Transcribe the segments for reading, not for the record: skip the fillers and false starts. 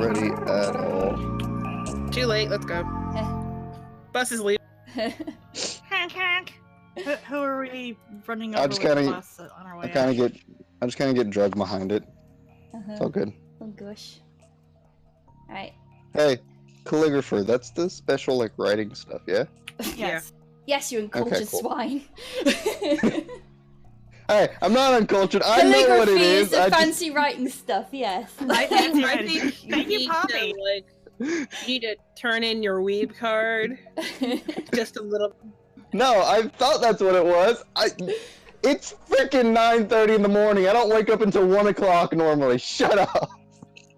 ready at all. Too late. Let's go. Bus is leaving. Honk, honk. Who are we running I over just with the kinda- bus on our way I kind out? of get drugged behind it. It's all good. Oh gosh. Alright. Hey, calligrapher, that's the special like writing stuff, yeah? Yes. Yes, you uncultured cool. swine. Hey, I'm not uncultured. I know what it Calligraphy is. the I fancy writing stuff, yes. I think Thank you, need Poppy. to, you need to turn in your weeb card just a little. No, I thought that's what it was. It's freaking 9:30 in the morning. I don't wake up until 1 o'clock normally. Shut up.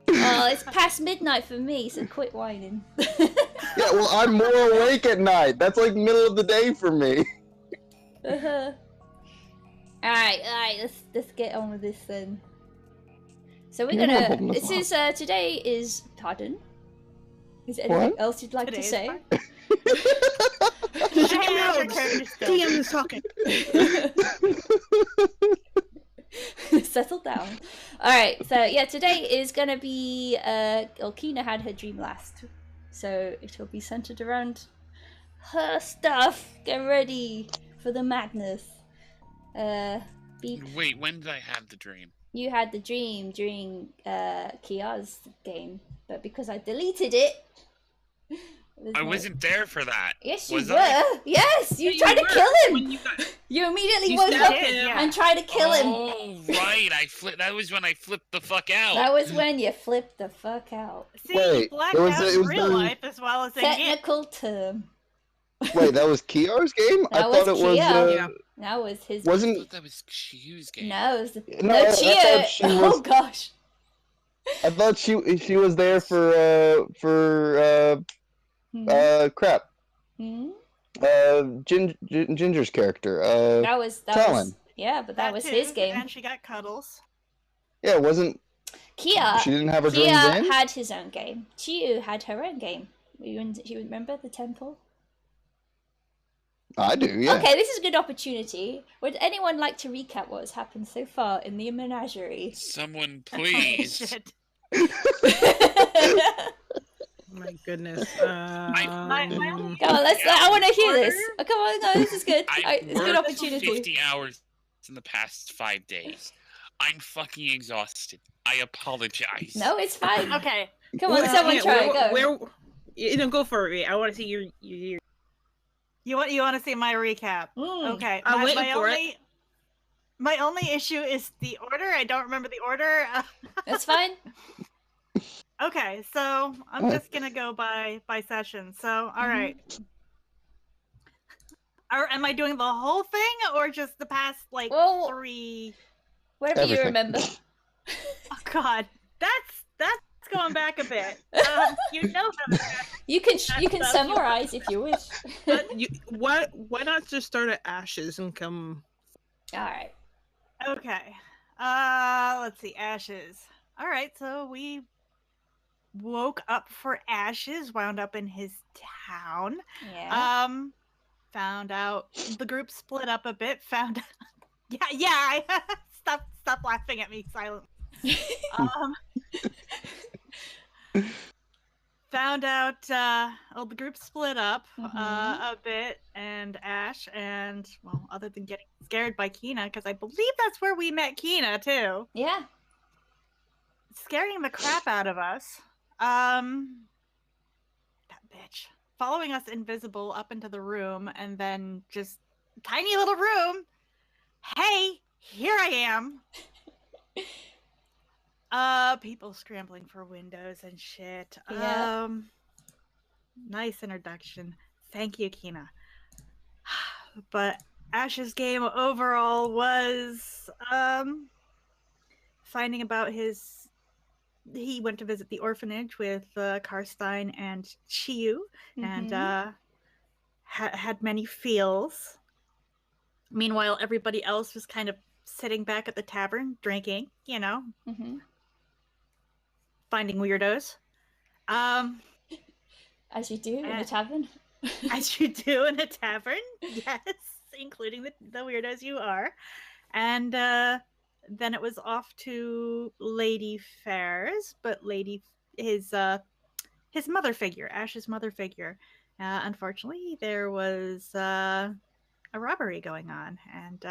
Oh, it's past midnight for me, so quit whining. Yeah, well, I'm more awake at night. That's like middle of the day for me. Alright, let's get on with this then. So we're You're not holding gonna. us This is today is pardon. Is there anything What? else you'd like Today to is say? DM is talking. Settle down. Alright, so yeah, today is gonna be Kina had her dream last. So it'll be centered around her stuff. Get ready for the madness. Wait, when did I have the dream? You had the dream during Kia's game, but because I deleted it. I wasn't there for that. Yes, you Was were. I? Yes, you Yeah, tried to were. kill him. When you got- You immediately You woke stabbed up him. and tried to kill him. Oh, right. That was when I flipped the fuck out. That was when you flipped the fuck out. See, Wait, blacked it was- out it in was real the- life as well as in game. Technical term. Wait, that was Kiar's game? I That thought was it was. Kia. Yeah. That was his. I Wasn't. thought that was Chu's game. No, it was the. No, No, I thought Chia. she Oh was- gosh. I thought she was there for crap. Hmm? Ginger's character. That was Talon. yeah, but that was too, his game. And she got cuddles. Yeah, it wasn't. Kia. She didn't have her Kia dreams in. had his own game. Chiyu had her own game. You remember the temple? I do, yeah. Okay, this is a good opportunity. Would anyone like to recap what has happened so far in the menagerie? Someone, Holy please. shit. My goodness. Come on, I want to hear this. Oh, come on, no, this is good. I It's a good worked opportunity. 50 hours in the past 5 days. I'm fucking exhausted. I apologize. No, it's fine. Okay. Come on, someone try. Go. Where, go for it. I want to see your. You want to see my recap? Mm. Okay. I'm my, waiting my for only, My only issue is the order. I don't remember the order. That's fine. Okay, so I'm just gonna go by session. So, all right. Am I doing the whole thing or just the past like Well, 3? Whatever you Everything. remember. Oh God, that's going back a bit. You know how You can That's summarize if you wish. Why not just start at ashes and come? All right. Okay. Let's see. Ashes. All right. So we woke up for Ashes. Wound up in his town. Yeah. Found out the group split up a bit. Found. Yeah. Stop laughing at me. Silent. Found out. The group split up a bit, and Ash, and well, other than getting scared by Kina, because I believe that's where we met Kina too. Yeah. Scaring the crap out of us. That bitch. Following us invisible up into the room, and then just tiny little room. Hey, here I am. People scrambling for windows and shit. Yeah. Nice introduction. Thank you, Kina. But Ash's game overall was finding about his. He went to visit the orphanage with Karstein and Chiyu, and had many feels. Meanwhile, everybody else was kind of sitting back at the tavern, drinking, finding weirdos. As you do in a tavern. As you do in a tavern, yes, including the weirdos you are. And then it was off to Lady Fair's, but Lady his mother figure, Ash's mother figure. Unfortunately, there was a robbery going on, and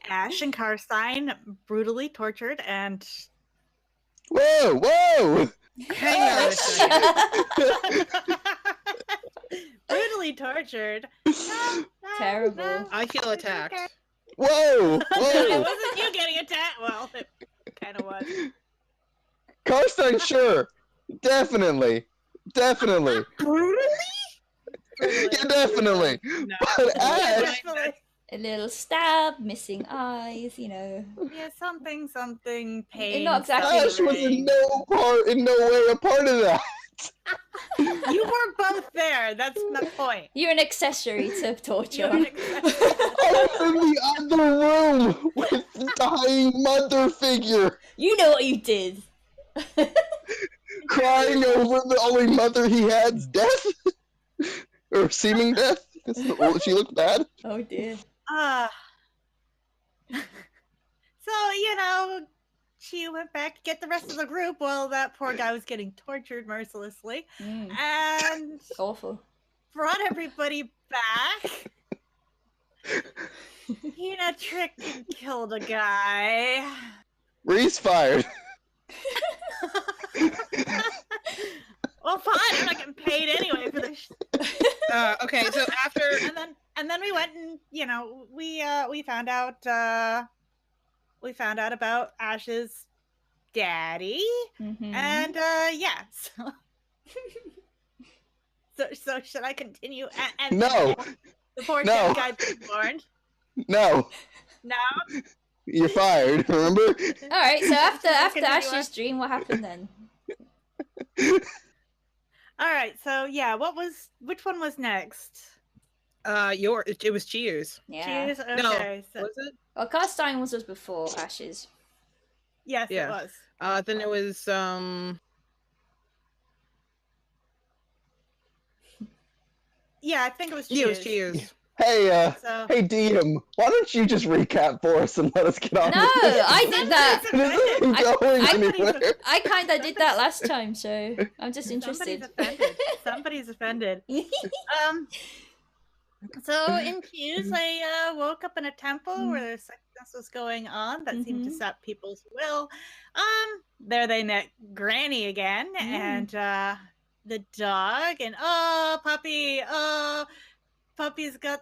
Ash and Karstein brutally tortured and Whoa! Hang on a second. brutally tortured. Terrible. I feel attacked. Okay. Whoa! It wasn't you getting attacked. Well, it kind of was. Karstein, sure. Definitely. Brutally? Yeah, definitely. No. But Yeah, Ash, definitely. A little stab, missing eyes, you know. Yeah, something pain. Not exactly- Ash was in no way a part of that. You were both there. That's my point. You're an accessory to You're torture. an accessory. I was in the other room with the dying mother figure, You know what you did. crying over the only mother he had's death, or seeming death. She looked bad. Oh dear. So, she went back to get the rest of the group while that poor guy was getting tortured mercilessly and Awful. brought everybody back. Hina tricked and killed a guy. Reese fired. Well, fine. I'm not getting paid anyway for this. Okay, so after And then we went and we found out about Ash's daddy, and yeah. So should I continue? And No. the poor No. dead guy being born. No, No. you're fired. Remember? All right. So after Continue Ash's on. dream, what happened then? All right. So yeah, which one was next? it was Chiu's. Yeah. Choose. No. Okay. So Was it? Well, Karstein was before Ash's. yes, Yeah. it was. Then it was Yeah, I think it was yeah, it was Choose. Chiu's. Hey, So hey, DM, why don't you just recap for us and let us get on No, with this? I did that. This isn't going I- anywhere. I kind of did that last time, so I'm just somebody's interested. offended. Somebody's offended. So in Choose, I woke up in a temple where there's sickness was going on that seemed to sap people's will. There they met Granny again and the dog, and Puppy, Puppy's got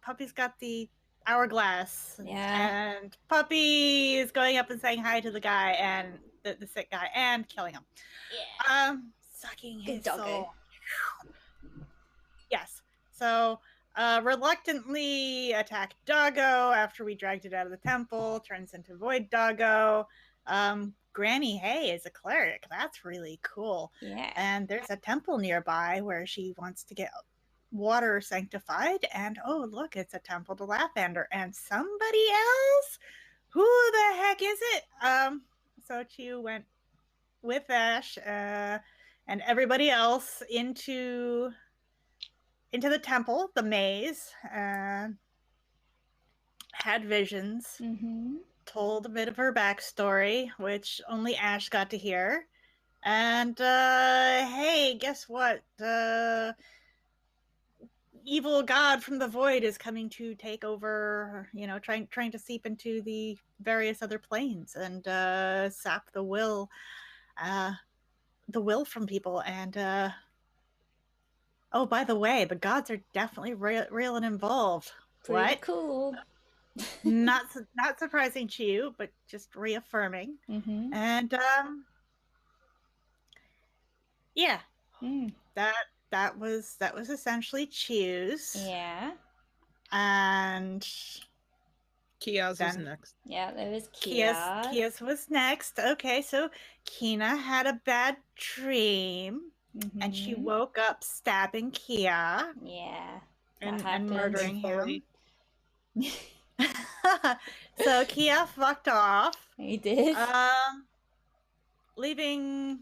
Puppy's got the hourglass. Yeah. And Puppy is going up and saying hi to the guy and the sick guy and killing him. Yeah. Sucking Good his doggo. soul. Yes. So reluctantly attacked Doggo after we dragged it out of the temple, turns into Void Doggo. Granny Hay is a cleric. That's really cool. Yeah. And there's a temple nearby where she wants to get water sanctified. And oh, look, it's a temple to Lathander and somebody else. Who the heck is it? So Chiu went with Ash and everybody else into the temple, the maze, had visions. Told a bit of her backstory, which only Ash got to hear. And hey, guess what? Evil god from the void is coming to take over, trying to seep into the various other planes and sap the will from people. And oh, by the way, the gods are definitely real and involved. Pretty What? cool. Not surprising to you, but just reaffirming. And yeah, that was essentially Choose. Yeah. And Kia's was Then- next. Yeah, there was Kia. Kia's was next. Okay, so Kina had a bad dream, and she woke up stabbing Kia Yeah. and happened. murdering him. Fully. So Kia fucked off, He did. leaving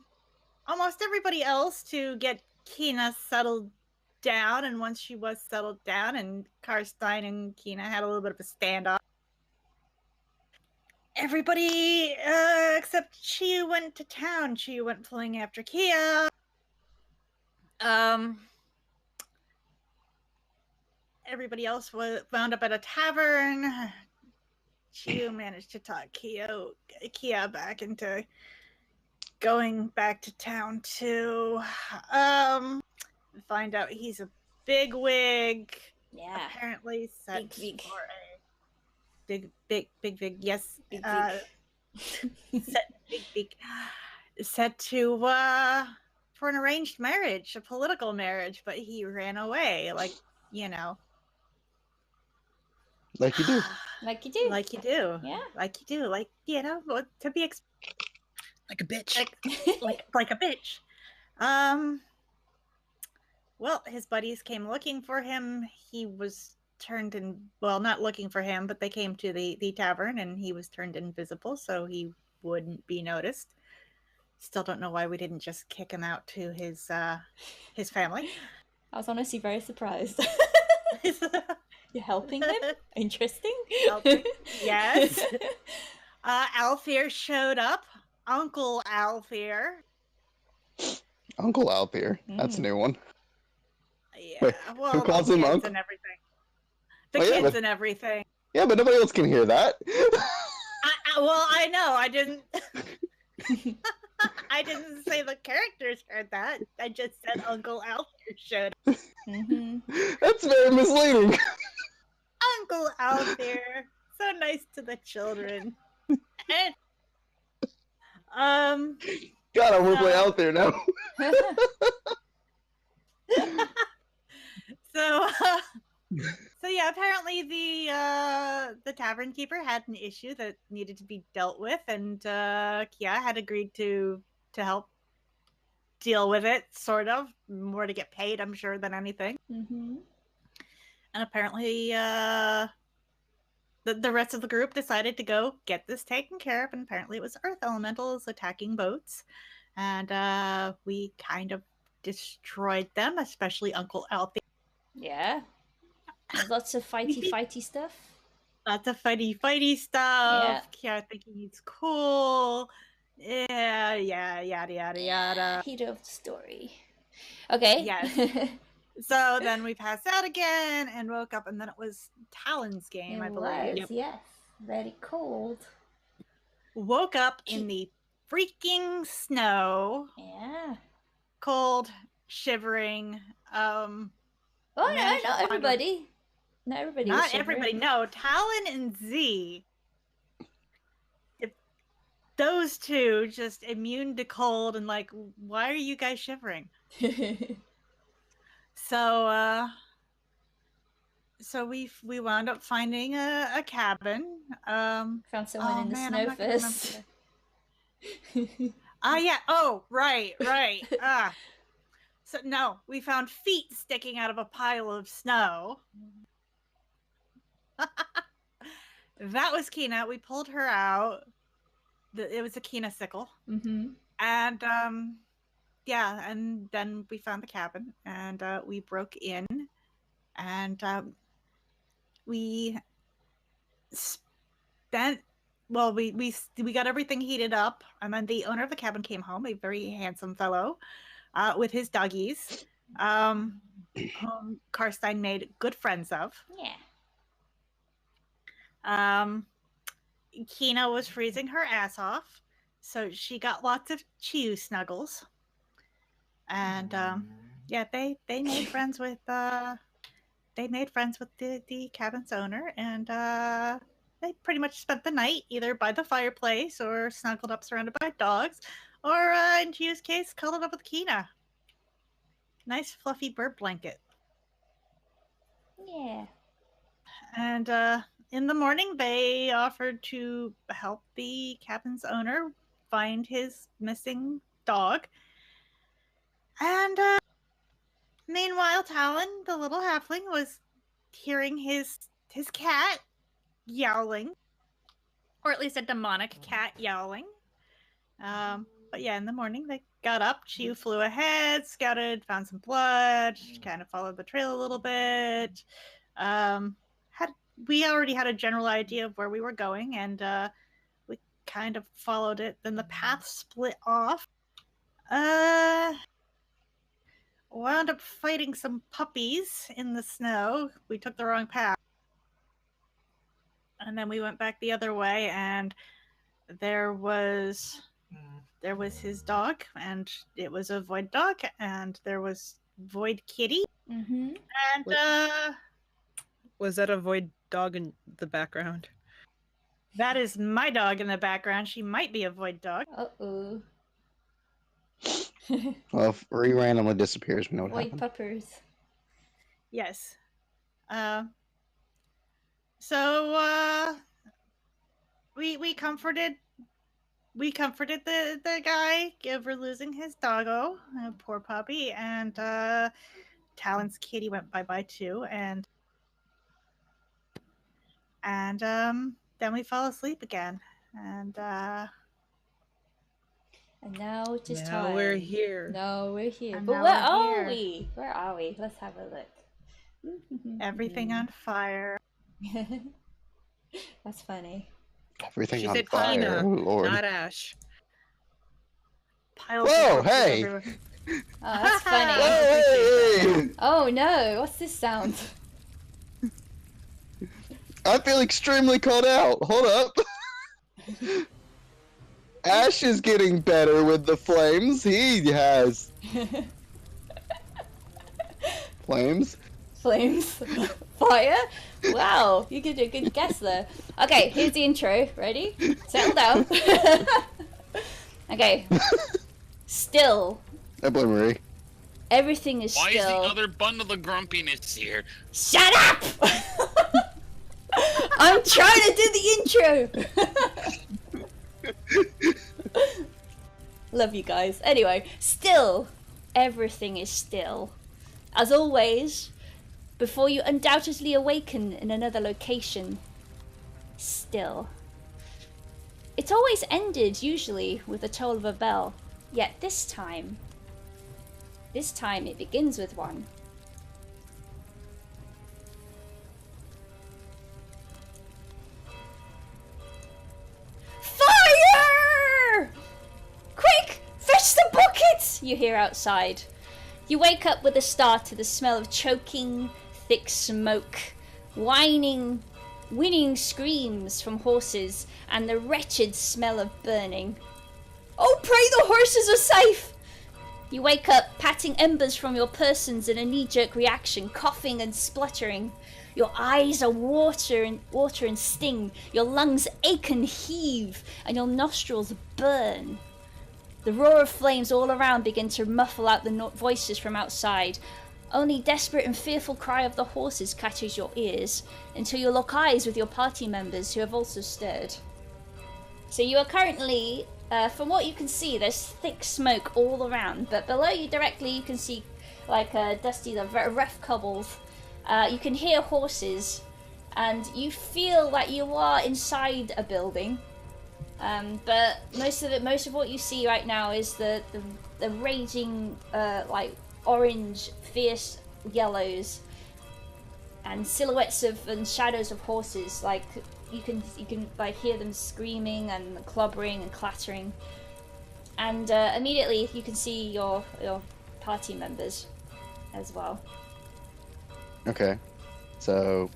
almost everybody else to get Kina settled down. And once she was settled down, and Karstein and Kina had a little bit of a standoff, everybody except Chiyu went to town. Chiyu went pulling after Kia. Everybody else wound up at a tavern. Chiyu managed to talk Kia back into going back to town too. Find out he's a big wig. Yeah. Apparently set Big. for a big, yes. Big. Set to for an arranged marriage, a political marriage, but he ran away, like, you know. Like you do. Like you do. Like you do. Yeah. Like you do. Like, you know, to be Like a bitch. like a bitch. Well, his buddies came looking for him. He was turned in, well, not looking for him, but they came to the tavern and he was turned invisible so he wouldn't be noticed. Still don't know why we didn't just kick him out to his family. I was honestly very surprised. You're helping him? Interesting. Helping. Yes. Althir showed up. Uncle Althir. Uncle Althir. That's a new one. Yeah. Wait, well, who calls the him kids Uncle? and everything. The Oh, yeah, kids but- and everything. Yeah, but nobody else can hear that. Well, I know. I didn't. I didn't say the characters heard that. I just said Uncle Althir showed up. That's very misleading. Uncle Althir, so nice to the children. And, God, I want to play out there now. So yeah, apparently the tavern keeper had an issue that needed to be dealt with, and Kia had agreed to help deal with it, sort of, more to get paid, I'm sure, than anything. And apparently the rest of the group decided to go get this taken care of, and apparently it was earth elementals attacking boats, and we kind of destroyed them, especially Uncle Althir. Yeah. Lots of fighty stuff. Lots of fighty stuff. Yeah, thinking he's cool. Yeah, yada. Hero of the story. Okay. Yes. So then we passed out again and woke up, and then it was Talon's game, I believe. Yes. Very cold. Woke up in the freaking snow. Yeah. Cold, shivering. Oh no, not everybody. Not everybody. Not everybody. No, Talon and Z. Those two just immune to cold and like, why are you guys shivering? So we wound up finding a cabin. Found someone in the snow first. Yeah. Oh, right. So no, we found feet sticking out of a pile of snow. That was Kina. We pulled her out. It was a Kina sickle. And yeah, and then we found the cabin, and we broke in, and we spent. Well, we got everything heated up, and then the owner of the cabin came home, a very handsome fellow, with his doggies, whom Karstein made good friends of. Yeah. Kina was freezing her ass off, so she got lots of Chiyu snuggles. And yeah, they made friends with the cabin's owner, and they pretty much spent the night either by the fireplace or snuggled up surrounded by dogs, or in Chiyu's case, cuddled up with Kina. Nice fluffy bird blanket. Yeah. And in the morning, they offered to help the cabin's owner find his missing dog. And meanwhile, Talon, the little halfling, was hearing his cat yowling, or at least a demonic cat yowling. But yeah, in the morning, they got up. Chiyu flew ahead, scouted, found some blood, kind of followed the trail a little bit. We already had a general idea of where we were going, and we kind of followed it. Then the path split off. Wound up fighting some puppies in the snow. We took the wrong path. And then we went back the other way, and there was his dog, and it was a void dog, and there was void kitty. Mm-hmm. And Was that a void dog in the background? that is my dog in the background. She might be a void dog. Uh-oh. Well, if Ree randomly disappears, we know what White happened. puppers. Yes. So we comforted the guy over losing his doggo, poor puppy, and Talon's kitty went bye-bye too, and then we fell asleep again, and now it is Now time. we're here. Now we're here. And But now where we're are here. we? Where are we? Let's have a look. everything on fire. That's funny. Everything She on said fire. Kina, Oh, Lord. not Ash. Piles Whoa, of corpses hey! everywhere. Oh, that's funny. Hey! Oh no, what's this sound? I feel extremely caught out. Hold up. Ash is getting better with the flames. He has flames. Flames. Fire? Wow, you did a good guess there. Okay, here's the intro. Ready? Settle down. Okay. Still. I blame Marie. Everything is Why is still. the other bundle of grumpiness here? Shut up! I'm trying to do the intro! Love you guys. Anyway, still, everything is still. As always, before you undoubtedly awaken in another location, still. It's always ended, usually, with the toll of a bell. Yet this time it begins with one. Fire! Quick! Fetch the buckets! You hear outside. You wake up with a start to the smell of choking, thick smoke, whining screams from horses, and the wretched smell of burning. Oh, pray the horses are safe! You wake up, patting embers from your persons in a knee-jerk reaction, coughing and spluttering. Your eyes are water and sting, your lungs ache and heave, and your nostrils burn. The roar of flames all around begin to muffle out the voices from outside. Only desperate and fearful cry of the horses catches your ears, until you lock eyes with your party members who have also stirred. So you are currently, from what you can see, there's thick smoke all around, but below you directly you can see like dusty, the rough cobbles. You can hear horses, and you feel that you are inside a building. But most of what you see right now is the raging, like orange, fierce yellows, and silhouettes and shadows of horses. Like you can like hear them screaming and clobbering and clattering. And immediately you can see your party members as well. Okay. So,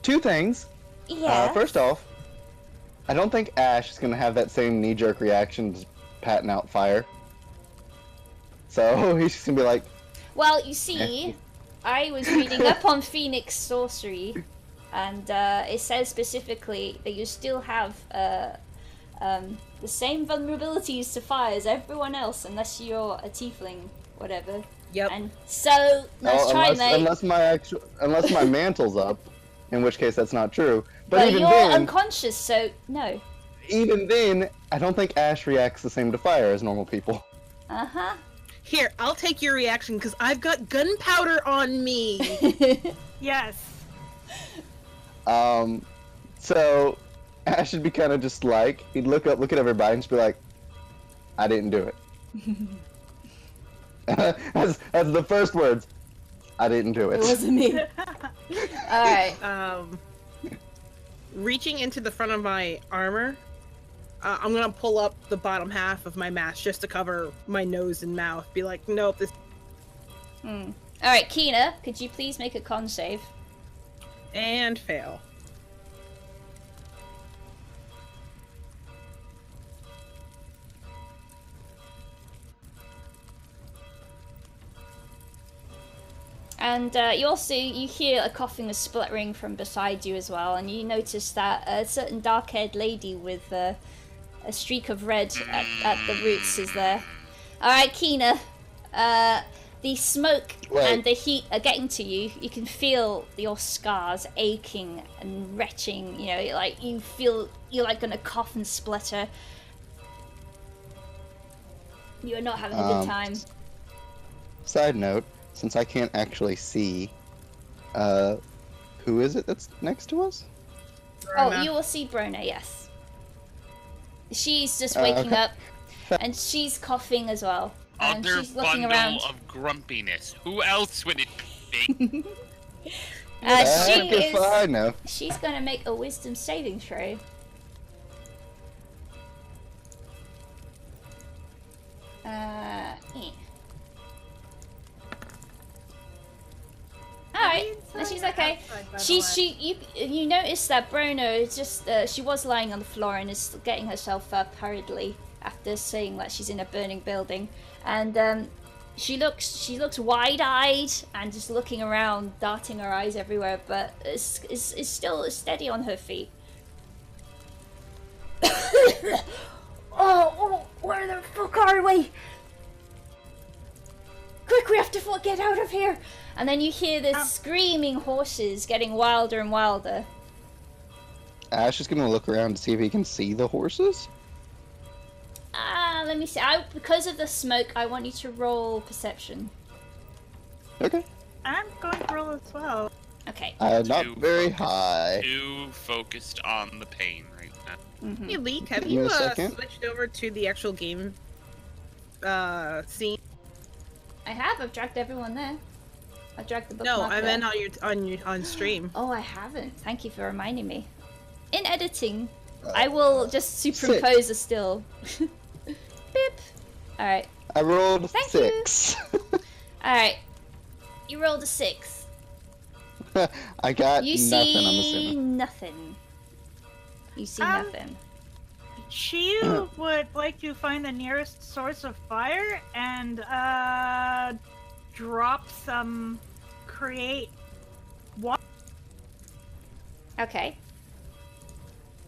two things. Yeah. First off, I don't think Ash is going to have that same knee-jerk reaction to patting out fire. So he's just going to be like... Well, you see, I was reading up on Phoenix sorcery, and it says specifically that you still have the same vulnerabilities to fire as everyone else, unless you're a tiefling, whatever. Yep. And so, let's try, mate. Unless my mantle's up, in which case that's not true. But even you're then, unconscious, so no. even then, I don't think Ash reacts the same to fire as normal people. Uh-huh. Here, I'll take your reaction because I've got gunpowder on me. Yes. So Ash should be kind of just like, he'd look at everybody and just be like, I didn't do it. That's the first words. I didn't do It it. wasn't me. Alright. Reaching into the front of my armor, I'm gonna pull up the bottom half of my mask just to cover my nose and mouth. Be like, nope, this. Alright, Kina, could you please make a con save? And fail. And you hear a coughing, a spluttering from beside you as well, and you notice that a certain dark-haired lady with a streak of red at the roots is there. Alright, Kina, the smoke and the heat are getting to you. You can feel your scars aching and retching, you know, like you feel you're like gonna cough and splutter. You are not having a good time. Side note, since I can't actually see, who is it that's next to us? Oh, you will see Brona, yes. She's just waking up, and she's coughing as well. And Other she's looking bundle around. of grumpiness. Who else would it be? She's gonna make a wisdom saving throw. Alright, she's okay. You notice that Bruno is just she was lying on the floor and is getting herself up hurriedly after saying that she's in a burning building, and she looks wide-eyed and just looking around, darting her eyes everywhere, but is still steady on her feet. Oh, where the fuck are we? Quick, we have to get out of here! And then you hear the screaming horses getting wilder and wilder. Ash is gonna look around to see if he can see the horses. Let me see. Because of the smoke, I want you to roll perception. Okay. I'm going to roll as well. Okay. Not very high. Too focused on the pain right now. Hey, Leek, have Give me you a second. switched over to the actual game scene? I have. I've dragged everyone there. I dragged the bookmark No, I there. meant on stream. Oh, I haven't. Thank you for reminding me. In editing, I will just superimpose a still. Beep. Alright. I rolled Thank 6. Alright. You rolled a 6. I got You nothing, I'm see assuming. nothing. You see nothing. Chiyu would like to find the nearest source of fire and drop some create water. Okay.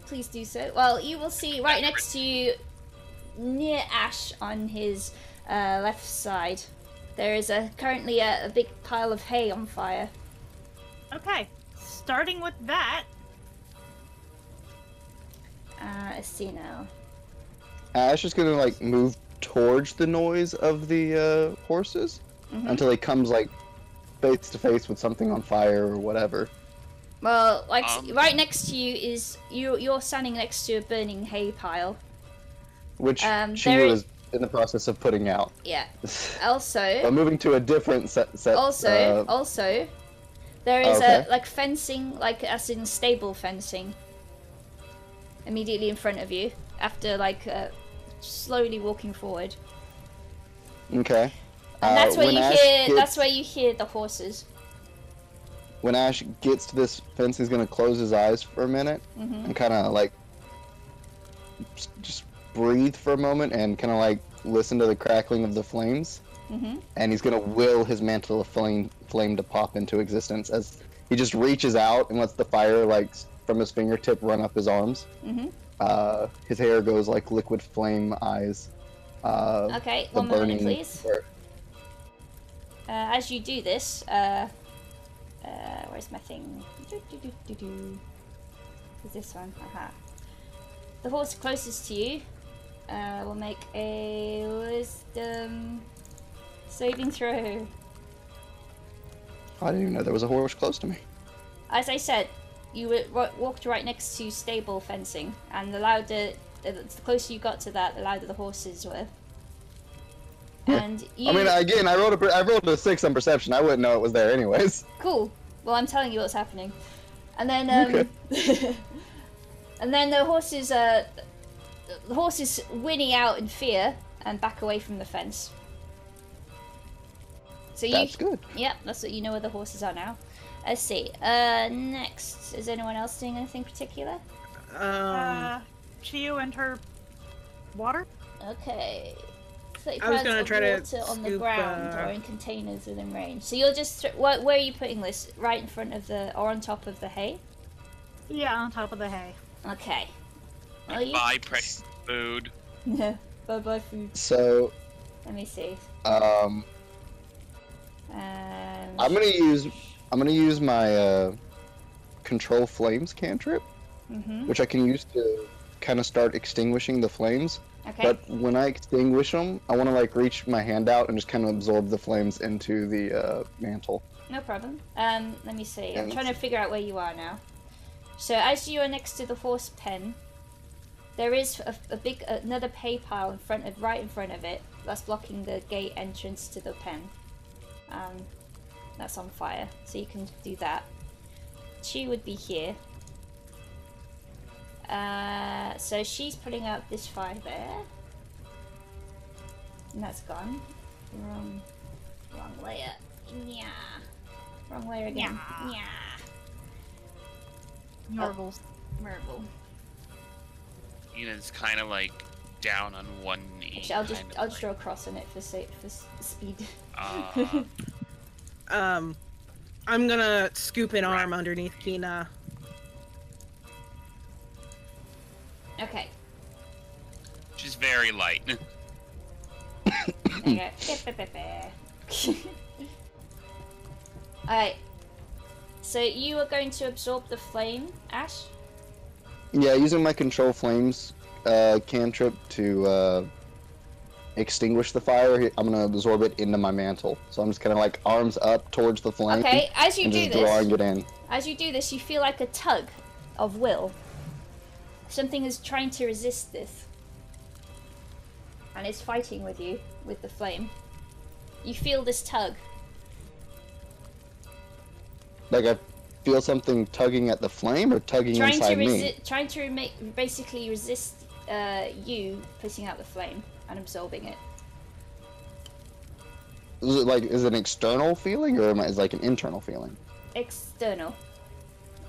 Please do so. Well, you will see right next to you, near Ash on his left side, there is currently a big pile of hay on fire. Okay, starting with that. Let's see now. Ash is gonna like move towards the noise of the horses until he comes like face to face with something on fire or whatever. Well, like right next to you is you're standing next to a burning hay pile. Which she there was in the process of putting out. Yeah. Also. But moving to a different set. Also, there is okay. a like fencing, like as in stable fencing, immediately in front of you. After like slowly walking forward. Okay. And that's where when you Ash hear. gets- That's where you hear the horses. When Ash gets to this fence, he's gonna close his eyes for a minute and kind of like just breathe for a moment and kind of like listen to the crackling of the flames. And he's gonna will his mantle of flame to pop into existence as he just reaches out and lets the fire like from his fingertip run up his arms. His hair goes like liquid flame eyes. Okay, the 1 moment, burning please. fire. As you do this, where's my thing? Is this one? Aha. The horse closest to you will make a wisdom saving throw. I didn't even know there was a horse close to me. As I said, you walked right next to stable fencing, and the closer you got to that, the louder the horses were. And you... I mean, again, I rolled a 6 on perception. I wouldn't know it was there anyways. Cool. Well, I'm telling you what's happening. And then, Okay. and then the horses the horses whinny out in fear and back away from the fence. So That's good. Yep, that's what you know where the horses are now. Let's see. Next, is anyone else doing anything particular? Chiyu and her water. Okay. I was gonna try to water on the scoop, ground or in containers within range. So you're just where are you putting this? Right in front of the or on top of the hay? Yeah, on top of the hay. Okay. Buy precious food. Bye food. So, Let me see. I'm gonna use my control flames cantrip, which I can use to kind of start extinguishing the flames. Okay. But when I extinguish them, I want to like reach my hand out and just kind of absorb the flames into the mantle. No problem. Let me see. I'm trying to figure out where you are now. So as you are next to the horse pen, there is another hay pile right in front of it. That's blocking the gate entrance to the pen. That's on fire, so you can do that. She would be here. So she's putting out this fire there. And that's gone. Wrong layer. Yeah. Wrong layer again. Yeah. Norvals. Merble. Ina's kind of like down on one knee. Actually, I'll just draw a cross on it for speed. I'm gonna scoop an arm underneath Kina. Okay. She's very light. There you go. Alright. So you are going to absorb the flame, Ash? Yeah, using my control flames cantrip to extinguish the fire, I'm gonna absorb it into my mantle. So I'm just kind of like arms up towards the flame. Okay, as you do drawing it in. As you do this, you feel like a tug of will. Something is trying to resist this. And it's fighting with you, with the flame. You feel this tug. Like I feel something tugging at the flame or tugging inside me? Trying to basically resist you putting out the flame and absorbing it. Is it an external feeling or is it like an internal feeling? External.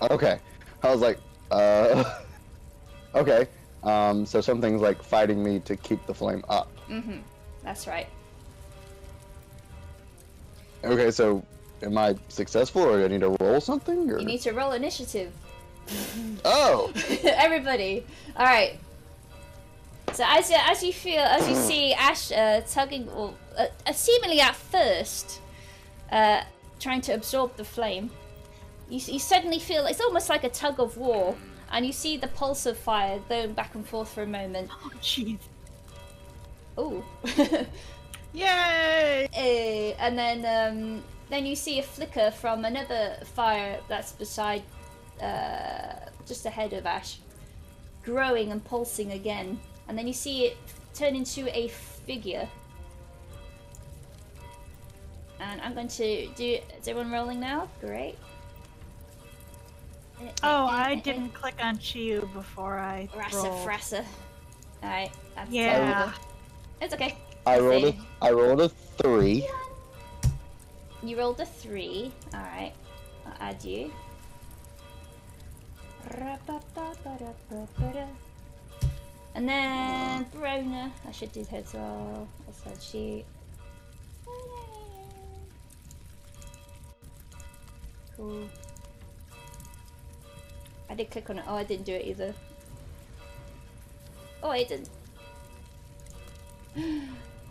Okay. I was like, okay. So something's like fighting me to keep the flame up. Mm-hmm. That's right. Okay, so am I successful or do I need to roll something? Or? You need to roll initiative. Oh! Everybody. Alright. So as you see Ash tugging, seemingly at first, trying to absorb the flame, you suddenly feel it's almost like a tug of war, and you see the pulse of fire going back and forth for a moment. Oh, jeez. Ooh. Yay! And then you see a flicker from another fire that's beside, just ahead of Ash, growing and pulsing again. And then you see it turn into a figure. And I'm going to do... Is everyone rolling now? Great. Oh, I didn't click on Chiyu before I rolled. Frassa. Alright. Yeah. It's okay. I rolled a 3. You rolled a 3. Alright. I'll add you. And then Brona. I should do her as well. That's her sheet. Cool. I did click on it. Oh, I didn't do it either. Oh, I didn't.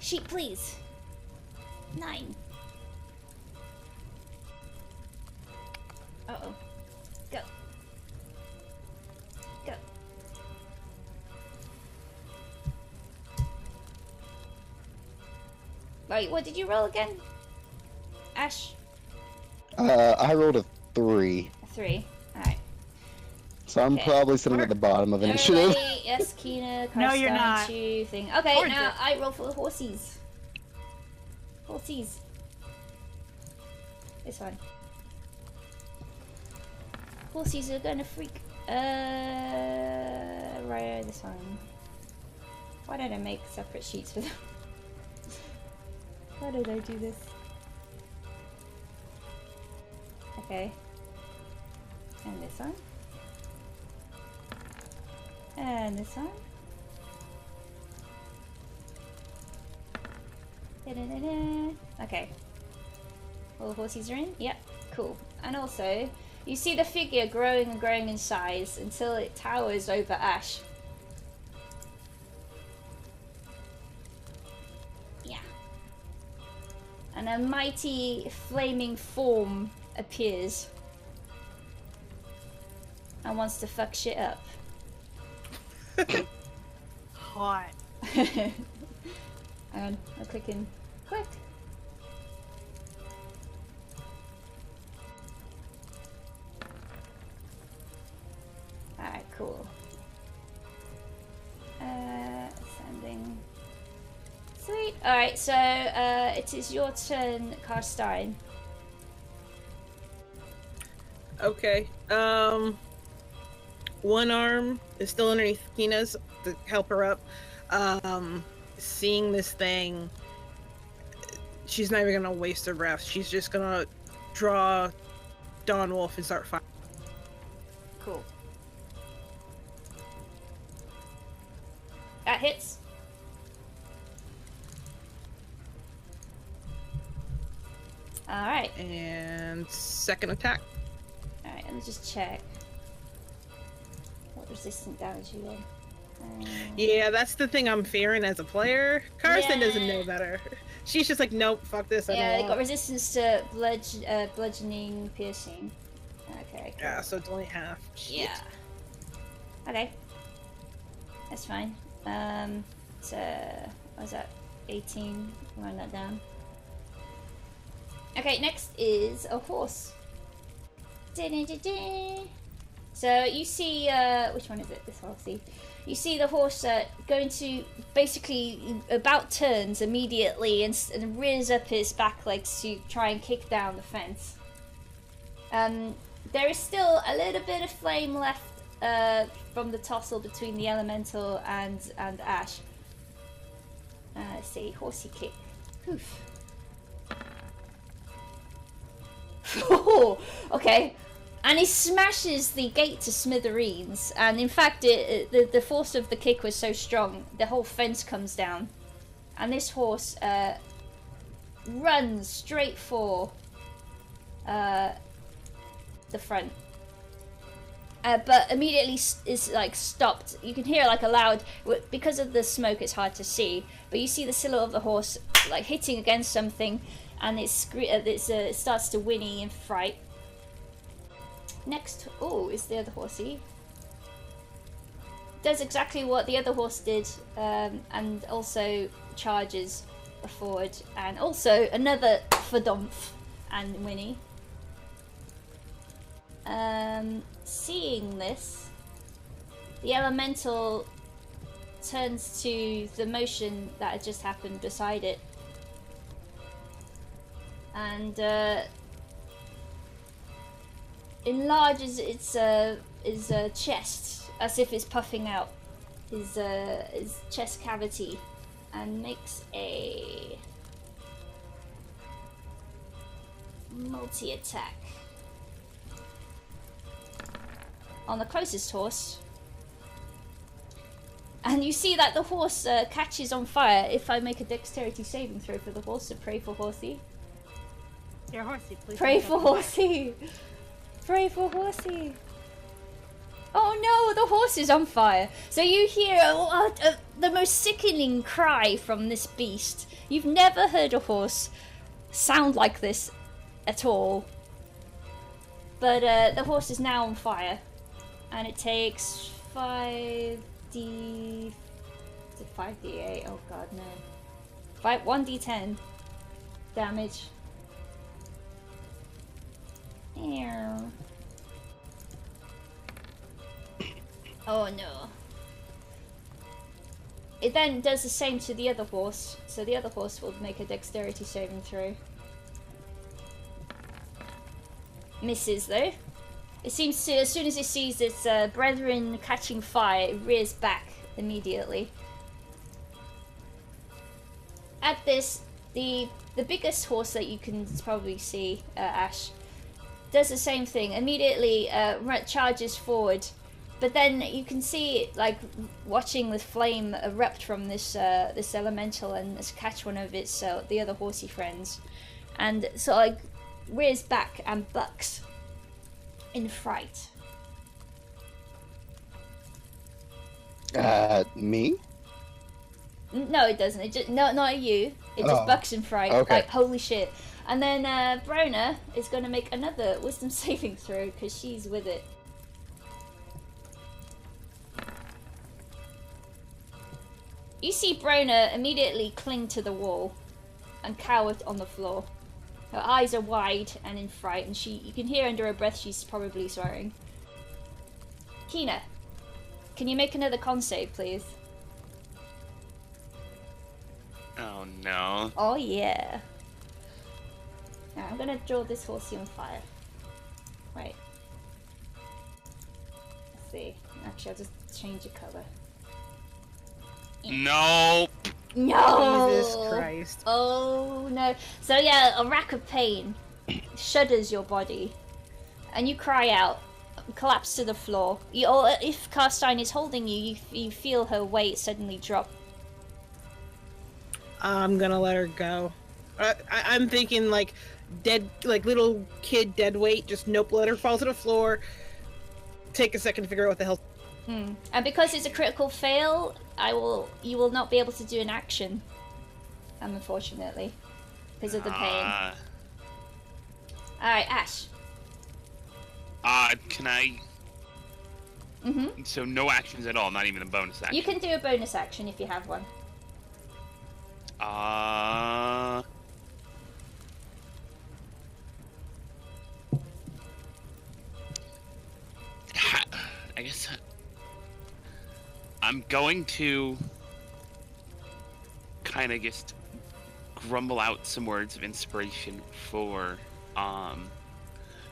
Sheet, please. 9. Uh-oh. Go. Go. Right, what did you roll again? Ash? I rolled a 3. A 3. Alright. So I'm probably sitting at the bottom of initiative. Everybody, yes, Kina, No, you're not. Okay, Or now just- I roll for the horsies. Horsies. This one. Horsies are gonna freak. Right, this one. Why did I make separate sheets for them? Why did I do this? Okay. And this one. And this one. Da-da-da-da. Okay. All the horses are in? Yep, cool. And also, you see the figure growing and growing in size until it towers over Ash. Yeah. And a mighty flaming form appears and wants to fuck shit up. Hot. And I'll click in quick. Alright, cool. Sending. Sweet. Alright, so it is your turn, Karstein. Okay. One arm is still underneath Kina's to help her up. Seeing this thing, she's not even gonna waste her breath. She's just gonna draw Dawn Wolf and start firing. Cool. That hits. Alright. And second attack. Alright, let me just check. What resistant damage you in? Yeah, that's the thing I'm fearing as a player. Karsten Yeah. doesn't know better. She's just like, nope, fuck this. I Yeah, don't they got want. resistance to bludgeoning, piercing. Okay. Cool. Yeah, so it's only half. Shit. Yeah. Okay. That's fine. So what was that? 18. Write that down. Okay, next is a horse. So you see, which one is it? This horsey. You see the horse going to basically about turns immediately and rears up his back legs to try and kick down the fence. There is still a little bit of flame left from the tussle between the elemental and Ash. Let's see, horsey kick. Poof. Oh, okay. And he smashes the gate to smithereens, and in fact the force of the kick was so strong the whole fence comes down, and this horse runs straight for the front, but immediately is like stopped. You can hear like a loud, because of the smoke it's hard to see, but you see the silhouette of the horse like hitting against something, and it starts to whinny in fright. Next, is the other horsey. Does exactly what the other horse did, and also charges forward, and also another Fadumph and Winnie. Seeing this, the elemental turns to the motion that had just happened beside it, and enlarges its chest as if it's puffing out his chest cavity, and makes a multi-attack on the closest horse. And you see that the horse catches on fire. If I make a dexterity saving throw for the horse, so pray for horsey. Dear horsey, please. Pray for horsey. Pray for horsey. Oh no, the horse is on fire. So you hear the most sickening cry from this beast. You've never heard a horse sound like this at all. But the horse is now on fire. And it takes 5d... Is it 5d8? Oh god, no. 1d10 damage. Ew. Oh no. It then does the same to the other horse, so the other horse will make a dexterity saving throw. Misses though. It seems to, as soon as it sees its brethren catching fire, it rears back immediately. at this, the biggest horse that you can probably see, Ash, does the same thing. Immediately charges forward, but then you can see it, like, watching the flame erupt from this this elemental and catch one of its the other horsey friends, and so like rears back and bucks in fright. Me? No, it doesn't. It just not you. It just bucks in fright. Okay. Like, holy shit. And then Brona is going to make another wisdom saving throw because she's with it. You see Brona immediately cling to the wall and cower on the floor. Her eyes are wide and in fright, and you can hear under her breath she's probably swearing. Kina, can you make another con save, please? Oh no. Oh yeah. Now I'm gonna draw this horsey on fire. Wait. Let's see. Actually, I'll just change the color. No. No! Jesus Christ. Oh no. So yeah, a rack of pain shudders your body. And you cry out, collapse to the floor. Or if Karstein is holding you, you feel her weight suddenly drop. I'm gonna let her go. I'm thinking like dead, like little kid dead weight. Just nope, let her fall to the floor. Take a second to figure out what the hell. And because it's a critical fail, you will not be able to do an action. Unfortunately, because of the pain. All right, Ash. Can I? So no actions at all, not even a bonus action. You can do a bonus action if you have one. I guess I'm going to kind of just grumble out some words of inspiration for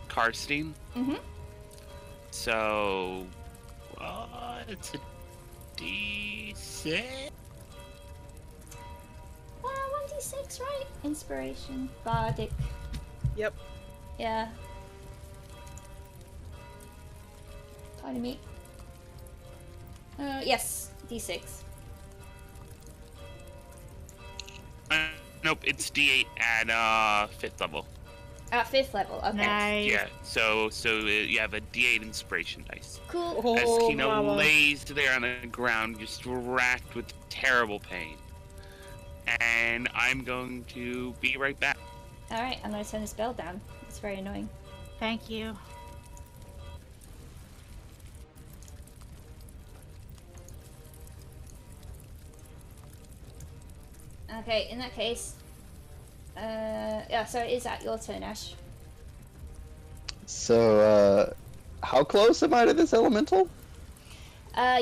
Karstein. So it's a D6. 1d6, right? Inspiration, bardic. Yep. Yeah. Pardon me. Yes, d6. Nope, it's D8 at 5th level. At 5th level, okay. Nice. Yeah, so you have a D8 inspiration dice. Cool. As Oh, Kina mama. lays there on the ground, just racked with terrible pain. And I'm going to be right back. Alright, I'm gonna turn the spell down. It's very annoying. Thank you. Okay, in that case, yeah, so it is at your turn, Ash. So, how close am I to this elemental?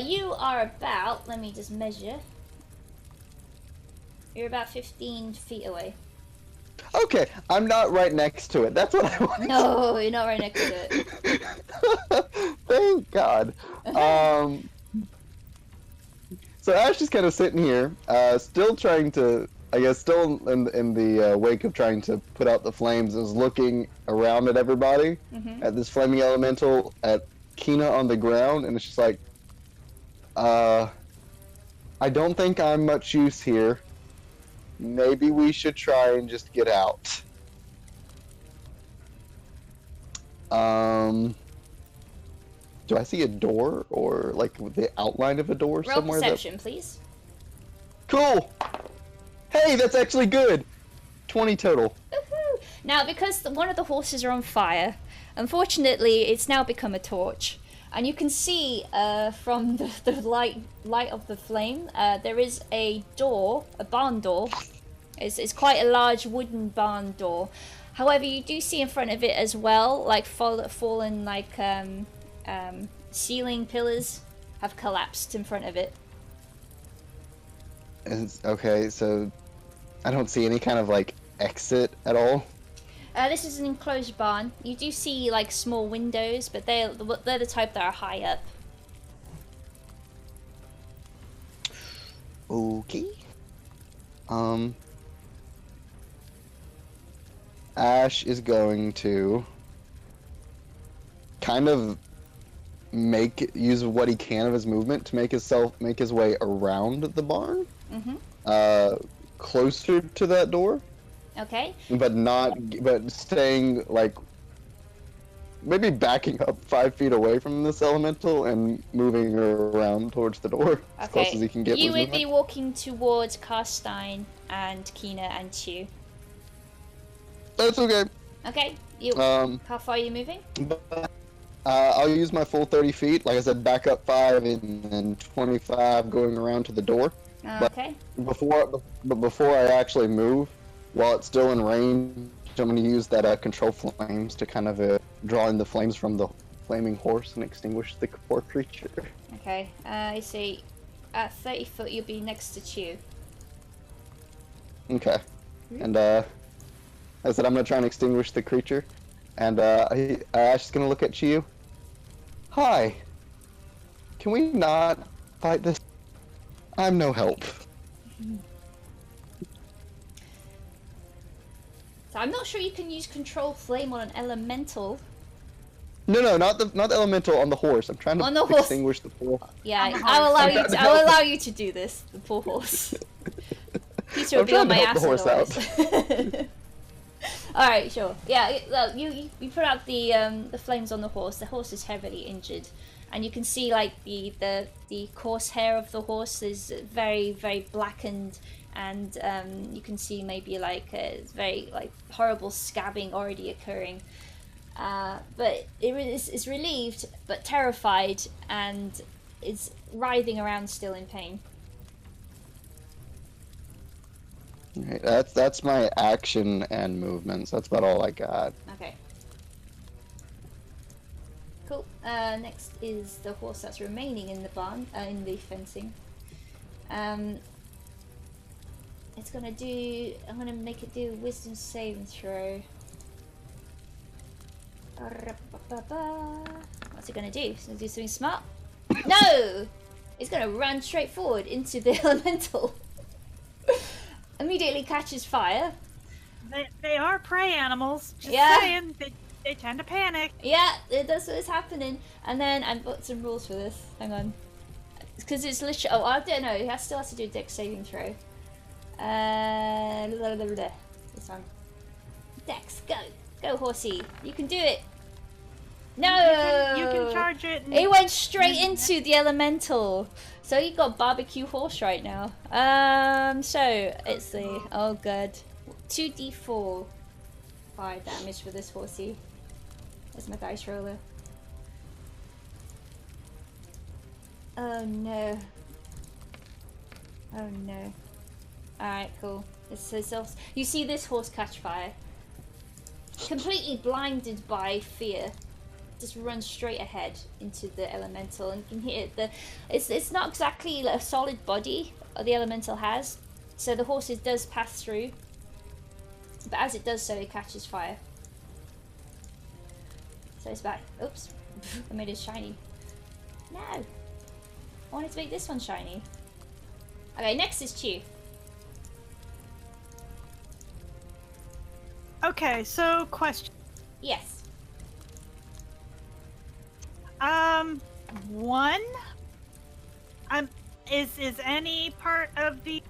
You are about, let me just measure. You're about 15 feet away. Okay, I'm not right next to it. That's what I wanted. No, you're not right next to it. Thank God. So Ash is kind of sitting here, still trying to, I guess, still in the wake of trying to put out the flames, is looking around at everybody, at this flaming elemental, at Kina on the ground, and it's just like, I don't think I'm much use here. Maybe we should try and just get out. Do I see a door or like the outline of a door Roll somewhere? perception, please. Cool. Hey, that's actually good. 20 total. Woohoo! Now, because one of the horses are on fire, unfortunately, it's now become a torch. And you can see from the light of the flame, there is a door, a barn door. It's quite a large wooden barn door. However, you do see in front of it as well, like fallen like ceiling pillars have collapsed in front of it. Okay, so I don't see any kind of like exit at all. This is an enclosed barn. You do see like small windows, but they're the type that are high up. Okay. Ash is going to kind of use what he can of his movement to make his way around the barn, closer to that door. Okay. But staying like maybe backing up 5 feet away from this elemental and moving around towards the door as close as he can get. You would be walking towards Karstein and Kina and Chew. That's okay. Okay. How far are you moving? I'll use my full 30 feet. Like I said, back up 5 and then 25 going around to the door. Okay. But before I actually move, while it's still in range, I'm going to use that control flames to kind of draw in the flames from the flaming horse and extinguish the poor creature. Okay. I see. At 30 foot, you'll be next to Chew. Okay. And I said I'm going to try and extinguish the creature. And Ash is going to look at Chew. Hi. Can we not fight this? I'm no help. So I'm not sure you can use control flame on an elemental. No, not the elemental, on the horse. I'm trying to extinguish the poor. Yeah, I'll allow you to do this. The poor horse. Peter will be on my ass otherwise. All right, sure. Yeah, well, you put out the flames on the horse. The horse is heavily injured, and you can see like the coarse hair of the horse is very, very blackened. And you can see maybe like very like horrible scabbing already occurring, but it's relieved but terrified and is writhing around still in pain. Right, that's my action and movements. That's about all I got. Okay. Cool. Next is the horse that's remaining in the barn, in the fencing. It's gonna do. I'm gonna make it do a wisdom saving throw. What's it gonna do? It's gonna do something smart. No! It's gonna run straight forward into the elemental. Immediately catches fire. They are prey animals. Just saying, they tend to panic. Yeah, that's what's happening. And then I've got some rules for this. Hang on, because it's literally. Oh, I don't know. He still has to do a dex saving throw. This one. Dex, go horsey. You can do it. No, you can charge it. He went straight into the elemental. So you got barbecue horse right now. So it's the good 2d4 fire damage for this horsey. There's my dice roller. Oh no. Oh no. Alright, cool. You see this horse catch fire. Completely blinded by fear. Just runs straight ahead into the elemental, and you can hear it's not exactly a solid body the elemental has, so the horse does pass through, but as it does so it catches fire. So it's back. Oops. I made it shiny. No! I wanted to make this one shiny. Okay, next is Chew. Okay, so question. Yes. One. Is any part of the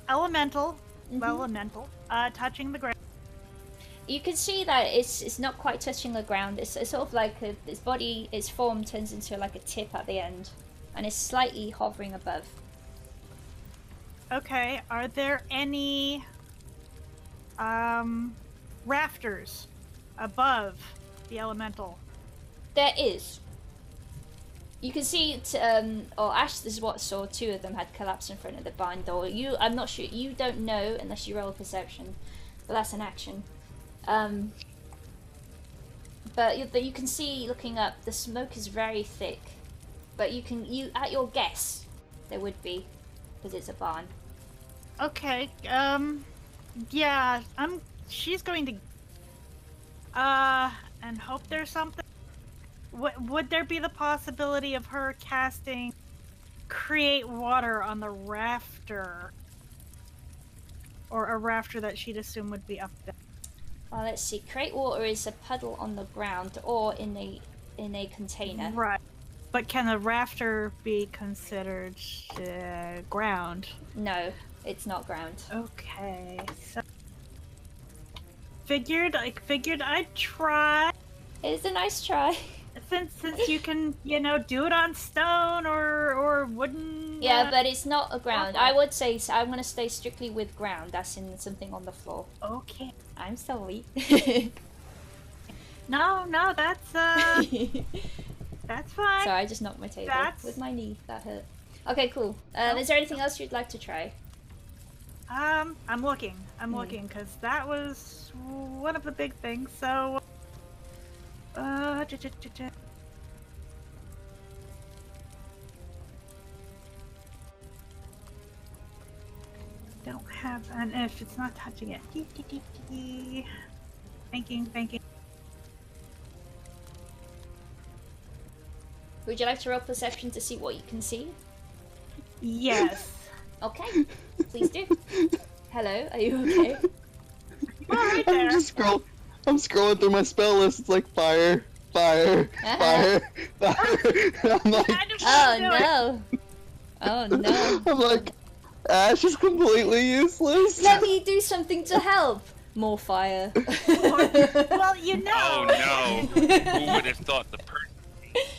elemental, touching the ground? You can see that it's not quite touching the ground. It's sort of like its body, its form turns into like a tip at the end, and it's slightly hovering above. Okay, are there any rafters above the elemental? There is. You can see Ash, this is what saw 2 of them had collapsed in front of the barn door. I'm not sure, you don't know unless you roll a perception, but that's an action. But you can see, looking up, the smoke is very thick, but at your guess, there would be, because it's a barn. Okay, yeah, she's going to, and hope there's something. Would there be the possibility of her casting create water on the rafter? Or a rafter that she'd assume would be up there? Well, let's see. Create water is a puddle on the ground or in a container. Right. But can the rafter be considered ground? No, it's not ground. Okay. So figured I'd try. It's a nice try. Since you can, do it on stone or wooden. Yeah, but it's not a ground. I would say I'm gonna stay strictly with ground. That's in something on the floor. Okay. I'm sorry. No, that's that's fine. Sorry, I just knocked my table with my knee. That hurt. Okay, cool. Is there anything else you'd like to try? I'm looking because that was one of the big things. So, don't have an if. It's not touching it. Thinking. Would you like to roll perception to see what you can see? Yes. Okay, please do. Hello, are you okay? Right there. I'm scrolling through my spell list. It's like fire. I'm like, Oh no. I'm like, Ash is completely useless. Let me do something to help. More fire. Well, Oh no! Who would have thought the person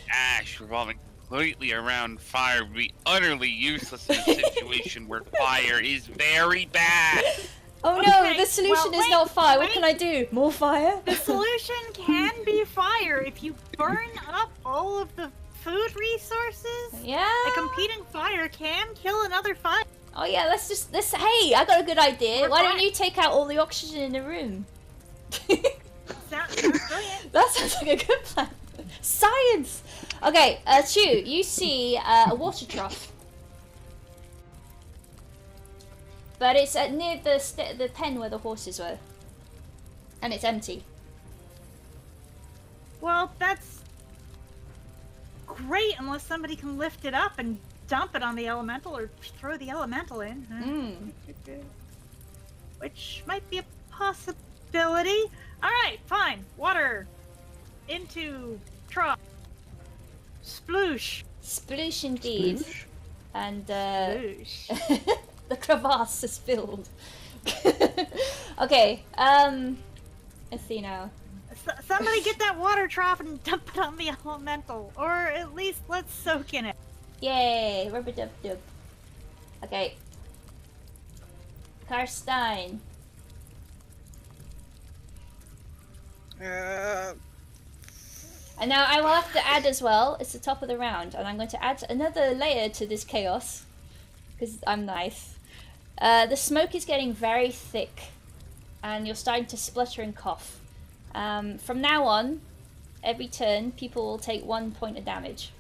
Ash revolving completely around fire would be utterly useless in a situation where fire is very bad? Oh no, Okay, the solution well, is not fire. What wait. can I do? More fire? The solution can be fire if you burn up all of the food resources. Yeah. A competing fire can kill another fire. Oh yeah, hey, I got a good idea. We're Why don't fine. you take out all the oxygen in the room? Sounds brilliant. That sounds like a good plan. Science! Okay, Chu, you see a water trough. But it's near the pen where the horses were. And it's empty. Well, that's great unless somebody can lift it up and dump it on the elemental or throw the elemental in. Which might be a possibility. Alright, fine. Water. Into trough. Sploosh. Sploosh indeed. Sploosh? And Sploosh. the crevasse is filled. Okay, Athena. Somebody get that water trough and dump it on the elemental. Or at least let's soak in it. Yay, rub-a-dub-dub. Okay. Karstein. And now I will have to add as well, it's the top of the round, and I'm going to add another layer to this chaos, because I'm nice. The smoke is getting very thick, and you're starting to splutter and cough. From now on, every turn, people will take 1 point of damage.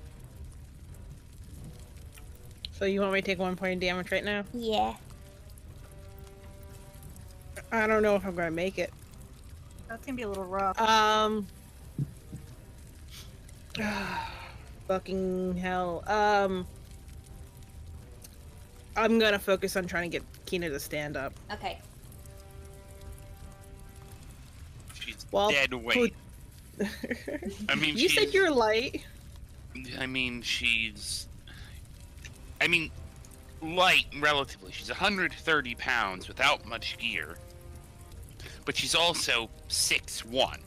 So you want me to take 1 point of damage right now? Yeah. I don't know if I'm gonna make it. That's gonna be a little rough. Fucking hell. I'm gonna focus on trying to get Kina to stand up. Okay. She's Well, dead weight. I mean, You said you're light. Light relatively. She's 130 pounds without much gear. But she's also 6'1".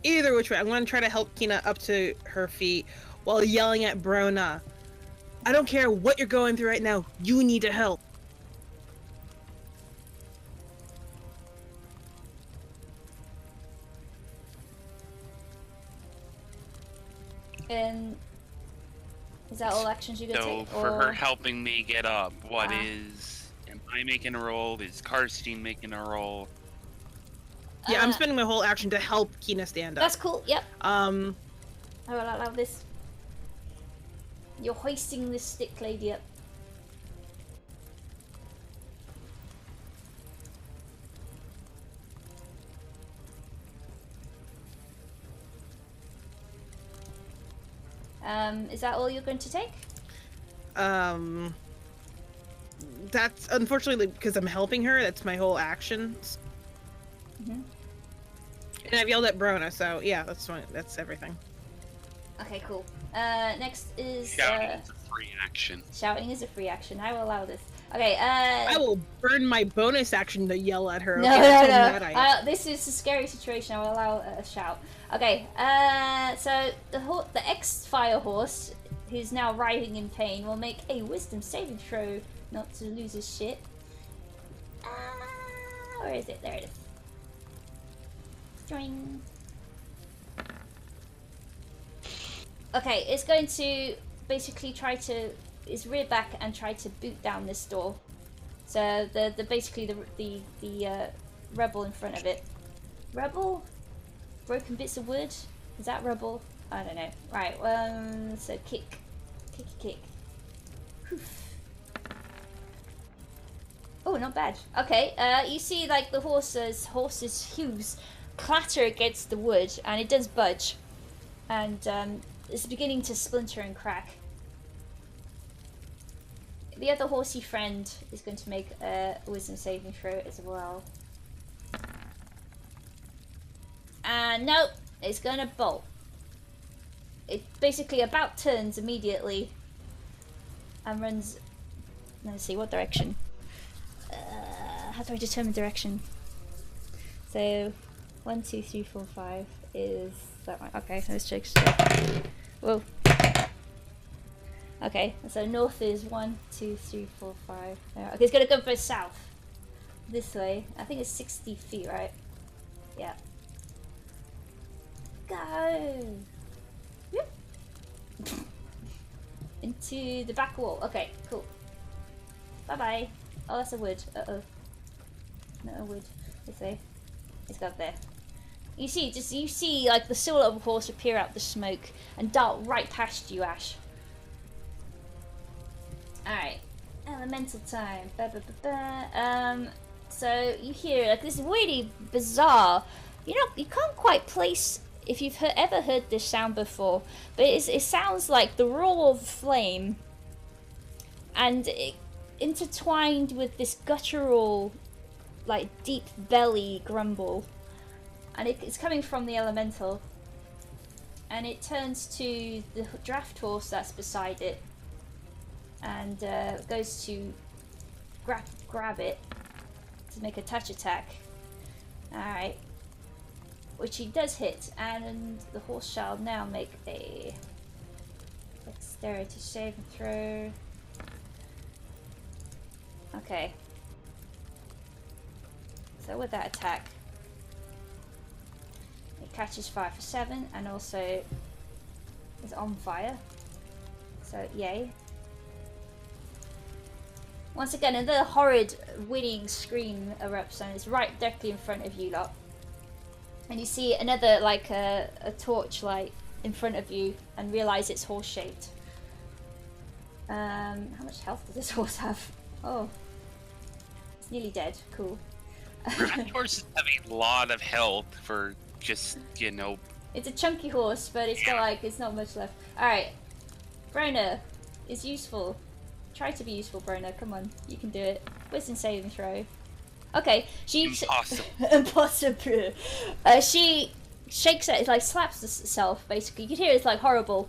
Either which way, I'm gonna try to help Kina up to her feet while yelling at Brona. I don't care what you're going through right now. You need to help. And is that all actions you can So take? for or... her helping me get up, am I making a roll? Is Karstein making a roll? Yeah, I'm spending my whole action to help Kina stand up. That's cool, yep. I will allow this. You're hoisting this stick lady up. Is that all you're going to take? That's unfortunately because I'm helping her. That's my whole action. And I've yelled at Brona, so yeah, that's everything. Okay, cool. Next is Shouting is a free action. Shouting is a free action. I will allow this. Okay, I will burn my bonus action to yell at her. No, okay, no, that's how mad I am. this is a scary situation. I will allow a shout. Okay, so the ex-fire horse, who's now writhing in pain, will make a wisdom saving throw not to lose his shit. Where is it? There it is. String. Okay, it's going to basically try to rear back and try to boot down this door. So the basically the rebel in front of it. Rebel? Broken bits of wood? Is that rebel? I don't know. Right, so kick. Kick. Oof. Oh, not bad. Okay, you see like the horse's hooves clatter against the wood, and it does budge. And it's beginning to splinter and crack. The other horsey friend is going to make a wisdom saving throw as well. And nope, it's going to bolt. It basically about turns immediately and runs. Let's see, what direction? How do I determine direction? So 1, 2, 3, 4, 5 is that one. Okay, so let's check. Whoa. Okay, so north is 1, 2, 3, 4, 5. Okay, it's gonna go for south. This way. I think it's 60 feet, right? Yeah. Go! Whoop. Into the back wall. Okay, cool. Bye bye. Oh, that's a wood. Uh-oh. Not a wood. This way. It's got there. You see like the silhouette of a horse appear out the smoke and dart right past you, Ash. Alright. Elemental time. So you hear like this really bizarre, you can't quite place if you've ever heard this sound before, but it sounds like the roar of flame and intertwined with this guttural, like deep belly grumble. And it's coming from the elemental. And it turns to the draft horse that's beside it. And goes to grab it to make a touch attack. Alright. Which he does hit. And the horse shall now make a dexterity saving throw. Okay. So with that attack, it catches fire for 7 and also is on fire. So yay. Once again, another horrid whinnying scream erupts and it's right directly in front of you lot. And you see another, like a torchlight in front of you and realise it's horse-shaped. How much health does this horse have? Oh. It's nearly dead. Cool. Draft horses have a lot of health for just, It's a chunky horse, but it's got like, it's not much left. Alright. Brona is useful. Try to be useful, Brona. Come on. You can do it. Wisdom saving throw. Okay. Impossible. Impossible. She shakes it, like slaps herself, basically. You can hear it's like horrible.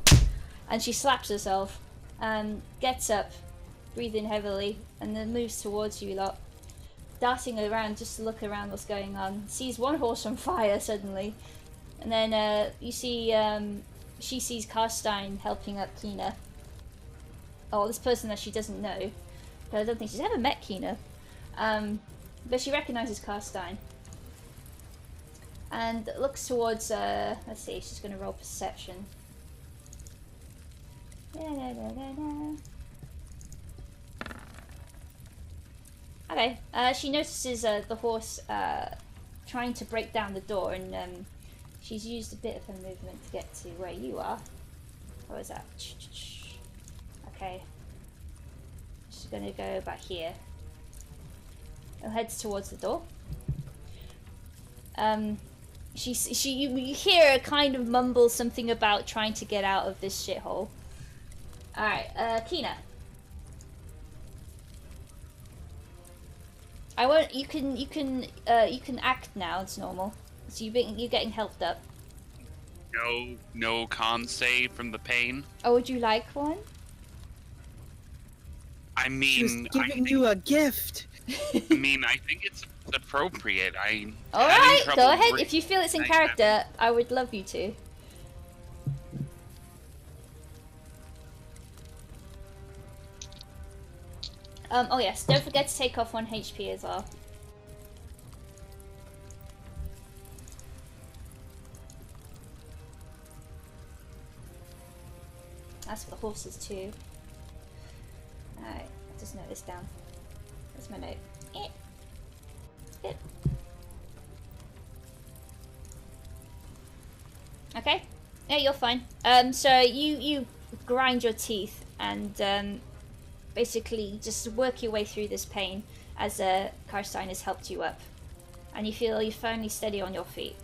And she slaps herself. And gets up, breathing heavily, and then moves towards you lot. Darting around just to look around what's going on. Sees one horse on fire suddenly. And then you see she sees Karstein helping up Kina. Oh, this person that she doesn't know. But I don't think she's ever met Kina. But she recognises Karstein. And looks towards, let's see, she's going to roll perception. Okay, she notices the horse trying to break down the door, and she's used a bit of her movement to get to where you are. What was that? Okay. She's gonna go back here. And heads towards the door. You hear her kind of mumble something about trying to get out of this shithole. Alright, Kina. I won't. You can act now. It's normal. So you're getting helped up. No con save from the pain. Oh, would you like one? I She was mean, giving you a gift. I think it's appropriate. All right, go ahead. If you feel it's in character, I would love you to. Oh yes, don't forget to take off 1 HP as well. That's for the horses too. Alright, just note this down. Where's my note? Yep. Okay. Yeah, you're fine. So you grind your teeth and basically just work your way through this pain as Karstein has helped you up. And you feel you're finally steady on your feet.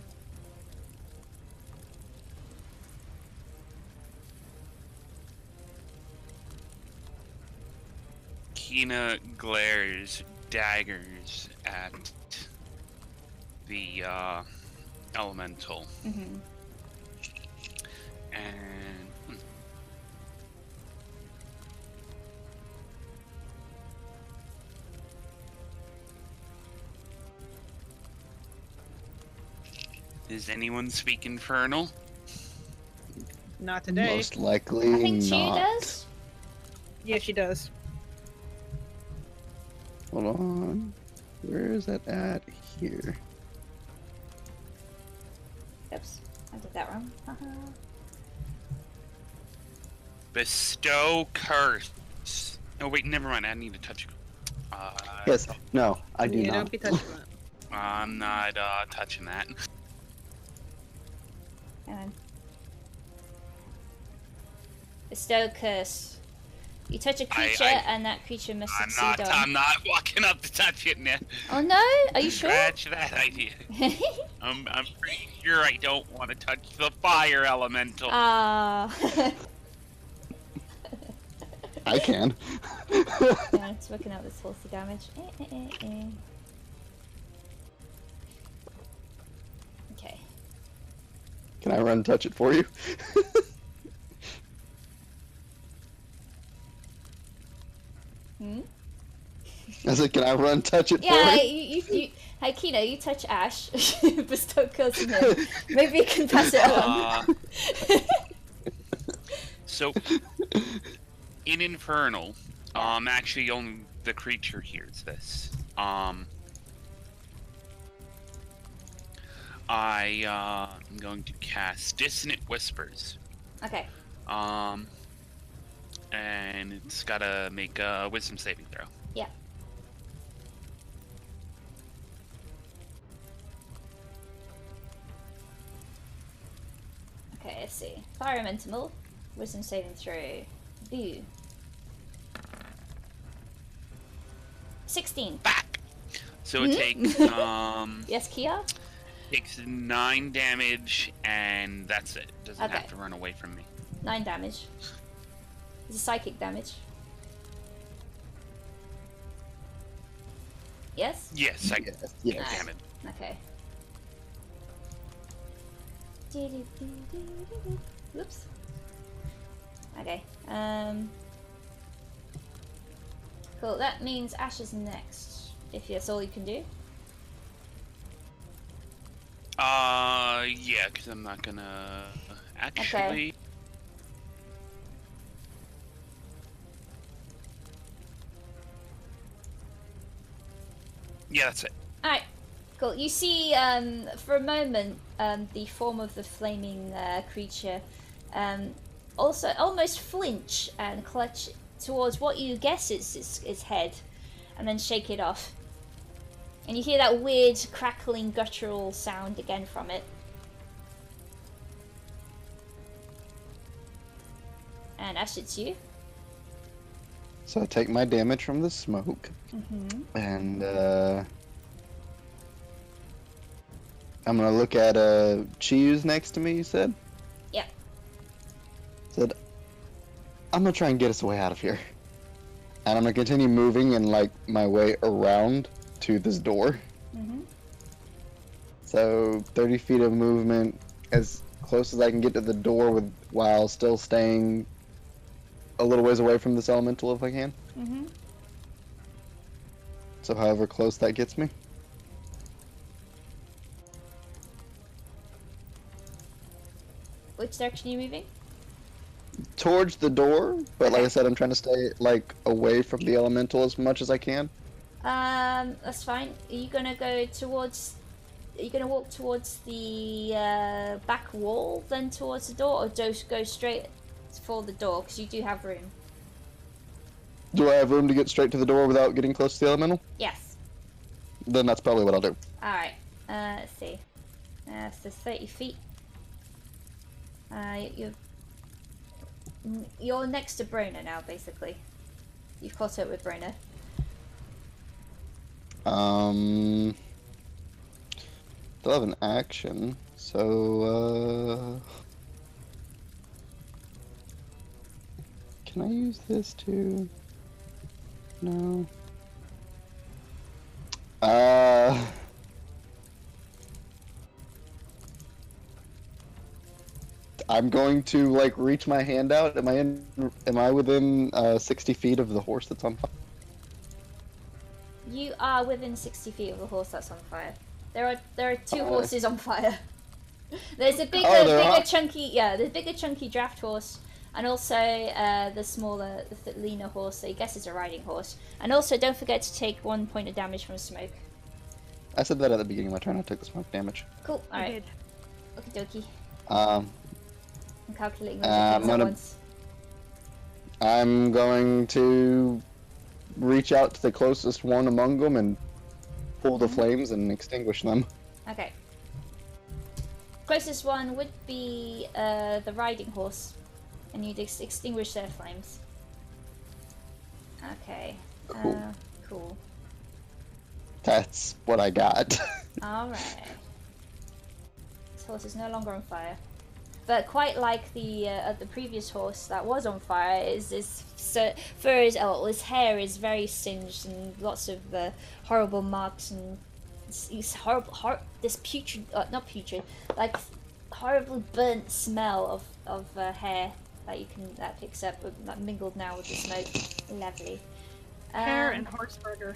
Kina glares daggers at the elemental. Mm-hmm. And does anyone speak Infernal? Not today. Most likely I think she not. does. Yeah, she does. Hold on. Where is that at? Here. Oops, I did that wrong. Bestow curse. Oh wait, never mind. I need to touch. Yes. No, I do Yeah, not. don't be touching that. I'm not touching that. And bestow curse. You touch a creature and that creature must succeed on. I'm not walking up to touch it now. Oh no? Are you sure? Scratch that idea. I'm pretty sure I don't want to touch the fire elemental. Ah. I can. Yeah, it's working out this healthy damage. Okay. Can I run touch it for you? Hmm? I said, can I run touch it Yeah, for you? hey Kina, you touch Ash. Bestow curse on him. Maybe you can pass it on. So, in Infernal, actually only the creature hears this. I'm going to cast Dissonant Whispers. Okay. And it's gotta make a wisdom saving throw. Yeah. Okay, let's see. Fire Elemental, wisdom saving throw. Boo. 16. Back! So it takes, Yes, Kia? takes 9 damage, and that's it. Doesn't Okay. have to run away from me. 9 damage. It's a psychic damage. Yes? Yes, I Yes. damn it. Okay. Whoops. Okay. Cool. That means Ash is next. If that's all you can do. Yeah, because I'm not gonna actually. Yeah, that's it. Alright, cool. You see, for a moment, the form of the flaming creature also almost flinch and clutch towards what you guess is its head, and then shake it off. And you hear that weird, crackling, guttural sound again from it. And Ash, it's you. So I take my damage from the smoke, and I'm gonna look at Chiyu's next to me. You said? Yeah. Said, I'm gonna try and get us away out of here, and I'm gonna continue moving and like my way around to this door. Mm-hmm. So 30 feet of movement, as close as I can get to the door while still staying a little ways away from this elemental if I can. Mm-hmm. So however close that gets me. Which direction are you moving? Towards the door, but like I said, I'm trying to stay like away from the elemental as much as I can. That's fine. Are you gonna go towards? Are you gonna walk towards the back wall, then towards the door, or just go straight for the door? Because you do have room. Do I have room to get straight to the door without getting close to the elemental? Yes. Then that's probably what I'll do. All right. Let's see. So 30 feet. You're next to Brona now, basically. You've caught up with Brona. Still have an action, so can I use this to? No. I'm going to like reach my hand out. Am I within 60 feet of the horse that's on fire? You are within 60 feet of the horse that's on fire. There are two horses on fire. There's a bigger chunky draft horse, and also the smaller, leaner horse that I guess is a riding horse. And also, don't forget to take 1 point of damage from smoke. I said that at the beginning of my turn. I took the smoke damage. Cool. All right. Okie dokie. I'm calculating all the things at once. I'm going to reach out to the closest one among them and pull the flames and extinguish them. Okay. Closest one would be the riding horse, and you'd extinguish their flames. Okay. Cool. Cool. That's what I got. Alright. This horse is no longer on fire. But quite like the previous horse that was on fire, his hair is very singed and lots of horrible marks, and it's horrible, this putrid, not putrid, like horribly burnt smell of hair that picks up, that mingled now with the smoke. Lovely. Hair and horse burger.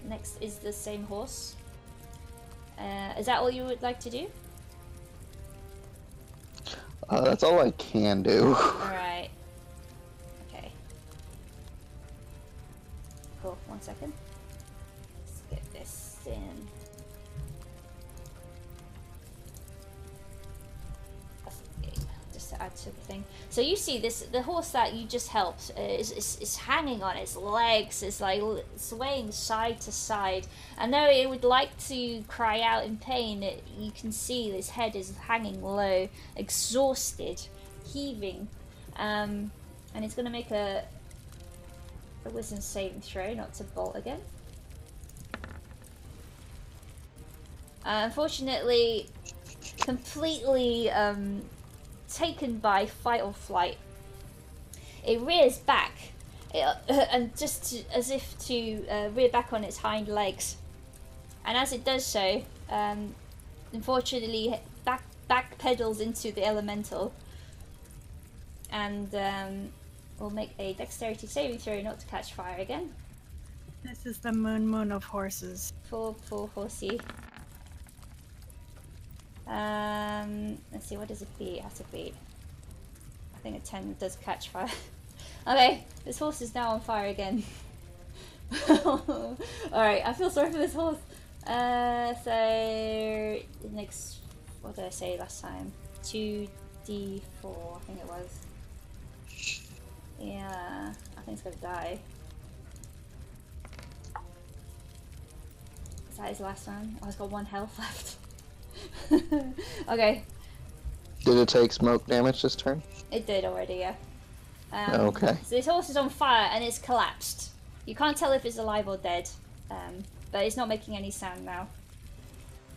Next is the same horse. Is that all you would like to do? That's all I can do. Alright. Okay. Cool, 1 second. Let's get this in. Just to add to the thing. So you see the horse that you just helped is hanging on its legs, it's like swaying side to side. And though it would like to cry out in pain, you can see its head is hanging low, exhausted, heaving. And it's going to make a wisdom saving throw, not to bolt again. Unfortunately, completely taken by fight or flight, it rears back, and as if to rear back on its hind legs. And as it does so, unfortunately, back pedals into the elemental, and will make a dexterity saving throw, not to catch fire again. This is the moon of horses. Poor horsey. Let's see, what does it beat? It has to beat. I think a 10 does catch fire. Okay, this horse is now on fire again. Alright, I feel sorry for this horse. So next, what did I say last time? 2d4, I think it was. Yeah, I think it's gonna die. Is that his last one? Oh, he's got 1 health left. Okay. Did it take smoke damage this turn? It did already, yeah. Okay. So this horse is on fire and it's collapsed. You can't tell if it's alive or dead, but it's not making any sound now.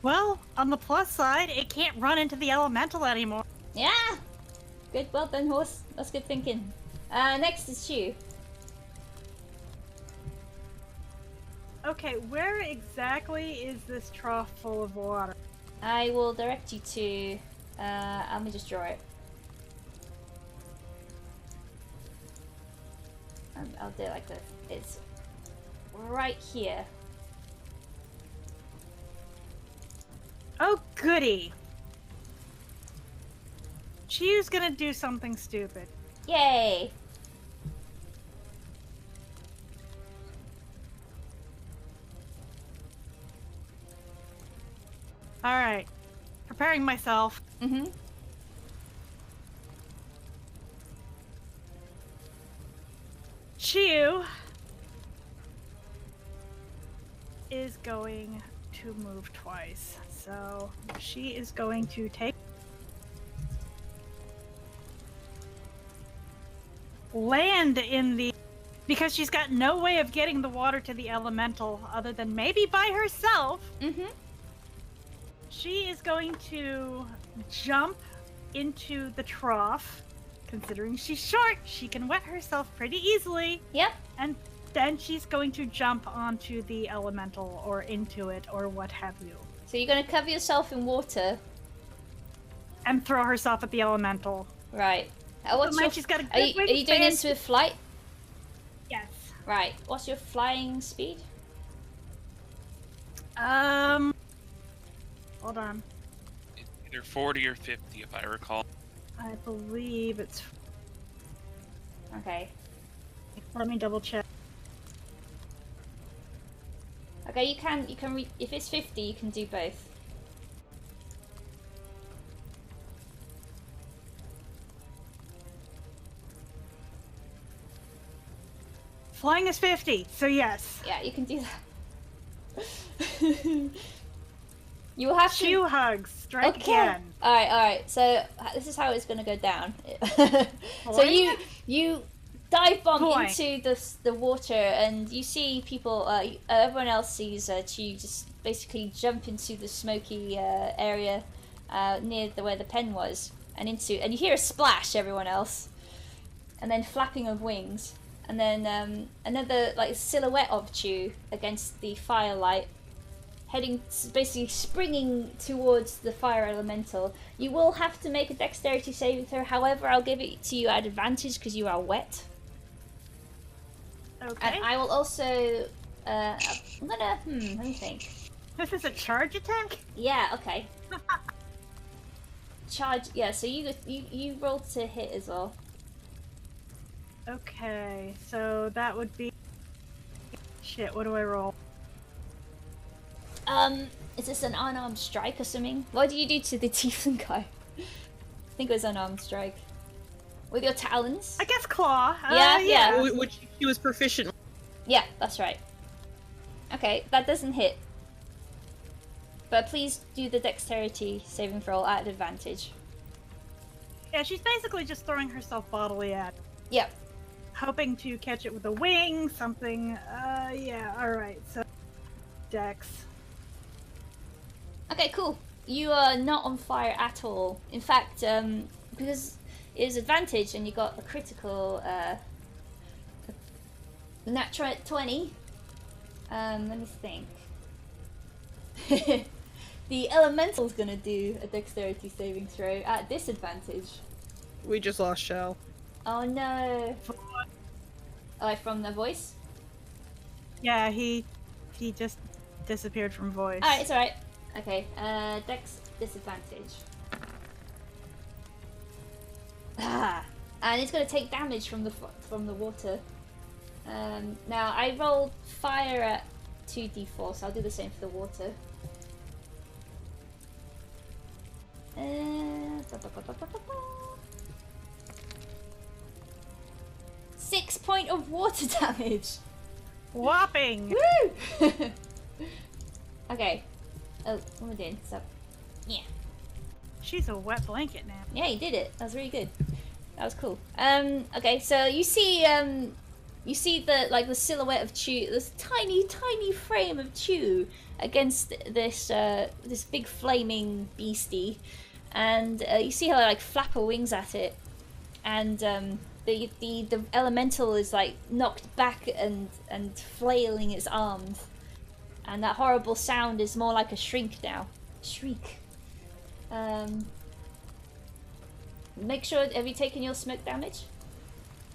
Well, on the plus side, it can't run into the elemental anymore. Yeah! Good, well done, horse. That's good thinking. Next is Shu. Okay, where exactly is this trough full of water? I will direct you to. Let me just draw it. I'll do it like this. It's right here. Oh, goody. Chiyu's gonna do something stupid. Yay! Alright. Preparing myself. Mm-hmm. Chiyu is going to move twice. So she is going to take land in the, because she's got no way of getting the water to the elemental other than maybe by herself. Mm-hmm. She is going to jump into the trough. Considering she's short, she can wet herself pretty easily. Yep. And then she's going to jump onto the elemental or into it or what have you. So you're gonna cover yourself in water. And throw herself at the elemental. Right. She's got a good are you doing wingspan. this with flight? Yes. Right. What's your flying speed? Hold on. It's either 40 or 50, if I recall. I believe it's. Okay. Let me double check. Okay, you can if it's 50, you can do both. Flying is 50, so yes. Yeah, you can do that. You will have Chew to. hugs. Strike Okay. again. All right. So this is how it's gonna go down. So you dive bomb Point. into the water, and you see people. Everyone else sees Chew just basically jump into the smoky area near where the pen was, and you hear a splash. Everyone else, and then flapping of wings, and then another like silhouette of Chew against the firelight. Basically springing towards the fire elemental. You will have to make a dexterity saving throw. However, I'll give it to you at advantage because you are wet. Okay. And I will also. I'm gonna. Let me think. This is a charge attack? Yeah. Okay. Charge. Yeah. So you rolled to hit as well. Okay, so that would be. Shit, what do I roll? Is this an unarmed strike or something? What do you do to the tiefling guy? I think it was unarmed strike. With your talons? I guess claw. Yeah. Which she was proficient. Yeah, that's right. Okay, that doesn't hit. But please do the dexterity saving throw at advantage. Yeah, she's basically just throwing herself bodily at. Yep. Hoping to catch it with a wing, something. Yeah, alright, so. Dex. Okay, cool. You are not on fire at all. In fact, because it is advantage and you got a critical natural 20. Let me think. The elemental's gonna do a dexterity saving throw at disadvantage. We just lost Shell. Oh no. Oh, from the voice? Yeah, he just disappeared from voice. Alright, it's alright. Okay, dex disadvantage. And it's gonna take damage from the water. Now I rolled fire at 2d4, so I'll do the same for the water. 6 points of water damage. Whopping! Woo! Okay. Oh, what am I doing? So, yeah. She's a wet blanket now. Yeah, you did it. That was really good. That was cool. Okay, so you see the silhouette of Chew, this tiny frame of Chew against this big flaming beastie, and you see her like flap her wings at it, and the elemental is like knocked back and flailing its arms, And that horrible sound is more like a shriek now. Shriek. Make sure, have you taken your smoke damage?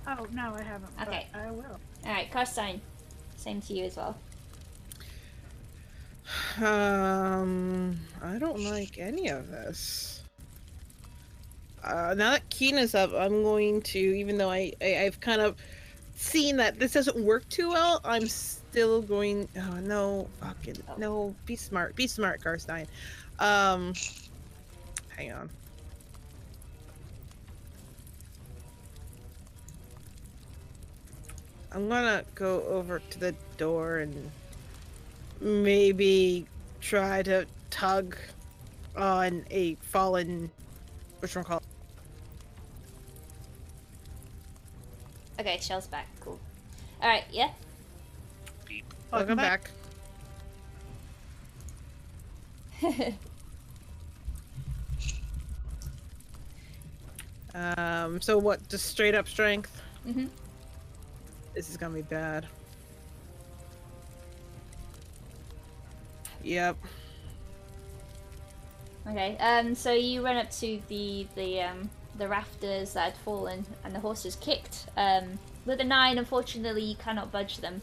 Oh, no, I haven't. Okay. But I will. Alright, Karstein. Same to you as well. I don't like any of this. Now that Kina's up, I'm going to, even though I've kind of seen that this doesn't work too well, I'm still going. Oh no, fucking no! Be smart, Karstein. Hang on. I'm gonna go over to the door and maybe try to tug on a fallen. Whatchamacallit? Okay, Shell's back. Cool. Alright, yeah? Beep. Welcome back. So what, just straight up strength? Mm-hmm. This is gonna be bad. Yep. Okay, so you run up to the rafters that had fallen, and the horse is kicked. With a 9, unfortunately, you cannot budge them.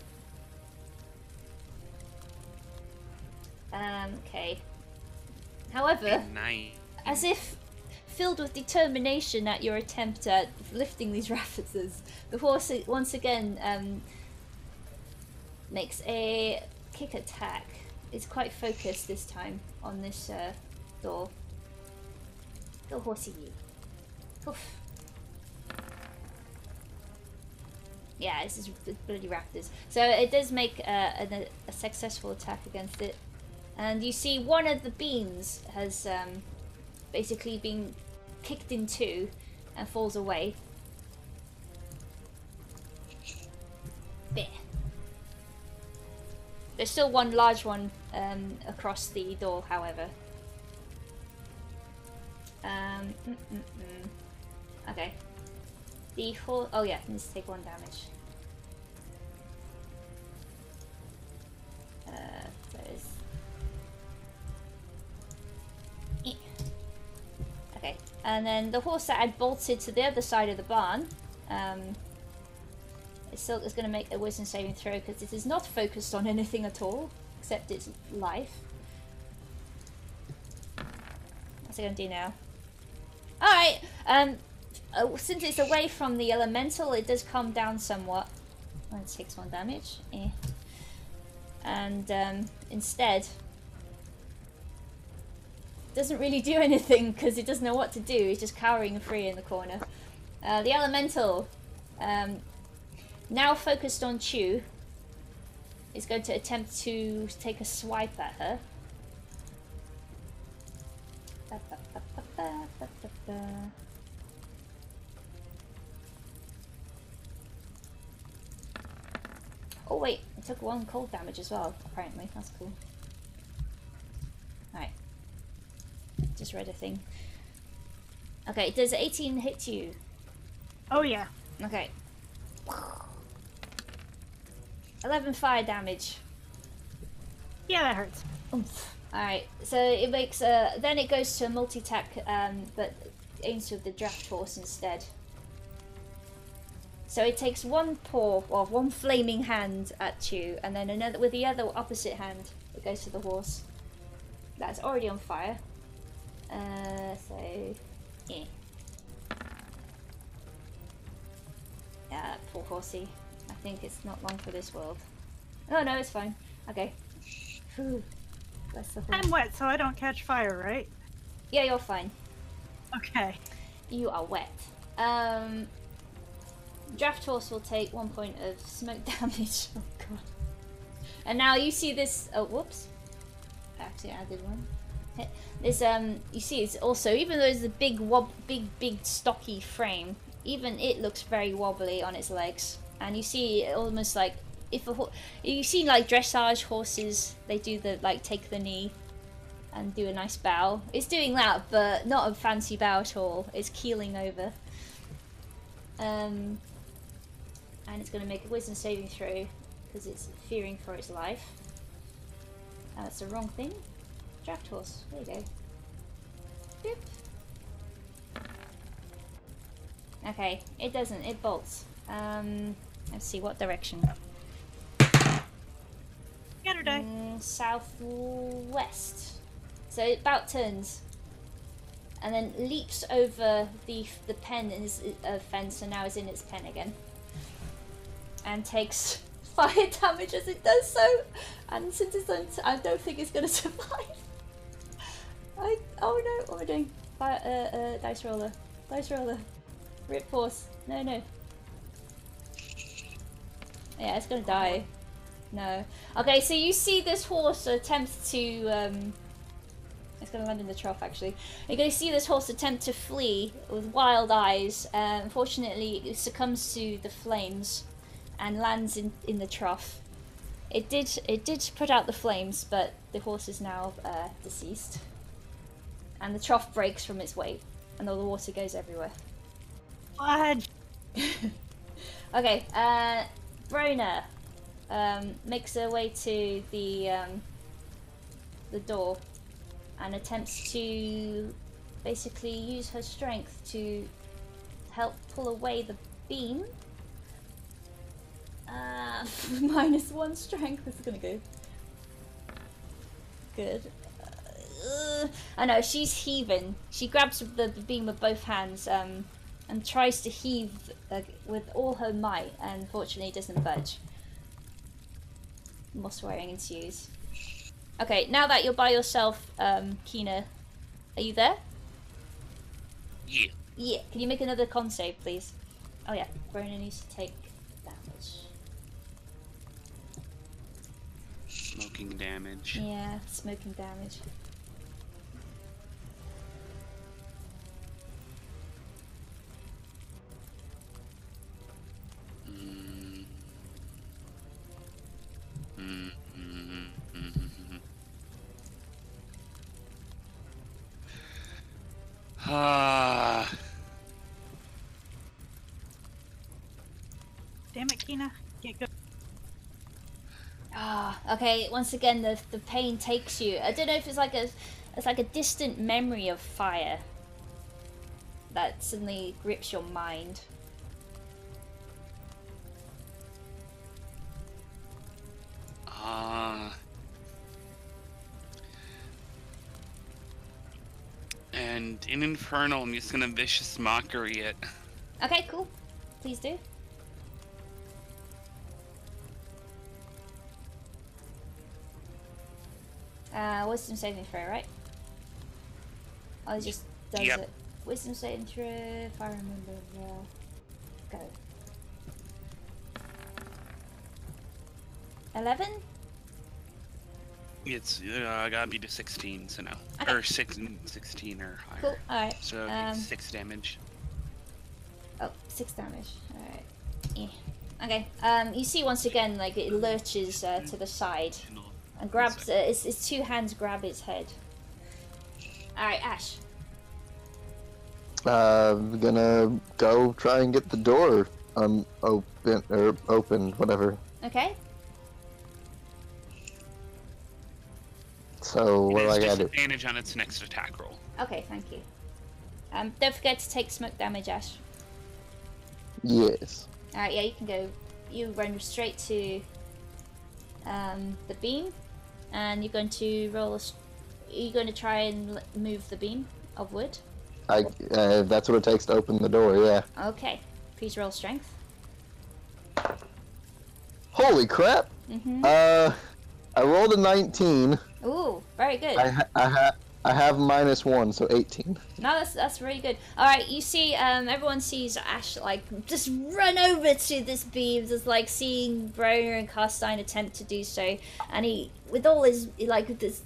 Okay. However, as if filled with determination at your attempt at lifting these rafters, the horse once again makes a kick attack. It's quite focused this time on this door. Go horsey you. Oof. Yeah, this is bloody raptors. So it does make a successful attack against it. And you see one of the beams has basically been kicked in two and falls away. There. There's still one large one across the door, however. Okay. The whole. Oh yeah, needs to take 1 damage. Okay, and then the horse that had bolted to the other side of the barn, it's still is going to make a wisdom saving throw because it is not focused on anything at all except its life. What's it going to do now? Alright, since it's away from the elemental, it does calm down somewhat. Oh, it takes 1 damage. Eh. And instead, doesn't really do anything because it doesn't know what to do. It's just cowering free in the corner. The elemental, now focused on Chew, is going to attempt to take a swipe at her. Oh wait, it took 1 cold damage as well, apparently. That's cool. Alright. Just read a thing. Okay, does 18 hit you? Oh yeah. Okay. 11 fire damage. Yeah, that hurts. Oomph. Alright, so it makes then it goes to a multi-attack, but aims with the draft horse instead. So it takes 1 paw, or 1 flaming hand at you, and then another with the other opposite hand, it goes to the horse. That's already on fire. So yeah. Yeah, poor horsey. I think it's not long for this world. Oh no, it's fine. Okay. Whew. Bless the horse. I'm wet, so I don't catch fire, right? Yeah, you're fine. Okay. You are wet. Draft horse will take 1 point of smoke damage. Oh god. And now you see this. Oh, whoops. Actually, I did 1. This you see, it's also, even though it's a big stocky frame, even it looks very wobbly on its legs. And you see, almost like if you see like dressage horses, they do the take the knee and do a nice bow. It's doing that, but not a fancy bow at all. It's keeling over. And it's going to make a wisdom saving throw because it's fearing for its life. Oh, that's the wrong thing. Draft horse. There you go. Boop. Okay, it doesn't. It bolts. Let's see what direction. Get her die. Southwest. So it about turns, and then leaps over the pen in its fence, and now is in its pen again, and takes fire damage as it does so. And since it's I don't think it's gonna survive. Oh no! What am I doing? Fire, dice roller. Rip horse. No. Yeah, it's gonna die. No. Okay, so you see this horse attempt to, it's gonna land in the trough actually. You're gonna see this horse attempt to flee with wild eyes. Unfortunately, it succumbs to the flames and lands in the trough. It did put out the flames, but the horse is now deceased. And the trough breaks from its weight, and all the water goes everywhere. Blood. Okay, Brona makes her way to the door and attempts to basically use her strength to help pull away the beam. -1 strength. This is gonna go good. I know, she's heaving. She grabs the beam with both hands and tries to heave with all her might, and unfortunately doesn't budge. More swearing ensues. Okay, now that you're by yourself, Kina, are you there? Yeah. Yeah. Can you make another con save, please? Oh yeah, Brona needs to take damage. Smoking damage. Yeah, smoking damage. Damn it, Kina. Get good. Okay, once again the pain takes you. I don't know if it's like a distant memory of fire that suddenly grips your mind. And in Infernal, I'm just gonna vicious mockery it. Okay, cool. Please do. Wisdom saving throw, right? Oh, it just does Yep. it. Wisdom saving throw, if I remember well. Go. 11? It's gotta be to 16, so no. Okay. Or 16 or higher. Cool, alright. So 6 damage. Oh, 6 damage. Alright. Yeah. Okay. You see once again, like, it lurches to the side and grabs its two hands grab its head. Alright, Ash. I'm gonna go try and get the door open, whatever. Okay. So what do I gotta do? Disadvantage on its next attack roll. Okay, thank you. Don't forget to take smoke damage, Ash. Yes. Alright, yeah, you can go. You run straight to the beam, and you're going to roll you're going to try and move the beam of wood. That's what it takes to open the door, yeah. Okay, please roll strength. Holy crap! Mm-hmm. I rolled a 19. Ooh, very good. I have -1, so 18. No, that's really good. All right, you see, everyone sees Ash like just run over to this beam, just like seeing Brona and Carstein attempt to do so, and he, with all his like this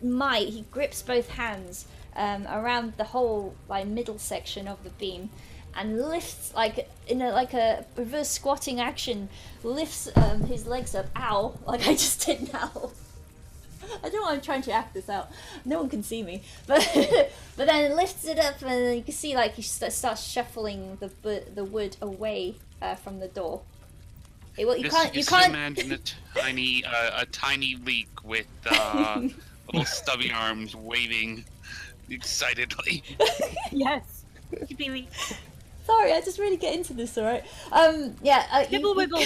might, he grips both hands around the whole like middle section of the beam, and lifts like in a reverse squatting action, lifts his legs up. Ow! Like I just did now. I don't know why I'm trying to act this out. No one can see me, but then lifts it up, and you can see like he starts shuffling the wood away from the door. Well, you can't. You Just can't. imagine a tiny leak with little stubby arms waving excitedly. Yes. Really. Sorry, I just really get into this. All right. Yeah. Nibble wiggle.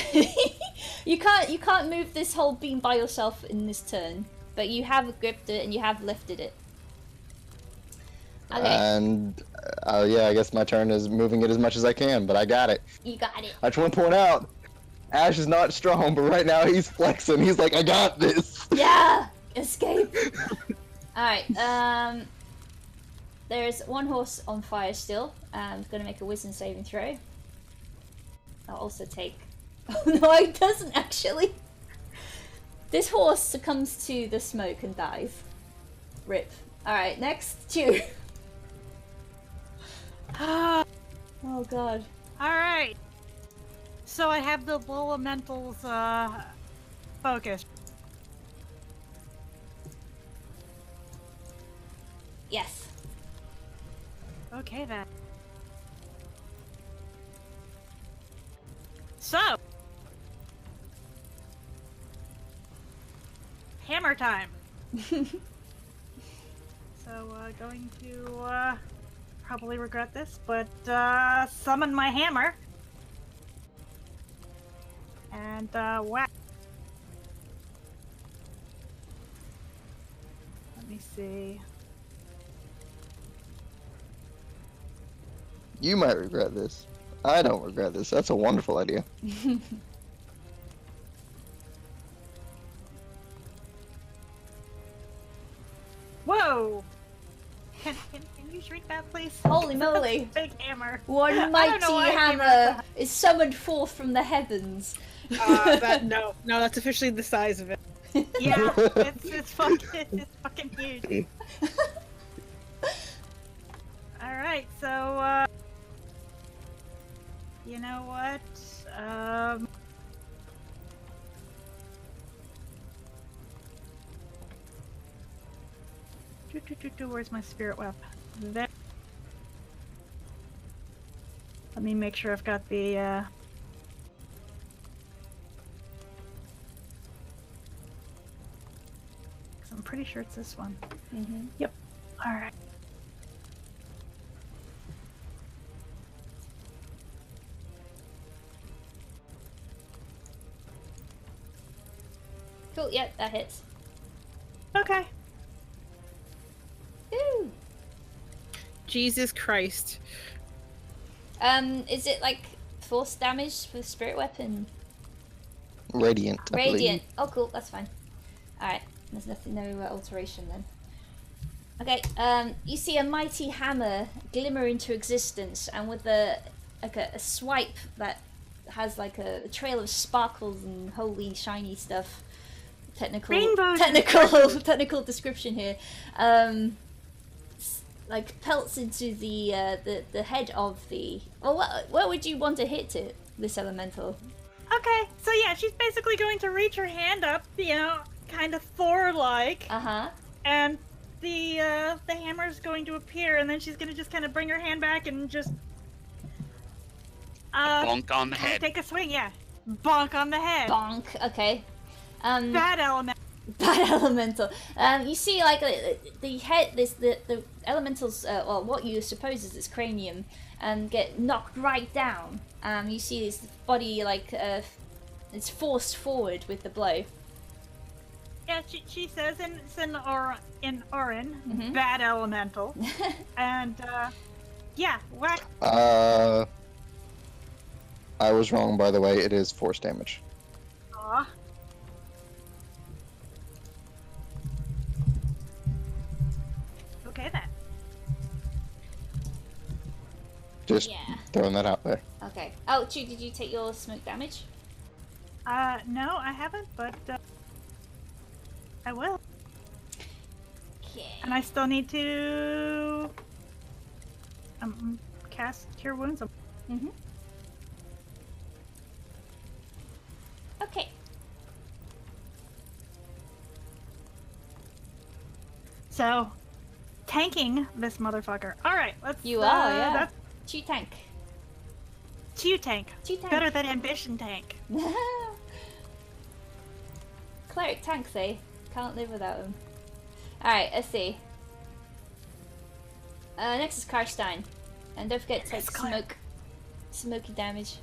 You can't move this whole beam by yourself in this turn, but you have gripped it and you have lifted it. Okay. And yeah, I guess my turn is moving it as much as I can, but I got it. You got it. I just want to point out, Ash is not strong, but right now he's flexing. He's like, I got this. Yeah. Escape. All right. There's one horse on fire still. It's gonna make a wisdom saving throw. I'll also take. Oh no, it doesn't actually. This horse succumbs to the smoke and dies. Rip. All right, next two. Oh god. Alright. So I have the elementals focus. Yes. Okay then. So hammer time. So going to probably regret this, but summon my hammer and whack. Let me see. You might regret this. I don't regret this. That's a wonderful idea. Whoa! Can you shrink that, please? Holy moly! Big hammer. One mighty hammer is summoned forth from the heavens. No, that's officially the size of it. Yeah, it's fucking huge. Alright, so you know what? Where's my spirit weapon? There. Let me make sure I've got the 'cause I'm pretty sure it's this one. Mm-hmm. Yep. Alright. Cool. Yep, that hits. Okay. Ooh. Jesus Christ. Is it like force damage for the spirit weapon? Radiant. I believe. Radiant. Oh, cool. That's fine. All right. There's nothing, no alteration then. Okay. You see a mighty hammer glimmer into existence, and with a swipe that has like a trail of sparkles and holy shiny stuff. Technical description here. Like pelts into the head of the. Well, where would you want to hit it? This elemental. Okay, so yeah, she's basically going to reach her hand up, you know, kind of Thor-like. Uh-huh. And the hammer's going to appear, and then she's gonna just kind of bring her hand back and just Bonk on the head. take a swing. Yeah, bonk on the head. Bonk. Okay. Bad element. Bad elemental. You see, like the head, the elementals, well, what you suppose is its cranium, get knocked right down. You see his body like it's forced forward with the blow. Yeah, she says it's in Orin, Mhm. bad elemental, and yeah, whack. I was wrong, by the way. It is force damage. Aw. Okay then. Just Yeah. throwing that out there. Okay. Oh, Chu, did you take your smoke damage? No, I haven't, but I will. Okay. And I still need to cast Cure Wounds. Mhm. Okay. So, tanking this motherfucker. All right, let's. You are, yeah. That's Chu tank. Chew tank. Chew tank. Better than ambition tank. Cleric tanks, eh? Can't live without them. Alright, let's see. Next is Karstein. And don't forget to take smoky damage.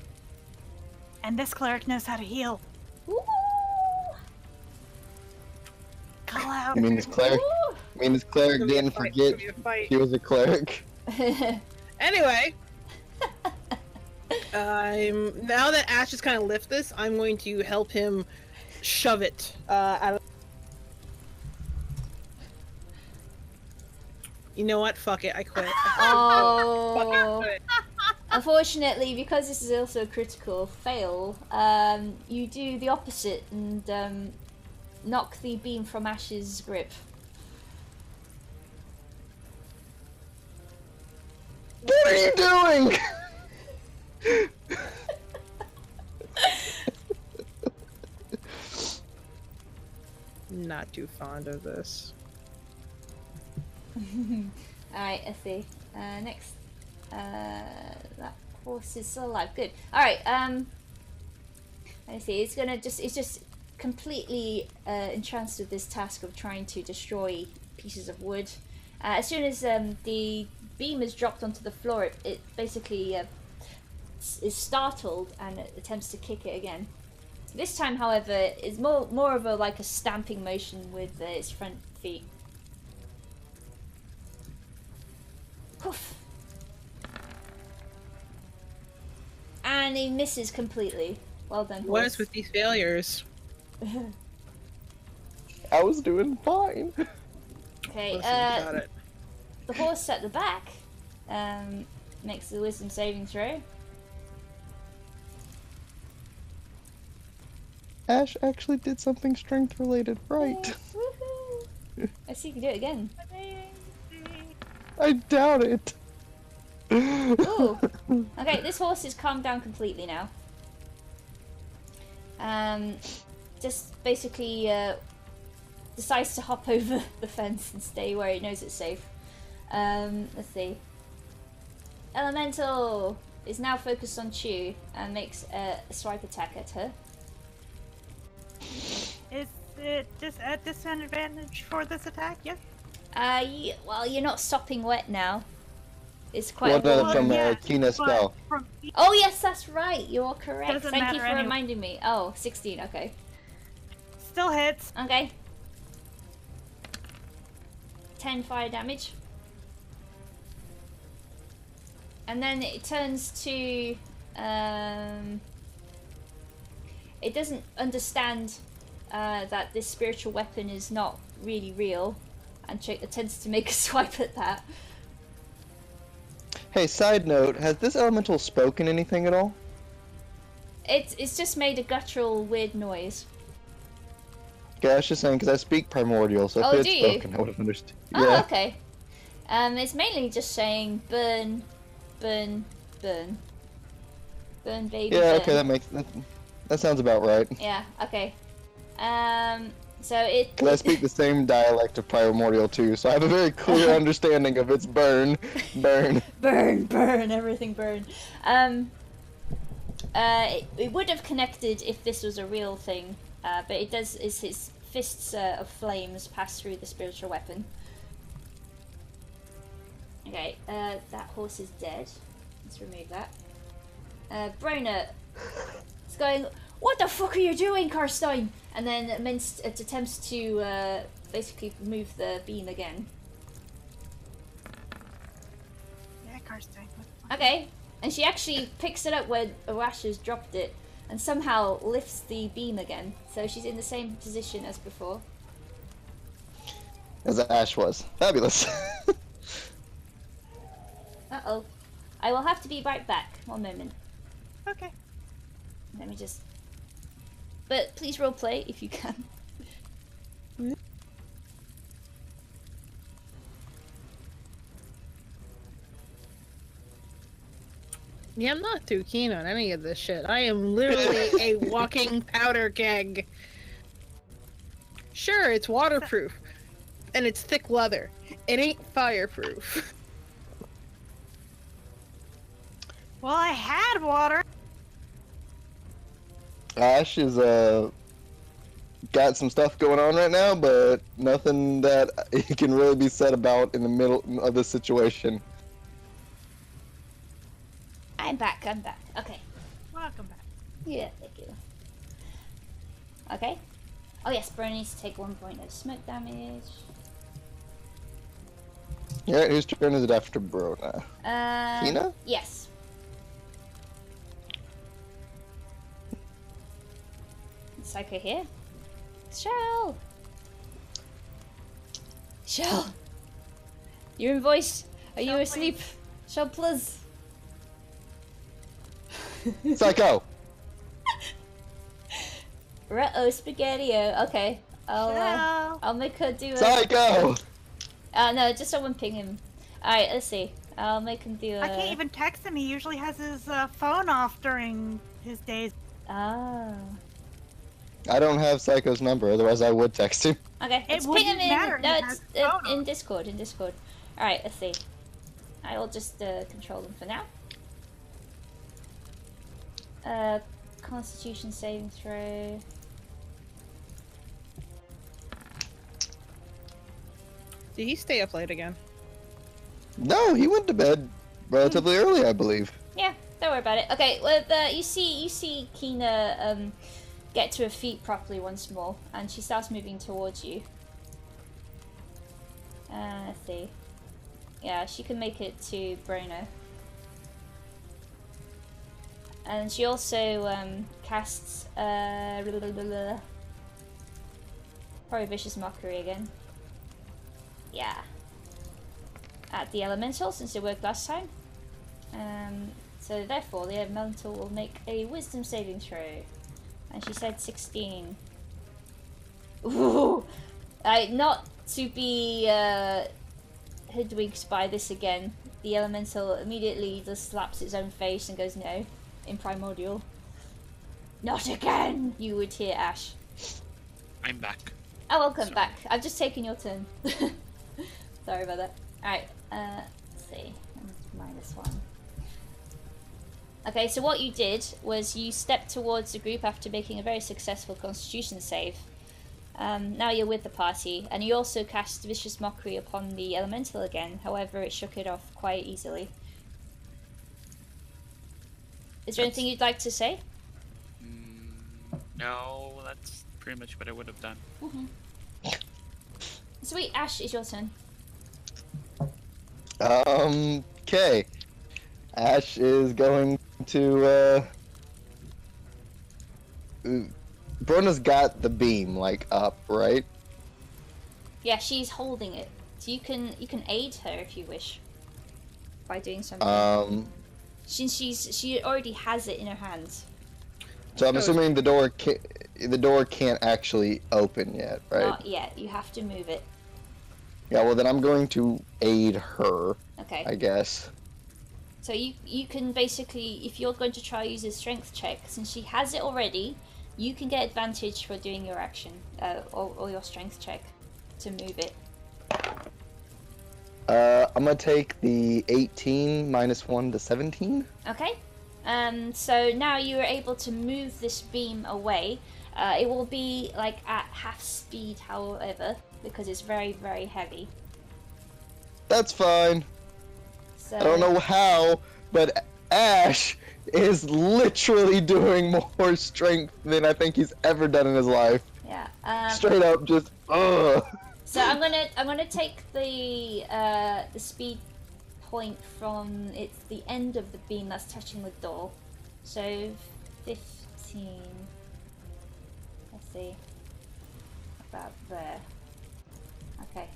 And this cleric knows how to heal. Ooh. Call out. I mean, this cleric didn't forget he was a cleric. Anyway, now that Ash has kind of lifted this, I'm going to help him shove it out of. You know what? Fuck it. I quit. Oh. Fuck it, I quit. Unfortunately, because this is also a critical fail, you do the opposite and knock the beam from Ash's grip. What are you doing? Not too fond of this. Alright, let's see. Next. That horse is still alive. Good. Alright, let's see. It's just completely entranced with this task of trying to destroy pieces of wood. As soon as the beam is dropped onto the floor, it basically is startled and attempts to kick it again. This time, however, it's more of like a stamping motion with its front feet. Poof. And he misses completely. Well done, horse. What is with these failures? I was doing fine. Okay, Listen, got it. the horse at the back makes the wisdom saving throw. Ash actually did something strength related, right? Woohoo! I see you can do it again. I doubt it. Ooh. Okay, this horse is calmed down completely now. Just basically decides to hop over the fence and stay where it knows it's safe. Let's see. Elemental is now focused on Chew and makes a swipe attack at her. Is it just at disadvantage for this attack? Yes. Well, you're not sopping wet now. It's quite What a warm. from Kina spell? Oh yes, that's right. You're correct. Doesn't Thank you matter for anyway. reminding me. Oh, 16. Okay. Still hits. Okay. 10 fire damage. And then it turns to it doesn't understand that this spiritual weapon is not really real, and attempts to make a swipe at that. Hey, side note, has this elemental spoken anything at all? It's just made a guttural weird noise. Okay, I was just saying, because I speak primordial, so Oh, if do it's you? spoken, I would have understood. Oh, Yeah. okay. It's mainly just saying burn, burn, burn. Burn, baby, Yeah, burn. okay, that sounds about right. Yeah, okay. So it... Because I speak the same dialect of primordial too, so I have a very clear understanding of its burn, burn. Burn, burn, everything burn. It would have connected if this was a real thing, but it does, is his fists of flames pass through the spiritual weapon. Okay, that horse is dead. Let's remove that. Brona is going, "What the fuck are you doing, Karstein?" And then it attempts to basically move the beam again. Yeah, Karstein. Okay, and she actually picks it up where Arash has dropped it and somehow lifts the beam again. So she's in the same position as before. As Ash was. Fabulous. Uh-oh. I will have to be right back. One moment. Okay. Let me just... But please roleplay if you can. Yeah, I'm not too keen on any of this shit. I am literally a walking powder keg. Sure, it's waterproof. And it's thick leather. It ain't fireproof. Well, I had water. Ash is got some stuff going on right now, but nothing that he can really be said about in the middle of the situation. I'm back. Okay. Welcome back. Yeah, thank you. Okay. Oh yes, Bro needs to take 1 point of smoke damage. Yeah, whose turn is it after Bro now? Kina? Yes. Psycho here. Shell! Shell! You're in voice. Are you asleep? Shell, please. Psycho! Ruh-oh, Spaghetti-O. Okay. Shell. I'll make her do a... Psycho! No, just someone ping him. Alright, let's see. I'll make him do a... I can't even text him. He usually has his phone off during his days. Oh. I don't have Psycho's number, otherwise I would text him. Okay, let's ping him in. No, it's in Discord. Alright, let's see. I will just control them for now. Constitution saving throw. Did he stay up late again? No, he went to bed relatively early, I believe. Yeah, don't worry about it. Okay, well, you see Kina get to her feet properly once more, and she starts moving towards you. Let's see. Yeah, she can make it to Bruno. And she also casts probably Vicious Mockery again. Yeah. At the elemental, since it worked last time. So therefore the elemental will make a wisdom saving throw. And she said 16. Ooh! Not to be hoodwinked by this again. The elemental immediately just slaps its own face and goes no. In Primordial. Not again! You would hear Ash. I'm back. Oh, welcome back. I've just taken your turn. Sorry about that. Alright, let's see. -1. Okay, so what you did was you stepped towards the group after making a very successful Constitution save. Now you're with the party, and you also cast Vicious Mockery upon the Elemental again, however it shook it off quite easily. Is there anything you'd like to say? No, that's pretty much what I would have done. Sweet, Ash, it's your turn. Okay. Ash is going to, Bruno's got the beam, like, up, right? Yeah, she's holding it. So you can aid her if you wish. By doing something. Since she already has it in her hands. So I'm assuming the door can't actually open yet, right? Not yet. You have to move it. Yeah, well then I'm going to aid her. Okay. I guess. So you can basically, if you're going to try use a strength check, since she has it already, you can get advantage for doing your action or your strength check to move it. I'm gonna take the 18 -1 to 17. Okay. So now you are able to move this beam away. It will be like at half speed, however, because it's very, very heavy. That's fine. So... I don't know how, but Ash is literally doing more strength than I think he's ever done in his life. Yeah. Straight up, just ugh. So I'm gonna take the speed point from the end of the beam that's touching the door. So 15. Let's see. About there. Okay.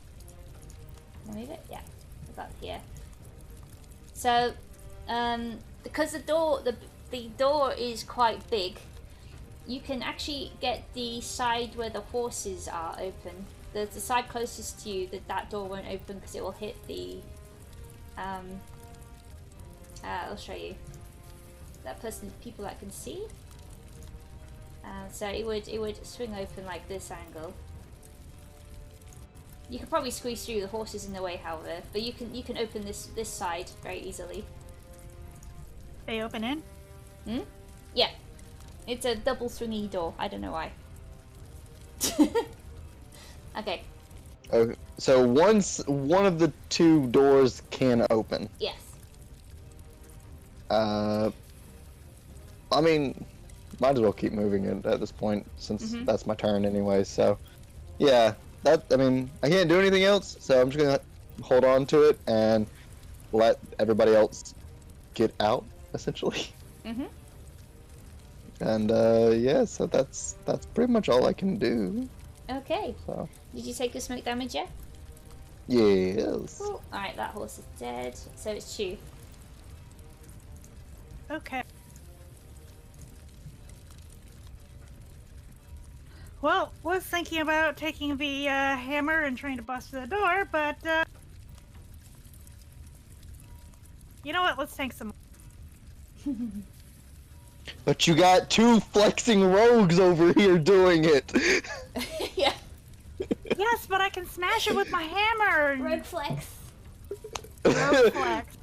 Can I move it? Yeah. About here. So, because the door is quite big, you can actually get the side where the horses are open. The side closest to you, that door won't open because it will hit the. I'll show you. That person, people that can see. So it would swing open like this angle. You could probably squeeze through, the horses in the way, however, but you can open this side very easily. They open in? Hmm? Yeah. It's a double swingy door. I don't know why. Okay. Okay, so one of the two doors can open. Yes. I mean, might as well keep moving it at this point since that's my turn anyway. So, yeah, I mean, I can't do anything else, so I'm just gonna hold on to it and let everybody else get out, essentially. And yeah, so that's pretty much all I can do. Okay. So. Did you take your smoke damage yet? Yes. Cool. Alright, that horse is dead. So it's Chew. Okay. Well, was thinking about taking the hammer and trying to bust the door, but you know what? Let's take some. But you got two flexing rogues over here doing it. Yeah. Yes, but I can smash it with my hammer. Rogue flex. Rogue flex.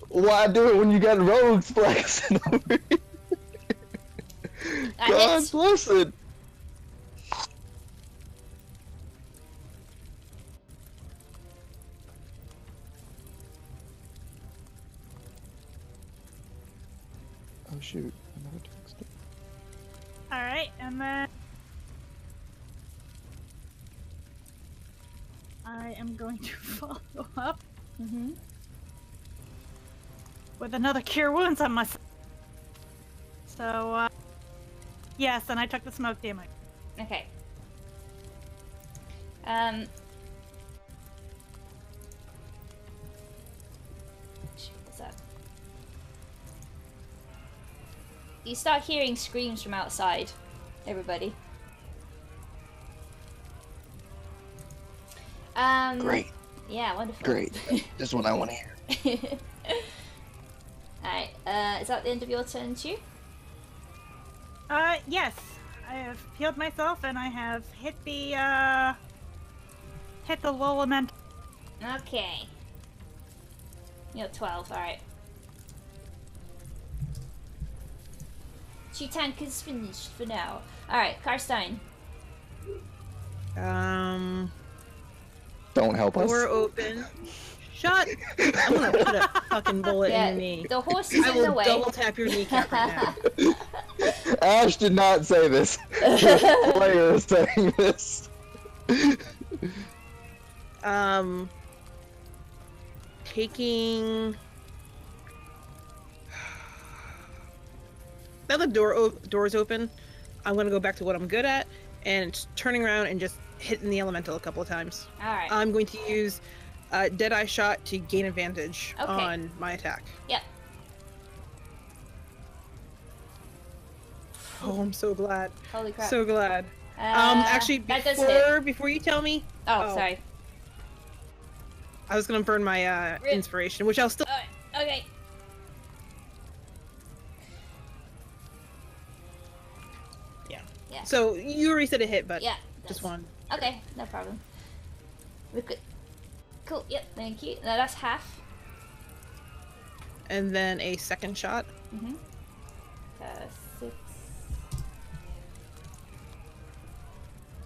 Why do it when you got rogues flexing over here? God bless it. Oh shoot, another text. Alright, and then I am going to follow up with another cure wounds on myself. So, yes, and I took the smoke damage. Okay. What's that? You start hearing screams from outside, everybody. Great. Yeah, wonderful. Great. This is what I want to hear. Alright, is that the end of your turn too? Yes. I have healed myself and I have hit the low element. Okay. You're 12, alright. Tank is finished for now. Alright, Karstein. Don't help us. Door open. Shut! I'm gonna put a fucking bullet in your knee. The horse is I in the will way. double tap your kneecap right now. Ash did not say this. The player is saying this. Taking. Now the door's open, I'm gonna go back to what I'm good at, and turning around and just hitting the elemental a couple of times. Alright. I'm going to use Deadeye Shot to gain advantage on my attack. Yep. Oh, I'm so glad. Holy crap. So glad. Actually, that does hit. before you tell me. Oh, sorry. I was gonna burn my inspiration, which I'll still. Okay. Yeah. So you already said a hit, but yeah, just one. Okay, no problem. We're good. Cool. Yep. Thank you. No, that's half. And then a second shot. 6.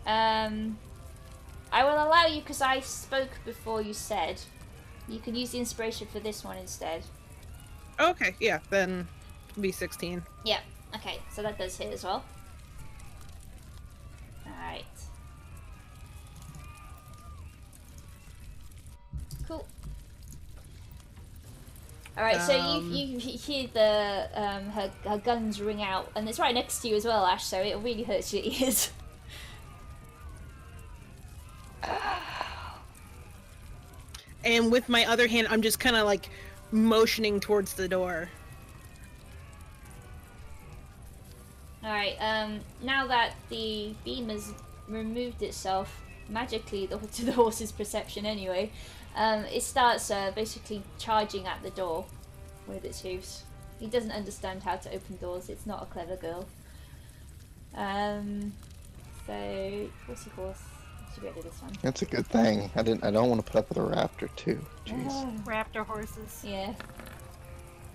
I will allow you because I spoke before you said. You can use the inspiration for this one instead. Okay, yeah, then it'll be 16. Yeah, okay, so that does hit as well. Alright. Cool. Alright, so you hear the her guns ring out, and it's right next to you as well, Ash, so it really hurts your ears. And with my other hand, I'm just kind of like motioning towards the door. Alright, now that the beam has removed itself magically to the horse's perception anyway, it starts basically charging at the door with its hooves. He doesn't understand how to open doors, it's not a clever girl. So, horsey horse. Should get rid of this one. That's a good thing. I don't want to put up with a raptor too. Jeez. Raptor horses. Yeah.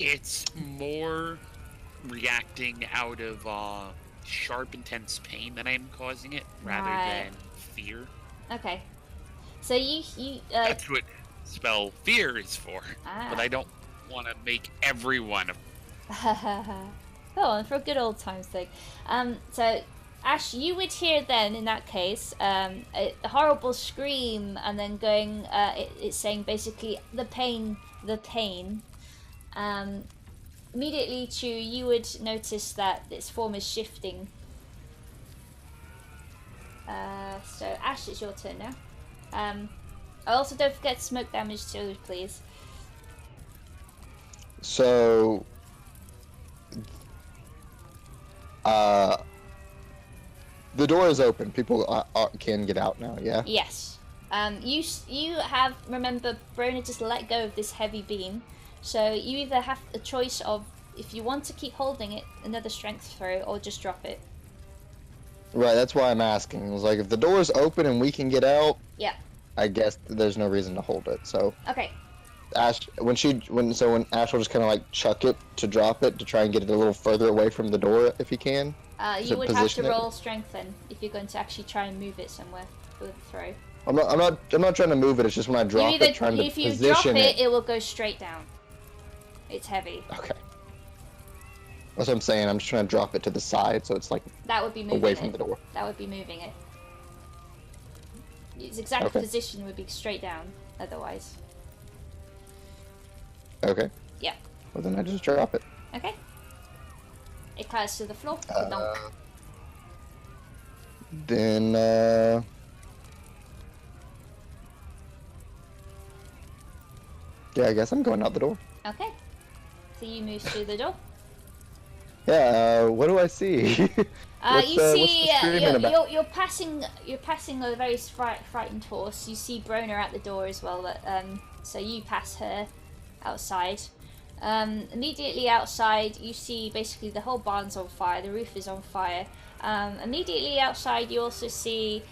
It's more reacting out of sharp, intense pain that I'm causing it, rather than fear. Okay. So you That's what spell fear is for. But I don't want to make everyone. Go on, for a good old time's sake. So Ash, you would hear then, in that case, a horrible scream, and then going, it's saying basically, the pain. Immediately, Chu, you would notice that its form is shifting. So Ash, it's your turn now. Also, don't forget smoke damage too, please. So, the door is open. People can get out now, yeah? Yes. You have, remember, Brona just let go of this heavy beam. So you either have a choice of, if you want to keep holding it, another strength throw, or just drop it. Right, that's why I'm asking. It was like, if the door's open and we can get out, yeah, I guess there's no reason to hold it, so. Okay. Ash, when Ash will just kind of like chuck it to drop it to try and get it a little further away from the door if he can. You would have to roll strength then, if you're going to actually try and move it somewhere with a throw. I'm not trying to move it. It's just when I drop it, trying to position it. If you drop it, it will go straight down. It's heavy. Okay. That's what I'm saying. I'm just trying to drop it to the side, so it's like that would be moving away from the door. That would be moving it. Its exact position would be straight down, otherwise. Okay. Yeah. Well, then I just drop it. Okay. It clatters to the floor. Then, yeah, I guess I'm going out the door. Okay. So you move through the door. Yeah, what do I see? You see, you're passing a very frightened horse. You see Brona at the door as well. So you pass her outside. Immediately outside, you see basically the whole barn's on fire. The roof is on fire. Immediately outside, you also see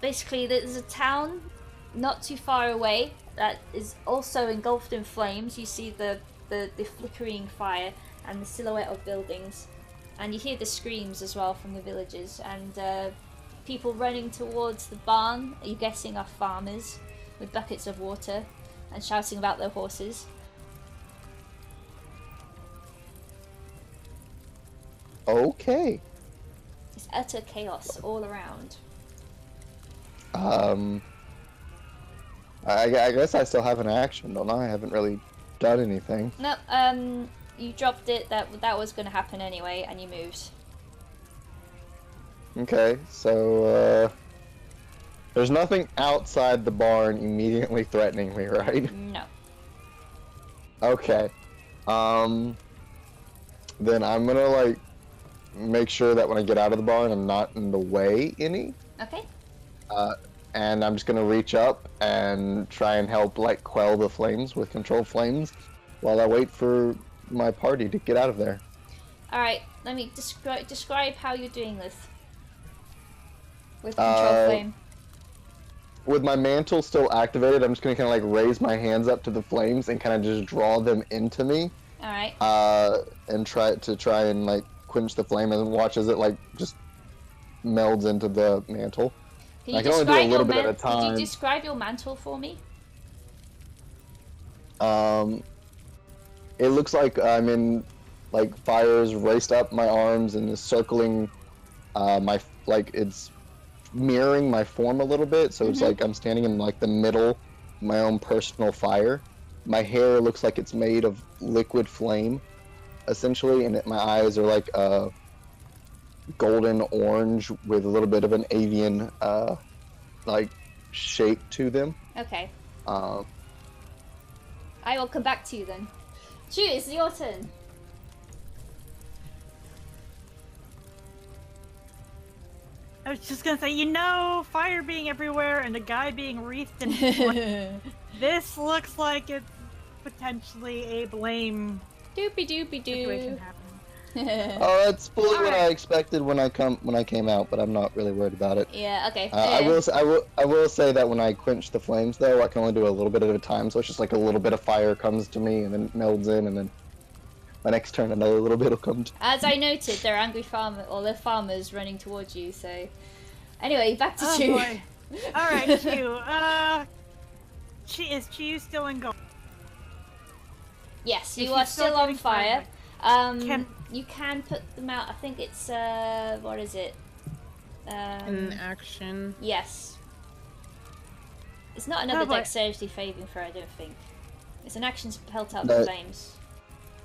basically there's a town not too far away that is also engulfed in flames. You see the flickering fire and the silhouette of buildings, and you hear the screams as well from the villagers, and people running towards the barn. Are you guessing are farmers with buckets of water and shouting about their horses? Okay. It's utter chaos all around. I guess I still have an action, don't I? I haven't really done anything. Nope, you dropped it, that was going to happen anyway, and you moved. Okay, so, there's nothing outside the barn immediately threatening me, right? No. Okay. Then I'm gonna, like, make sure that when I get out of the barn, I'm not in the way any. Okay. And I'm just gonna reach up and try and help, like, quell the flames with controlled flames while I wait for my party to get out of there. Alright, let me describe how you're doing this. With controlled flame. With my mantle still activated, I'm just gonna kind of, like, raise my hands up to the flames and kind of just draw them into me. Alright. And try and, like, quench the flame and watch as it, like, just melds into the mantle. I can only do a little bit at a time. Could you describe your mantle for me? It looks like I'm in, like, fires raced up my arms and is circling, it's mirroring my form a little bit, so it's like I'm standing in, like, the middle of my own personal fire. My hair looks like it's made of liquid flame, essentially, and my eyes are, like, golden orange with a little bit of an avian, like, shape to them. Okay. I will come back to you then. Shoot, it's your turn. I was just gonna say, fire being everywhere and a guy being wreathed in flame. This looks like it's potentially a blame doopy doopy doo. situation happening. Oh, that's fully what I expected when I came out, but I'm not really worried about it. Yeah. Okay. I will say that when I quench the flames, though, I can only do a little bit at a time. So it's just like a little bit of fire comes to me and then melds in, and then my next turn another little bit will come. As I noted, there are angry they're farmers running towards you. So, anyway, back to Chu. Boy. All right, Chu. Is Chu still in go? Yes, Is you she are still on getting fire. Can You can put them out. I think it's what is it? In action. Yes. It's not another boy. dexterity saving throw, I don't think. It's an action to pelt out No. the flames.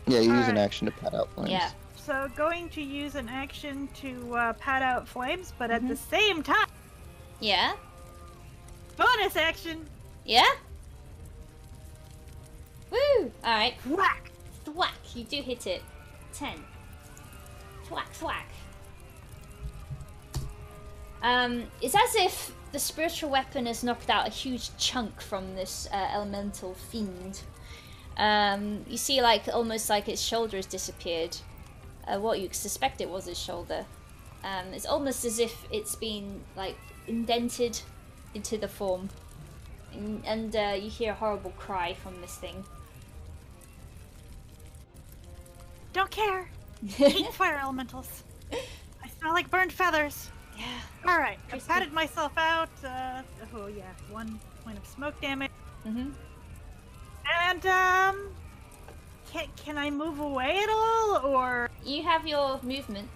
Yeah, you use an Alright. action to pat out flames. Yeah. so going to use an action to pat out flames, but at the same time, Yeah? bonus action. Yeah? Woo! Alright. Whack. Thwack! You do hit it. 10. Thwack, thwack. It's as if the spiritual weapon has knocked out a huge chunk from this elemental fiend. You see, like, almost like its shoulder has disappeared. What you suspect it was its shoulder. It's almost as if it's been, like, indented into the form. And you hear a horrible cry from this thing. Don't care. Hate fire elementals. I smell like burned feathers. Yeah. All right, I patted myself out. Oh yeah, 1 point of smoke damage. Mm-hmm. And can I move away at all, or? You have your movement.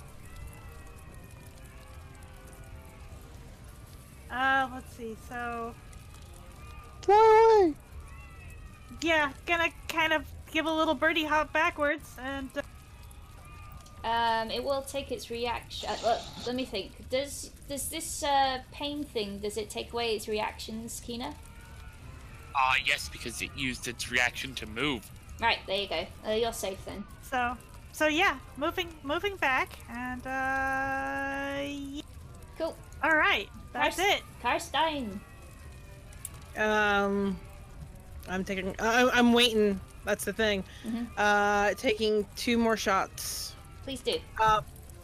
Let's see. So Fly away! yeah, gonna kind of give a little birdie hop backwards, and It will take its reaction. Let me think. Does this pain thing? Does it take away its reactions, Kina? Yes, because it used its reaction to move. Right, there you go. You're safe then. so yeah, moving back, and yeah. Cool. All right, that's it. Karstein. I'm taking. I'm waiting. That's the thing. Taking 2 more shots. Please do.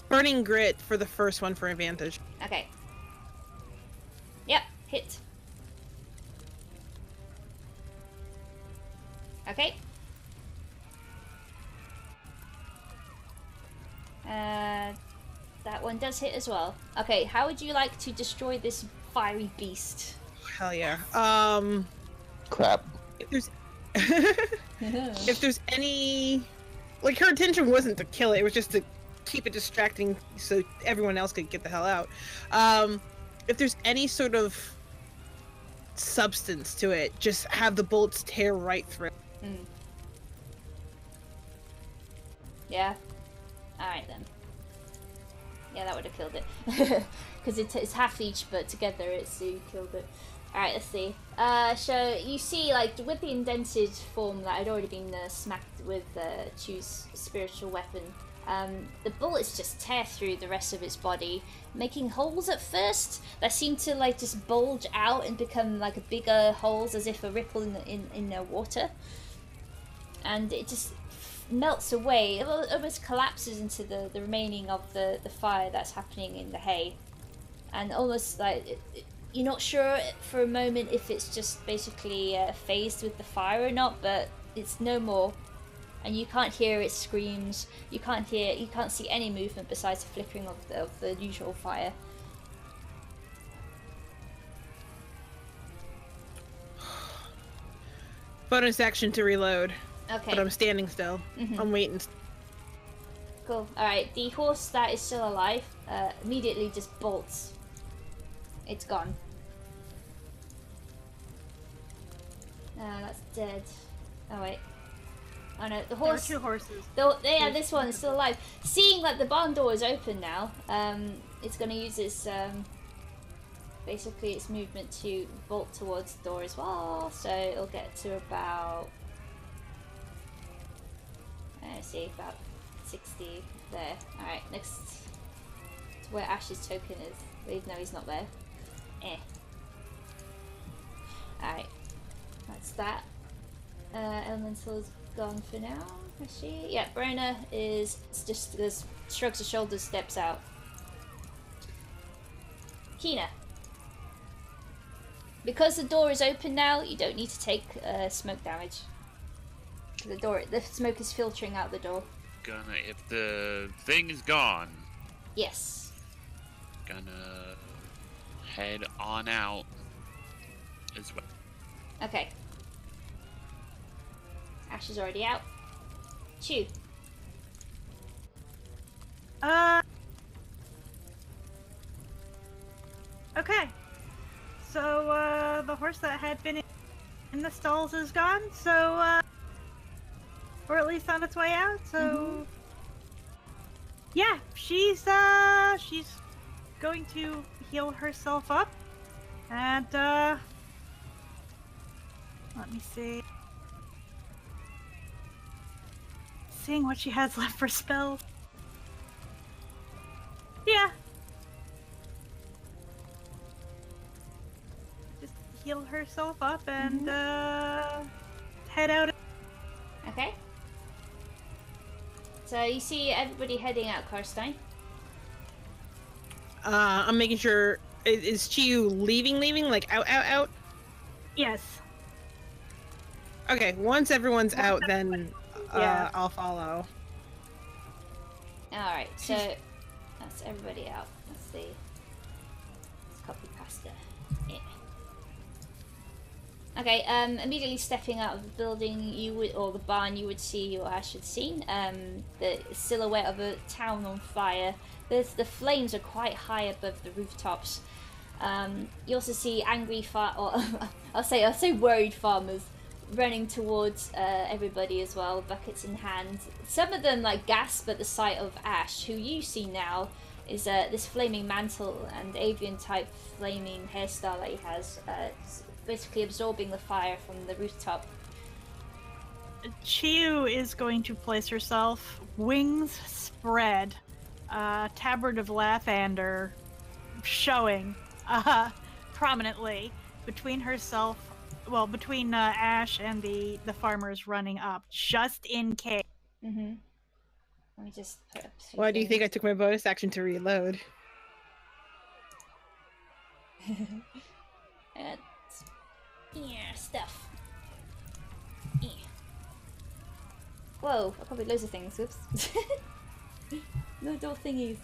Burning grit for the first one for advantage. Okay. Yep, hit. Okay. That one does hit as well. Okay, how would you like to destroy this fiery beast? Hell yeah. Crap. If there's if there's any, like, her intention wasn't to kill it, it was just to keep it distracting so everyone else could get the hell out. If there's any sort of substance to it, just have the bullets tear right through. Yeah. Alright then. Yeah, that would have killed it. Because it's half each, but together you killed it. Alright, let's see. So you see, like, with the indented form that had already been smacked with Chu's spiritual weapon, the bullets just tear through the rest of its body, making holes at first that seem to, like, just bulge out and become like bigger holes, as if a ripple in the water. And it just melts away. It almost collapses into the remaining of the fire that's happening in the hay, and almost like you're not sure for a moment if it's just basically phased with the fire or not, but it's no more, and you can't hear its screams. You can't see any movement besides the flickering of the usual fire. Bonus action to reload. Okay. But I'm standing still. I'm waiting. Cool. Alright, the horse that is still alive immediately just bolts. It's gone. That's dead. Oh wait. Oh no, the horse. There are 2 horses. Yeah, this one is still alive. Seeing that the barn door is open now, it's going to use its basically its movement to bolt towards the door as well. So it'll get to about, let's see, about 60 there. All right, next to where Ash's token is. Even though he's not there. Alright, that's that. Elemental is gone for now. She, yeah, Brona is just shrugs her shoulders, steps out. Kina. Because the door is open now, you don't need to take smoke damage. The smoke is filtering out the door. If the thing is gone. Yes. Gonna head on out as well. Okay. Ash is already out. Chew. Okay. So, the horse that had been in the stalls is gone, so, or at least on its way out, so... Yeah, she's going to heal herself up, and, let me see. Seeing what she has left for spells. Yeah. Just heal herself up and head out. Okay. So you see everybody heading out, Karstein. I'm making sure. Is Chiyu leaving? Like out? Yes. Okay. Once everyone's out, then Yeah. I'll follow. Alright, so that's everybody out. Let's see. Let's copy pasta. Yeah. Okay, immediately stepping out of the building, or the barn, you would see, or Ash had seen, the silhouette of a town on fire. The flames are quite high above the rooftops. You also see angry I'll say worried farmers running towards everybody as well, buckets in hand. Some of them like gasp at the sight of Ash, who you see now is this flaming mantle and avian type flaming hairstyle that he has, basically absorbing the fire from the rooftop. Chiyu is going to place herself, wings spread, tabard of lavender showing prominently between herself, between Ash and the farmers running up, just in case. Let me just put up a few Why do you think I things. took my bonus action to reload? Stuff. Whoa, I copied loads of things. Whoops. No door thingies.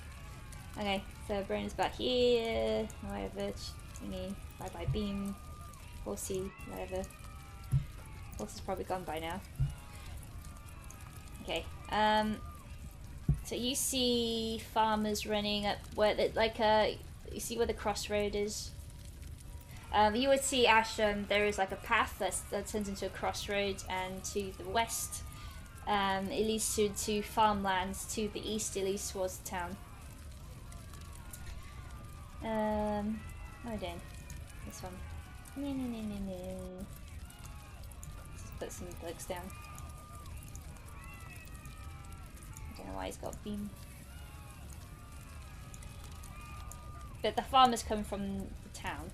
Okay, so Brain is back here. Whatever. Thingy. Bye bye beam. Horsey. Whatever. Horse is probably gone by now. Okay. So you see farmers running up where, you see where the crossroad is. You would see, Ash, there is like a path that turns into a crossroad, and to the west, it leads to farmlands. To the east, it leads towards the town. What am I doing? This one. No. Just put some books down. I don't know why he's got beam. But the farmers come from the town.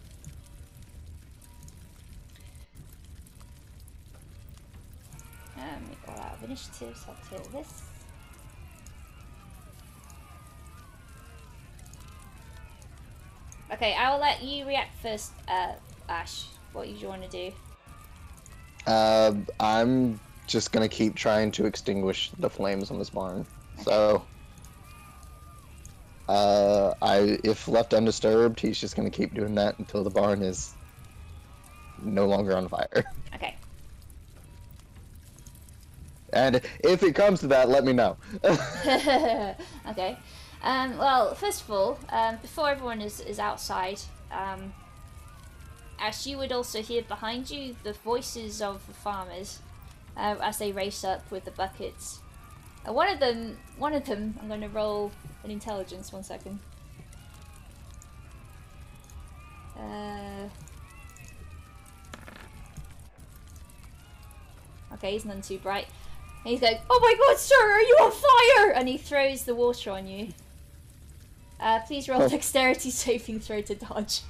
We got out of initiative, so I'll clear this. Okay, I will let you react first, Ash. What do you want to do? I'm just gonna keep trying to extinguish the flames on this barn. Okay. So, if left undisturbed, he's just gonna keep doing that until the barn is no longer on fire. Okay. And if it comes to that, let me know. Okay. Well, first of all, before everyone is outside, Ash, you would also hear behind you the voices of the farmers as they race up with the buckets. One of them, I'm going to roll an intelligence. 1 second. Okay, he's none too bright. And he's going, "Oh my god, sir, are you on fire?" And he throws the water on you. Please roll dexterity saving throw to dodge.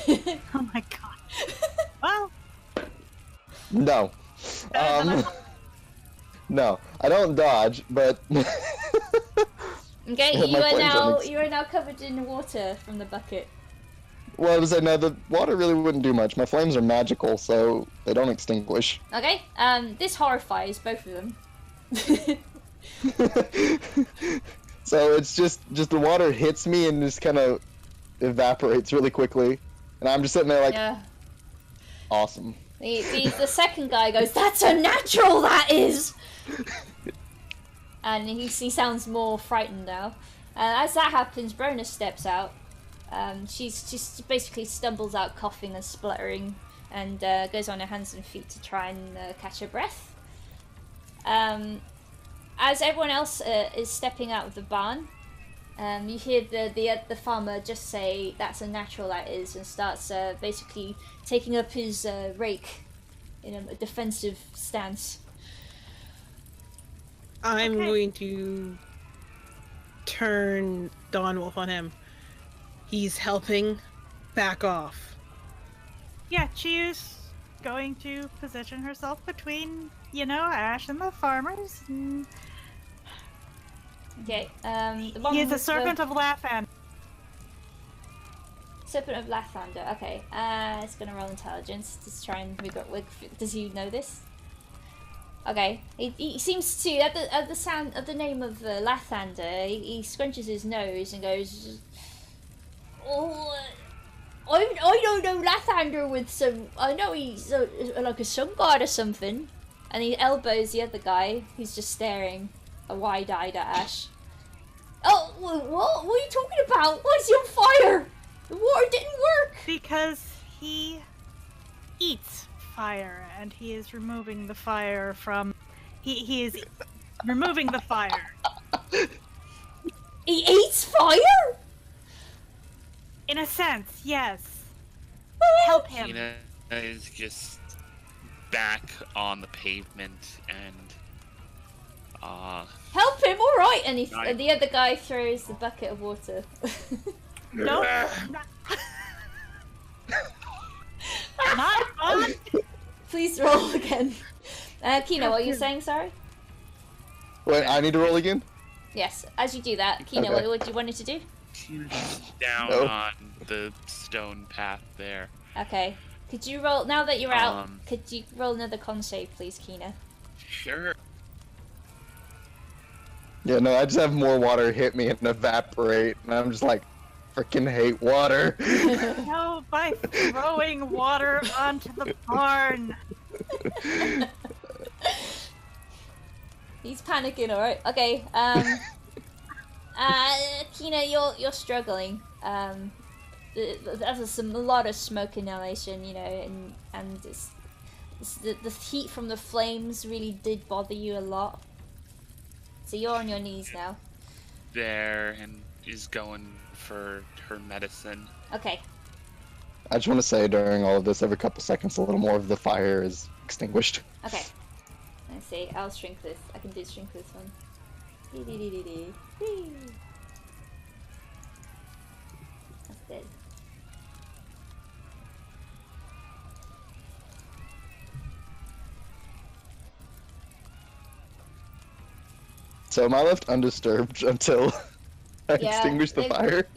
Oh my god. Well. No. No, I don't dodge, but Okay, My flames you are now covered in water from the bucket. well, as I know, the water really wouldn't do much. My flames are magical, so they don't extinguish. Okay, this horrifies both of them. So it's just the water hits me and just kind of evaporates really quickly, and I'm just sitting there like, Yeah. awesome. The second guy goes, "That's unnatural, that is!" And he sounds more frightened now. As that happens, Brona steps out. She's basically stumbles out coughing and spluttering, and goes on her hands and feet to try and catch her breath. As everyone else is stepping out of the barn, you hear the farmer just say, "That's unnatural, that is," and starts basically taking up his rake in a defensive stance. I'm going to turn Dawn Wolf on him. He's helping. Back off. Yeah, Chiyu's going to position herself between, Ash and the farmers. And Okay, the one he is a with servant of Lathan. Serpent of Lathander. Okay, it's gonna roll intelligence to try and figure out. Does he know this? Okay, he seems to at the sound of the name of Lathander, he scrunches his nose and goes, "Oh, I don't know Lathander with some. I know he's like a sun god or something." And he elbows the other guy, who's just staring, wide-eyed at Ash. "Oh, what? What are you talking about? Why is he on fire? The water didn't work." Because he eats fire, and he is removing the fire from... He is removing the fire. He eats fire? In a sense, yes. Help him. Kina is just back on the pavement and Help him, alright. And the other guy throws the bucket of water. No. Not on. Please roll again. Kina, what are you saying, sorry? Wait, I need to roll again? Yes, as you do that, Kina, Okay. what do you want to do? down Oh. on the stone path there. Okay. Could you roll, now that you're out, could you roll another con save, please, Kina? Sure. Yeah, no, I just have more water hit me and evaporate, and I'm just like, freaking hate water. No, by throwing water onto the barn. He's panicking, alright. Okay, Kina, you're struggling. There's a lot of smoke inhalation, and the heat from the flames really did bother you a lot. So you're on your knees now. There and is going for her medicine. Okay. I just want to say during all of this, every couple seconds, a little more of the fire is extinguished. Okay. Let's see. I'll shrink this. I can do shrink this one. Whee. That's good. So am I left undisturbed until I extinguish the fire?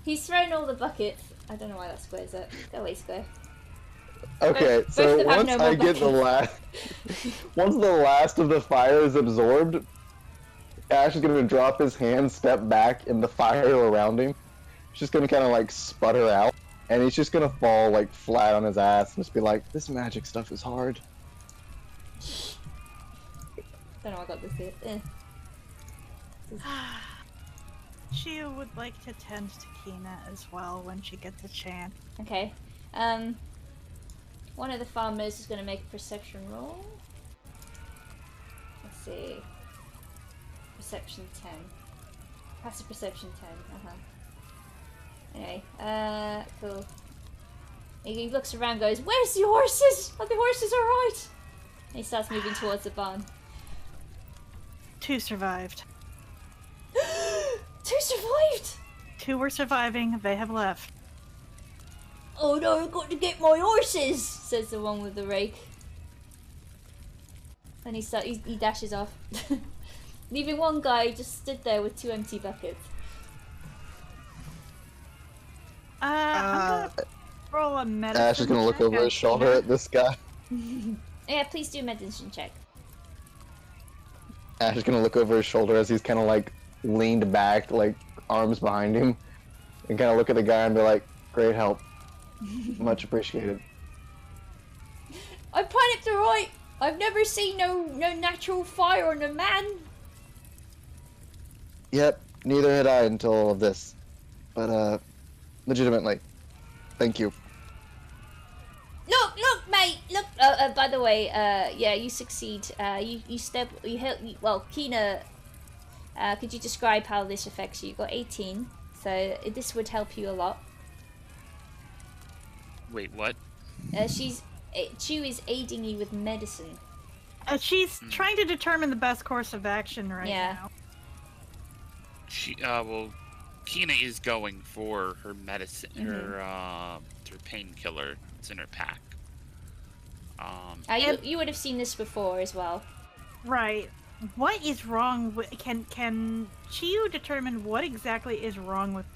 He's thrown all the buckets. I don't know why that square's up. Go away, square. Okay, Both so of them have once no more I get the last, once the last of the fire is absorbed, Ash is gonna drop his hand, step back, and the fire around him, he's just gonna kind of like sputter out, and he's just gonna fall like flat on his ass and just be like, "This magic stuff is hard." Don't know why I got this here. She would like to tend to Kina as well when she gets a chance. Okay. One of the farmers is going to make a perception roll. Let's see. Perception 10. Passive perception 10. Anyway, cool. He looks around and goes, "Where's the horses? Are the horses alright?" And he starts moving towards the barn. 2 survived. 2 survived! 2 were surviving, they have left. "Oh no, I've got to get my horses," says the one with the rake. And he dashes off, leaving one guy just stood there with 2 empty buckets. I'm gonna roll a medicine. Ash is gonna look check over on his shoulder Kina. at this guy. Yeah, please do a medicine check. Ash is gonna look over his shoulder as he's kind of like leaned back, like arms behind him, and kind of look at the guy and be like, "Great help, much appreciated." I panicked, alright. I've never seen no natural fire on a man. Yep, neither had I until all of this. But legitimately, thank you. Look, mate. Look. By the way, yeah, you succeed. Well, Kina. Could you describe how this affects you? You got 18, so this would help you a lot. Wait, what? Chu is aiding you with medicine. She's trying to determine the best course of action right now. Well, Kina is going for her medicine, her painkiller. It's in her pack. You would have seen this before as well. Right. What is wrong with... Can Chiyu determine what exactly is wrong with...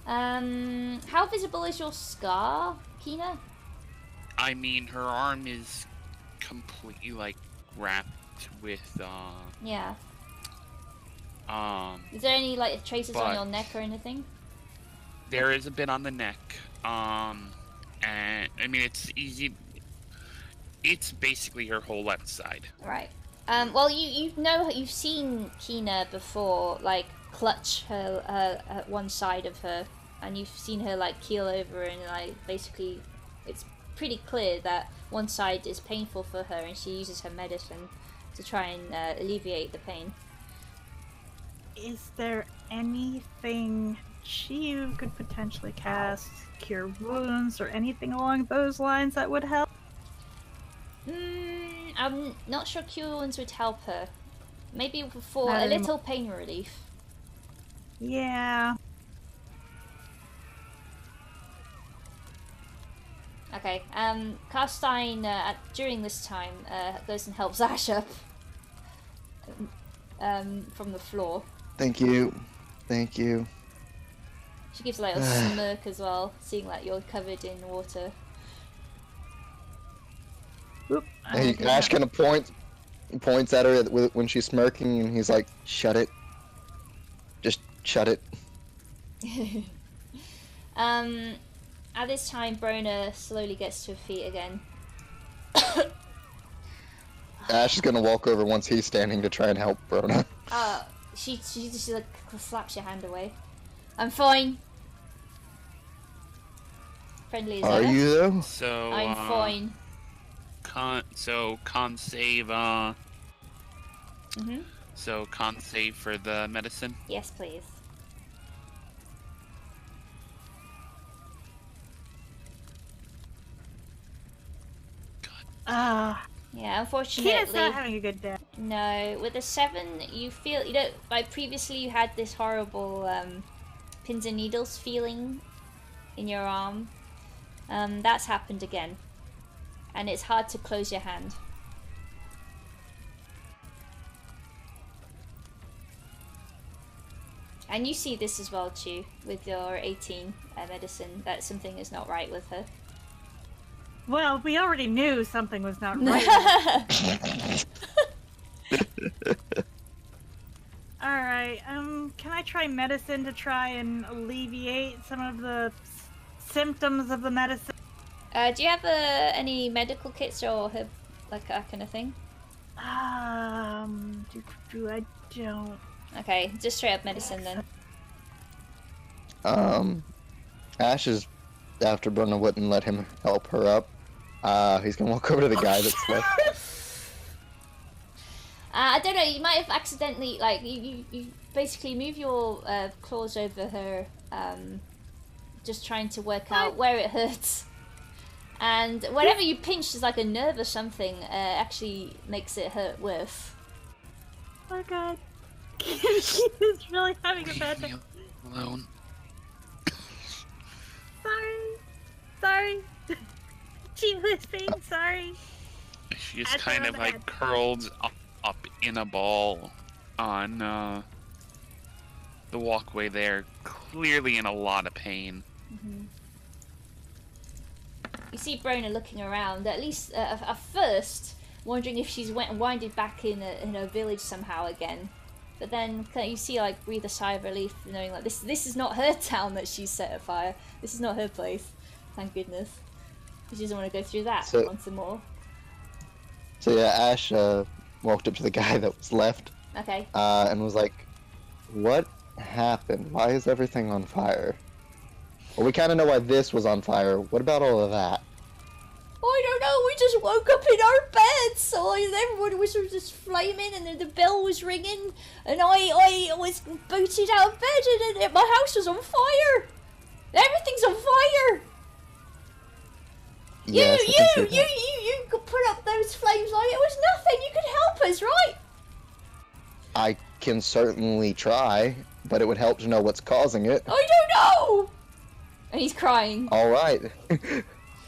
How visible is your scar, Kina? I mean, her arm is completely, like, wrapped with, Yeah. Is there any, like, traces on your neck or anything? There is a bit on the neck. And, I mean, it's easy... It's basically her whole left side. Right. Well, you've seen Kina before, like, clutch her one side of her, and you've seen her, like, keel over, and, like, basically, it's pretty clear that one side is painful for her, and she uses her medicine to try and alleviate the pain. Is there anything Chiyu could potentially cast, cure wounds, or anything along those lines that would help? I'm not sure cure wounds would help her. Maybe for a little pain relief. Yeah. Okay, Karstein, during this time, goes and helps Ash up from the floor. Thank you. Thank you. She gives like a smirk as well, seeing like you're covered in water. Oop, Ash kind of points at her when she's smirking, and he's like, "Shut it. Just shut it." At this time, Brona slowly gets to her feet again. Ash is gonna walk over once he's standing to try and help Brona. She just like slaps your hand away. I'm fine. Friendly as Are ever. you though? So, I'm fine. Con save, So, con save for the medicine? Yes, please. Yeah, unfortunately. Kina's not having a good day. No, with a 7, you feel, like previously you had this horrible pins and needles feeling in your arm. That's happened again. And it's hard to close your hand. And you see this as well, Chu, with your 18 medicine, that something is not right with her. Well, we already knew something was not right. Alright, can I try medicine to try and alleviate some of the symptoms of the medicine? Do you have any medical kits or like that kind of thing? I don't. Okay, just straight up medicine then. Ash is after Brona wouldn't let him help her up. He's gonna walk over to the guy that's left. I don't know, you might have accidentally, like, you basically move your claws over her, just trying to work out where it hurts. And wherever you pinch is like a nerve or something, actually makes it hurt worse. Oh god. He's really having a bad day. Alone. Sorry. She was being sorry. She is Pat her kind on of the like head. curled up in a ball on the walkway there, clearly in a lot of pain. You see Brona looking around, at least at first, wondering if she's winded back in a village somehow again. But then you see like breathe a sigh of relief, knowing like this is not her town that she's set afire. This is not her place. Thank goodness. She doesn't want to go through that once more. So yeah, Ash walked up to the guy that was left. Okay. And was like, "What happened? Why is everything on fire?" Well, we kind of know why this was on fire. What about all of that? I don't know, we just woke up in our beds, so everyone was just flaming and then the bell was ringing and I was booted out of bed and then my house was on fire. Everything's on fire. Yes, You could put up those flames like it was nothing. You could help us, right? I can certainly try, but it would help to know what's causing it. I don't know. And he's crying. All right.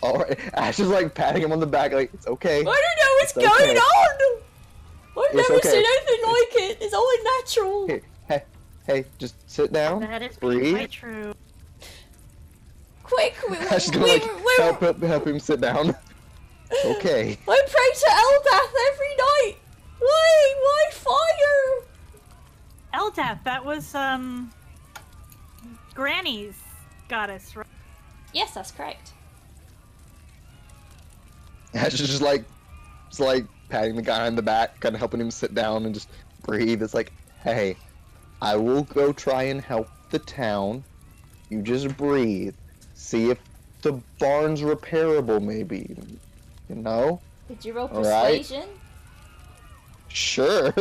All right. Ash is like patting him on the back, like, it's okay. I don't know what's going okay. on. I've It's never okay. seen anything like it. It's all natural. Hey, just sit down. That is breathe. quite true. Quick, Ash is gonna like help him sit down. Okay. I pray to Eldath every night. Why fire? Eldath, that was Granny's goddess, right? Yes, that's correct. Ash is just like patting the guy on the back, kind of helping him sit down and just breathe. It's like, hey, I will go try and help the town. You just breathe. See if the barn's repairable, maybe. You know? Did you roll All right. persuasion? Sure.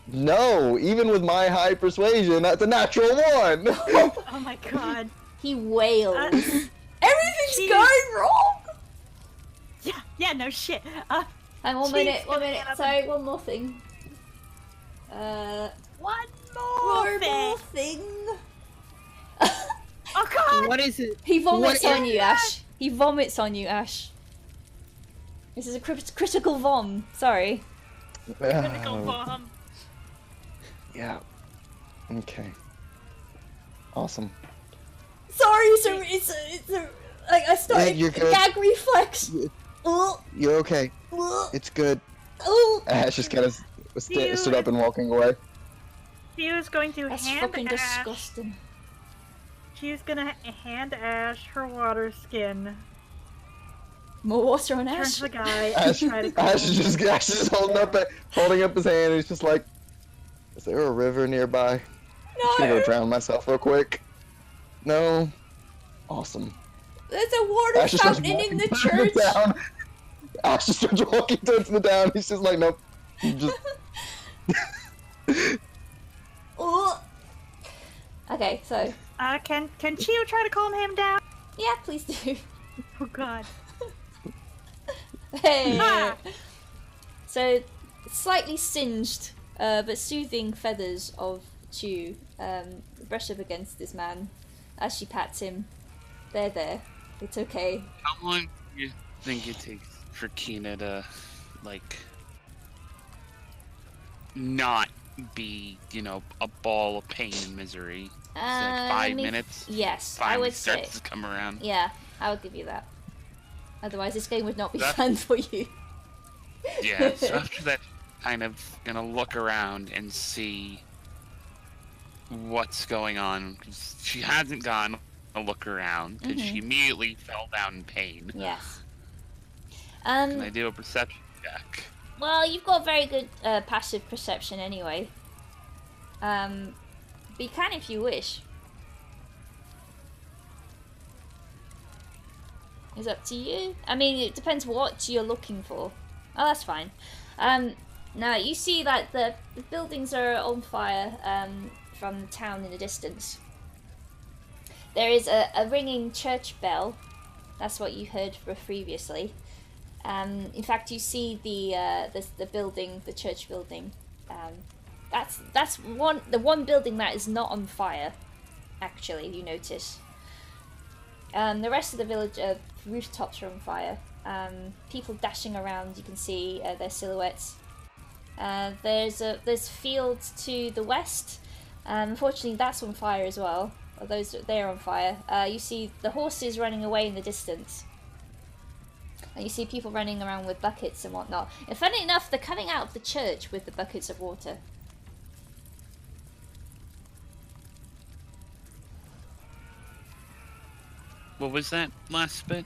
No, even with my high persuasion, that's a natural one. Oh my god. He wails. Everything's Jeez. going wrong. Yeah, no shit. Hang on, Jeez, one minute. Sorry, one more thing. One One more thing. Oh god! What is it? He vomits What on is you, that? Ash. He vomits on you, Ash. This is a critical vom. Sorry. Critical bomb. Yeah. Okay. Awesome. Sorry, it's a like I started you're a good. gag reflex. Oh, You're okay. oh, It's good. oh. Ash just kind of stood up and walking away. She was going to That's hand fucking Ash. disgusting. She's gonna hand Ash her water skin. More water on Turn Ash. to the guy Ash, and try to Ash is just holding up his hand. And he's just like, "Is there a river nearby? I'm just gonna go No, drown myself real quick." No. Awesome. there's a water Ash just starts fountain in the walking church. towards the town. Ash just starts walking towards the town. He's just like, nope. He just... Oh. Okay, so can Chio try to calm him down? yeah, please do. Oh god. Hey. Ah! So slightly singed, but soothing feathers of Chew brush up against this man as she pats him. There. It's okay. How long do you think it takes for Kina to, like, not be, a ball of pain and misery? It's like 5 minutes? Yes, I Finally would say. starts to come around. Yeah, I would give you that. Otherwise, this game would not be That- fun for you. Yeah, so after that, kind of gonna look around and see what's going on. 'Cause she hasn't gone a look around because she immediately fell down in pain. Yes. Can I do a perception check? Well, you've got very good passive perception anyway. But you can if you wish. It's up to you. I mean, it depends what you're looking for. Oh, that's fine. Now, you see that the buildings are on fire from the town in the distance. There is a ringing church bell. That's what you heard previously. In fact, you see the building, the church building. That's the one building that is not on fire. Actually, you notice. The rest of the village, rooftops are on fire. People dashing around, you can see their silhouettes. There's fields to the west. Unfortunately, that's on fire as well. They're on fire. You see the horses running away in the distance. And you see people running around with buckets and whatnot. And funny enough, they're coming out of the church with the buckets of water. What was that last bit?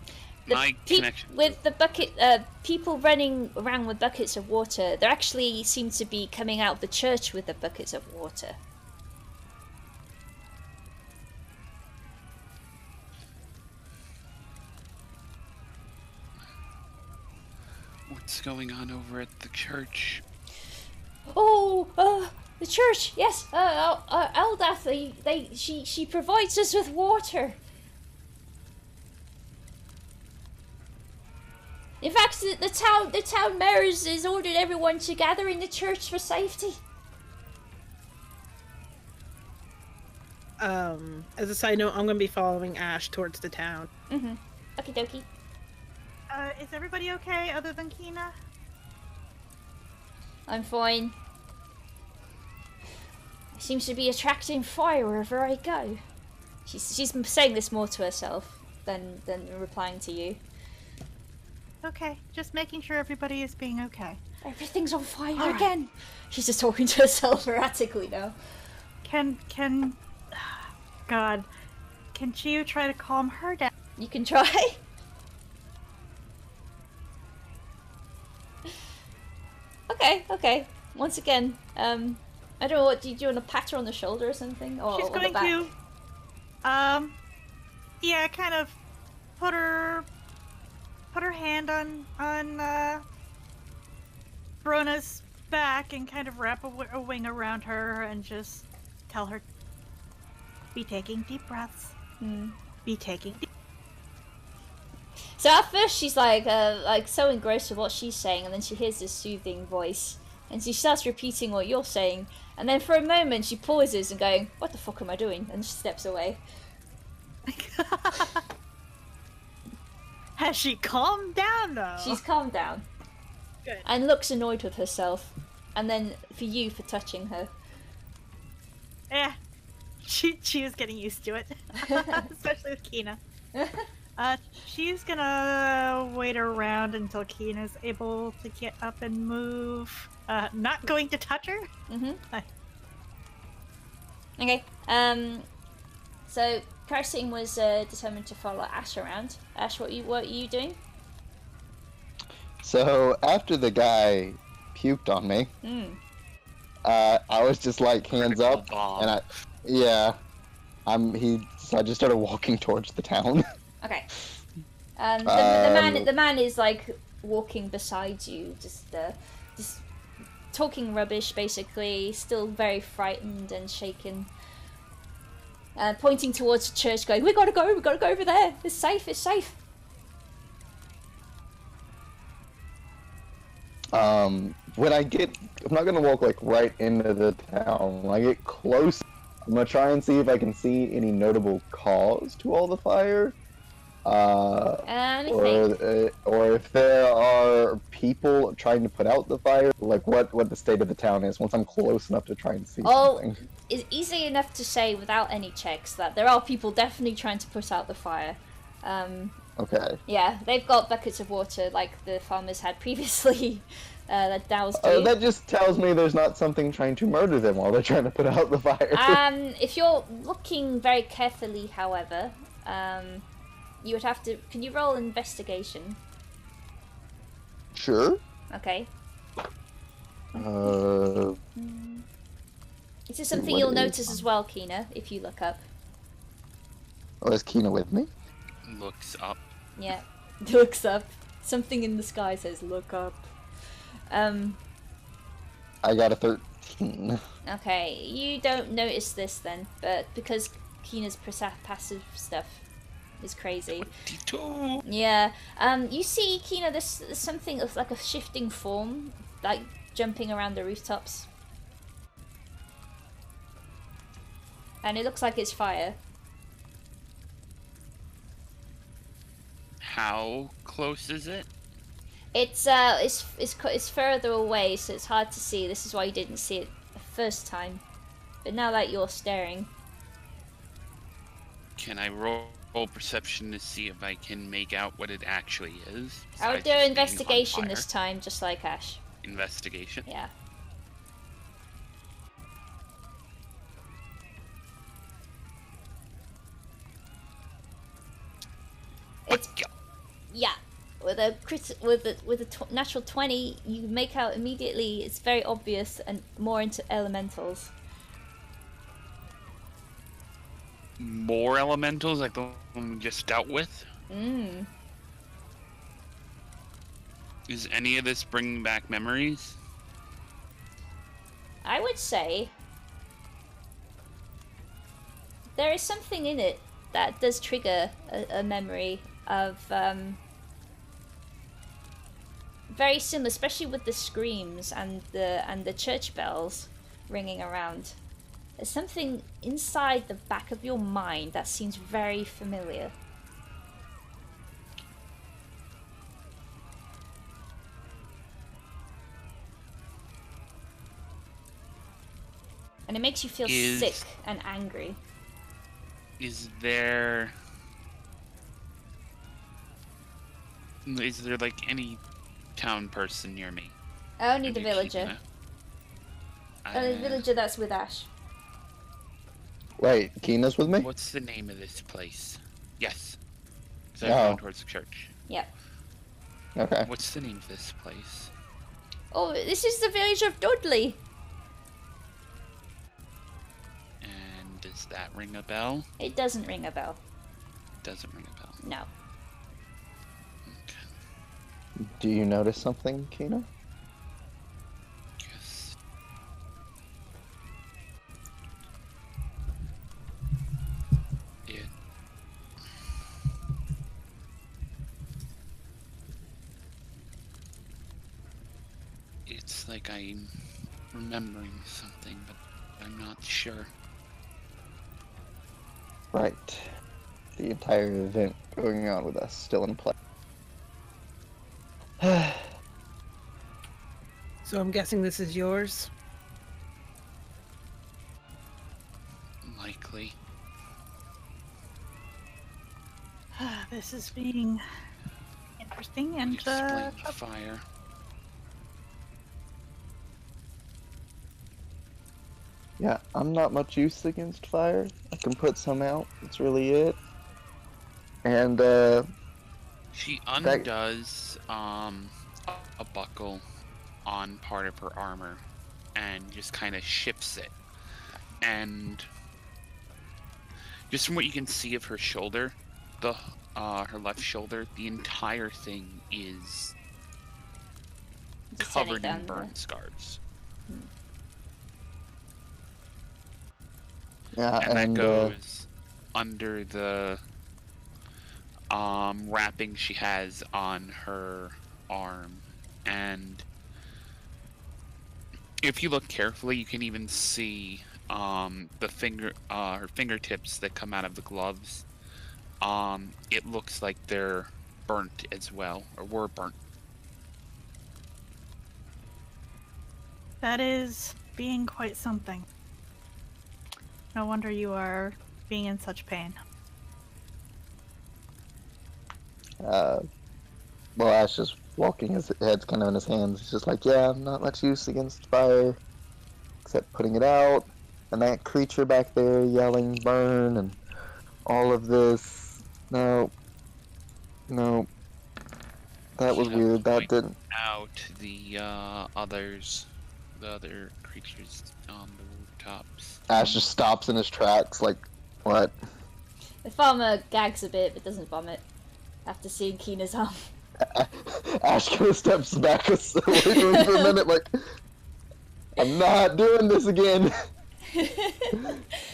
Connection. With the bucket, people running around with buckets of water. They actually seem to be coming out of the church with the buckets of water. What's going on over at the church? Oh, the church. Yes, Eldath. She provides us with water. In fact, the town mayor has ordered everyone to gather in the church for safety. As a side note, I'm gonna be following Ash towards the town. Mm-hmm. Okie dokie. Is everybody okay other than Kina? I'm fine. It seems to be attracting fire wherever I go. She's saying this more to herself than replying to you. Okay, just making sure everybody is being okay. Everything's on fire again. She's just talking to herself erratically now. God, can Chiyu try to calm her down? You can try. Okay. Once again, I don't know, do you want to pat her on the shoulder or something? Or She's on going the back? to, yeah, kind of put her hand on Verona's back and kind of wrap a wing around her and just tell her, be taking deep breaths. Be taking deep. So at first she's like so engrossed with what she's saying, and then she hears this soothing voice, and she starts repeating what you're saying, and then for a moment she pauses and going, "What the fuck am I doing?" and she steps away. Has she calmed down though? She's calmed down. Good. And looks annoyed with herself, and then for you for touching her. Yeah, she was getting used to it, especially with Kina. She's gonna wait around until Kina's able to get up and move. Not going to touch her. Okay. So Karsing was determined to follow Ash around. Ash, what are you doing? So after the guy puked on me, I was just like hands up, and so I just started walking towards the town. Okay. The man is like walking beside you, just talking rubbish, basically. Still very frightened and shaken. Pointing towards the church, going, "We gotta go over there. It's safe. When I'm not gonna walk like right into the town. When I get close, I'm gonna try and see if I can see any notable cause to all the fire. Or if there are people trying to put out the fire, like what the state of the town is once I'm close enough to try and see something. It's easy enough to say without any checks that there are people definitely trying to put out the fire. Okay. Yeah, they've got buckets of water like the farmers had previously that doused you. That just tells me there's not something trying to murder them while they're trying to put out the fire. If you're looking very carefully, however, you would have to... Can you roll investigation? Sure. Okay. This is something you'll notice as well, Kina, if you look up. Oh, is Kina with me? Looks up. Yeah, looks up. Something in the sky says, "Look up." I got a 13. Okay, you don't notice this then, but because Kina's passive stuff is crazy. 22. Yeah. You see, Kina, there's something of like a shifting form, like jumping around the rooftops. And it looks like it's fire. how close is it? It's further away, so it's hard to see. This is why you didn't see it the first time. But now that you're staring, can I roll perception to see if I can make out what it actually is? I would do investigation this time, just like Ash. Investigation. Yeah. It's yeah. With a natural 20, you make out immediately. It's very obvious and more into elementals. More elementals, like the one we just dealt with. Is any of this bringing back memories? I would say there is something in it that does trigger a memory of very similar, especially with the screams and the church bells ringing around. There's something inside the back of your mind that seems very familiar. And it makes you feel sick and angry. Is there like any town person near me? Only the villager. Only the villager that's with Ash. Wait, Kina's with me? What's the name of this place? Yes. So I'm going towards the church. Yep. Okay. What's the name of this place? Oh, this is the village of Dudley. And does that ring a bell? It doesn't ring a bell. It doesn't ring a bell. No. Okay. Do you notice something, Kina? Yes. It's like I'm remembering something, but I'm not sure. Right. The entire event going on with us still in play. So I'm guessing this is yours? Likely. This is being interesting and Explain the fire. Yeah, I'm not much use against fire. I can put some out. That's really it. And she undoes a buckle on part of her armor and just kind of shifts it. And just from what you can see of her shoulder, her left shoulder, the entire thing is covered in burn scars. yeah, And that goes under the wrapping she has on her arm. And if you look carefully, you can even see her fingertips that come out of the gloves. It looks like they're burnt as well, or were burnt. that is being quite something. No wonder you are being in such pain. well, Ash just walking, his head's kind of in his hands. He's just like, yeah, I'm not much use against fire, except putting it out. And that creature back there yelling, burn, and all of this. No. That was weird. That didn't. Out the other creatures on the rooftops. Ash just stops in his tracks, like, what? The farmer gags a bit, but doesn't vomit after seeing Kina's arm. Ash kind of steps back away from him for a minute, like, I'm not doing this again.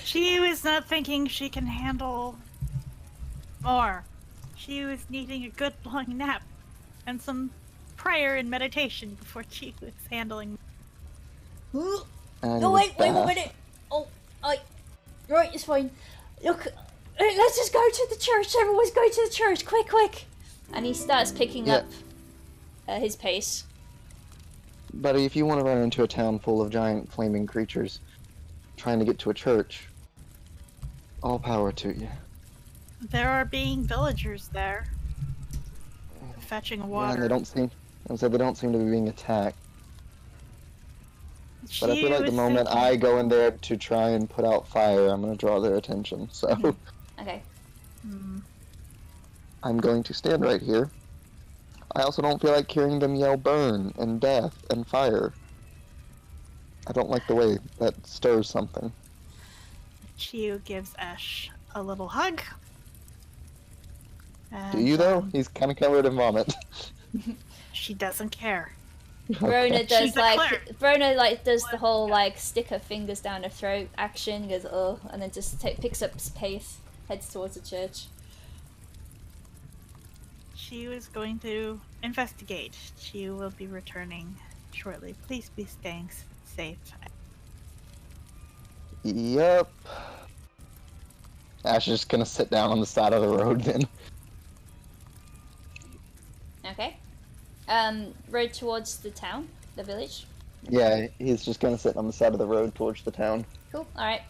She is not thinking she can handle more. She was needing a good long nap and some prayer and meditation before she was handling. No, wait 1 minute. Oh, right, it's fine. Look, let's just go to the church. Everyone's going to the church. Quick. And he starts picking up his pace. Buddy, if you want to run into a town full of giant flaming creatures trying to get to a church, all power to you. There are being villagers there. Fetching water. Yeah, and they don't seem to be being attacked. But I feel like the moment I go in there to try and put out fire, I'm going to draw their attention. So Okay. I'm going to stand right here. I also don't feel like hearing them yell burn and death and fire. I don't like the way that stirs something. Chiyu gives Ash a little hug. And, Do you though? He's kind of covered in vomit. She doesn't care. Brona does She's a cleric. Brona does the whole stick her fingers down her throat action, goes oh, and then just picks up his pace, heads towards the church. She was going to investigate. She will be returning shortly. Please be staying safe. Yep. Ash is just gonna sit down on the side of the road then. Okay. Road towards the town, the village. Yeah, he's just gonna sit on the side of the road towards the town. Cool. All right.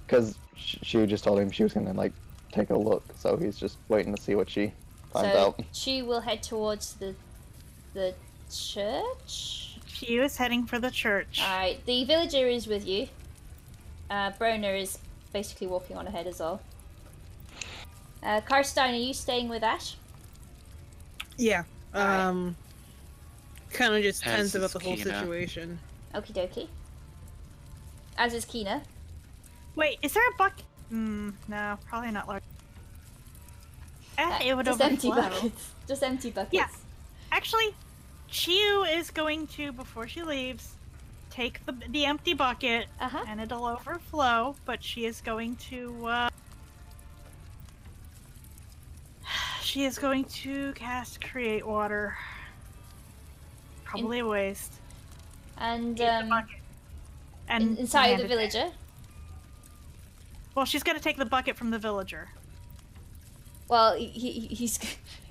Because she just told him she was gonna take a look, so he's just waiting to see what she finds out. She will head towards the church. She is heading for the church. All right. The villager is with you. Brona is basically walking on ahead as well. Karstein, are you staying with Ash? Yeah. Alright. Kind of just As tense about is the whole Kina. situation. Okie dokie. As is Kina. Wait, is there a bucket? No, probably not large. It would Just empty overflow. buckets. Just empty buckets. Yeah. Actually, Chiyu is going to, before she leaves, take the empty bucket, and it'll overflow, but she is going to, she is going to cast Create Water. Probably a waste. And, Get the bucket. And inside hand the it to- villager. Well, she's going to take the bucket from the villager. Well, he's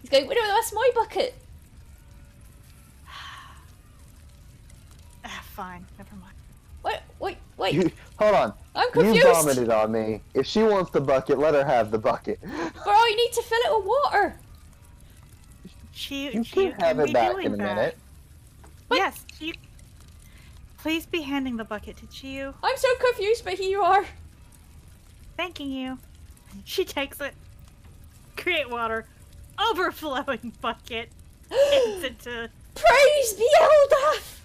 going, no, that's my bucket. Fine, never mind. Wait. Hold on. I'm confused. You vomited on me. If she wants the bucket, let her have the bucket. But I need to fill it with water. You can have it back in a minute. Yes, you. Please be handing the bucket to Chiyu. I'm so confused, but here you are. Thanking you. She takes it. Create Water. Overflowing bucket. Hands it to. Praise be Eldath!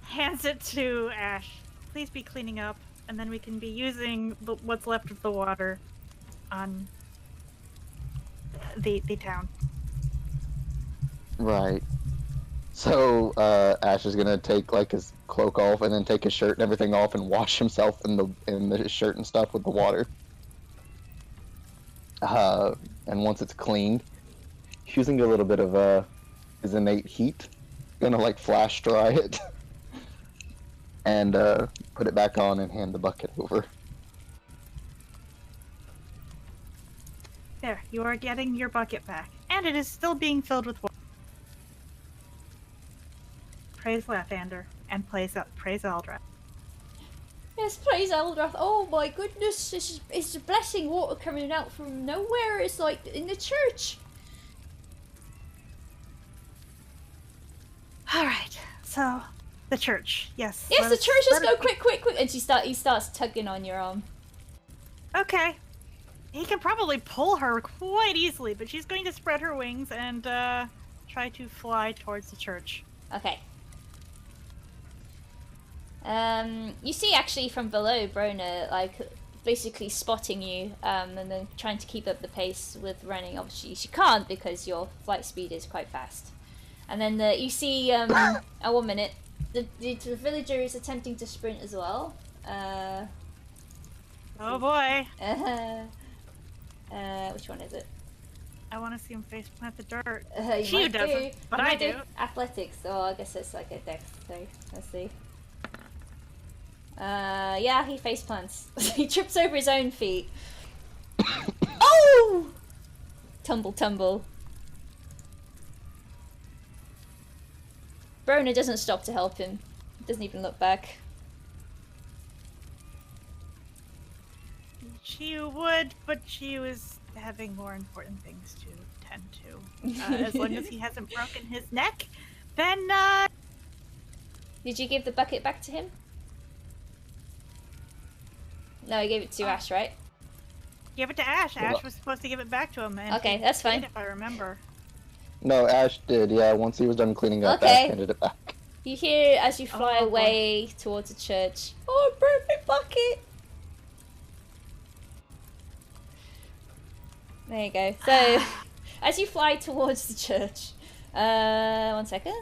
Hands it to Ash. Please be cleaning up, and then we can be using what's left of the water on the town. Right. So, Ash is gonna take his cloak off and then take his shirt and everything off and wash himself in the shirt and stuff with the water. And once it's cleaned, using a little bit of his innate heat, gonna flash dry it and put it back on and hand the bucket over. There, you are getting your bucket back, and it is still being filled with water. Praise Lathander, and praise Eldrath. Yes, praise Eldrath. Oh my goodness, it's a blessing water coming out from nowhere. It's like in the church. Alright, so the church, yes. Yes, the church, let's go, quick. And he starts tugging on your arm. Okay. He can probably pull her quite easily, but she's going to spread her wings and try to fly towards the church. Okay. You see actually from below Brona, basically spotting you, and then trying to keep up the pace with running. Obviously she can't because your flight speed is quite fast. And then you see, oh, 1 minute, the villager is attempting to sprint as well. Oh boy. Which one is it? I want to see him face plant the dirt. You She might doesn't, but I do. Athletics, so I guess it's like a dex, so let's see. Yeah, he face plants. He trips over his own feet. Oh! tumble tumble. Brona doesn't stop to help him. Doesn't even look back. She would, but she was having more important things to tend to. As long as he hasn't broken his neck, then, Did you give the bucket back to him? No, I gave it to Ash, right? Give it to Ash. Ash was supposed to give it back to him. And okay, that's fine. If I remember. No, Ash did, yeah. Once he was done cleaning up, Okay. Ash handed it back. You hear as you fly away towards the church. Oh, I broke my bucket! There you go. So, as you fly towards the church, 1 second.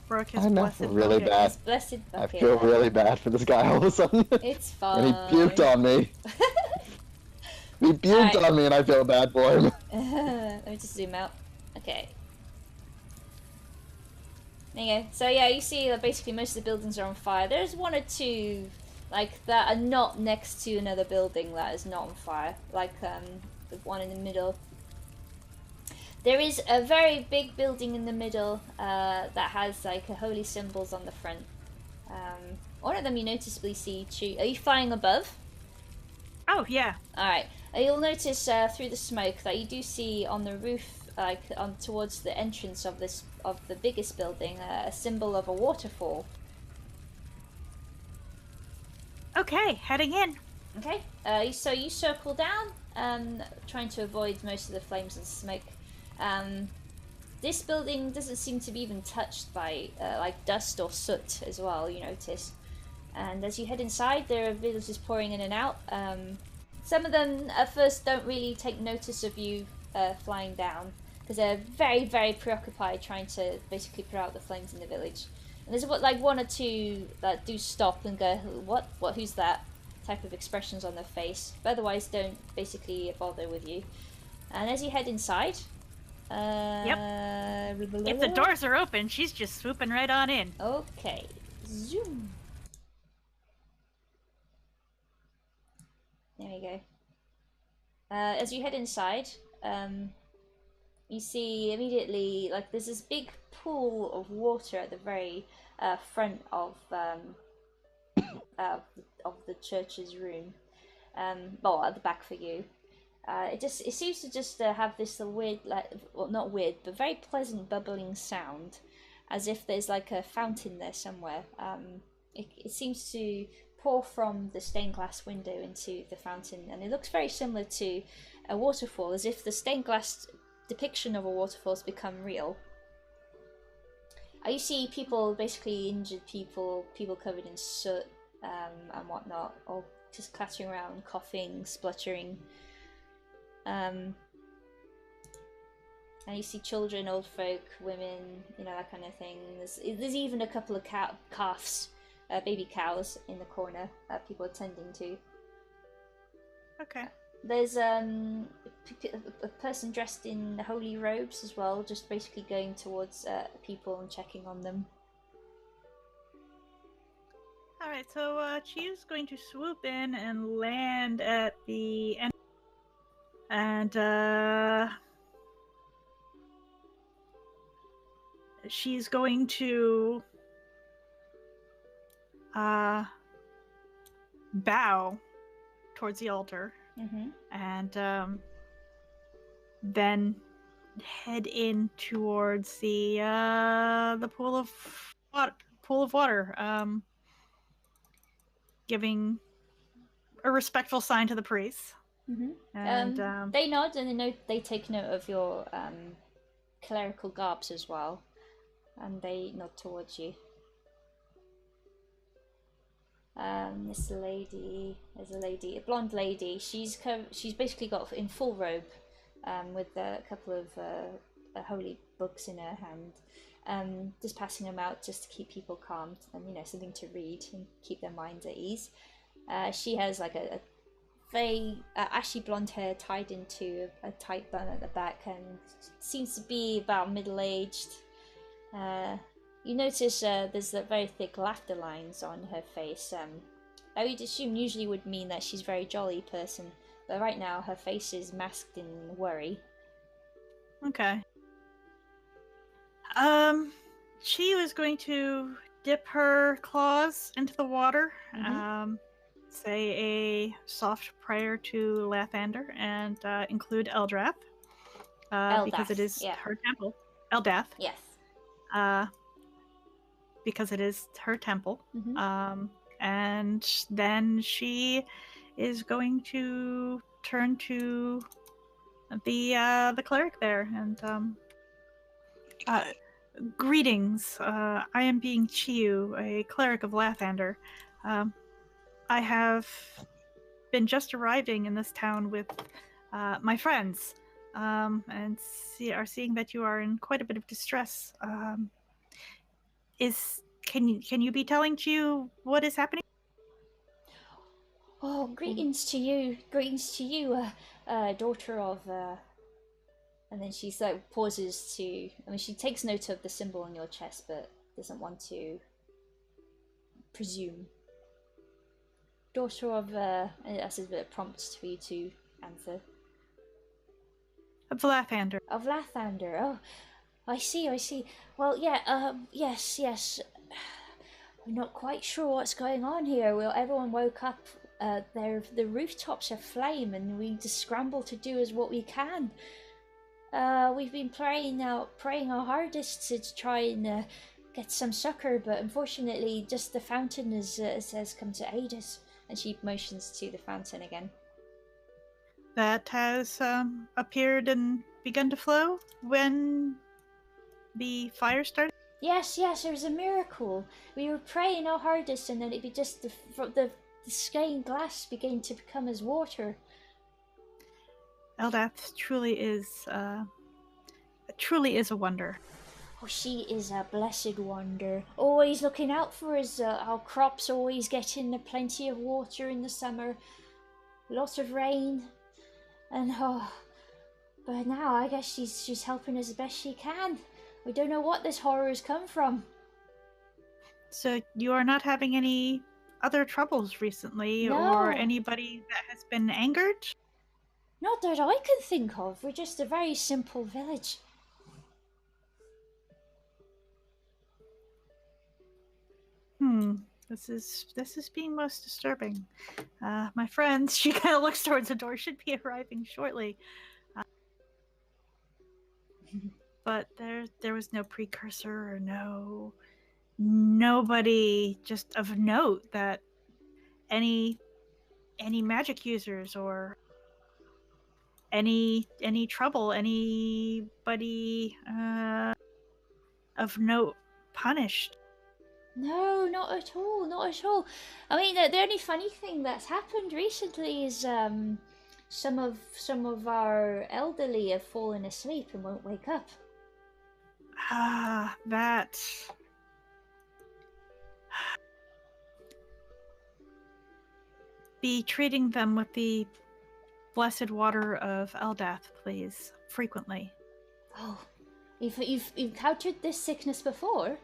Broke his I know, blessed really bucket. bad. His blessed I bucket. feel really bad for this guy all of a sudden. It's fine. And he puked on me. He puked on me and I feel bad for him. Let me just zoom out. Okay. There you go. So yeah, you see that basically most of the buildings are on fire. There's one or two, like, that are not next to another building that is not on fire. Like, the one in the middle. There is a very big building in the middle that has, like, holy symbols on the front. One of them you noticeably see, are you flying above? Oh, yeah. Alright. You'll notice through the smoke that you do see on the roof, like towards the entrance of the biggest building, a symbol of a waterfall. Okay, heading in. Okay. So you circle down, trying to avoid most of the flames and smoke. This building doesn't seem to be even touched by like dust or soot as well, you notice. And as you head inside, there are villagers pouring in and out. Some of them at first don't really take notice of you flying down, because they're very, very preoccupied trying to basically put out the flames in the village. And there's like one or two that do stop and go, what, who's that? Type of expressions on their face, but otherwise don't basically bother with you. And as you head inside, if the doors are open, she's just swooping right on in. Okay, zoom. There you go. As you head inside, you see immediately, like, there's this big pool of water at the very front of the church's room. Well, at the back for you. It seems to just have this weird, like, well, not weird, but very pleasant bubbling sound, as if there's like a fountain there somewhere. It seems to pour from the stained glass window into the fountain, and it looks very similar to a waterfall, as if the stained glass depiction of a waterfall has become real. You see people, basically injured people covered in soot and whatnot, all just clattering around, coughing, spluttering. And you see children, old folk, women, you know, that kind of thing. There's even a couple of calves, baby cows in the corner that people are tending to. Okay. There's a person dressed in holy robes as well, just basically going towards people and checking on them. Alright, so Chiu's going to swoop in and land at the end. And she's going to bow towards the altar, and then head in towards the pool of water, giving a respectful sign to the priests. And they nod, and they take note of your clerical garbs as well, and they nod towards you. There's a lady, a blonde lady. She's basically got in full robe, with a couple of holy books in her hand, just passing them out just to keep people calm and, you know, something to read and keep their minds at ease. She has like a very ashy blonde hair tied into a tight bun at the back, and seems to be about middle-aged. You notice there's very thick laughter lines on her face. I would assume usually would mean that she's a very jolly person, But right now, her face is masked in worry. Okay. She was going to dip her claws into the water, say a soft prayer to Lathander, and include Eldrath, because it is her temple. Eldath. Yes. Because it is her temple. And then she is going to turn to the cleric there and greetings. I am being Chiu, a cleric of Lathander. I have been just arriving in this town with my friends, and are seeing that you are in quite a bit of distress. Can you be telling Chiu what is happening? Oh, greetings to you, daughter of. And then she pauses to. I mean, she takes note of the symbol on your chest, but doesn't want to presume. Daughter of. That's a bit of prompt for you to answer. Of Lathander. Of Lathander. Oh, I see. Well, yeah. Yes. I'm not quite sure what's going on here. Well, everyone woke up. The rooftops are aflame, and we just scramble to do as what we can. We've been praying our hardest to try and get some succor, but unfortunately, just the fountain has come to aid us. And she motions to the fountain again. That has appeared and begun to flow when the fire started? Yes, it was a miracle. We were praying our hardest, and then it be just the stained glass began to become as water. Eldath truly is a wonder. Oh, she is a blessed wonder. Always looking out for us. Our crops always getting plenty of water in the summer. Lots of rain. And but now I guess she's helping us as best she can. We don't know what this horror has come from. So you are not having any other troubles recently? No. Or anybody that has been angered? Not that I can think of. We're just a very simple village. This is being most disturbing. My friends, she kind of looks towards the door, should be arriving shortly. But there was no precursor or nobody just of note that any magic users or any trouble, anybody of note punished. No, not at all. I mean, the only funny thing that's happened recently is some of our elderly have fallen asleep and won't wake up. That. Be treating them with the blessed water of Eldath, please, frequently. Oh, you've encountered this sickness before?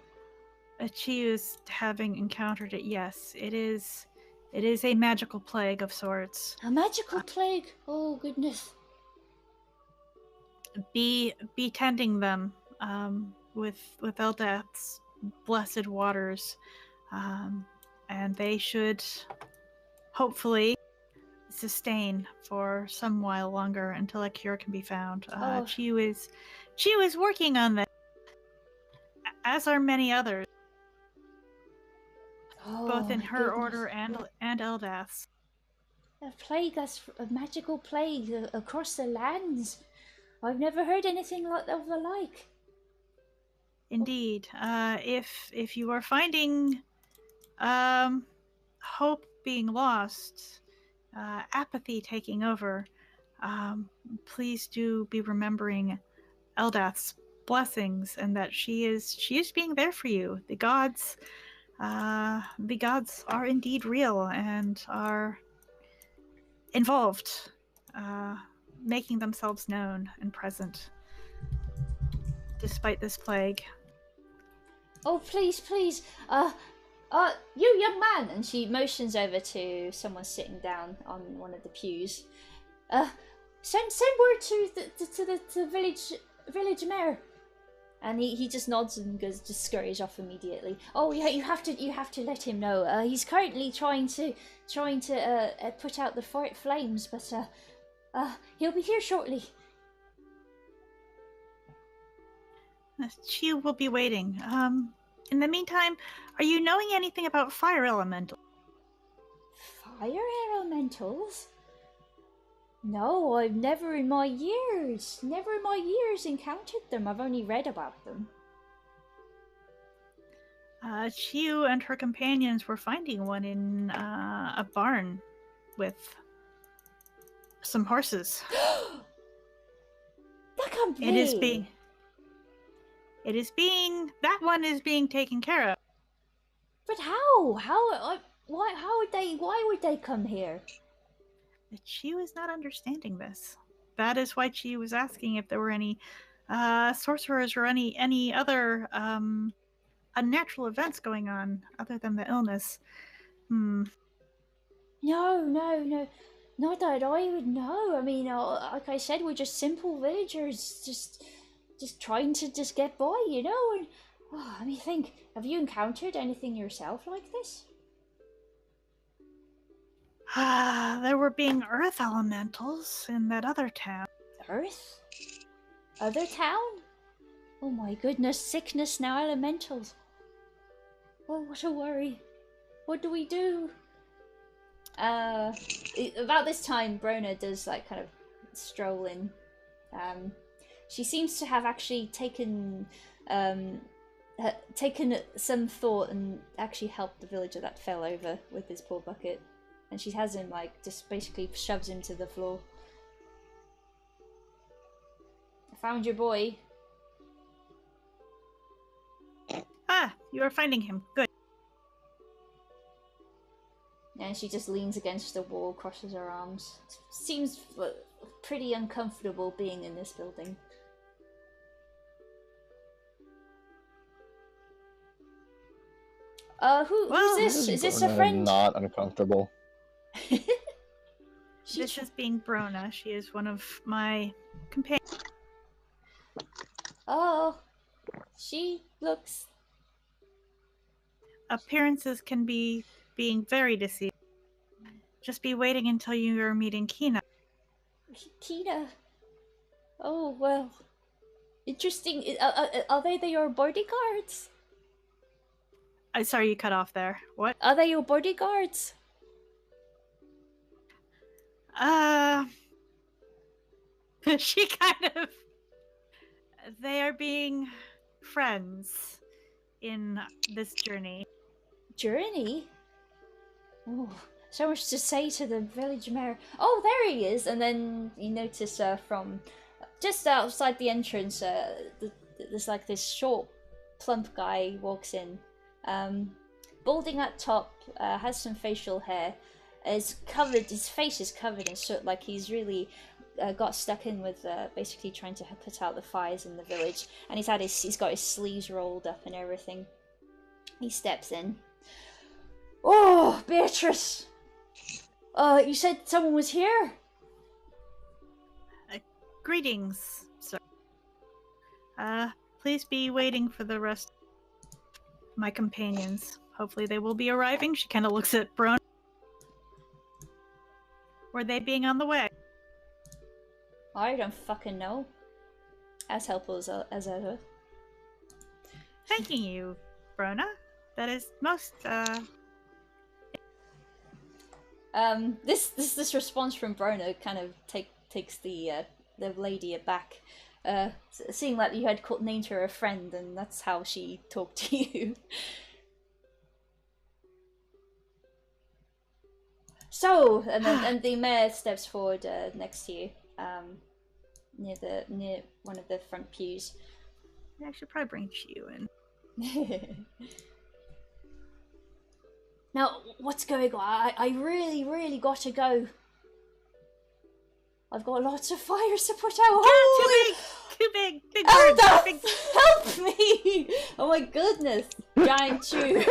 Chiu's having encountered it, yes. It is a magical plague of sorts. A magical plague? Oh, goodness. Be tending them with Eldath's blessed waters, and they should hopefully sustain for some while longer until a cure can be found. Chiu is working on that, as are many others. Both in her order and Eldath's. A magical plague across the lands. I've never heard anything of the like. Indeed. If you are finding hope being lost, apathy taking over, please do be remembering Eldath's blessings and that she is being there for you. The gods are indeed real and are involved, making themselves known and present despite this plague. Oh, please, you young man! And she motions over to someone sitting down on one of the pews. Send word to the village mayor. And he just nods and goes, just scurries off immediately. Oh yeah, you have to let him know. He's currently trying to put out the flames, but he'll be here shortly. She will be waiting. In the meantime, are you knowing anything about fire elementals? Fire elementals? No, I've never in my years encountered them. I've only read about them. Chiu and her companions were finding one in a barn with some horses. That can't be. That one is being taken care of. But how? Why would they come here? But Chiu is not understanding this. That is why Chiu was asking if there were any sorcerers or any other unnatural events going on other than the illness. No, not that I would know. I mean, like I said, we're just simple villagers, just trying to just get by, you know. And let me think. Have you encountered anything yourself like this? There were being earth elementals in that other town. Earth? Other town? Oh my goodness, sickness now, elementals. Oh, what a worry. What do we do? About this time, Brona does like kind of stroll in. She seems to have actually taken some thought and actually helped the villager that fell over with his poor bucket. And she has him, like, just basically shoves him to the floor. I found your boy. You are finding him. Good. And she just leans against the wall, crosses her arms. Seems pretty uncomfortable being in this building. Who's this? Is this a friend? Not uncomfortable. This is being Brona. She is one of my companions. Oh, she looks... Appearances can be being very deceiving. Just be waiting until you are meeting Kina. Kina? Oh, well. Interesting. Are they your bodyguards? Sorry, you cut off there. What? Are they your bodyguards? She kind of... They are being friends in this journey. Journey? Oh, so much to say to the village mayor. Oh, there he is! And then you notice from just outside the entrance, there's like this short, plump guy walks in. Balding at top, has some facial hair, his face is covered in soot, like he's really got stuck in with basically trying to put out the fires in the village, and he's got his sleeves rolled up and everything. He steps in. Oh, Beatrice! You said someone was here? Greetings, sir. Please be waiting for the rest of my companions. Hopefully they will be arriving. She kind of looks at Brona. Were they being on the way? I don't fucking know. As helpful as ever. Thanking you, Brona. That is most, This response from Brona kind of takes the lady aback. Seeing that you had named her a friend, and that's how she talked to you. So, and the mayor steps forward next to you, near one of the front pews. I should probably bring Chiu in. Now, what's going on? I really got to go. I've got lots of fires to put out. Too big! Big Oh, birds! no! Big... Help me! Oh my goodness! Giant chew.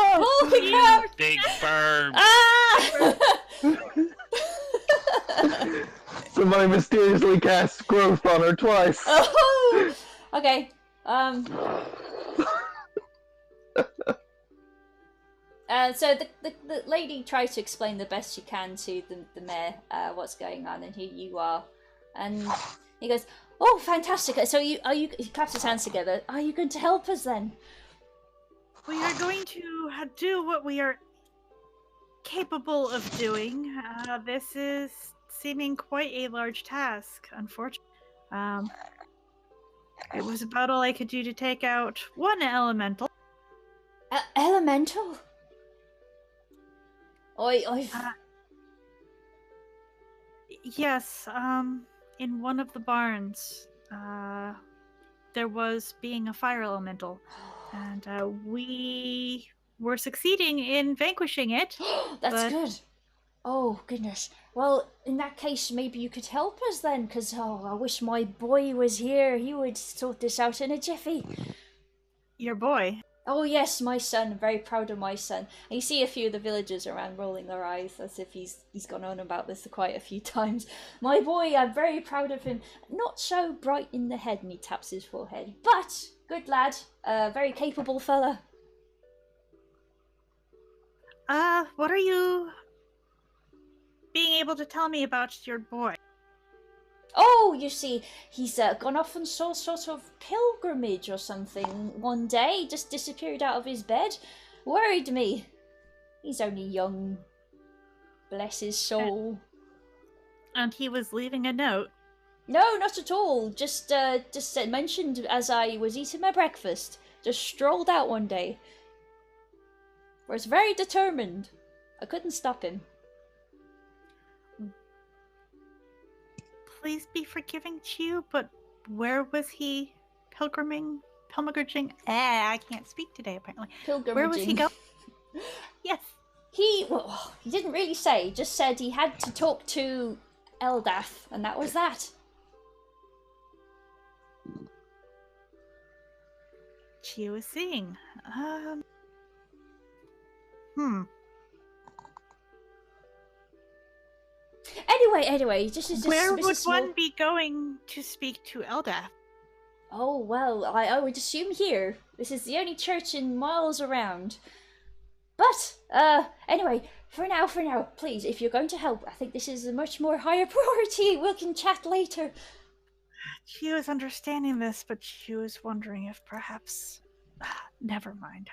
Holy cow! Big bird. Ah! Somebody mysteriously cast growth on her twice. Oh, okay. So the lady tries to explain the best she can to the mayor what's going on, and here you are, and he goes, "Oh, fantastic! So he claps his hands together. Are you going to help us then?" We are going to do what we are capable of doing. This is seeming quite a large task, unfortunately. It was about all I could do to take out one elemental. Elemental? Yes, in one of the barns, there was being a fire elemental, and we were succeeding in vanquishing it. That's good. Oh, goodness. Well, in that case, maybe you could help us then, because, I wish my boy was here. He would sort this out in a jiffy. Your boy? Oh, yes, my son. I'm very proud of my son. And you see a few of the villagers around rolling their eyes as if he's gone on about this quite a few times. My boy, I'm very proud of him. Not so bright in the head, and he taps his forehead. But, good lad. Very capable fella. What are you being able to tell me about your boy? Oh, you see, he's gone off on some sort of pilgrimage or something one day, just disappeared out of his bed. Worried me. He's only young. Bless his soul. And he was leaving a note? No, not at all. Just mentioned as I was eating my breakfast. Just strolled out one day. Was very determined. I couldn't stop him. Please be forgiving to you, but where was he pilgrimaging? I can't speak today, apparently. Pilgrimaging. Where was he going? Yes. He didn't really say. He just said he had to talk to Eldath, and that was that. She was seeing. Anyway, just where would one be going to speak to Eldath? Oh, well, I would assume here. This is the only church in miles around. But, anyway, for now, please, if you're going to help, I think this is a much more higher priority. We can chat later. She was understanding this, but she was wondering if perhaps... Never mind.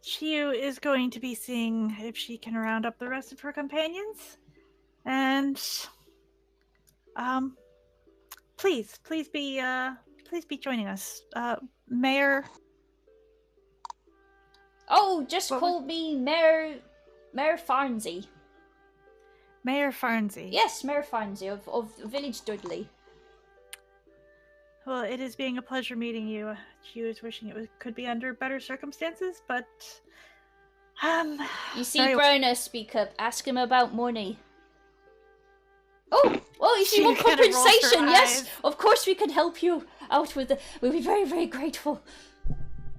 Chiu is going to be seeing if she can round up the rest of her companions. And, please be joining us. Mayor... Oh, just call me Mayor Farnsey. Mayor Farnsey. Yes, Mayor Farnsey of Village Dudley. Well, it is being a pleasure meeting you. She was wishing it could be under better circumstances, but... You see Brona speak up. Ask him about money. Oh, if you want compensation, yes, of course we can help you out with we'll be very, very grateful.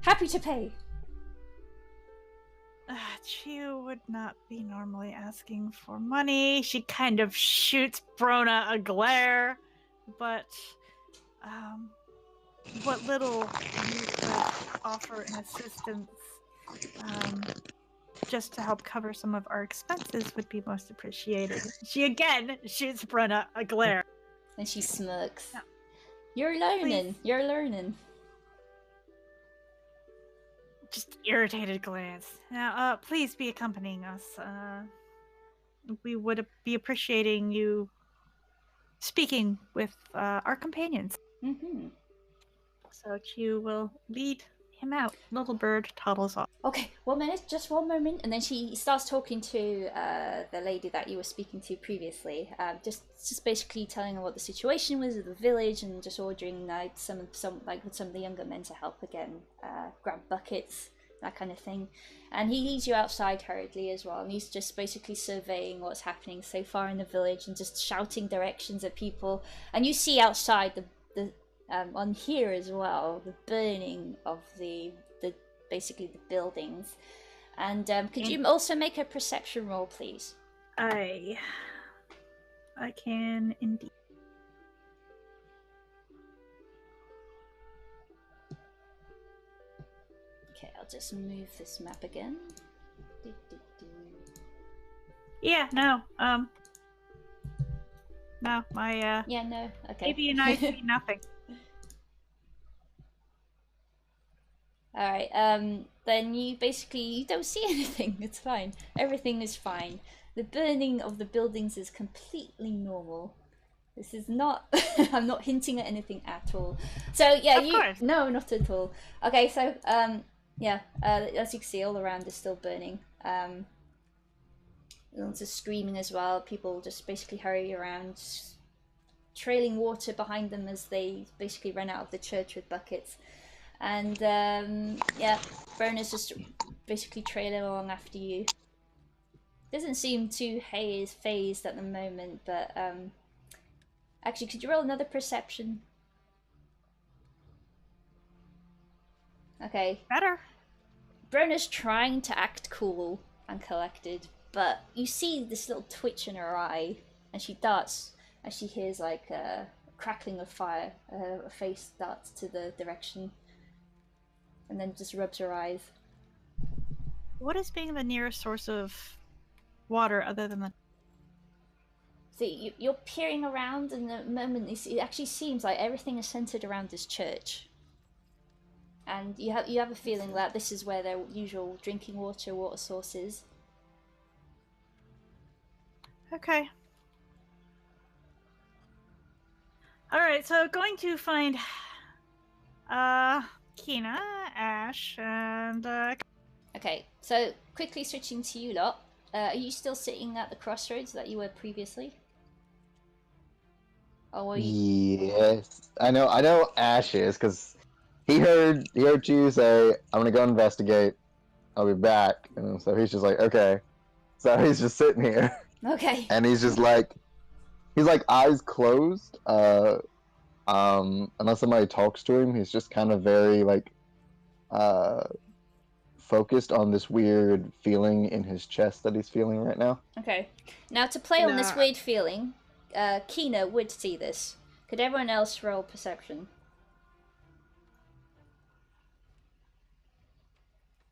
Happy to pay. Chiu would not be normally asking for money. She kind of shoots Brona a glare, but what little you could offer in assistance just to help cover some of our expenses would be most appreciated. She again shoots Brona a glare. And she smirks. No. You're learning. Please. You're learning. Just irritated glance. Now, please be accompanying us. We would be appreciating you speaking with our companions. Mm-hmm. So Chiu will lead him out. Little bird toddles off. Okay, 1 minute, just 1 moment, and then she starts talking to the lady that you were speaking to previously. Just basically telling her what the situation was at the village, and just ordering some of the younger men to help again, grab buckets, that kind of thing. And he leads you outside hurriedly as well, and he's just basically surveying what's happening so far in the village and just shouting directions at people. And you see outside the on here as well the burning of the basically the buildings. And could you also make a perception roll, please? I can indeed. Okay, I'll just move this map again. Yeah, no. No, my Yeah, no. Okay. baby and I see nothing. All right. Then you don't see anything. It's fine. Everything is fine. The burning of the buildings is completely normal. This is not. I'm not hinting at anything at all. So yeah, Of course. No, not at all. Okay, so yeah. As you can see, all around is still burning. Lots of screaming as well. People just basically hurry around, trailing water behind them as they basically run out of the church with buckets. And yeah, Brona's just basically trailing along after you. Doesn't seem too phased at the moment, but actually, could you roll another perception? Okay. Better. Brona's trying to act cool and collected, but you see this little twitch in her eye, and she darts as she hears like a crackling of fire. Her face darts to the direction, and then just rubs her eyes. What is being the nearest source of water other than the... See, you're peering around, and the moment it actually seems like everything is centered around this church. And you have a feeling that this is where their usual drinking water source is. Okay. Alright, so going to find Kina, Ash, and Okay, so quickly switching to you lot. Are you still sitting at the crossroads that you were previously? Or were you... Yes, I know Ash is, because he heard you say, "I'm gonna go investigate. I'll be back," and so he's just like, "Okay." So he's just sitting here, Okay. and he's eyes closed. Unless somebody talks to him, he's just kind of very focused on this weird feeling in his chest that he's feeling right now. Okay. Now to play on this weird feeling, Kina would see this. Could everyone else roll perception?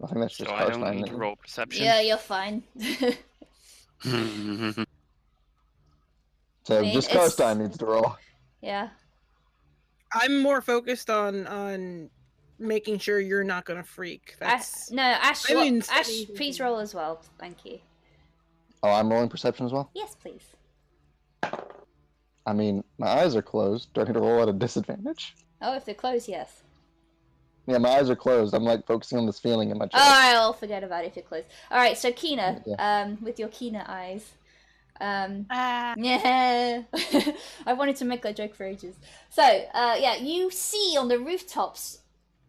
I think that's just So I don't Karstein. need to roll perception. Yeah, you're fine. So just Karstein needs to roll. Yeah. I'm more focused on making sure you're not gonna freak. That's Ash, Ash, please roll as well. Thank you. Oh, I'm rolling perception as well? Yes, please. I mean, my eyes are closed. Do I need to roll at a disadvantage? Oh, if they're closed, yes. Yeah, my eyes are closed. I'm like focusing on this feeling in my chest. Alright, I'll forget about it if you're closed. Alright, so Kina, with your Kina eyes. Yeah. I wanted to make that joke for ages. So, yeah, you see on the rooftops,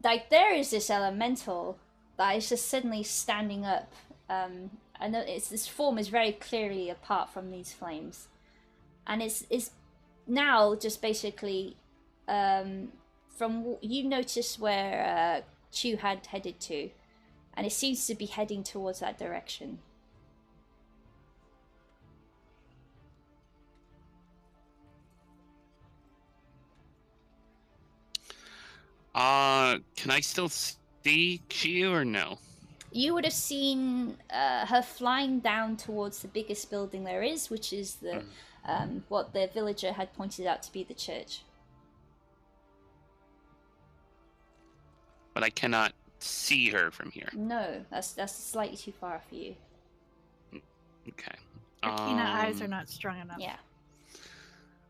like, there is this elemental that is just suddenly standing up. I know this form is very clearly apart from these flames. And it's now just basically, from, you notice where Chu had headed to. And it seems to be heading towards that direction. Can I still see Chiyu or no? You would have seen her flying down towards the biggest building there is, which is the what the villager had pointed out to be the church. But I cannot see her from here. No, that's slightly too far for you. Okay. Your Kina eyes are not strong enough. Yeah.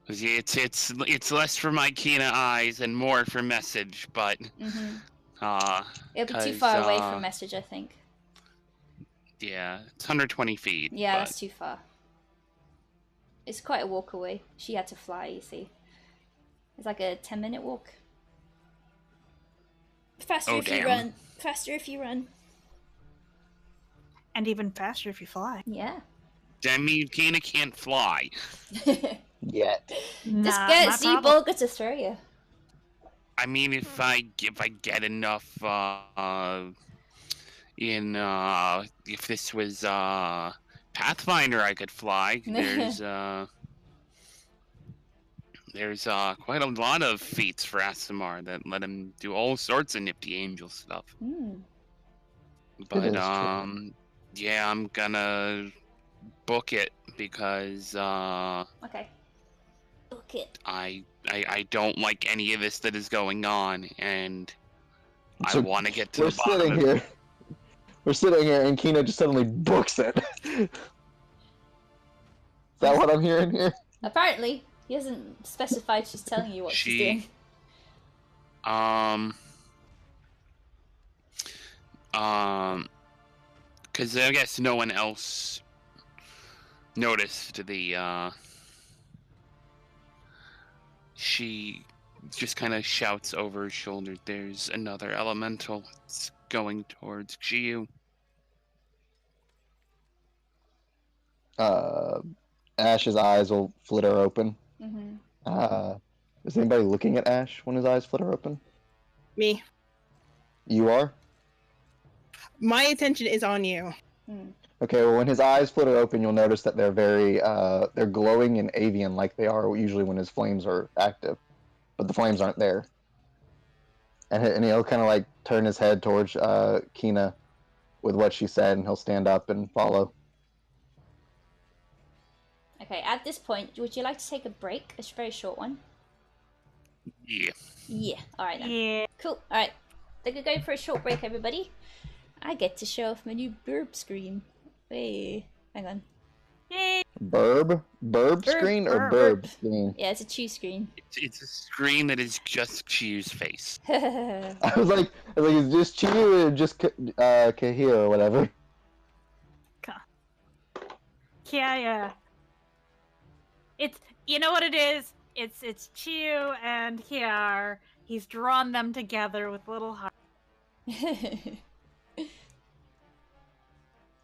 It's less for my Kina eyes and more for message, but it'll be too far away from message, I think. Yeah, it's 120 feet. Yeah, that's too far. It's quite a walk away. She had to fly, you see. It's like a 10-minute walk. Faster if you run. Faster if you run. And even faster if you fly. Yeah. I mean, Kina can't fly. Yet. Just get Seabolga to throw you. I mean, if I get enough, if this was Pathfinder I could fly. There's quite a lot of feats for Asimar that let him do all sorts of nifty angel stuff. But It is true. yeah, I'm gonna book it because Okay. Book it. I don't like any of this that is going on, and I So want to get to we're the bottom sitting of here. We're sitting here, and Kina just suddenly books it. Is that what I'm hearing here? Apparently, he hasn't specified she's telling you what she's doing. Because I guess no one else noticed the, she just kind of shouts over her shoulder, there's another elemental. It's going towards Xiu. Ash's eyes will flitter open. Mm-hmm. Is anybody looking at Ash when his eyes flitter open? Me. You are? My attention is on you. Okay, well, when his eyes flitter open, you'll notice that they're they're glowing and avian like they are usually when his flames are active. But the flames aren't there. And he'll kind of like turn his head towards Kina with what she said, and he'll stand up and follow. Okay, at this point, would you like to take a break? A very short one. Yeah. Yeah. All right then. Yeah. Cool. All right. They're gonna go for a short break, everybody. I get to show off my new burb screen. Hey, hang on. Yay. Burb screen or burb screen? Yeah, it's a chew screen. It's a screen that is just Qiu's face. I was like, is just Chiyu or just Kahir or whatever? Yeah. It's, you know what it is? It's Chiu and Kiar. He's drawn them together with little hearts.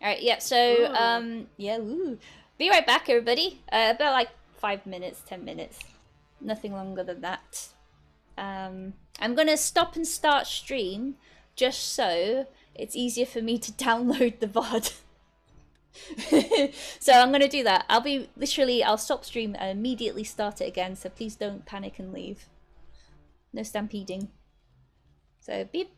Alright, yeah, so, yeah, ooh. Be right back, everybody. About like 5 minutes, 10 minutes. Nothing longer than that. I'm gonna stop and start stream just so it's easier for me to download the VOD. So I'm gonna do that. I'll stop stream and immediately start it again, so please don't panic and leave. No stampeding. So beep.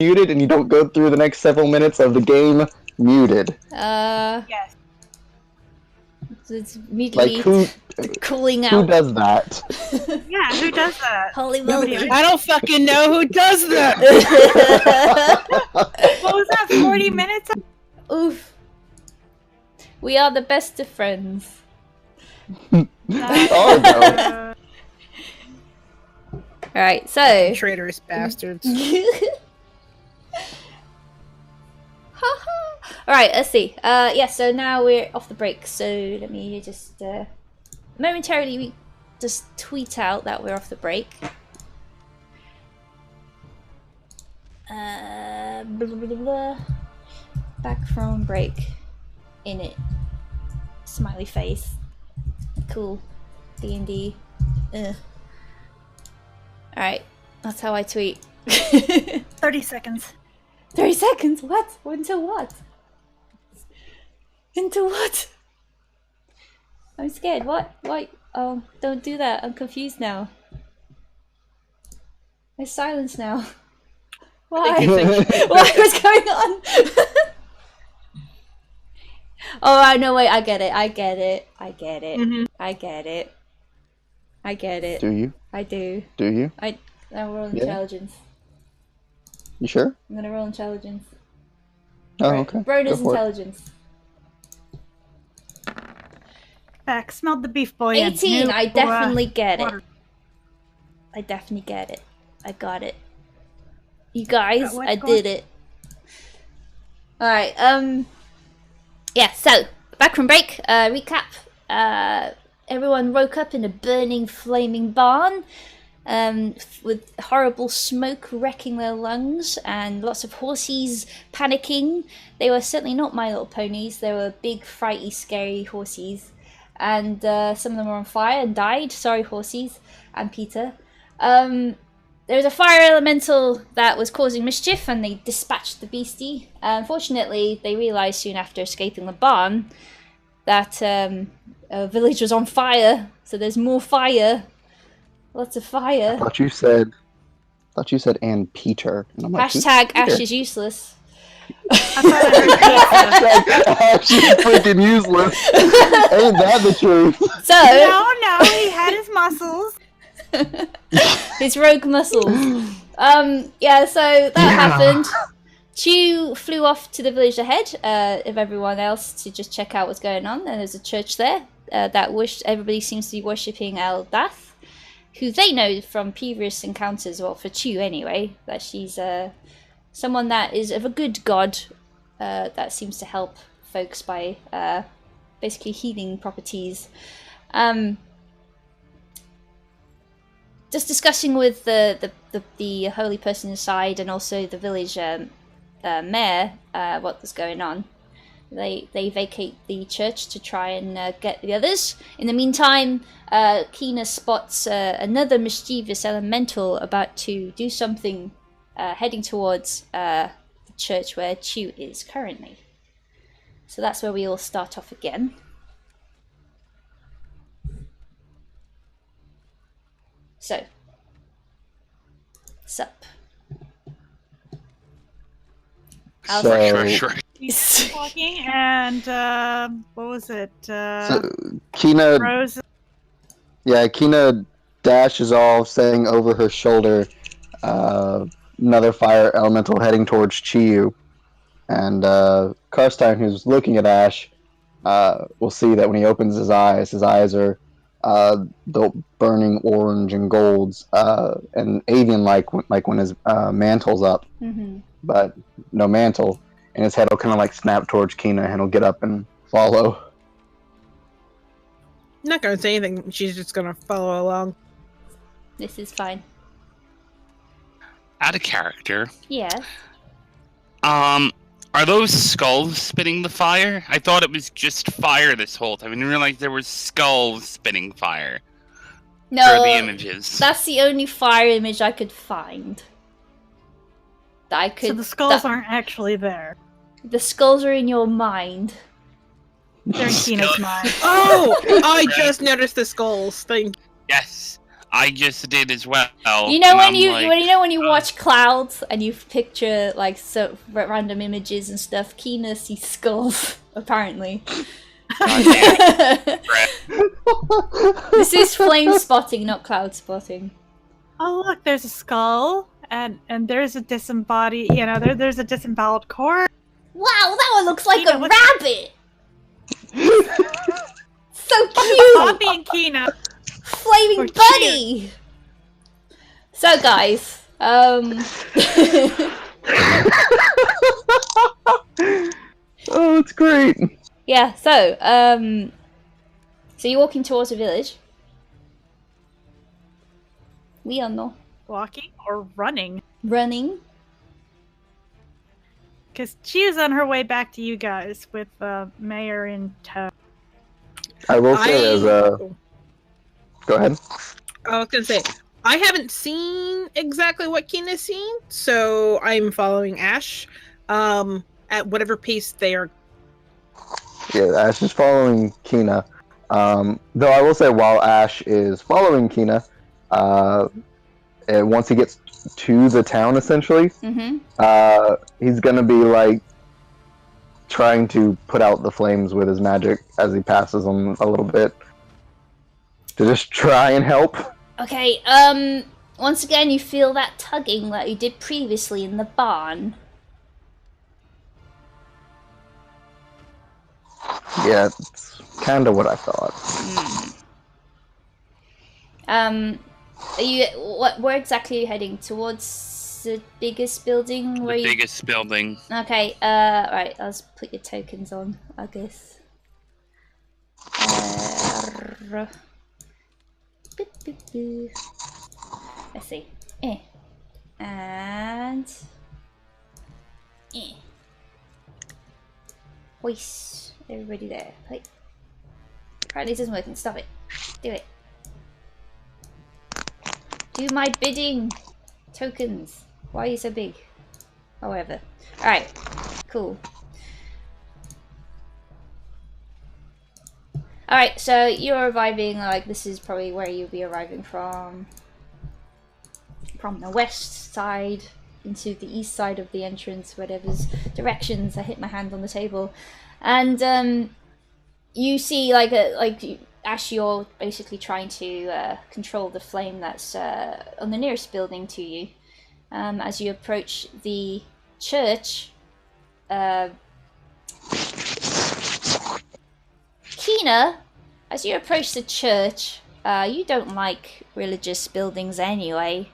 muted and you don't go through the next several minutes of the game muted. Yes. It's Like immediately cooling out. Who does that? Yeah, who does that? Holy Nobody moly. I don't fucking know who does that. What was that, 40 minutes? Oof. We are the best of friends. We are, though. Alright, so. Traitorous bastards. Alright, let's see. Yeah, so now we're off the break. So let me just momentarily just tweet out that we're off the break. Blah, blah, blah, blah. Back from break. In it. Smiley face. Cool. D&D. Alright, that's how I tweet. 30 seconds. 30 seconds? What? Until what? Into what? I'm scared. What? Why? Oh, don't do that. I'm confused now. There's silence now. Why? Why? What's going on? Oh, I know. Wait, I get it. I get it. I get it. I get it. I get it. Do you? I do. Do you? I roll intelligence. You sure? I'm gonna roll intelligence. Oh, Right. okay. Broda's Go for it. intelligence. Back, smelled the beef boy. and 18. knew, I definitely get it. water. I definitely get it. I got it. You guys, What's I going- did it. Alright, yeah, so, back from break, recap. Everyone woke up in a burning, flaming barn, with horrible smoke wrecking their lungs, and lots of horses panicking. They were certainly not My Little Ponies, they were big, frighty, scary horses. And some of them were on fire and died. Sorry, horses and Peter. There was a fire elemental that was causing mischief, and they dispatched the beastie. Unfortunately, they realised soon after escaping the barn that a village was on fire. So there's more fire, lots of fire. I thought you said, and Peter. And I'm like, who's Hashtag Peter? Ash is useless. I thought I heard Ash is freaking useless. Ain't that the truth? So no, he had his muscles. his rogue muscles. Yeah, so that happened. Chew flew off to the village ahead of everyone else to just check out what's going on. And there's a church there that everybody seems to be worshipping Eldath, who they know from previous encounters, well, for Chew anyway, that she's someone that is of a good god that seems to help folks by basically healing properties. Just discussing with the holy person inside and also the village mayor what was going on. They vacate the church to try and get the others. In the meantime, Kina spots another mischievous elemental about to do something, heading towards the church where Chew is currently. So that's where we all start off again. So, sup? Sure. He's talking, and what was it? So, Kina, Rose. yeah, Kina dashes off, saying over her shoulder, another fire elemental heading towards Chiyu. And Karstein, who's looking at Ash, will see that when he opens his eyes are the burning orange and golds, and avian-like, like when his mantle's up, but no mantle, and his head will kind of like snap towards Kina, and he'll get up and follow. I'm not gonna say anything. She's just gonna follow along. This is fine. Out of character. Yeah. Are those skulls spitting the fire? I thought it was just fire this whole time. I didn't realize there were skulls spitting fire. No, For the images. that's the only fire image I could find. That I could. So the skulls aren't actually there. The skulls are in your mind. They're in Kina's mind. Oh, I just noticed the skulls thing. Yes. I just did as well. You know when like, you watch clouds and you picture like so random images and stuff. Kina sees skulls apparently. This is flame spotting, not cloud spotting. Oh look, there's a skull, and there's a disembodied. You know, there's a disemboweled corpse. Wow, that one looks like Kina, a what's- rabbit. So cute. Poppy and Kina. Flaming Or buddy. So guys, Oh, it's great. yeah. So so you're walking towards a village. We are not Walking or running? running. Because she was on her way back to you guys with Mayor in tow. I will say there's a. Go ahead. I was gonna say, I haven't seen exactly what Kina's seen, so I'm following Ash at whatever pace they are. Yeah, Ash is following Kina. Though I will say, while Ash is following Kina, once he gets to the town, essentially, he's gonna be like trying to put out the flames with his magic as he passes them a little bit to just try and help. Okay. Once again, you feel that tugging that you did previously in the barn. Yeah, it's kind of what I thought. Are you where exactly are you heading? Towards the biggest building? Where the biggest building. Okay, right, I'll just put your tokens on, I guess. Let's see. And hoist everybody there. Hey. Apparently this isn't working, stop it. Do it. Do my bidding! Tokens. Why are you so big? However. Alright. Cool. Alright, so you're arriving, like, this is probably where you'll be arriving from. From the west side into the east side of the entrance, whatever's directions. I hit my hand on the table. And, you see, Ash, you're basically trying to control the flame that's on the nearest building to you. As you approach the church, Kina, as you approach the church, you don't like religious buildings anyway.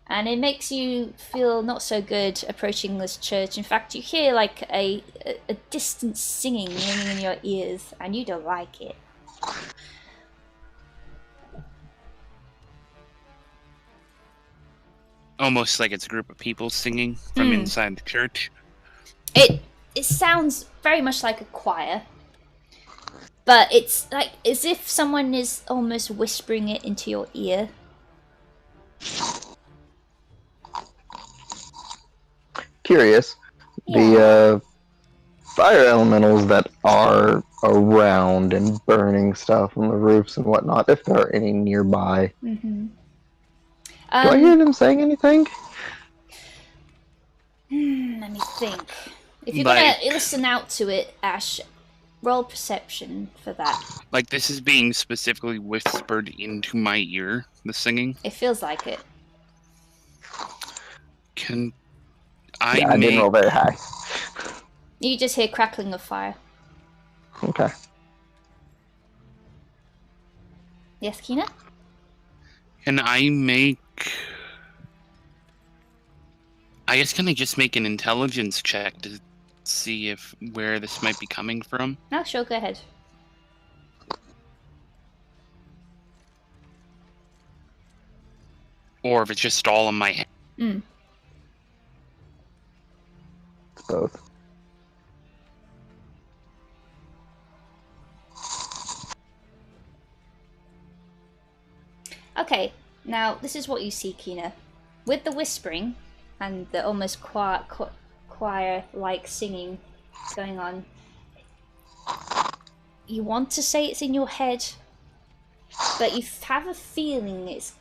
And it makes you feel not so good approaching this church. In fact, you hear like a distant singing ringing in your ears, and you don't like it. Almost like it's a group of people singing from inside the church. It sounds very much like a choir, but it's like as if someone is almost whispering it into your ear. Curious. Yeah. The fire elementals that are around and burning stuff on the roofs and whatnot, if there are any nearby. Mm-hmm. Do I hear them saying anything? Let me think. If you're gonna listen out to it, Ash, roll perception for that. Like this is being specifically whispered into my ear, the singing. It feels like it. Can I didn't roll very high. You just hear crackling of fire. Okay. Yes, Kina? Can I make... I guess can I just make an intelligence check to see where this might be coming from? No, sure, go ahead. Or if it's just all in my head. Both. Okay, now this is what you see, Kina. With the whispering and the almost choir-like singing going on, you want to say it's in your head, but you have a feeling it's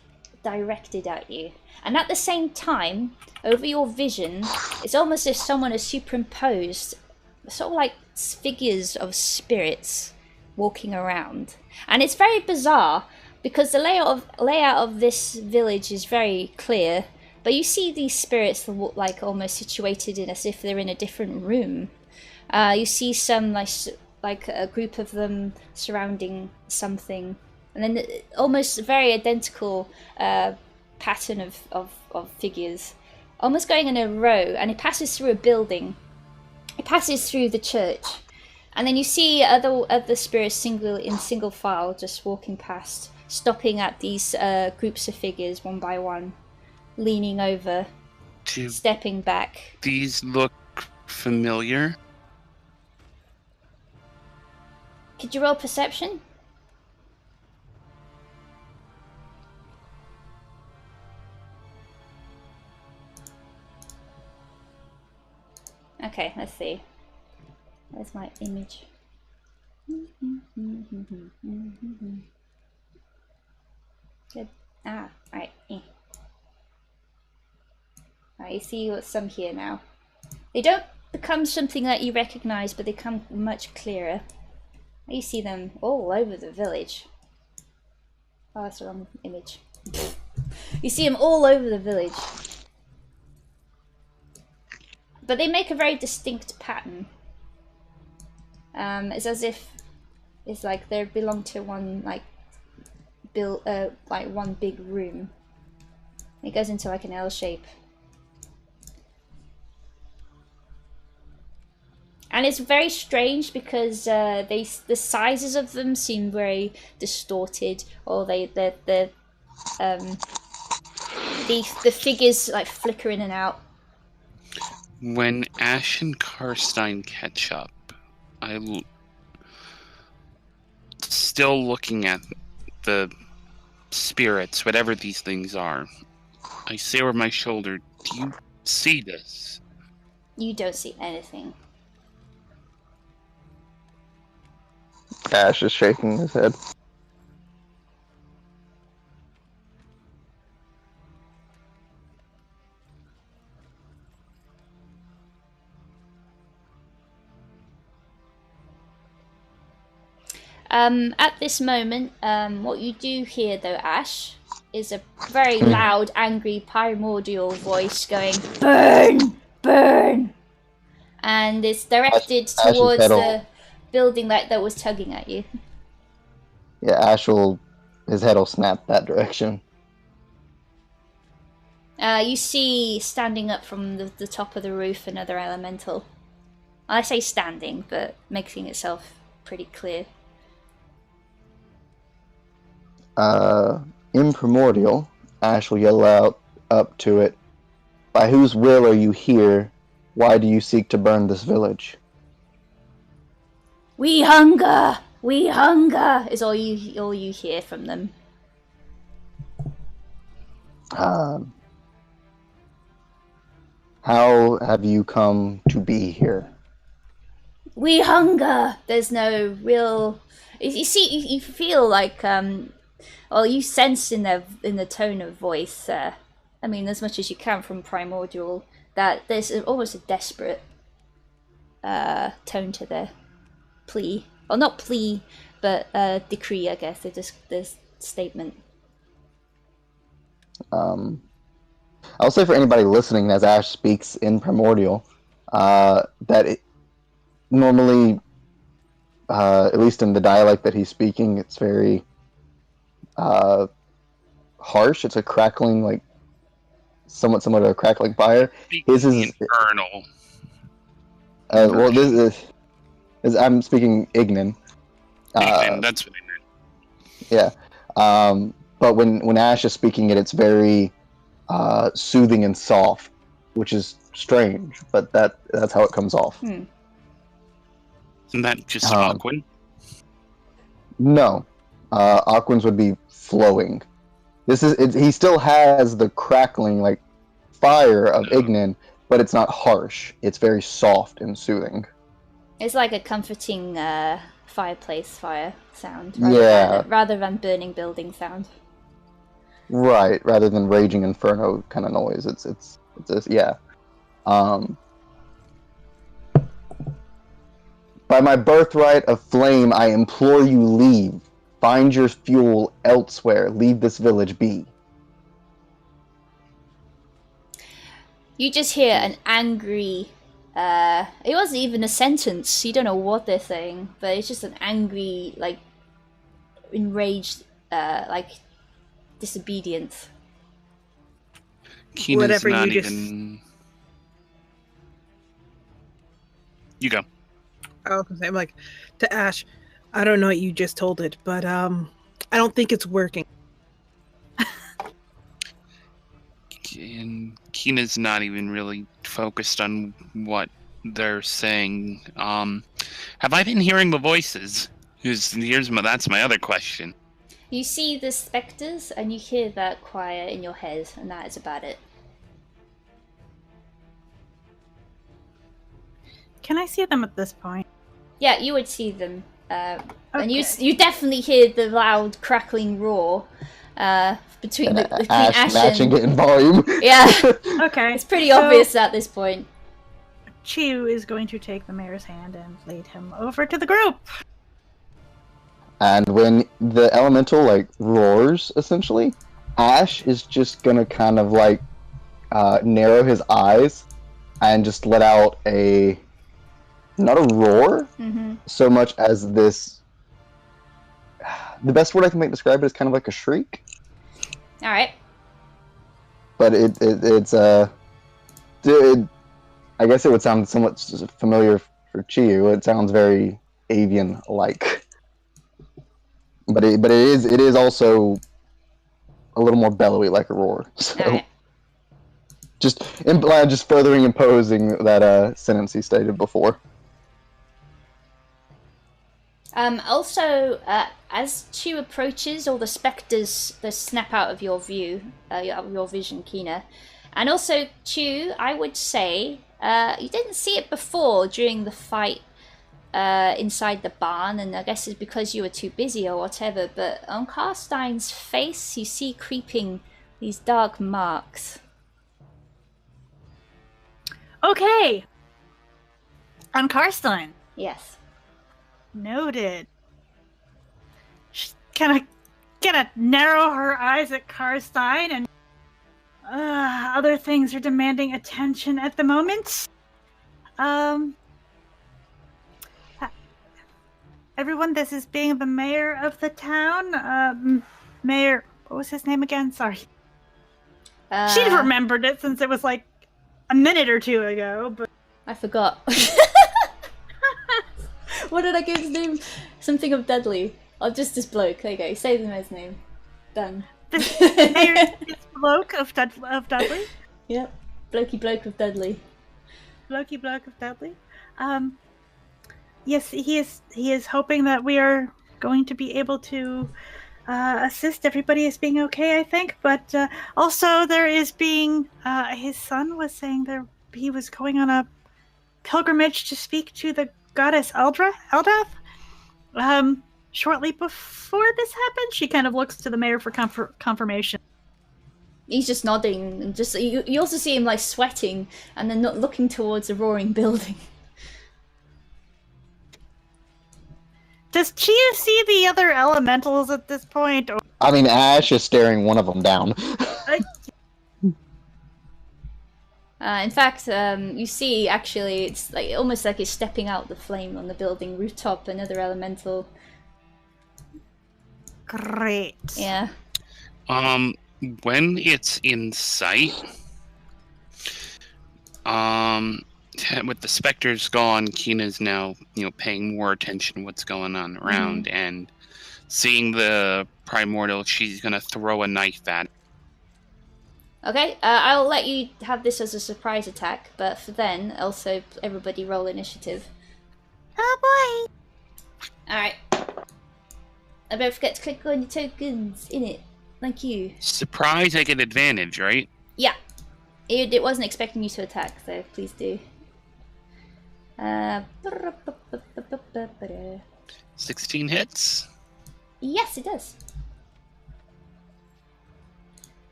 directed at you. And at the same time, over your vision, it's almost as if someone has superimposed sort of like figures of spirits walking around. And it's very bizarre because the layout of this village is very clear, but you see these spirits like almost situated in as if they're in a different room. You see some like a group of them surrounding something, and then almost very identical pattern of figures, almost going in a row, and it passes through a building. It passes through the church, and then you see other spirits in single file just walking past, stopping at these groups of figures one by one, leaning over, stepping back. These look familiar. Could you roll perception? Okay, let's see. Where's my image? Good. Alright. Alright, you see what's some here now. They don't become something that you recognize, but they come much clearer. You see them all over the village. Oh, that's the wrong image. You see them all over the village. But they make a very distinct pattern. It's as if it's like they belong to one like one big room. It goes into like an L shape. And it's very strange because the sizes of them seem very distorted, or the figures like flicker in and out. When Ash and Karstein catch up, I'm still looking at the spirits, whatever these things are. I say over my shoulder, do you see this? You don't see anything. Ash is shaking his head. At this moment, what you do hear though, Ash, is a very loud, angry, primordial voice going, "Burn! Burn!" And it's directed towards the building that was tugging at you. Yeah, his head will snap that direction. You see standing up from the top of the roof another elemental. I say standing, but making itself pretty clear. In Primordial, Ash will yell out up to it, "By whose will are you here? Why do you seek to burn this village?" "We hunger! We hunger!" is all you hear from them. How have you come to be here? "We hunger!" There's no real. You see, you feel like you sense in the tone of voice. I mean, as much as you can from Primordial, that there's almost a desperate tone to their plea, or not plea, but decree, I guess. This statement. I'll say for anybody listening, as Ash speaks in Primordial, that it normally, at least in the dialect that he's speaking, it's very harsh. It's a crackling, like somewhat similar to a crackling fire. His is infernal. Well, this is I'm speaking Ignan. Ignan, that's what I meant. Yeah. But when Ash is speaking it, it's very soothing and soft, which is strange, but that's how it comes off. Isn't that just Aquin? No. Aquin's would be flowing. He still has the crackling like fire of Ignan, but it's not harsh. It's very soft and soothing. It's like a comforting fireplace fire sound, rather than burning building sound. Right, rather than raging inferno kind of noise. It's yeah. By my birthright of flame, I implore you leave. Find your fuel elsewhere. Leave this village be. You just hear an angry, it wasn't even a sentence, you don't know what they're saying, but it's just an angry, like, enraged, like, disobedience. Kina's Whatever not you even... You go. Oh, I'm like, to Ash, I don't know what you just told it, but I don't think it's working. And Kina's not even really focused on what they're saying. Have I been hearing the voices? That's my other question. You see the spectres, and you hear that choir in your head, and that is about it. Can I see them at this point? Yeah, you would see them. And you definitely hear the loud crackling roar between Ash matching and... it in volume. Yeah. Okay. It's pretty obvious at this point. Chiu is going to take the mayor's hand and lead him over to the group. And when the elemental like roars, essentially, Ash is just gonna kind of like narrow his eyes and just let out a not a roar so much as this. The best word I can describe it is kind of like a shriek. All right. But it's I guess it would sound somewhat familiar for Chiyu. It sounds very avian-like, but it is also a little more bellowy, like a roar. So, right. just furthering imposing that sentence he stated before. Also, as Chu approaches, all the spectres they snap out of your view, your vision, Kina. And also, Chu, I would say, you didn't see it before during the fight inside the barn, and I guess it's because you were too busy or whatever, but on Karstein's face, you see creeping these dark marks. Okay. On Karstein. Yes. Noted. She's gonna narrow her eyes at Karstein, and other things are demanding attention at the moment. Everyone, this is being the mayor of the town. Mayor, what was his name again? Sorry. She'd remembered it since it was like a minute or two ago, but I forgot. What did I give his name? Something of Dudley. Oh, just this bloke. There you go. Say the man's name. Done. This bloke of Dudley? Yep. Blokey bloke of Dudley. Blokey bloke of Dudley. Yes, he is hoping that we are going to be able to assist everybody as being okay, I think. But also there is being his son was saying that he was going on a pilgrimage to speak to the goddess Eldath. Shortly before this happened, she kind of looks to the mayor for confirmation. He's just nodding, and just you also see him like sweating, and then not looking towards a roaring building. Does Chia see the other elementals at this point? Or... I mean, Ash is staring one of them down. In fact, you see, actually, it's like almost like it's stepping out the flame on the building rooftop. Another elemental. Great. Yeah. When it's in sight, with the specters gone, Kina's now, paying more attention to what's going on around, and seeing the primordial, she's gonna throw a knife at it. Okay, I'll let you have this as a surprise attack, but for then, also everybody roll initiative. Oh boy! Alright. And don't forget to click on your tokens in it. Thank you. Surprise, I get advantage, right? Yeah. It wasn't expecting you to attack, so please do. 16 hits. Yes, it does.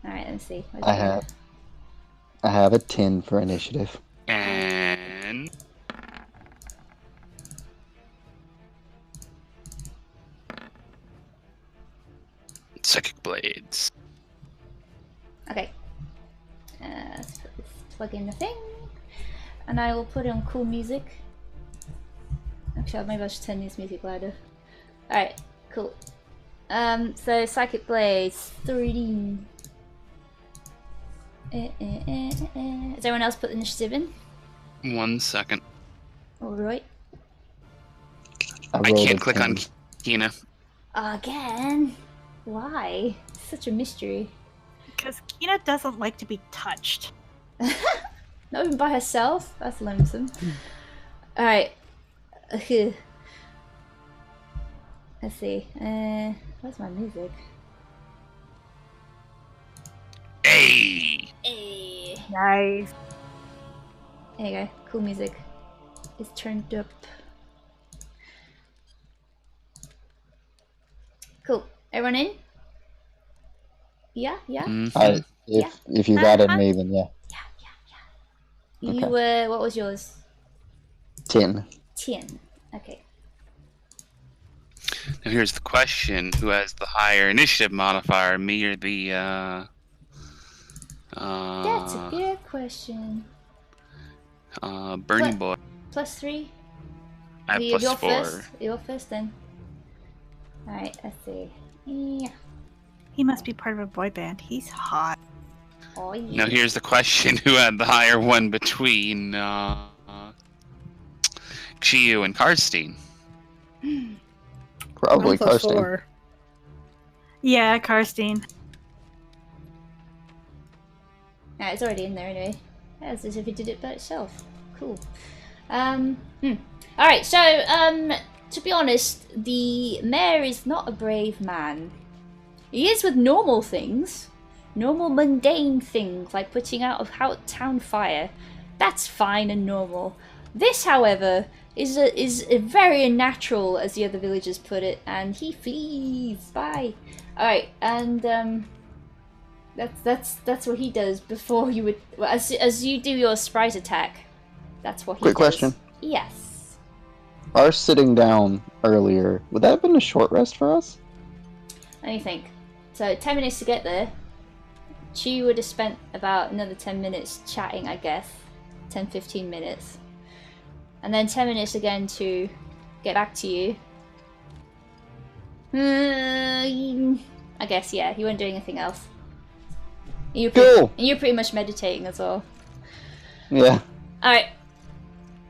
Alright, let's see. I have a 10 for initiative. And... Psychic Blades. Okay. Let's plug in the thing. And I will put on cool music. Actually, maybe I should turn this music louder. Alright, cool. So Psychic Blades, 3D. Has everyone else put the initiative in? 1 second. Alright. I can't click on Kina. Again? Why? It's such a mystery. Because Kina doesn't like to be touched. Not even by herself? That's lonesome. Alright. Let's see. Where's my music? Hey! Hey. Nice. There you go. Cool music. It's turned up. Cool. Everyone in? Yeah? Yeah? Mm-hmm. If you've added me, then yeah. You, what was yours? 10. 10. Okay. Now here's the question: who has the higher initiative modifier, me or the? That's a good question. Burning Boy. +3. I have You're +4. first. You're first then. Alright, let's see. Yeah. He must be part of a boy band. He's hot. Oh yeah. Now here's the question: who had the higher one between Chiyu and Karstein? Probably I'm Karstein. +4. Yeah, Karstein. It's already in there anyway. As if it did it by itself. Cool. Alright, so, to be honest, the mayor is not a brave man. He is with normal things. Normal mundane things, like putting out a town fire. That's fine and normal. This, however, is a very unnatural, as the other villagers put it, and he flees. Bye. Alright, and, that's what he does before you would, well, as you do your sprite attack. That's what he Quick does. question. Yes. Our sitting down earlier, would that have been a short rest for us? Let me think. So 10 minutes to get there. Chi would have spent about another 10 minutes chatting, I guess. 10-15 minutes. And then 10 minutes again to get back to you. I guess, yeah, you weren't doing anything else. You're pretty much meditating as well. Yeah. Alright.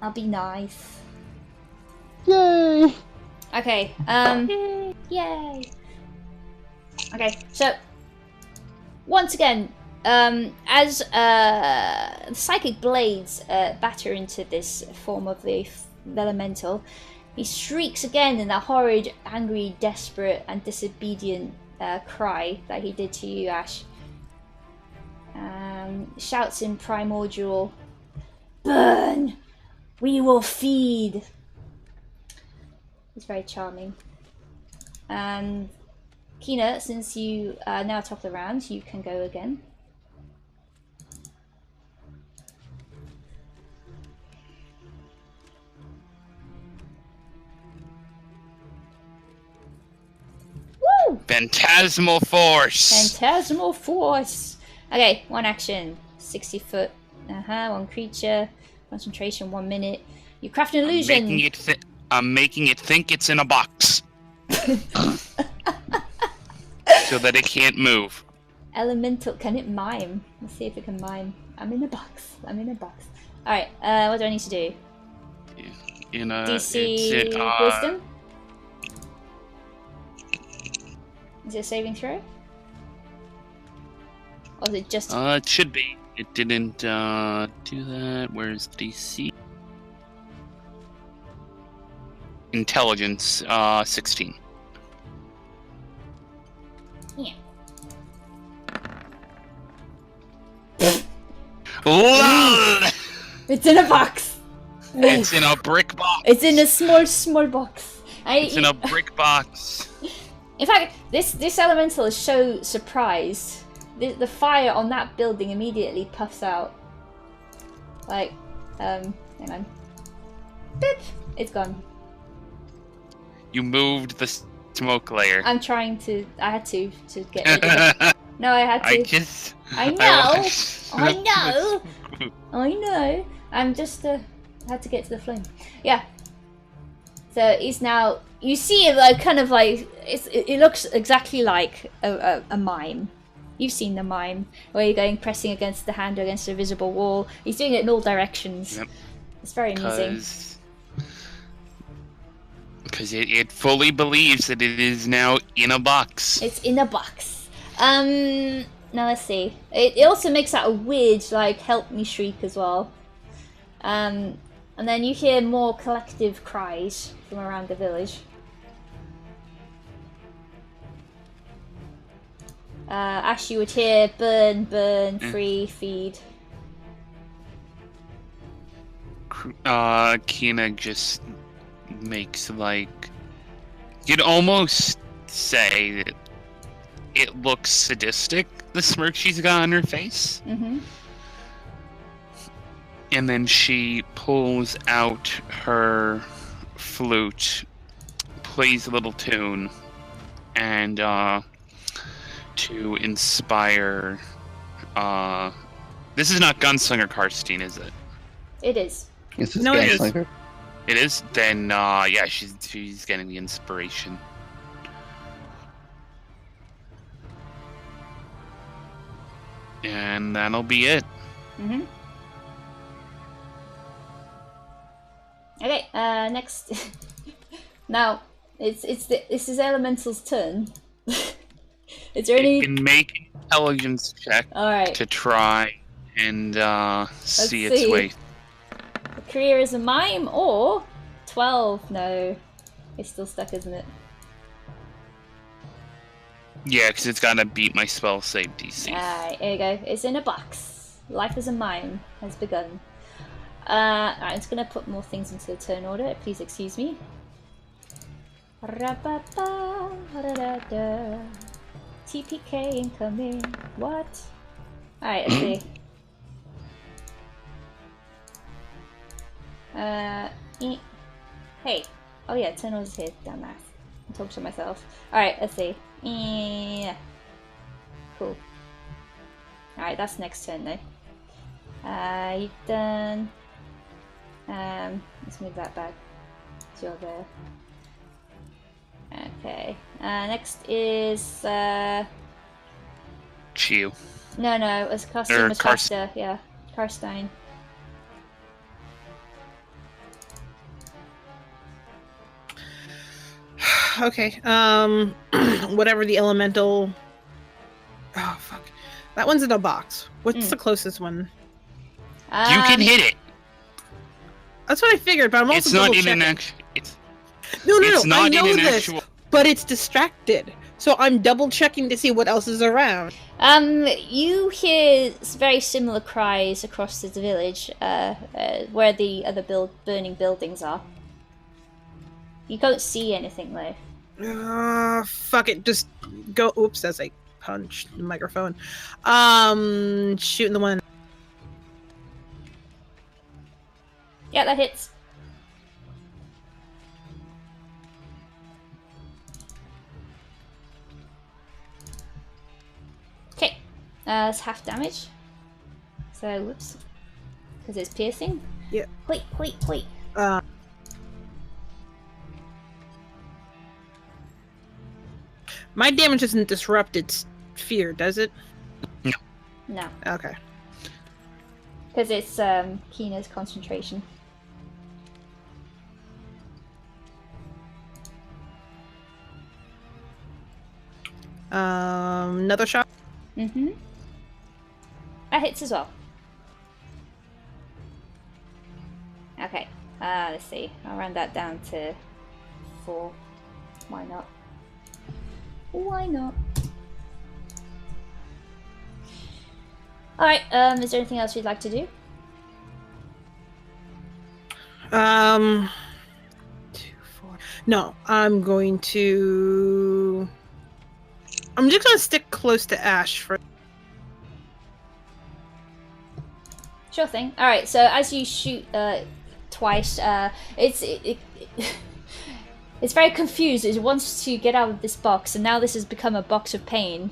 I'll be nice. Yay! Okay, yay! Okay, so once again, as psychic blades batter into this form of the elemental, he shrieks again in that horrid, angry, desperate, and disobedient cry that he did to you, Ash. Shouts in primordial, "Burn! We will feed!" It's very charming. And Kina, since you are now top of the round, you can go again. Woo! Phantasmal Force! Phantasmal Force! Okay, one action. 60 foot. One creature. Concentration, 1 minute. You craft an illusion. I'm making it think it's in a box. So that it can't move. Elemental. Can it mime? Let's see if it can mime. I'm in a box. I'm in a box. Alright, what do I need to do? DC Wisdom? Is it a saving throw? Or is it just... It should be. It didn't do that. Where's DC? Intelligence, 16. Yeah. LOL! It's in a box! It's in a brick box. It's in a small box. It's in a brick box. In fact, this elemental is so surprised. The fire on that building immediately puffs out. Like, hang on. Beep! It's gone. You moved the smoke layer. I'm trying to. I had to get rid of it. No, I had to. I know. I know. I'm just had to get to the flame. Yeah. So he's now. You see it like kind of like it looks exactly like a mime. You've seen the mime where you're going pressing against the hand against a visible wall. He's doing it in all directions. Yep. It's very amusing. Because it fully believes that it is now in a box. It's in a box. Now let's see. It also makes that a weird like help me shriek as well. And then you hear more collective cries from around the village. Ash, you would hear burn, free, feed. Kina just makes like... You'd almost say that it looks sadistic, the smirk she's got on her face. Mm-hmm. And then she pulls out her flute, plays a little tune, and to inspire... This is not Gunslinger Karstein, is it? It is. This is No, it is. Gunslinger. It is? Then, yeah, she's getting the inspiration. And that'll be it. Mm-hmm. Okay, next. Now, this is Elemental's turn. Is there any... You can make an intelligence check Alright. to try and see its way. A career as a mime or 12? No, it's still stuck, isn't it? Yeah, because it's got to beat my spell save DC. Alright, here you go. It's in a box. Life as a mime has begun. Alright, I'm just gonna put more things into the turn order. Please excuse me. TPK incoming. What? Alright, let's see. Hey. Oh yeah, turn order's here, dumbass. I'm talking to myself. Alright, let's see. Cool. Alright, that's next turn though. You've done... let's move that back. So you're there. Okay. Next is... Chiu. No, it was Karstein was faster. Yeah, Karstein. Okay. Whatever the elemental. Oh fuck. That one's in a box. What's the closest one? You can hit it. That's what I figured, but I'm also It's not in double-checking. an actual. No, It's not I know in an this, actual. but it's distracted. So I'm double checking to see what else is around. You hear very similar cries across the village, where the other burning buildings are. You can't see anything though. Fuck it, just go. Oops, as I punched the microphone. Shooting the one. Yeah, that hits. Okay, it's half damage. So, whoops. Because it's piercing? Yeah. Wait. My damage doesn't disrupt its fear, does it? No. Okay. Because it's Kina's concentration. Another shot? Mm-hmm. That hits as well. Okay, let's see. I'll round that down to 4. Why not? Why not? Alright, is there anything else you'd like to do? 2, 4. No, I'm just gonna stick close to Ash for. Sure thing. All right. So as you shoot twice, it's very confused. It wants to get out of this box, and now this has become a box of pain.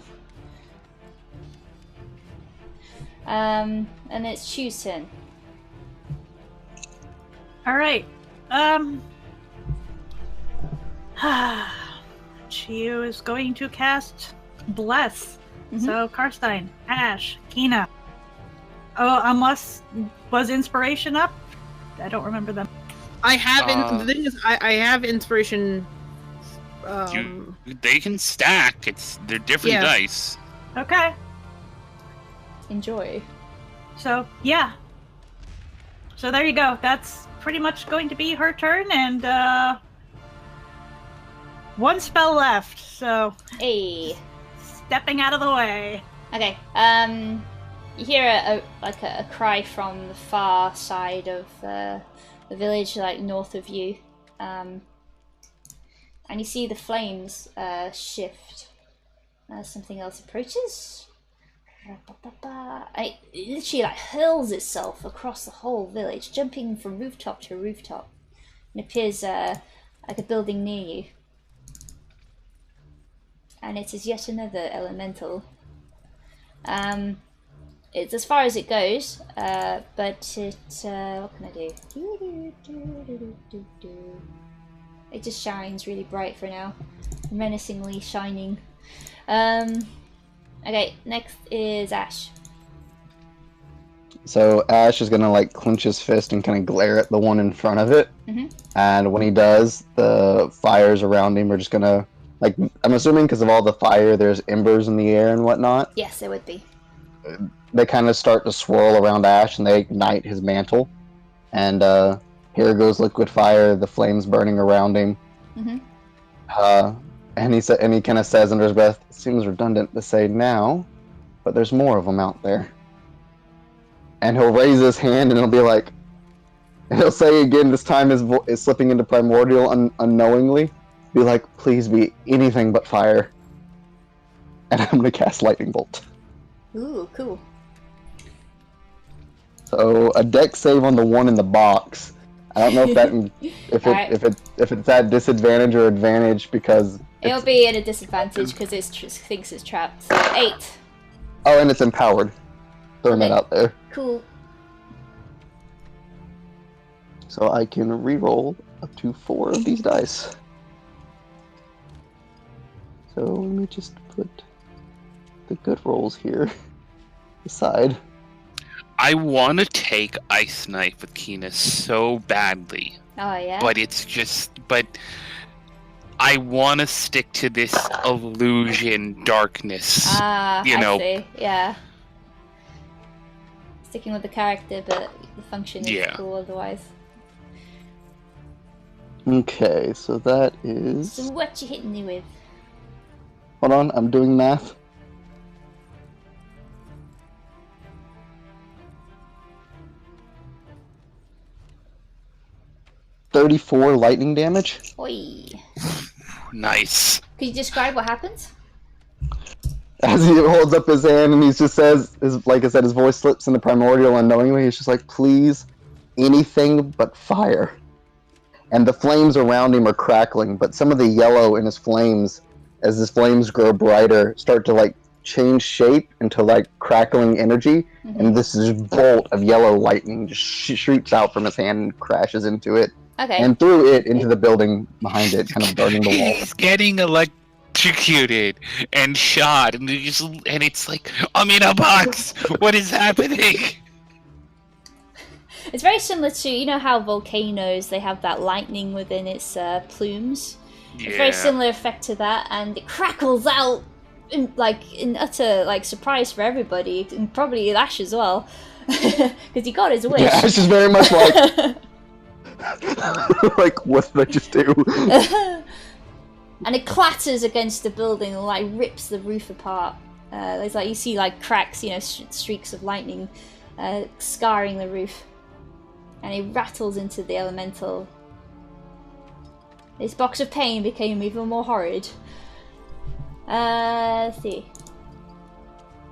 And it's Chu's turn. All right. Chiu is going to cast Bless. So Karstein, Ash, Kina. Oh, unless was Inspiration up? I don't remember them. I have the thing is, I have inspiration. They can stack. They're different dice. Okay. Enjoy. So yeah. So there you go. That's pretty much going to be her turn, and one spell left. So Hey. stepping out of the way. Okay. You hear a cry from the far side of the village, like north of you, and you see the flames shift as something else approaches. It literally like hurls itself across the whole village, jumping from rooftop to rooftop, and appears like a building near you. And it is yet another elemental. It's as far as it goes, but it, what can I do? It just shines really bright for now. Menacingly shining. Okay, next is Ash. So Ash is gonna like clench his fist and kind of glare at the one in front of it. And when he does, the fires around him are just gonna, like, I'm assuming because of all the fire, there's embers in the air and whatnot. Yes, there would be. They kind of start to swirl around Ash, and they ignite his mantle. And here goes liquid fire, the flames burning around him. And he kind of says under his breath, "It seems redundant to say now, but there's more of them out there." And he'll raise his hand, and he'll be like, he'll say again, this time is slipping into primordial unknowingly, be like, "Please be anything but fire." And I'm going to cast Lightning Bolt. Ooh, cool. So a dex save on the one in the box. I don't know if it's at disadvantage or advantage because it'll be at a disadvantage because it thinks it's trapped. So 8. Oh, and it's empowered. Throwing that out there. Cool. So I can re-roll up to 4 of these dice. So let me just put the good rolls here aside. I want to take Ice Knife with Kina so badly. Oh, yeah? But I want to stick to this illusion darkness. I see, yeah. Sticking with the character, but the function is cool otherwise. Okay, so that is... So what you hitting me with? Hold on, I'm doing math. $34 lightning damage. Oi. Nice. Could you describe what happens? As he holds up his hand and he just says, like I said, his voice slips into primordial unknowingly. He's just like, "Please, anything but fire." And the flames around him are crackling, but some of the yellow in his flames, as his flames grow brighter, start to like change shape into like crackling energy. And this bolt of yellow lightning just shoots out from his hand and crashes into it. Okay. And through it into the building behind it, kind of burning the wall. He's getting electrocuted and shot, and it's like, I'm in a box. What is happening? It's very similar to, you know how volcanoes, they have that lightning within its plumes? Yeah. It's a very similar effect to that, and it crackles out in utter surprise for everybody, and probably Ash as well, because he got his wish. Yeah, Ash is very much like... like, what did I just do? And it clatters against the building and rips the roof apart. There's you see cracks, streaks of lightning scarring the roof. and he rattles into the elemental. This box of pain became even more horrid. Let's see.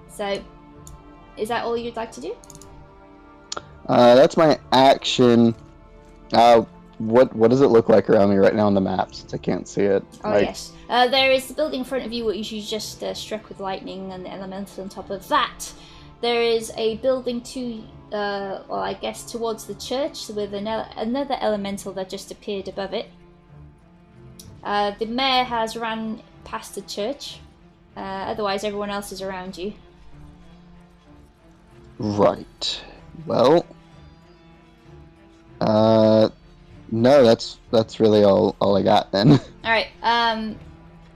So, is that all you'd like to do? That's my action. What does it look like around me right now on the map? Since I can't see it. Oh yes. There is the building in front of you, which you just struck with lightning, and the elemental on top of that. There is a building to, well, I guess towards the church, with another elemental that just appeared above it. The mayor has ran past the church. Otherwise, everyone else is around you. Right. Well. No, that's really all I got then. All right.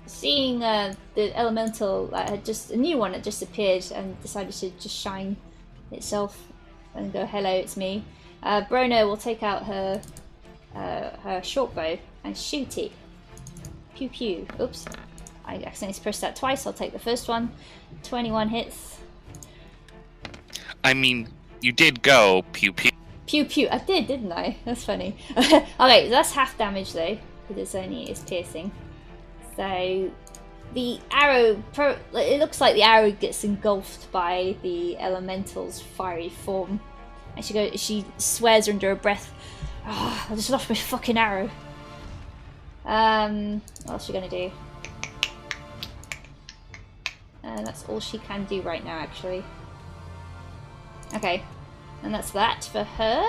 Seeing the elemental had just a new one that just appeared and decided to just shine itself and go, "Hello, it's me." Brona will take out her short bow and shoot it. Pew pew. Oops, I accidentally pressed that twice. I'll take the first one. 21 hits. I mean, you did go pew pew. Pew pew. I did, didn't I? That's funny. Okay, that's half damage though, because it's piercing. So the arrow, it looks like the arrow gets engulfed by the elemental's fiery form, and she swears under her breath, "Oh, I just lost my fucking arrow." What else is she gonna do? That's all she can do right now, actually. Okay, and that's that for her.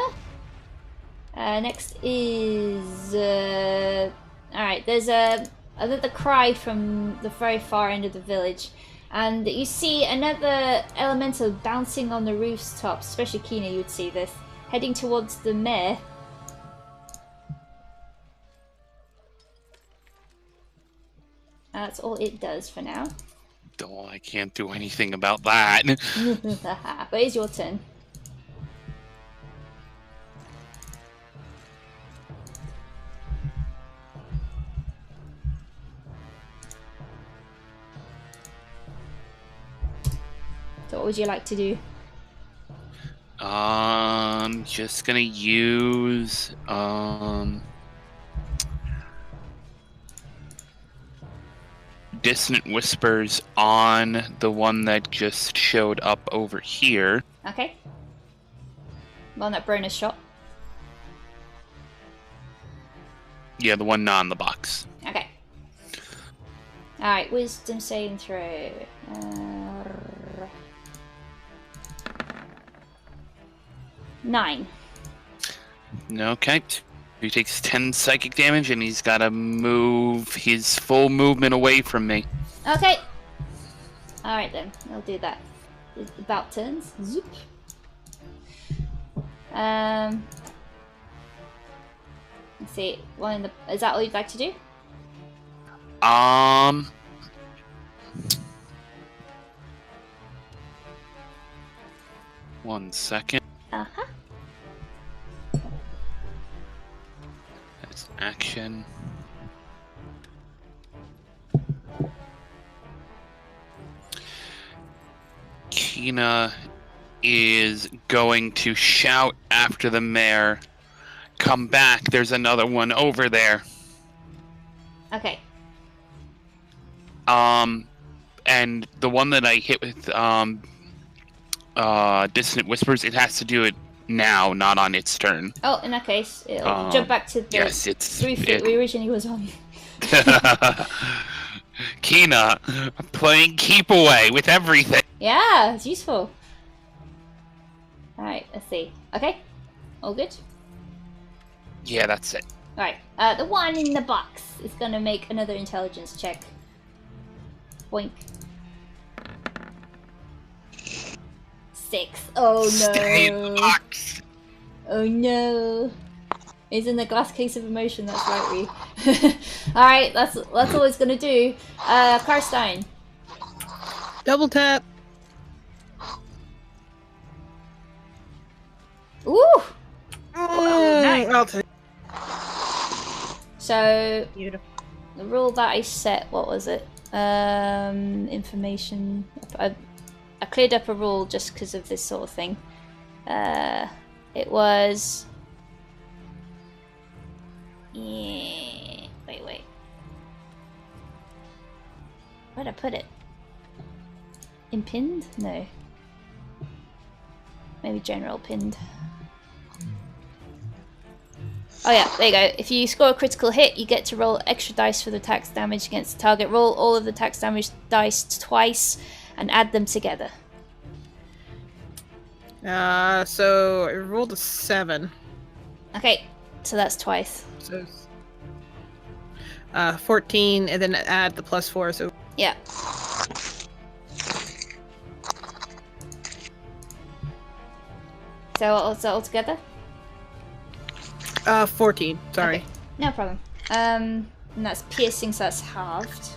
Next is alright, there's another cry from the very far end of the village, and you see another elemental bouncing on the rooftops, especially Kina, you'd see this, heading towards the mayor. That's all it does for now. Oh, I can't do anything about that. But it's your turn. So what would you like to do? Just gonna use, Dissonant Whispers on the one that just showed up over here. Okay. One that Brona shot. Yeah, the one not in the box. Okay. Alright, wisdom saving throw. 9. Okay. He takes 10 psychic damage, and he's got to move his full movement away from me. Okay. Alright then, I'll do that. About turns. Zoop. Let's see. Is that all you'd like to do? One second. Uh-huh. That's action. Kina is going to shout after the mayor, "Come back, there's another one over there." Okay. And the one that I hit with Dissonant Whispers, it has to do it now, not on its turn. Oh, in that case, it'll jump back to the 3 feet we originally was on. Kina, I'm playing keep away with everything. Yeah, it's useful. Alright, let's see. Okay, all good? Yeah, that's it. Alright, the one in the box is gonna make another intelligence check. Boink. 6. Oh no. Stay in the box. Oh no. He's in the glass case of emotion, that's right, we. Alright, that's all it's gonna do. Karstein. Double tap. Ooh! Nice. I'll take. So, Beautiful. the rule that I set, what was it? Information. I cleared up a rule just because of this sort of thing. It was Yeah. Wait. Where'd I put it? In pinned? No. Maybe general pinned. Oh yeah, there you go. If you score a critical hit, you get to roll extra dice for the tax damage against the target. Roll all of the tax damage dice twice and add them together. So I rolled a 7. Okay, so that's twice. So 14, and then add the +4, so... Yeah. So what's that all together? 14, sorry. Okay, no problem. And that's piercing, so that's halved.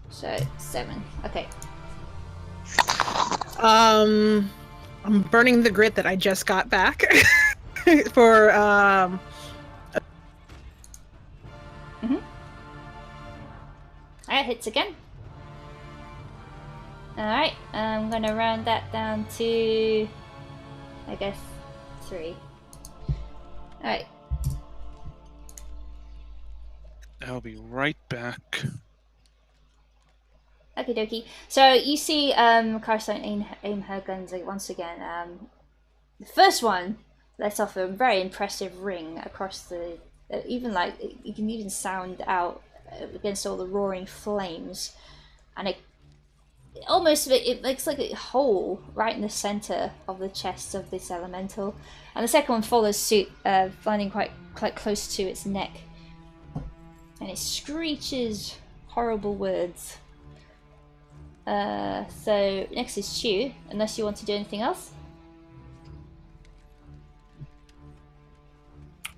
So 7. Okay. I'm burning the grit that I just got back for Alright, hits again. Alright, I'm gonna round that down to, I guess, 3. Alright. I'll be right back. Okie dokie. So you see Karstein aim her guns once again. The first one lets off a very impressive ring across the... even like, you can even sound out against all the roaring flames. And it makes like a hole right in the center of the chest of this elemental. And the second one follows suit, landing quite close to its neck. And it screeches horrible words. So next is Chu, unless you want to do anything else.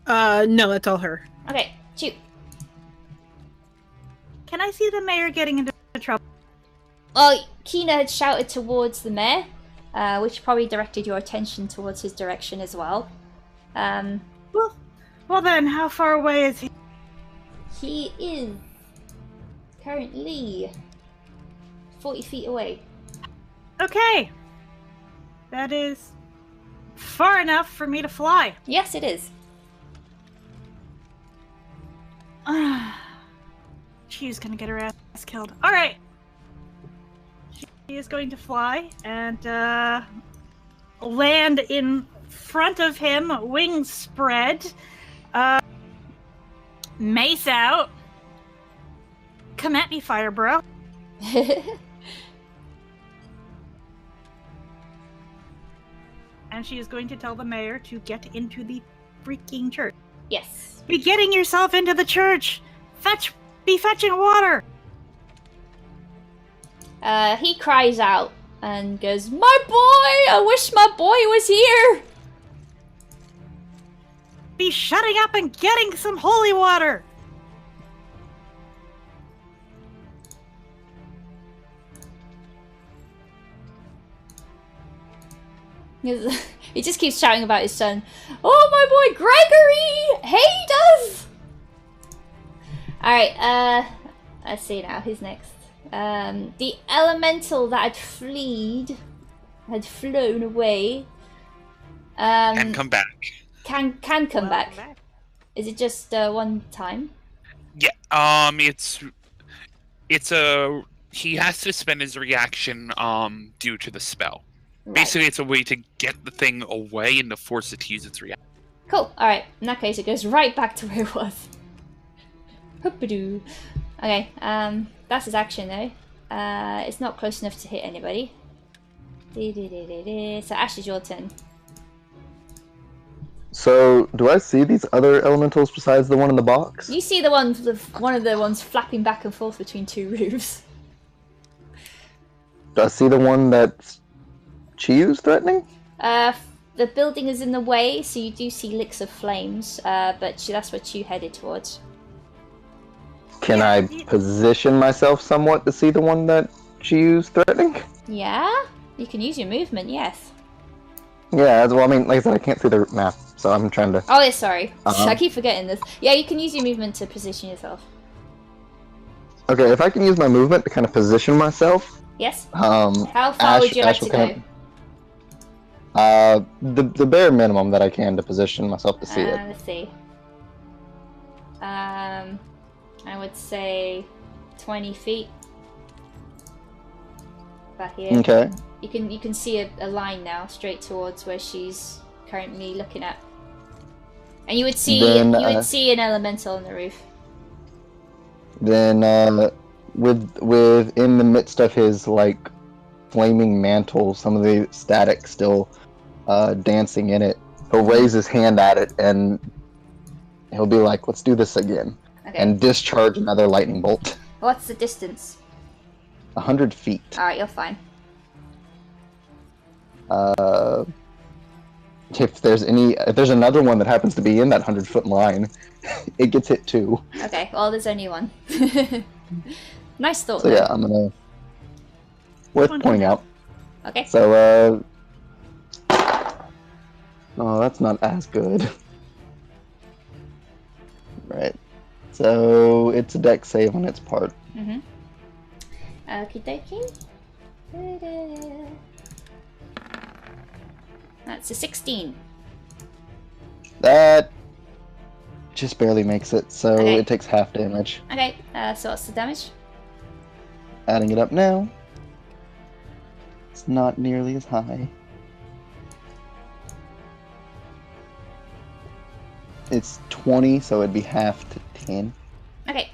No, that's all her. Okay, Chu. Can I see the mayor getting into trouble? Well, Kina had shouted towards the mayor, which probably directed your attention towards his direction as well. Well then, how far away is he? He is currently 40 feet away. Okay. That is far enough for me to fly. Yes, it is. She's gonna get her ass killed. Alright. She is going to fly and land in front of him, wings spread, mace out. Come at me, fire bro. And she is going to tell the mayor to get into the freaking church. Yes. Be getting yourself into the church! Be fetching water! He cries out and goes, "My boy! I wish my boy was here!" Be shutting up and getting some holy water! He just keeps shouting about his son. "Oh, my boy Gregory! Hey, he does!" Alright, let's see now. Who's next? The elemental that had flown away. And come back. Can come back. Is it just one time? Yeah. He has to spend his reaction due to the spell. Right. Basically, it's a way to get the thing away and to force it to use its reaction. Cool. Alright, in that case it goes right back to where it was. Hoop-a-doo. Okay, that's his action though. It's not close enough to hit anybody. So Ash, is your turn. So, do I see these other elementals besides the one in the box? You see one of the ones flapping back and forth between two roofs. Do I see the one that's Chiyu's threatening? The building is in the way, so you do see licks of flames, but that's what you headed towards. Can I position myself somewhat to see the one that Chiyu's threatening? Yeah? You can use your movement, yes. Yeah, well, I mean, like I said, I can't see the map, so I'm trying to... Oh, yeah, sorry. I keep forgetting this. Yeah, you can use your movement to position yourself. Okay, if I can use my movement to kind of position myself... Yes? How far would you like to go? The bare minimum that I can to position myself to see it. Let's see. I would say 20 feet. Back here. Okay. You can see a line now straight towards where she's currently looking at. And you would see an elemental on the roof. Then within the midst of his like flaming mantle, some of the static still dancing in it, he'll raise his hand at it and he'll be like, "Let's do this again," and discharge another lightning bolt. What's the distance? 100 feet. Alright, you're fine. If there's another one that happens to be in that 100-foot line, it gets hit too. Okay, well, there's only one. Nice thought. So yeah, I'm gonna worth pointing out. Okay. So oh, that's not as good. Right. So it's a dex save on its part. Mhm. Okie dokie. That's a 16. That just barely makes it, so it takes half damage. Okay, so what's the damage? Adding it up now. It's not nearly as high. It's 20, so it'd be half to 10. Okay.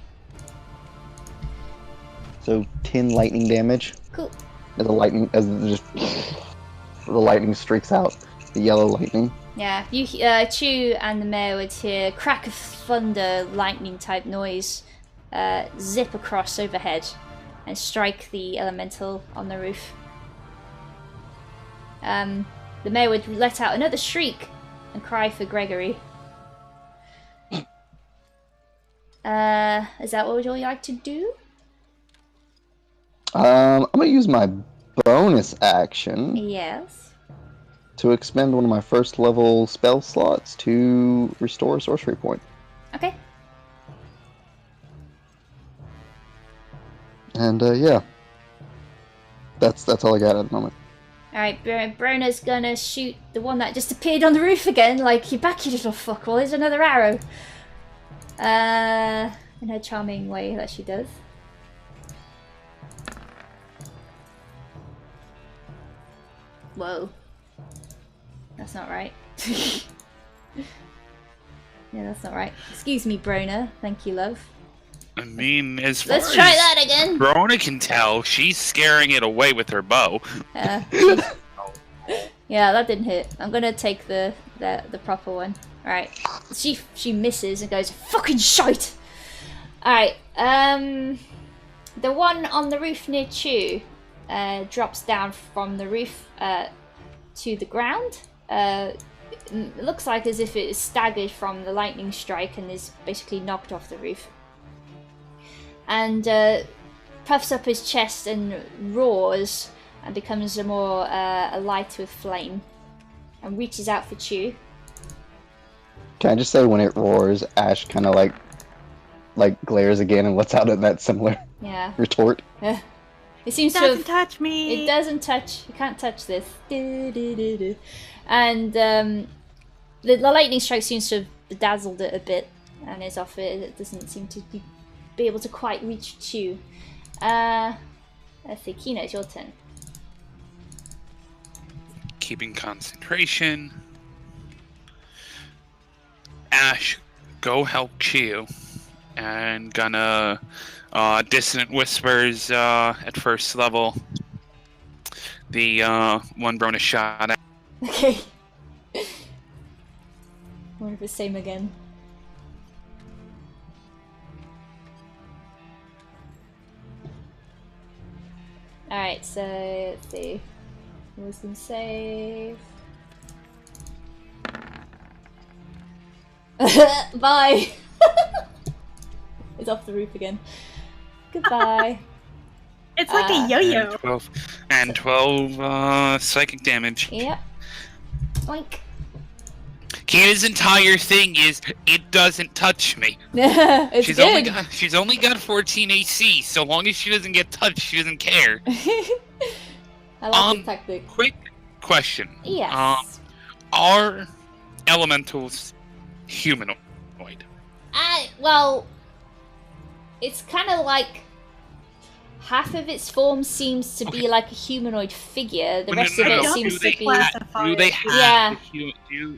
So 10 lightning damage. Cool. As the lightning streaks out, the yellow lightning. Yeah, you Chu and the mayor would hear crack of thunder, lightning type noise, zip across overhead, and strike the elemental on the roof. The mayor would let out another shriek and cry for Gregory. Is that what you'd like to do? I'm gonna use my bonus action. Yes. To expend one of my first level spell slots to restore a sorcery point. Okay. And yeah, that's all I got at the moment. Alright, Brona's gonna shoot the one that just appeared on the roof again, like, you back, you little fuckwall, there's another arrow. In her charming way that she does. Whoa. That's not right. Yeah, that's not right. Excuse me, Brona. Thank you, love. I mean, as far Let's try that again. Brona can tell, she's scaring it away with her bow. Yeah, that didn't hit. I'm gonna take the proper one. Alright. She misses and goes, fucking shite! Alright, the one on the roof near Chu drops down from the roof to the ground. It looks like as if it is staggered from the lightning strike and is basically knocked off the roof. And puffs up his chest and roars and becomes alight with flame and reaches out for Chu. Can I just say, when it roars, Ash kind of like glares again and lets out that similar retort. It seems doesn't touch me. It doesn't touch. You can't touch this. And the lightning strike seems to have bedazzled it a bit and is off it. It doesn't seem to be able to quite reach Chu. Let's see, Kina, it's your turn. Keeping concentration. Ash, go help Chiu. And gonna Dissonant Whispers at first level. The one Brona shot at. Okay. Wonder if it's same again. Alright, so let's see. Wisdom save. Bye! It's off the roof again. Goodbye. It's like a yo-yo. And 12 psychic damage. Yep. Oink. Kina's entire thing is, it doesn't touch me. It's good. She's only got 14 AC. So long as she doesn't get touched, she doesn't care. I like the tactic. Quick question. Yes. Are elementals humanoid? Well, it's kind of like half of its form seems to be like a humanoid figure. The rest of it seems to be. Do they have? Yeah.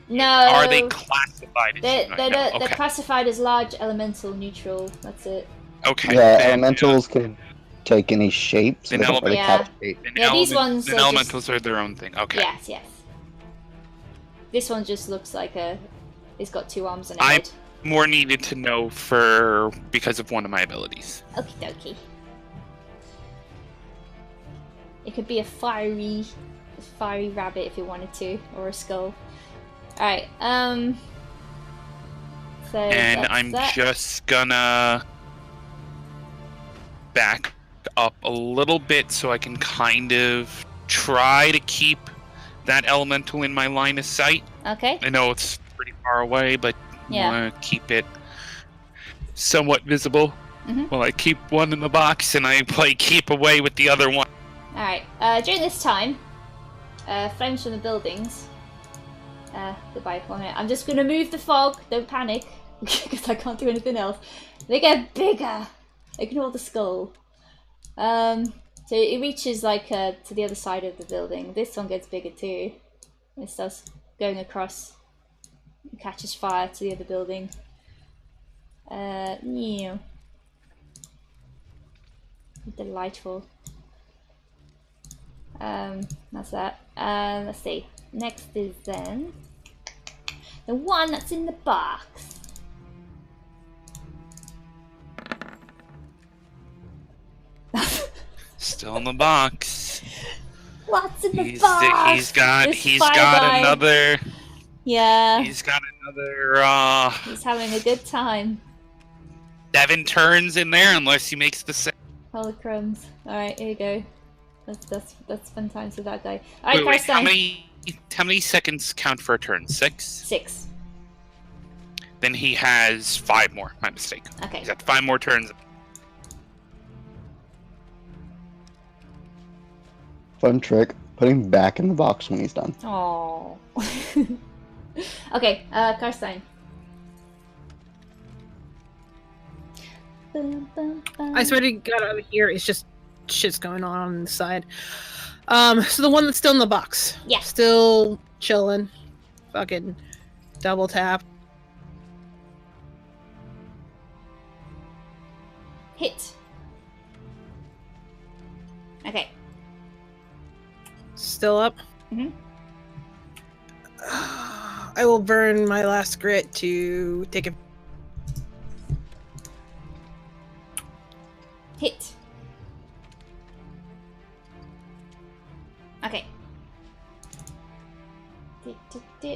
No. Are they classified as humanoid? They're classified as large, elemental, neutral. That's it. Okay. Yeah, elementals can take any shape, so they don't really Yeah. have shape. Yeah, these ones Then are elementals are their own thing. Okay. Yes, yes. This one just looks like it's got 2 arms and a head. More needed to know because of one of my abilities. Okie dokie. It could be a fiery rabbit if you wanted to, or a skull. Alright, so and I'm just gonna back up a little bit so I can kind of try to keep that elemental in my line of sight. Okay. I know it's pretty far away, but yeah. I want to keep it somewhat visible. Mm-hmm. Well, I keep one in the box and I play keep away with the other one. Alright, during this time, flames from the buildings. Goodbye, 1 minute. I'm just gonna move the fog, don't panic, because I can't do anything else. They get bigger! Ignore the skull. So it reaches like to the other side of the building. This one gets bigger too. It starts going across. It catches fire to the other building. Yeah. Delightful. That's that. Let's see. Next is then the one that's in the box. Still in the box. What's in the box? He's got another. Yeah. He's got another. He's having a good time. 7 turns in there, unless he makes the same. Holy crumbs! All right, here you go. That's fun times with that guy. All right, wait, how many seconds count for a turn? 6. 6. Then he has 5 more. My mistake. Okay. He's got 5 more turns. Fun trick, put him back in the box when he's done. Oh. Okay, Karstein. I swear to God, over here, it's just shit's going on the side. So the one that's still in the box. Yeah. Still chilling. Fucking double tap. Hit. Okay. Still up. Mm-hmm. I will burn my last grit to take a hit. Okay.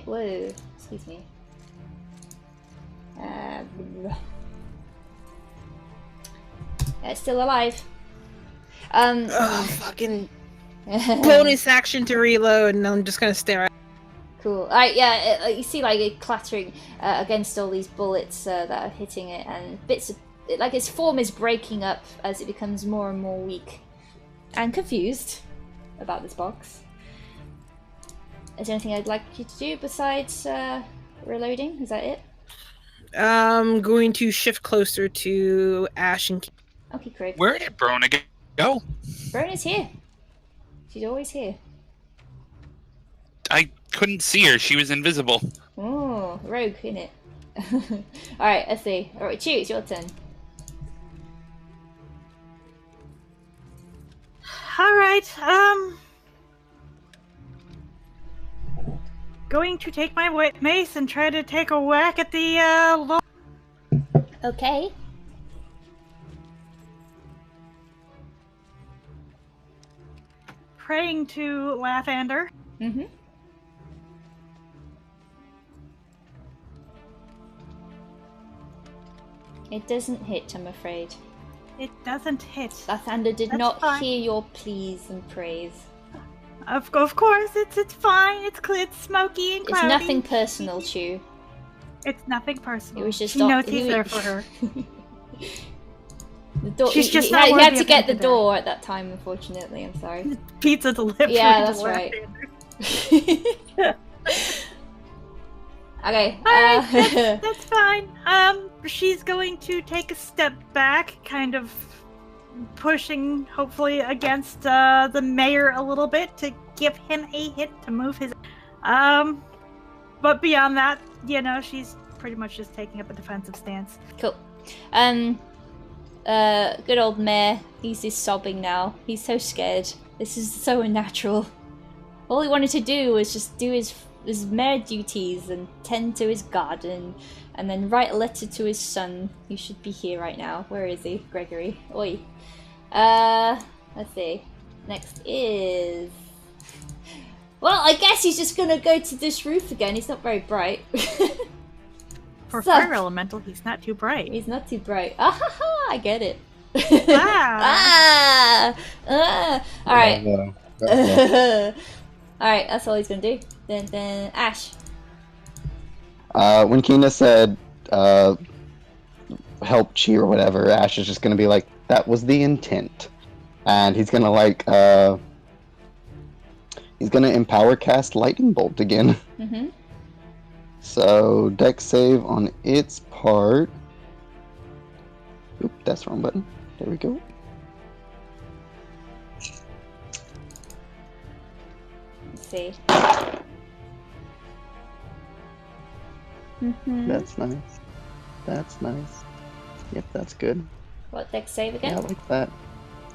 Whoa, excuse me. It's still alive. Fucking bonus action to reload, and I'm just gonna stare at. Cool. Alright, yeah, you see like it clattering against all these bullets that are hitting it, and bits of like its form is breaking up as it becomes more and more weak and confused about this box. Is there anything I'd like you to do besides reloading? Is that it? I'm going to shift closer to Ash and. Okay, great. Where did Brona go? Brona's here. She's always here. I couldn't see her. She was invisible. Oh, rogue, innit? Alright, let's see. Alright, Chew, it's your turn. Alright, going to take my mace and try to take a whack at the, Okay. praying to Lathander. Mm-hmm. It doesn't hit, I'm afraid. It doesn't hit. Lathander did That's not fine. hear your pleas and praise. Of course, it's fine. It's smoky and It's cloudy. nothing personal, Chew. It's nothing personal. It was just she knows he's there for her. The door. She's just he not had worthy to of get the him today. door at that time, unfortunately. I'm sorry. Pizza delivery. Yeah, to that's right. Lathander. Okay. Alright, that's fine. She's going to take a step back, kind of pushing, hopefully, against the mayor a little bit to give him a hit to move his. But beyond that, she's pretty much just taking up a defensive stance. Cool. Good old mayor. He's just sobbing now. He's so scared. This is so unnatural. All he wanted to do was just do his mayor duties and tend to his garden, and then write a letter to his son, who should be here right now. Where is he? Gregory. Oi. Let's see. Next is... Well, I guess he's just gonna go to this roof again. He's not very bright. For fire elemental, he's not too bright. He's not too bright. Ah ha ha! I get it. Alright. Alright, that's all he's gonna do. Then Ash. When Kina said, help Chi or whatever, Ash is just gonna be like, that was the intent. And he's gonna he's gonna empower cast Lightning Bolt again. Mm-hmm. So, dex save on its part. Oop, that's the wrong button. There we go. Let's see. That's nice. That's nice. Yep, that's good. What, dex save again? Yeah, I like that.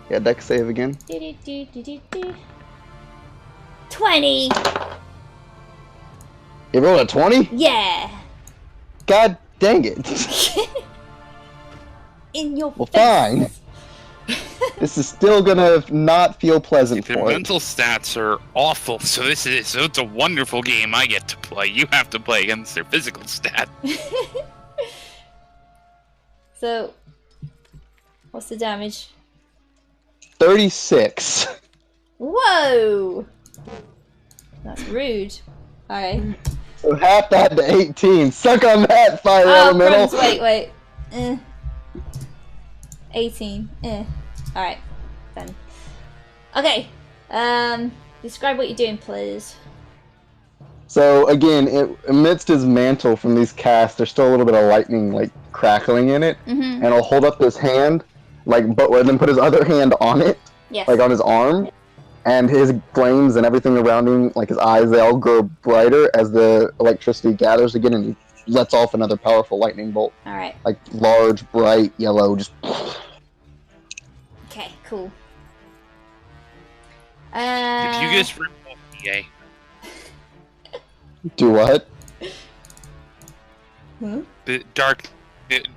Yeah, dex save again. 20! You rolled a 20? Yeah! God dang it. In your Well, face! fine. This is still gonna not feel pleasant Their for it. mental stats are awful, so it's a wonderful game I get to play. You have to play against their physical stat. So, what's the damage? 36. Whoa! That's rude. Alright. So half that to 18. Suck on that, fire elemental. Crumbs, wait. 18. Alright, then. Okay. Describe what you're doing, please. So again, amidst his mantle from these casts, there's still a little bit of lightning, crackling in it. Mm-hmm. And he'll hold up his hand, and then put his other hand on it, Yes. on his arm. And his flames and everything around him, his eyes, they all grow brighter as the electricity gathers again, and he lets off another powerful lightning bolt. Alright. Large, bright, yellow, just... Okay, cool. Did you just rip off EA? Do what? The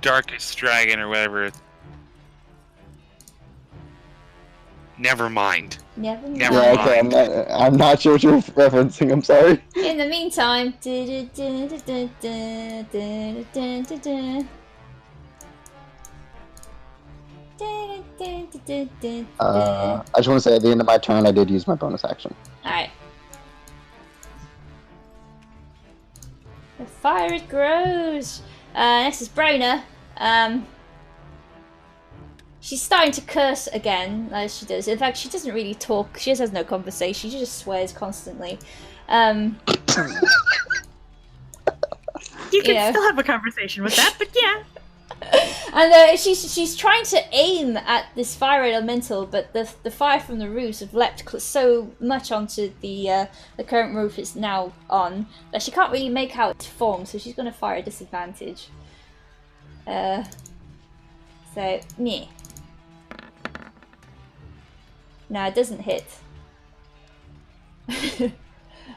darkest dragon or whatever. Never mind. Never mind. Never Yeah, okay, I'm not sure what you're referencing, I'm sorry. In the meantime... I just want to say at the end of my turn, I did use my bonus action. Alright. The fire, it grows! Next is Brona. She's starting to curse again, as she does. In fact, she doesn't really talk. She has no conversation. She just swears constantly. You can still have a conversation with that, but yeah. And she's trying to aim at this fire elemental, but the fire from the roofs have leapt so much onto the current roof it's now on that she can't really make out its form, so she's going to fire at disadvantage. So, meh. No, it doesn't hit.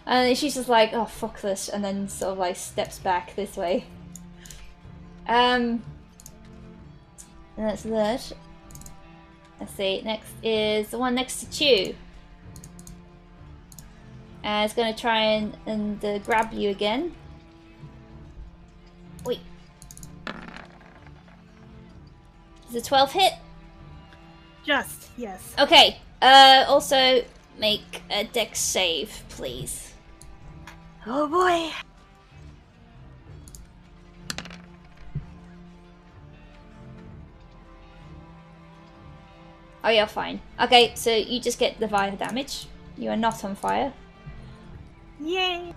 And she's just like, oh, fuck this, and then sort of steps back this way. And that's that. Let's see, next is the one next to Chew. It's gonna try and grab you again. Wait. Is a 12 hit? Just, yes. Okay, also make a dex save, please. Oh boy. Oh, you're fine. Okay, so you just get the fire damage. You are not on fire. Yay.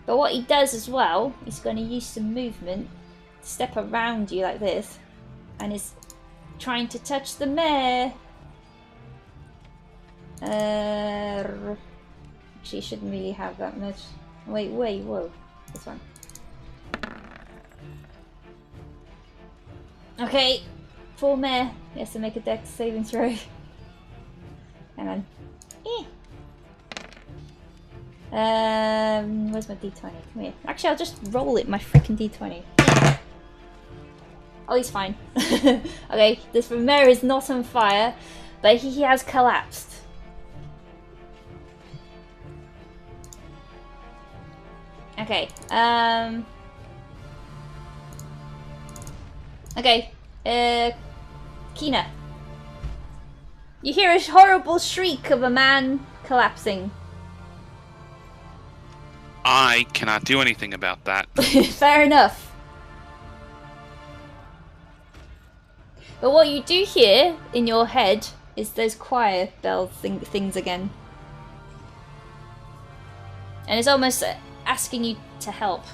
But what he does as well, he's going to use some movement, step around you like this, and is trying to touch the mare. She shouldn't really have that much. Wait, whoa. This one. Okay, poor mare. He has to make a dex saving throw. Hang on. Where's my d20? Come here. Actually, I'll just roll it, my freaking d20. Oh, he's fine. Okay, this mare is not on fire, but he has collapsed. Okay, okay, Kina. You hear a horrible shriek of a man collapsing. I cannot do anything about that. Fair enough. But what you do hear in your head is those choir bell things again. And it's almost asking you to help.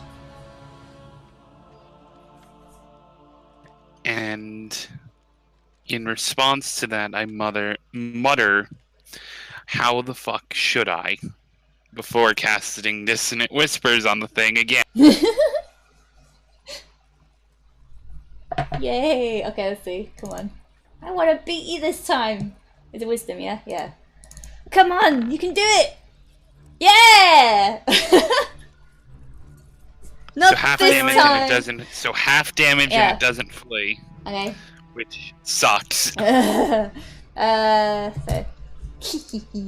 And in response to that, I mutter, how the fuck should I? Before casting Dissonant Whispers on the thing again. Yay! Okay, let's see. Come on. I want to beat you this time. Is it wisdom, yeah? Yeah. Come on! You can do it! Yeah! Not so half this damage time. and it doesn't. So half damage and it doesn't flee. Okay. Which sucks. So.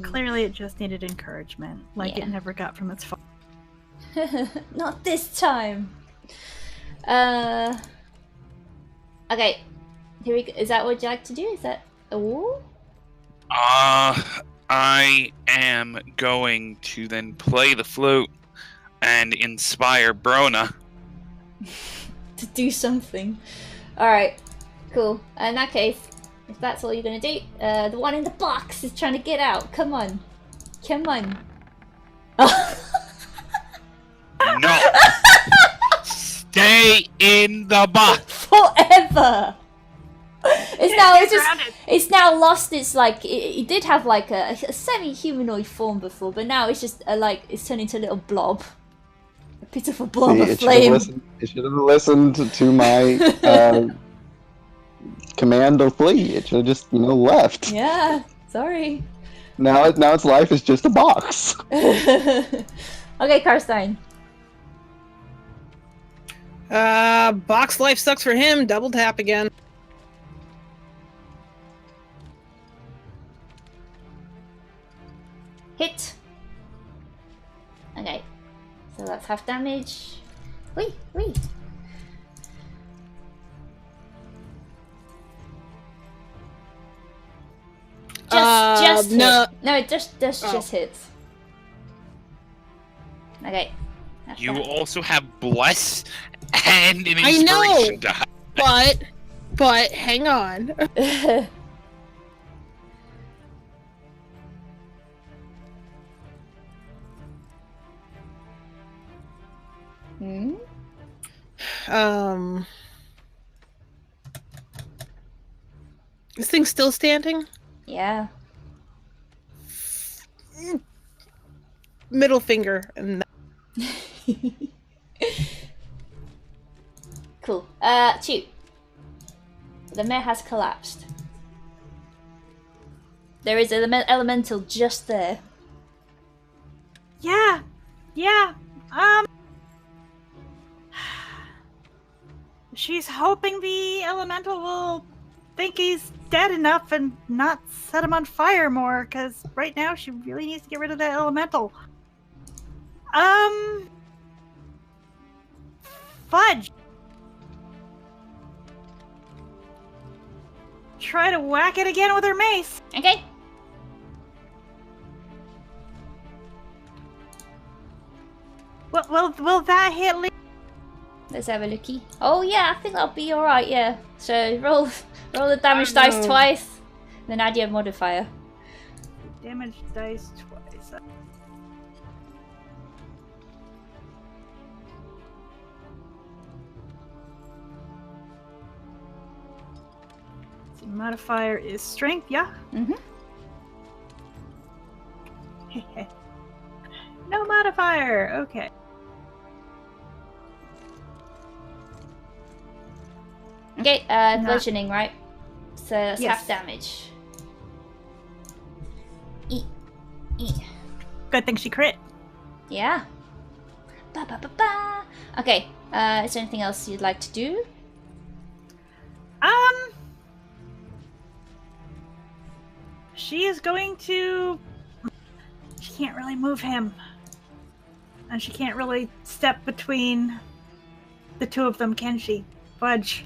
Clearly, it just needed encouragement, like it never got from its father. Not this time. Okay. Here we go. Is that what you like to do? Is that I am going to then play the flute and inspire Brona to do something. All right. Cool. In that case, if that's all you're gonna do, the one in the box is trying to get out. Come on. Come on. No! Stay in the box! Forever! It's now lost its, like, it did have like a semi-humanoid form before, but now it's just it's turned into a little blob. A pitiful blob of flame. It should have listened to my command to flee. It should have just, left. Yeah, sorry. Now its life is just a box. Okay, Karstein. Box life sucks for him. Double tap again. Hit. Okay, so that's half damage. Wait. Just no. Hit. No, it just hits. Okay. You also have Bless and an Inspiration die. But hang on. This thing's still standing? Yeah. Middle finger and Cool. Chew. The mare has collapsed. There is an elemental just there. Yeah. She's hoping the elemental will think he's dead enough and not set him on fire more, because right now she really needs to get rid of that elemental. Fudge! Try to whack it again with her mace. Okay. Will that hit Lee? Let's have a looky. Oh yeah, I think that'll be alright, yeah. So roll the damage dice twice, then add your modifier. Damage dice twice. Modifier is strength, yeah? Mm-hmm. No modifier, okay. Okay, bludgeoning, right? So that's Yes. half damage. Good thing she crit. Yeah. Ba ba ba ba. Okay. Is there anything else you'd like to do? She is going to... She can't really move him. And she can't really step between the two of them, can she? Fudge.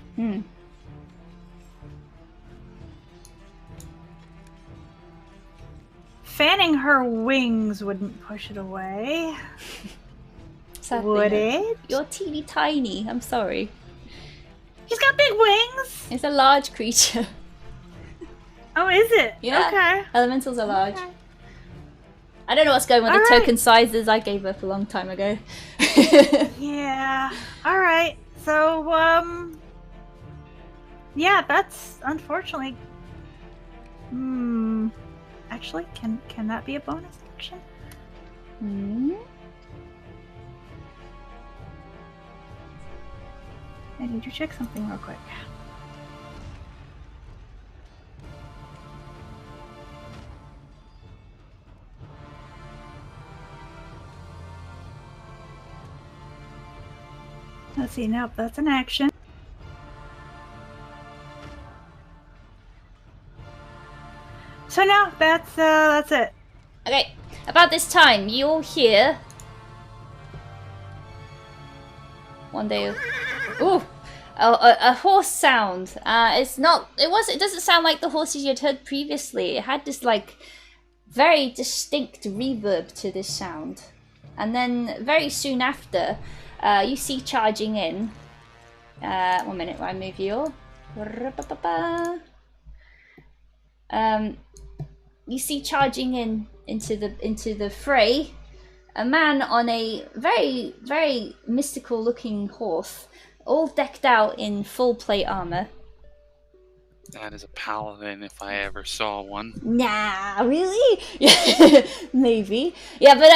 Fanning her wings wouldn't push it away. Sadly, Would no. it? You're teeny tiny. I'm sorry. She's got big wings! It's a large creature. Oh, is it? Yeah. Okay. Elementals are large. Okay. I don't know what's going on with the token sizes. I gave up a long time ago. Yeah. Alright. So, yeah, that's unfortunately... Actually, can that be a bonus action? I need to check something real quick. Let's see, nope, that's an action. So no, that's it. Okay, about this time, you'll hear one day. Ooh, a horse sound. It doesn't sound like the horses you'd heard previously. It had this like very distinct reverb to this sound, and then very soon after, you see charging in. 1 minute, while I move you. You see charging into the fray a man on a very, very mystical looking horse, all decked out in full plate armor. That is a paladin if I ever saw one. Nah, really? Yeah, maybe. Yeah, but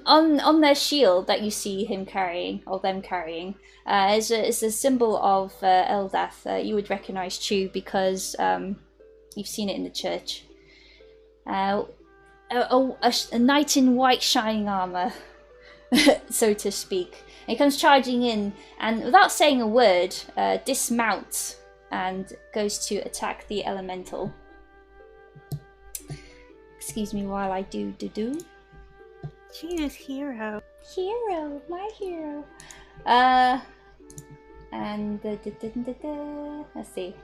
on their shield that you see him carrying, or them carrying, is a symbol of Eldath. You would recognize Chew because you've seen it in the church. A knight in white shining armor, so to speak. And he comes charging in, and without saying a word, dismounts and goes to attack the elemental. Excuse me while I do. She is hero. Hero, my hero. And let's see.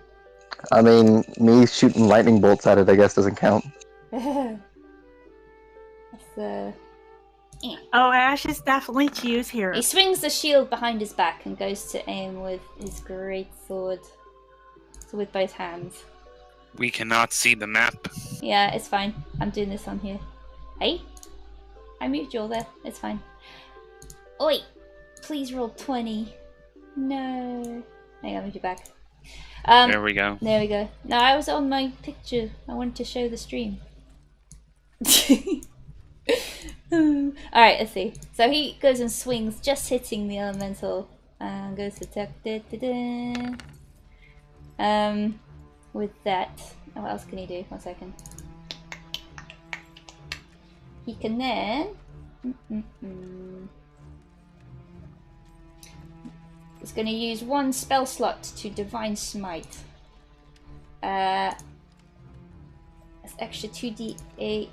I mean, me shooting lightning bolts at it, I guess, doesn't count. That's Oh, Ash is definitely Chiyu's hero. He swings the shield behind his back and goes to aim with his great sword. So with both hands. We cannot see the map. Yeah, it's fine. I'm doing this on here. Hey? I moved you all there. It's fine. Oi! Please roll 20. No. Hang on, move you back. There we go. There we go. No, I was on my picture. I wanted to show the stream. Alright, let's see. So he goes and swings, just hitting the elemental. And goes to attack. With that. Oh, what else can he do? 1 second. He can then... He's going to use 1 spell slot to Divine Smite. That's extra 2d8.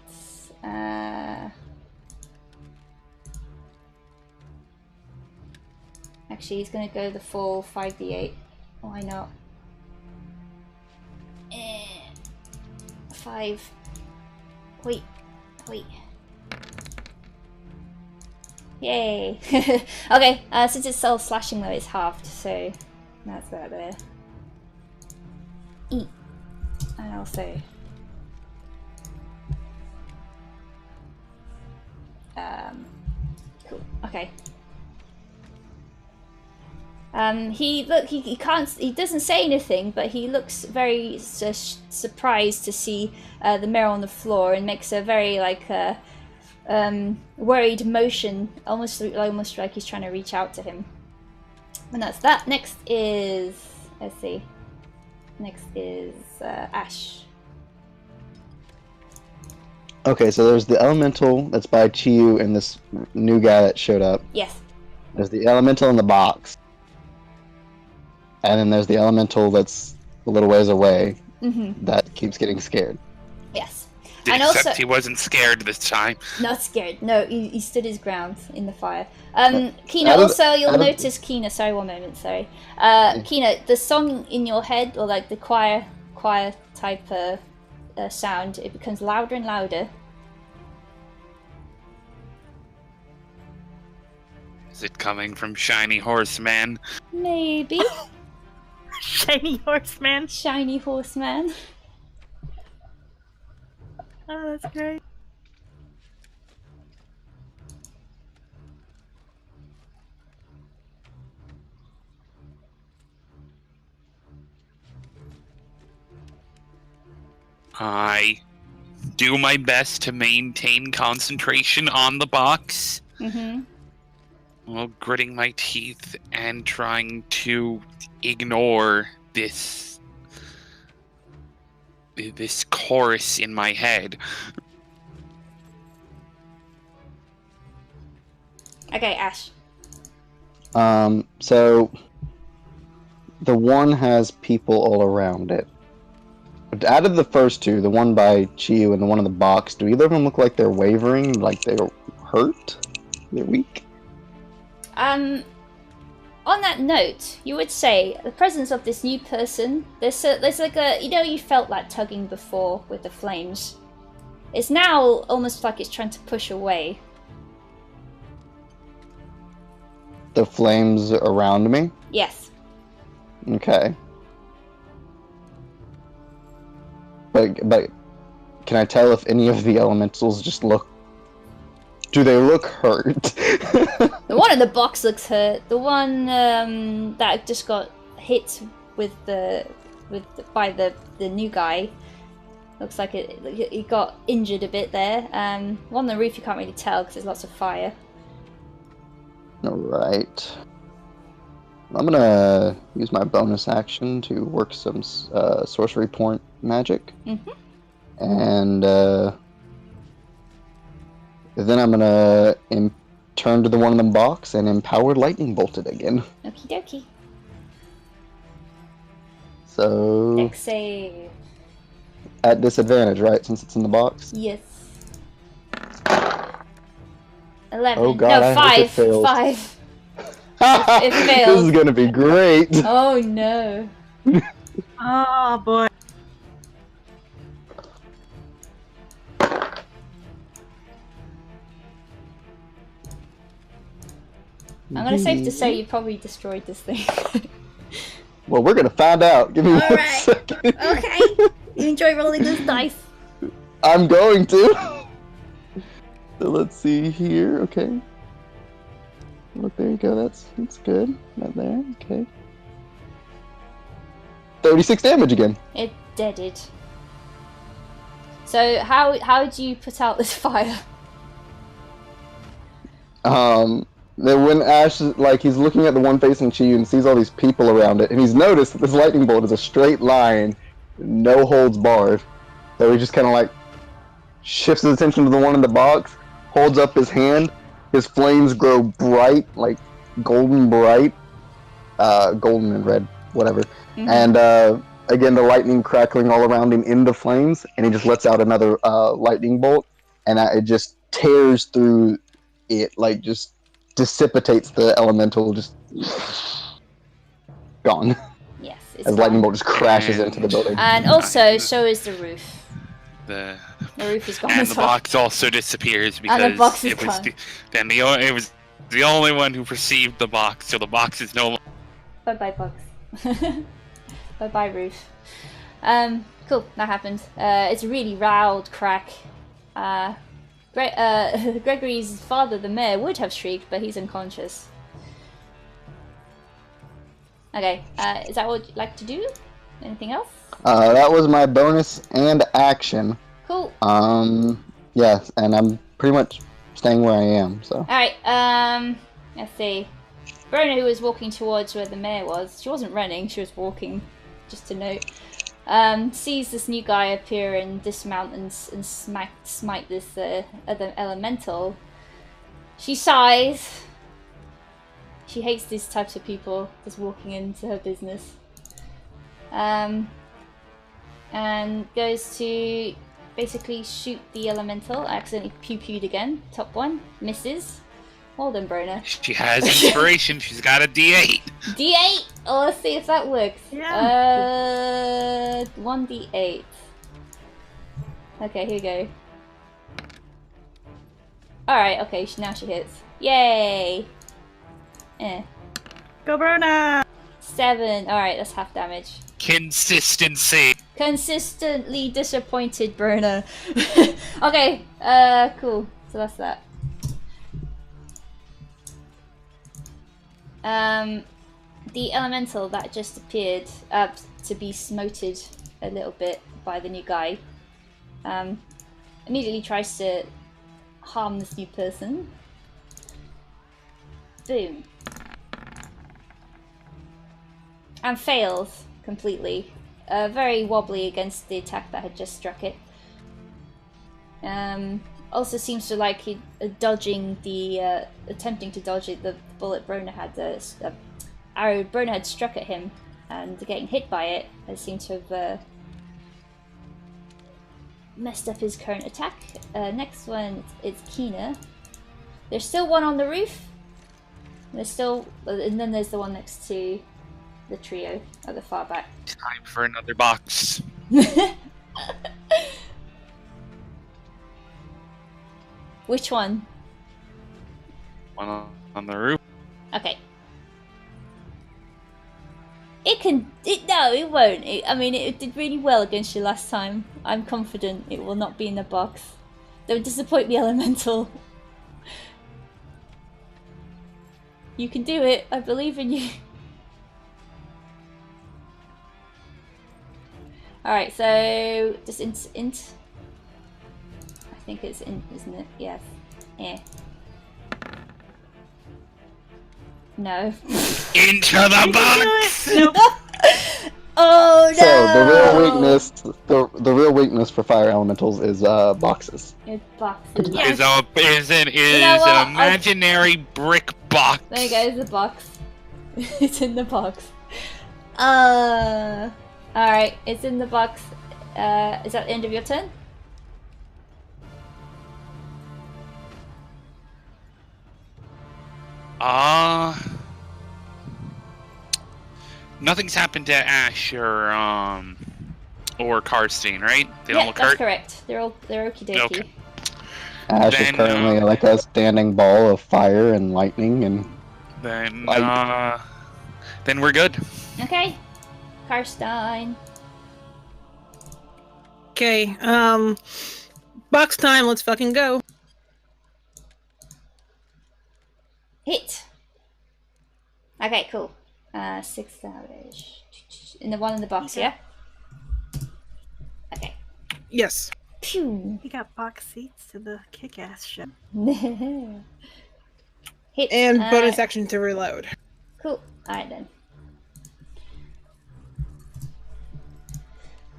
Actually, he's going to go the full 5d8. Why not? 5. Wait. Yay! Okay, since it's self slashing though, it's halved, so that's that there. And also cool. Okay. He doesn't say anything, but he looks very surprised to see the mirror on the floor, and makes a very worried motion, almost like he's trying to reach out to him. And that's that. Next is, let's see. Next is Ash. Okay, so there's the elemental that's by Chiyu and this new guy that showed up. Yes. There's the elemental in the box. And then there's the elemental that's a little ways away that keeps getting scared. Yes. And except also, he wasn't scared this time. Not scared. No, he stood his ground in the fire. Kina, also you'll notice, Kina, sorry, one moment, sorry. Kina, the song in your head, or like the choir type sound, it becomes louder and louder. Is it coming from Shiny Horseman? Maybe. Shiny Horseman. Shiny Horseman. Oh, that's great. I do my best to maintain concentration on the box. While gritting my teeth and trying to ignore this chorus in my head. Okay, Ash. So the one has people all around it. But out of the first two, the one by Chiyu and the one in the box, do either of them look like they're wavering, like they're hurt? They're weak? On that note, you would say the presence of this new person, there's like a, you felt that tugging before with the flames. It's now almost like it's trying to push away. The flames around me? Yes. Okay. But can I tell if any of the elementals just look... Do they look hurt? The one in the box looks hurt. The one that just got hit by the new guy looks like it got injured a bit there. One on the roof you can't really tell because there's lots of fire. Alright. I'm gonna use my bonus action to work some sorcery point magic. And then I'm gonna turn to the one in the box and empowered lightning bolt it again. Okie dokie. So... Dex save. At disadvantage, right? Since it's in the box? Yes. 11. Oh god, no, 5. 5. It failed. This is gonna be great! Oh no. Oh boy. I'm gonna safe to say you probably destroyed this thing. Well, we're gonna find out. Give me one second. Okay. You enjoy rolling those dice. I'm going to. So let's see here. Okay. Look, there you go. That's good. Right there. Okay. 36 damage again. It deaded. So how do you put out this fire? Then when Ash, like, he's looking at the one facing Chiyu and sees all these people around it, and he's noticed that this lightning bolt is a straight line, no holds barred. So he just kind of, like, shifts his attention to the one in the box, holds up his hand, his flames grow bright, like, golden bright, golden and red, whatever. And, again, the lightning crackling all around him in the flames, and he just lets out another, lightning bolt, and it just tears through it, like, just dissipates the elemental, just gone. Yes, as lightning bolt just crashes into the building. And also, so is the roof. The roof is gone. And as the well. box also disappears because And the box is it was gone. it was the only one who perceived the box, so the box is no longer. Bye bye box. Bye bye roof. Cool, that happened. It's a really loud crack. Gregory's father, the mayor, would have shrieked, but he's unconscious. Okay, is that what you'd like to do? Anything else? That was my bonus and action. Cool. Yeah, and I'm pretty much staying where I am, so. Alright, let's see. Brona, who was walking towards where the mayor was, she wasn't running, she was walking, just to note, sees this new guy appear and dismount and smite this other elemental. She sighs. She hates these types of people just walking into her business. And goes to basically shoot the elemental. I accidentally pew-pewed again. Top one. Misses. Well done, Brona. She has inspiration. She's got a D8. D8! Oh, let's see if that works. Yeah. 1d8. Okay, here we go. Alright, okay, now she hits. Yay! Go, Brona! 7. Alright, that's half damage. Consistency. Consistently disappointed, Brona. Okay, cool. So that's that. The elemental that just appeared to be smoted a little bit by the new guy immediately tries to harm this new person. Boom. And fails completely. Very wobbly against the attack that had just struck it. Also seems to like dodging the attempting to dodge it. The bullet Brona had, arrow Brona had struck at him, and getting hit by it has seemed to have messed up his current attack. Next one is Kina. There's still one on the roof. There's still, and then there's the one next to the trio at the far back. Time for another box. Which one? One on the roof. Okay. No, it won't. I mean, it did really well against you last time. I'm confident it will not be in the box. Don't disappoint me, Elemental. You can do it. I believe in you. Alright, so just int. I think it's int, isn't it? Yes. Yeah. No. Into the box! Nope. Oh no! So the real weakness for fire elementals is boxes. It's boxes. Is an what? imaginary brick box. There you go, it's the box. It's in the box. Alright, it's in the box. Is that the end of your turn? Nothing's happened to Ash or Karstein, right? They don't look that's hurt? correct. They're okie dokie. Okay. Ash is Then, currently like a standing ball of fire and lightning and Then light. then we're good. Okay. Karstein. Okay, box time, let's fucking go. Hit. Okay, cool. 6 damage. In the one in the box, yeah? Okay. Yes. Pew. You got box seats to the kick-ass show. Hit. And bonus action to reload. Cool. Alright then.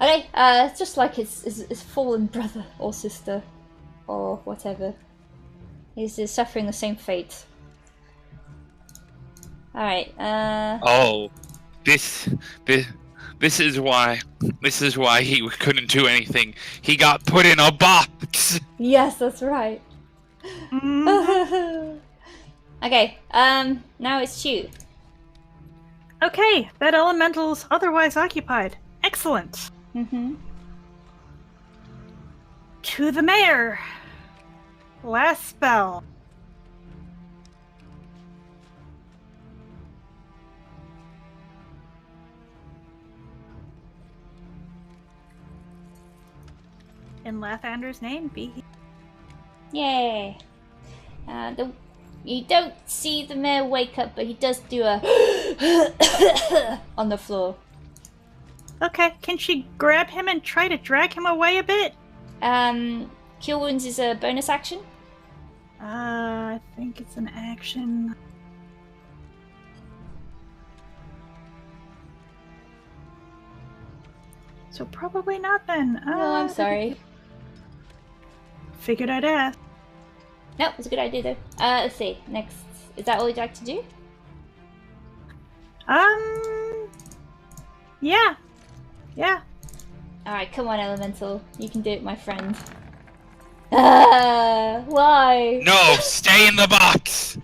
Okay, it's just like his fallen brother or sister or whatever. He's suffering the same fate. Alright, Oh, this is why he couldn't do anything. He got put in a box. yes, that's right. Okay, now it's you. Okay, that elemental's otherwise occupied. Excellent. Mm-hmm. To the mayor. Last spell. In Lathander's name, be he. Yay. You don't see the mayor wake up, but he does do a on the floor. Okay, can she grab him and try to drag him away a bit? Cure Wounds is a bonus action. I think it's an action. So probably not then. Oh, I'm sorry. Figured I'd ask. No, it's a good idea though. Let's see. Next, is that all you'd like to do? Yeah. Yeah. Alright, come on, Elemental. You can do it, my friend. Why? No, stay in the box!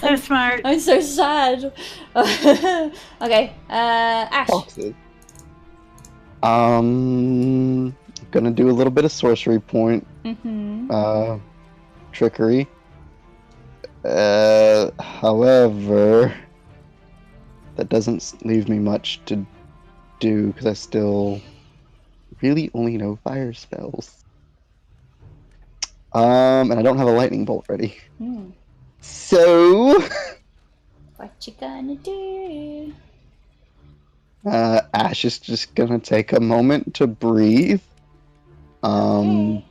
So smart. I'm so sad. Okay, Ash. Boxes. Gonna do a little bit of sorcery point. Trickery. However, that doesn't leave me much to do because I still really only know fire spells. And I don't have a lightning bolt ready. So What you gonna do? Ash is just gonna take a moment to breathe. Okay.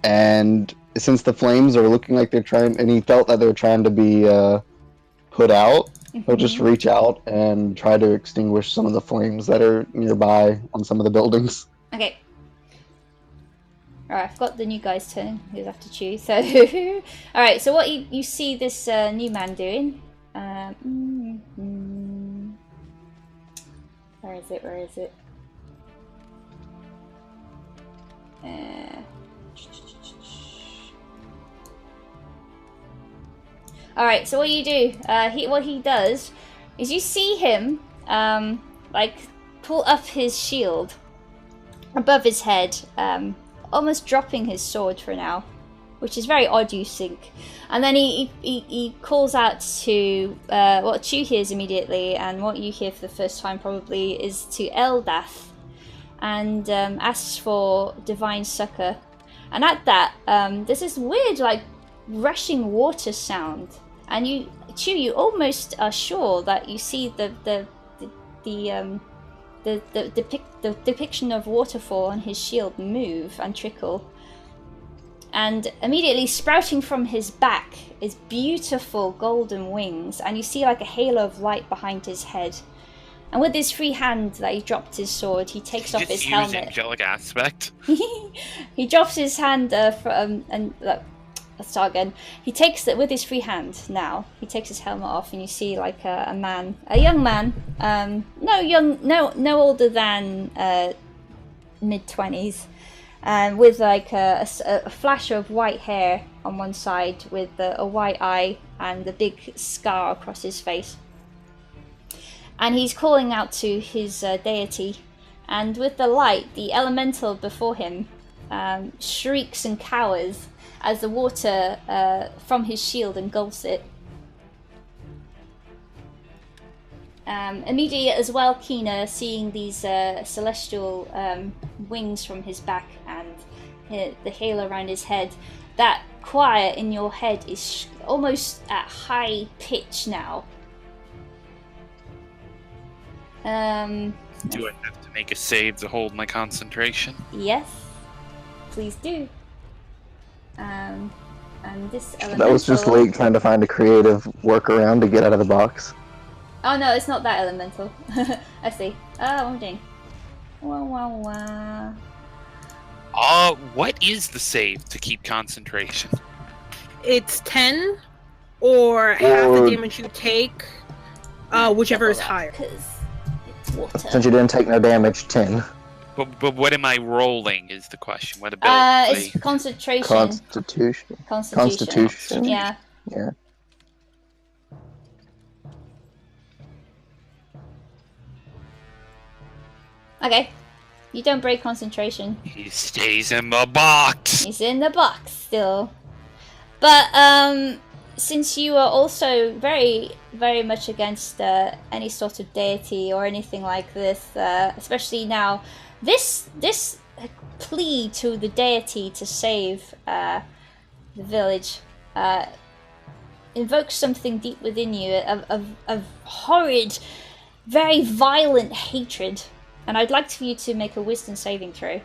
And since the flames are looking like they're trying, and he felt that they're trying to be put out, he'll just reach out and try to extinguish some of the flames that are nearby on some of the buildings. Okay. Alright, I've got the new guy's turn. He'll have to choose. So, alright. So what you see this new man doing? Where is it? Where is it? Alright, so what you do, what he does is you see him, like, pull up his shield above his head, almost dropping his sword for now, which is very odd, you think. And then he calls out to what Chu hears immediately, and what you hear for the first time probably is to Eldath, and asks for divine succor. And at that, there's this weird, like, rushing water sound, and you almost are sure that you see the depiction of waterfall on his shield move and trickle. And immediately sprouting from his back is beautiful golden wings, and you see like a halo of light behind his head. And with his free hand that he dropped his sword, he takes off his helmet. Angelic aspect. He drops his hand let's start again. He takes it with his free hand now. He takes his helmet off, and you see like a young man, no older than mid-20s, with like a flash of white hair on one side, with a white eye and a big scar across his face. And he's calling out to his deity, and with the light, the elemental before him shrieks and cowers as the water from his shield engulfs it. Immediately as well, Kina, seeing these celestial wings from his back and the halo around his head, that choir in your head is almost at high pitch now. Do I have to make a save to hold my concentration? Yes, please do. And this elemental... That was just Lake trying to find a creative workaround to get out of the box. Oh no, it's not that elemental. I see. Oh, I'm doing. Wah. What is the save to keep concentration? It's 10 or half the damage you take, whichever is higher. It's water. Since you didn't take no damage, 10. But what am I rolling is the question. What ability? It's concentration. Constitution. Yeah. Yeah. Okay. You don't break concentration. He stays in the box. He's in the box still. But since you are also very, very much against any sort of deity or anything like this, especially now, this plea to the deity to save the village invokes something deep within you, of horrid, very violent hatred. And I'd like for you to make a wisdom saving throw.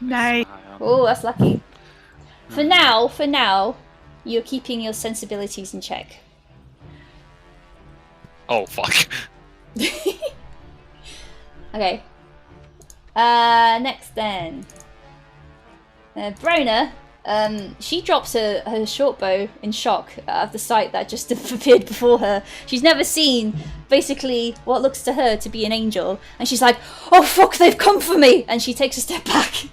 Nice. Oh, that's lucky. For now, you're keeping your sensibilities in check. Oh, fuck. Okay. Next then. Brona, she drops her short bow in shock at the sight that just appeared before her. She's never seen, basically, what looks to her to be an angel. And she's like, oh fuck, they've come for me! And she takes a step back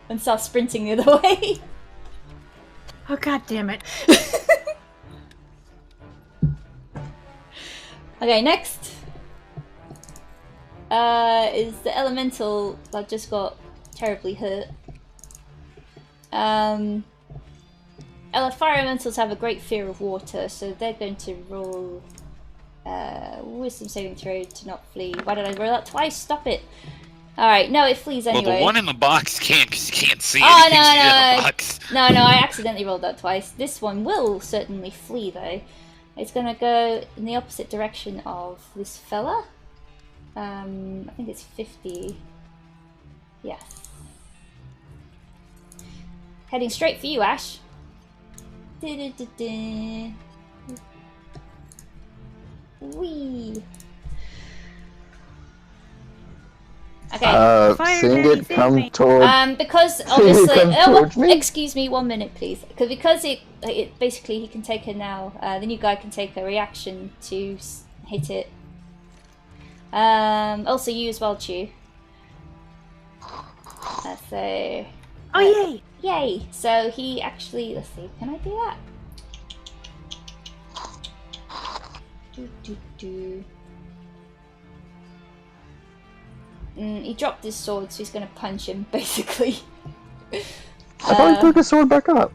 and starts sprinting the other way. Oh, god damn it. Okay, next is the elemental that just got terribly hurt. Fire elementals have a great fear of water, so they're going to roll wisdom saving throw to not flee. Why did I roll that twice? Stop it. Alright, no, it flees anyway. Well, the one in the box can't, because you can't see Oh, anything in the box. No, I accidentally rolled that twice. This one will certainly flee, though. It's gonna go in the opposite direction of this fella. I think it's 50. Yes. Heading straight for you, Ash. Wee. Okay. Seeing it come toward. Because obviously, Come towards me? excuse me, 1 minute, please. Because it basically he can take her now. The new guy can take a reaction to hit it. Also you as well, Chew. So. Oh yay! Yay! So he actually, let's see, can I do that? He dropped his sword, so he's gonna punch him, basically. I thought he took his sword back up.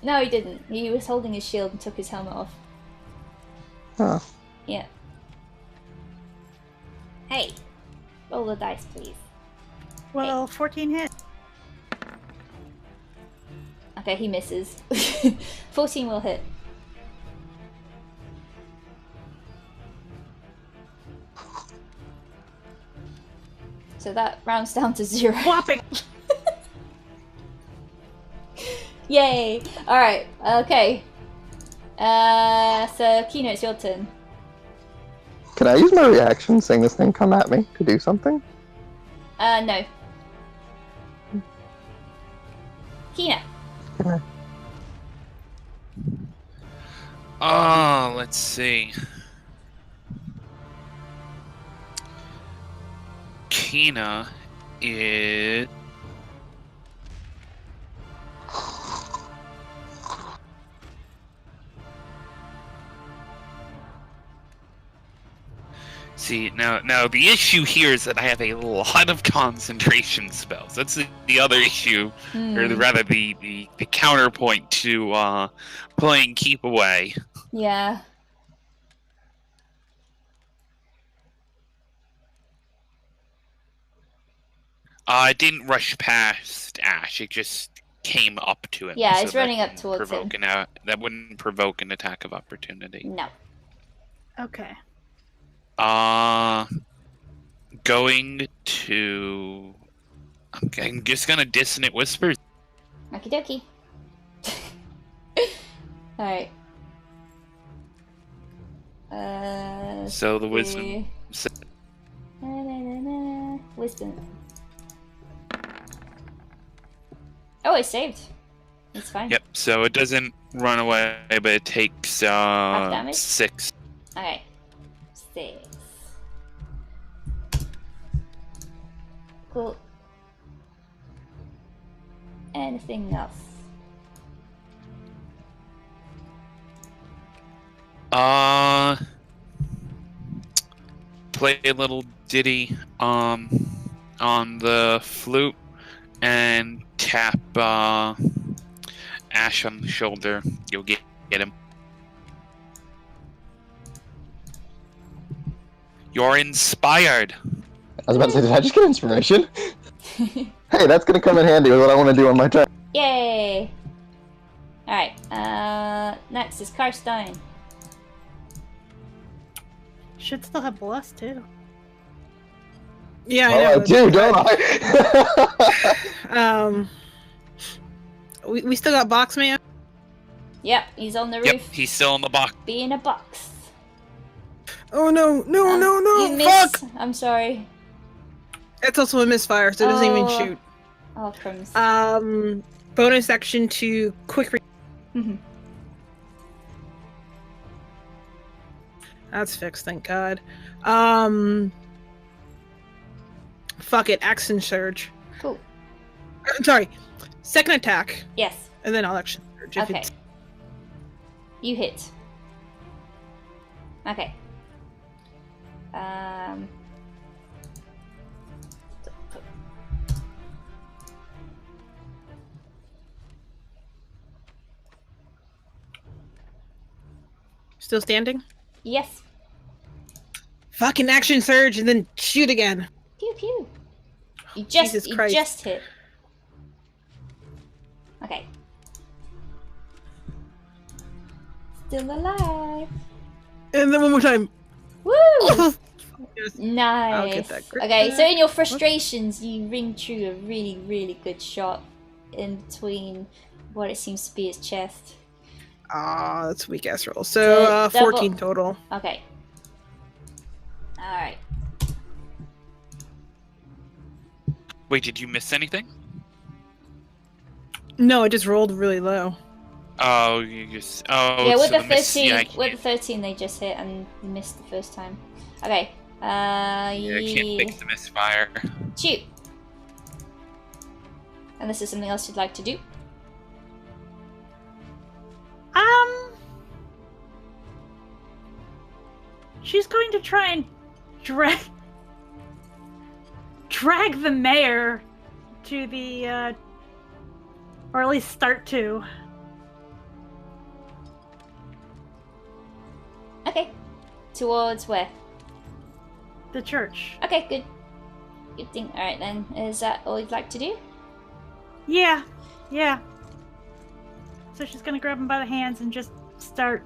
No, he didn't. He was holding his shield and took his helmet off. Oh. Yeah. Hey, roll the dice, please. Well, 14 hit. Okay, he misses. 14 will hit. So that rounds down to 0. Whopping! Yay! Alright, okay. So Kina, it's your turn. Can I use my reaction, seeing this thing come at me, to do something? No. Kina. Oh, let's see. Kina is... See, now the issue here is that I have a lot of concentration spells. That's the other issue, or rather the counterpoint to playing Keep Away. Yeah. It didn't rush past Ash. It just came up to him. Yeah, so it's running up towards him. That wouldn't provoke an attack of opportunity. No. Okay. Going to... I'm just gonna Dissonant Whispers. Okie dokie. Alright. So the wisdom... Wisdom. Oh, it saved. It's fine. Yep, so it doesn't run away, but it takes Half damage? 6. Okay. 6. Cool. Anything else? Play a little ditty on the flute and tap Ash on the shoulder. You'll get him. You're inspired. I was about to say, did I just get inspiration? Hey, that's gonna come in handy with what I want to do on my turn. Yay! Alright, next is Karstein. Should still have bless too. Yeah, I Oh, know. I do, don't I? We still got Boxman. Yep, he's on the roof. Yep, he's still in the box. Being a box. Oh no! No! You miss. Fuck! I'm sorry. It's also a misfire, so it doesn't even shoot. Oh, crumbs. Bonus action to quick. That's fixed, thank God. Fuck it, action surge. Cool. I'm sorry. Second attack, Yes. and then I'll action surge. If Okay. it's... You hit. Okay. Still standing? Yes. Fucking action surge, and then shoot again. Pew pew. You Jesus Christ. just hit. Okay. Still alive. And then one more time. Woo! Yes. Nice. I'll get that crit Okay, back. so in your frustrations, you ring true a really, really good shot in between what it seems to be his chest. Ah, that's a weak ass roll. So, Double. 14 total. Okay. Alright. Wait, did you miss anything? No, it just rolled really low. Oh, you just... Oh, Yeah, with so the miss- 13, yeah, with the 13 they just hit and missed the first time. Okay. I can't fix the misfire. Shoot. And this is something else you'd like to do? She's going to try and drag the mayor to the, or at least start to. Okay. Towards where? The church. Okay, good. Good thing. Alright then. Is that all you'd like to do? Yeah. So she's gonna grab him by the hands and just start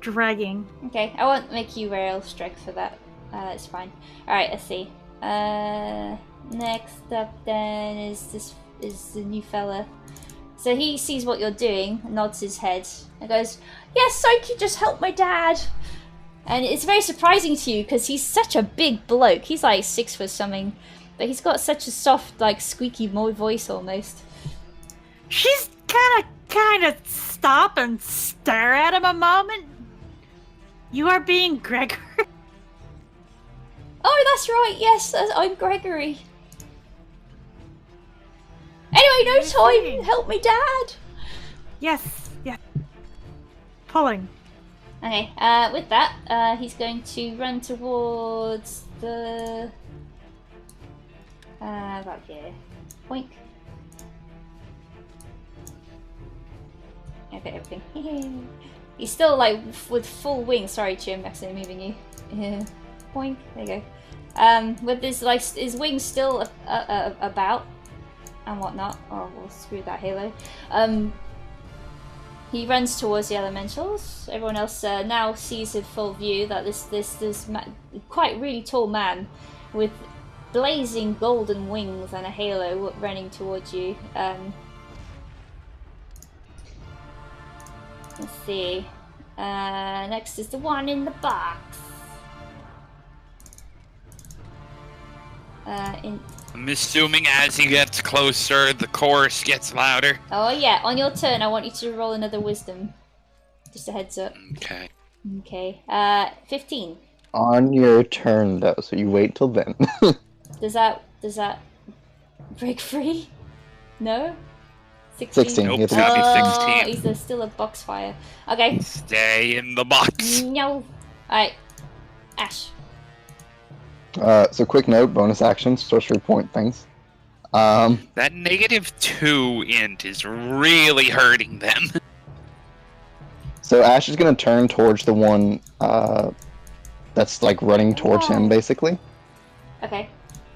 dragging. Okay, I won't make you roll strength for that. It's fine. Alright, let's see. Next up then is the new fella. So he sees what you're doing, nods his head, and goes, "Yes, I could just help my dad." And it's very surprising to you because he's such a big bloke. He's like 6 foot something, but he's got such a soft, like squeaky voice almost. She's kind of stop and stare at him a moment. You are being Gregor. Oh, that's right. Yes, I'm Gregory. Anyway, no time. Help me, Dad. Yes. Pulling. Okay. With that, he's going to run towards the about here. Boink. Okay, everything. He's still like with full wings. Sorry, Jim, accidentally moving you. Boink. There you go. With his his wings still about and whatnot. Oh, well, screw that halo. He runs towards the elementals. Everyone else now sees in full view that this quite really tall man with blazing golden wings and a halo running towards you. Let's see. Next is the one in the box. I'm assuming as he gets closer, the chorus gets louder. Oh yeah, on your turn, I want you to roll another wisdom. Just a heads up. Okay. Okay. 15. On your turn, though, so you wait till then. Does that break free? No? 16? 16. Nope, You have to- gotta be Oh, 16. he's still a box fire. Okay. Stay in the box. No. Alright. Ash. So quick note, bonus action, sorcery point things. That -2 int is really hurting them. So Ash is going to turn towards the one that's like running towards him, basically. Okay.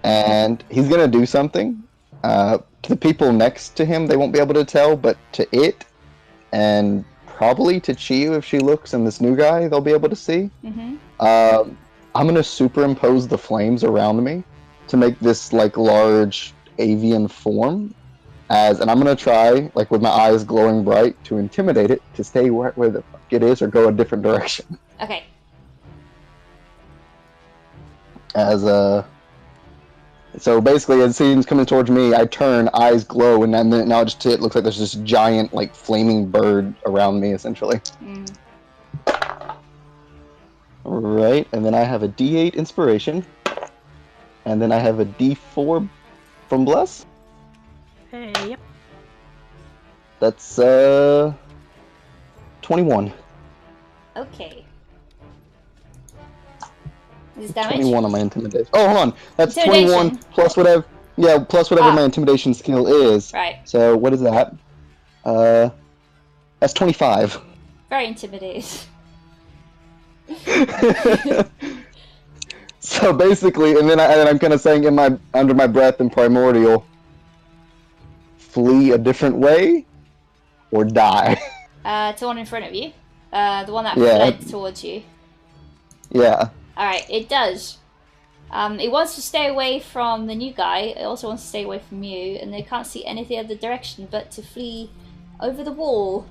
And he's gonna do something. To the people next to him, they won't be able to tell, but to it, and probably to Chiyu if she looks, and this new guy, they'll be able to see. Mm-hmm. I'm gonna superimpose the flames around me to make this like large avian form, and I'm gonna try, like with my eyes glowing bright, to intimidate it to stay where the fuck it is or go a different direction. Okay. So basically, as scene's coming towards me, I turn, eyes glow, and then now just it looks like there's this giant, like, flaming bird around me, essentially. Mm. Right, and then I have a D8 inspiration, and then I have a D4 from Bless. Hey, yep. That's 21. Okay. Is this damage? 21 on my intimidation. Oh, hold on. That's Intimidation. 21 plus whatever. Yeah, plus whatever my intimidation skill is. Right. So what is that? That's 25. Very intimidated. So basically, and then I'm kind of saying under my breath in Primordial, flee a different way, or die. To the one in front of you. The one that fled towards you. Yeah. Alright, it does. It wants to stay away from the new guy. It also wants to stay away from you, and they can't see any other direction but to flee over the wall.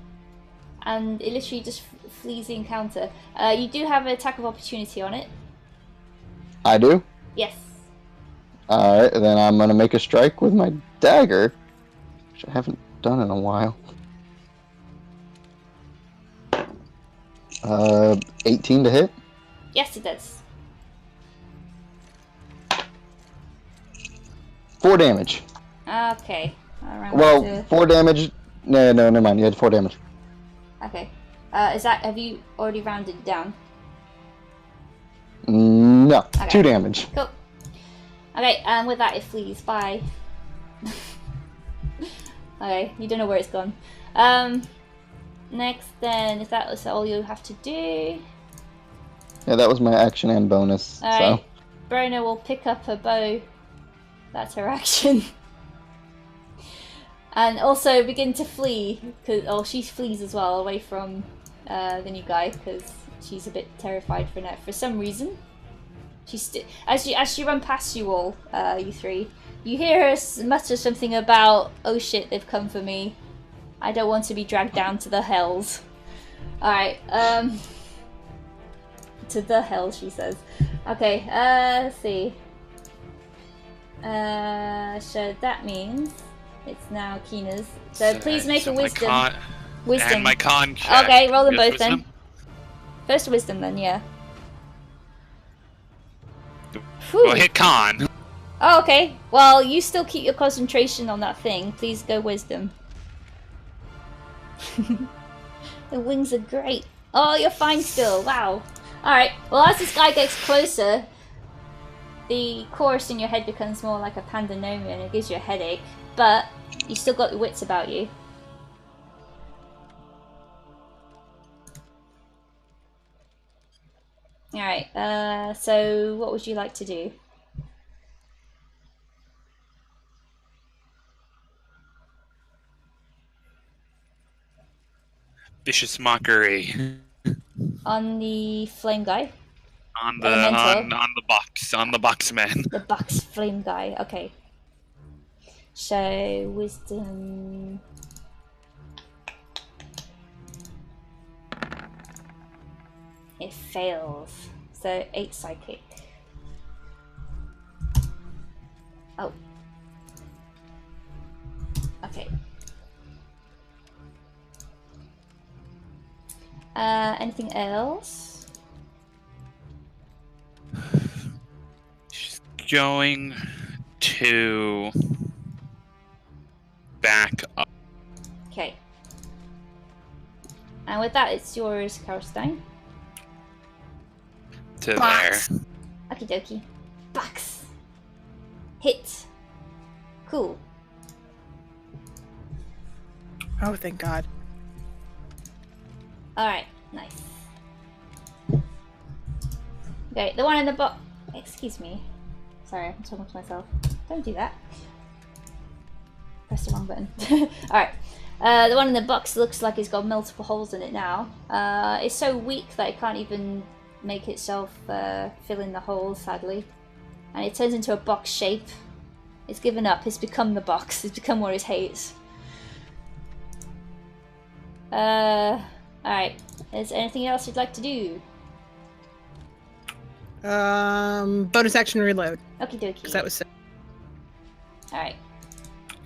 And it literally just flees the encounter. You do have an attack of opportunity on it. I do? Yes. Alright, then I'm gonna make a strike with my dagger, which I haven't done in a while. 18 to hit? Yes, it does. 4 damage. Okay. Well, 4 damage. No, never mind. You had 4 damage. Okay. Have you already rounded it down? No. Okay. 2 damage. Cool. Okay, and with that it flees. Bye. Okay, you don't know where it's gone. Next then, if that was all you have to do... Yeah, that was my action and bonus. Alright, So. Brona will pick up her bow. That's her action. And also begin to flee, she flees as well, away from the new guy, because she's a bit terrified for some reason. As she run past you all, you three, you hear her mutter something about, "Oh shit, they've come for me. I don't want to be dragged down to the hells." Alright, to the hell, she says. Okay, let's see. So that means it's now Kina's. So please make a wisdom. Wisdom. And my con check. Okay, roll them both wisdom? then. First wisdom then, yeah. Well, hit con. Oh, okay. Well, you still keep your concentration on that thing. Please go wisdom. The wings are great. Oh, you're fine still. Wow. Alright, well as this guy gets closer, the chorus in your head becomes more like a pandemonium and it gives you a headache, but you still got your wits about you. Alright, so what would you like to do? Vicious mockery. On the flame guy? On the box man. The box flame guy, okay. So, wisdom... It fails. So, 8 psychic. Oh. Okay. Anything else? She's going to back up. Okay. And with that, it's yours, Karlstein. To Box. there. Okie dokie. Box. Hit. Cool. Oh, thank God. Alright, nice. Okay, the one in the box. Excuse me. Sorry, I'm talking to myself. Don't do that. Press the wrong button. Alright. The one in the box looks like it's got multiple holes in it now. It's so weak that it can't even make itself fill in the holes, sadly. And it turns into a box shape. It's given up. It's become the box. It's become what it hates. Alright. Is there anything else you'd like to do? Bonus action reload. Okie dokie. Because that was Alright.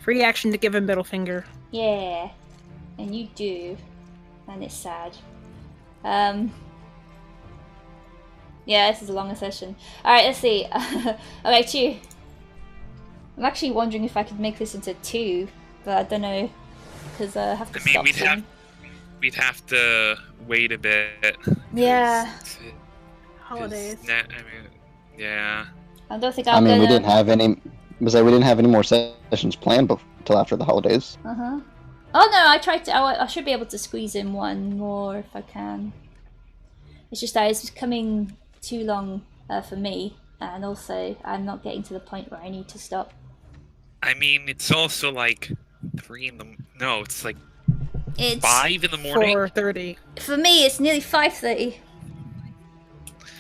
free action to give him middle finger. Yeah. And you do. And it's sad. Yeah, this is a longer session. Alright, let's see. Okay, 2. I'm actually wondering if I could make this into 2, but I don't know. Because I have to stop soon. We'd have to wait a bit. Yeah. Holidays. Yeah. I don't think I mean, we didn't have any. We didn't have any more sessions planned until after the holidays. Oh no, I tried to. I should be able to squeeze in one more if I can. It's just that it's becoming too long for me, and also I'm not getting to the point where I need to stop. I mean, it's also like 3 in the. No, it's like. It's 5 in the morning. 4:30. For me, it's nearly 5:30.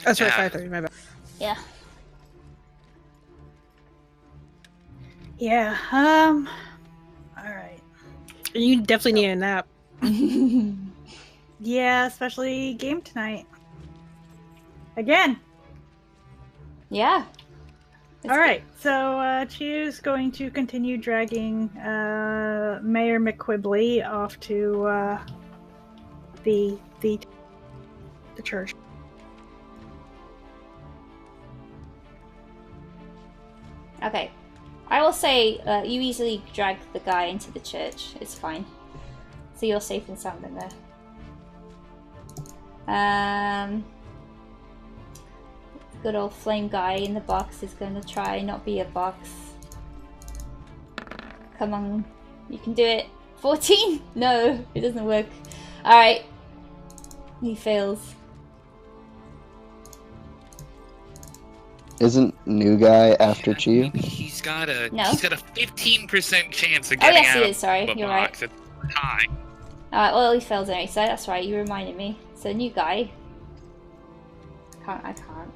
That's right, 5:30. My bad. Yeah. Yeah. All right. You definitely need a nap. Yeah, especially game tonight. Again. Yeah. All right. So Chiu's going to continue dragging Mayor McQuibley off to the church. Okay. I will say you easily drag the guy into the church. It's fine. So you're safe and sound in there. Good old flame guy in the box is going to try not be a box. Come on. You can do it. 14? No, it doesn't work. Alright. He fails. Isn't new guy after Chiu? He's got a No. he's got a 15% chance of Oh getting yes, out he is. Sorry, of the you're box. right. It's high. Well, he fails anyway, so that's right. You reminded me. So new guy. I can't.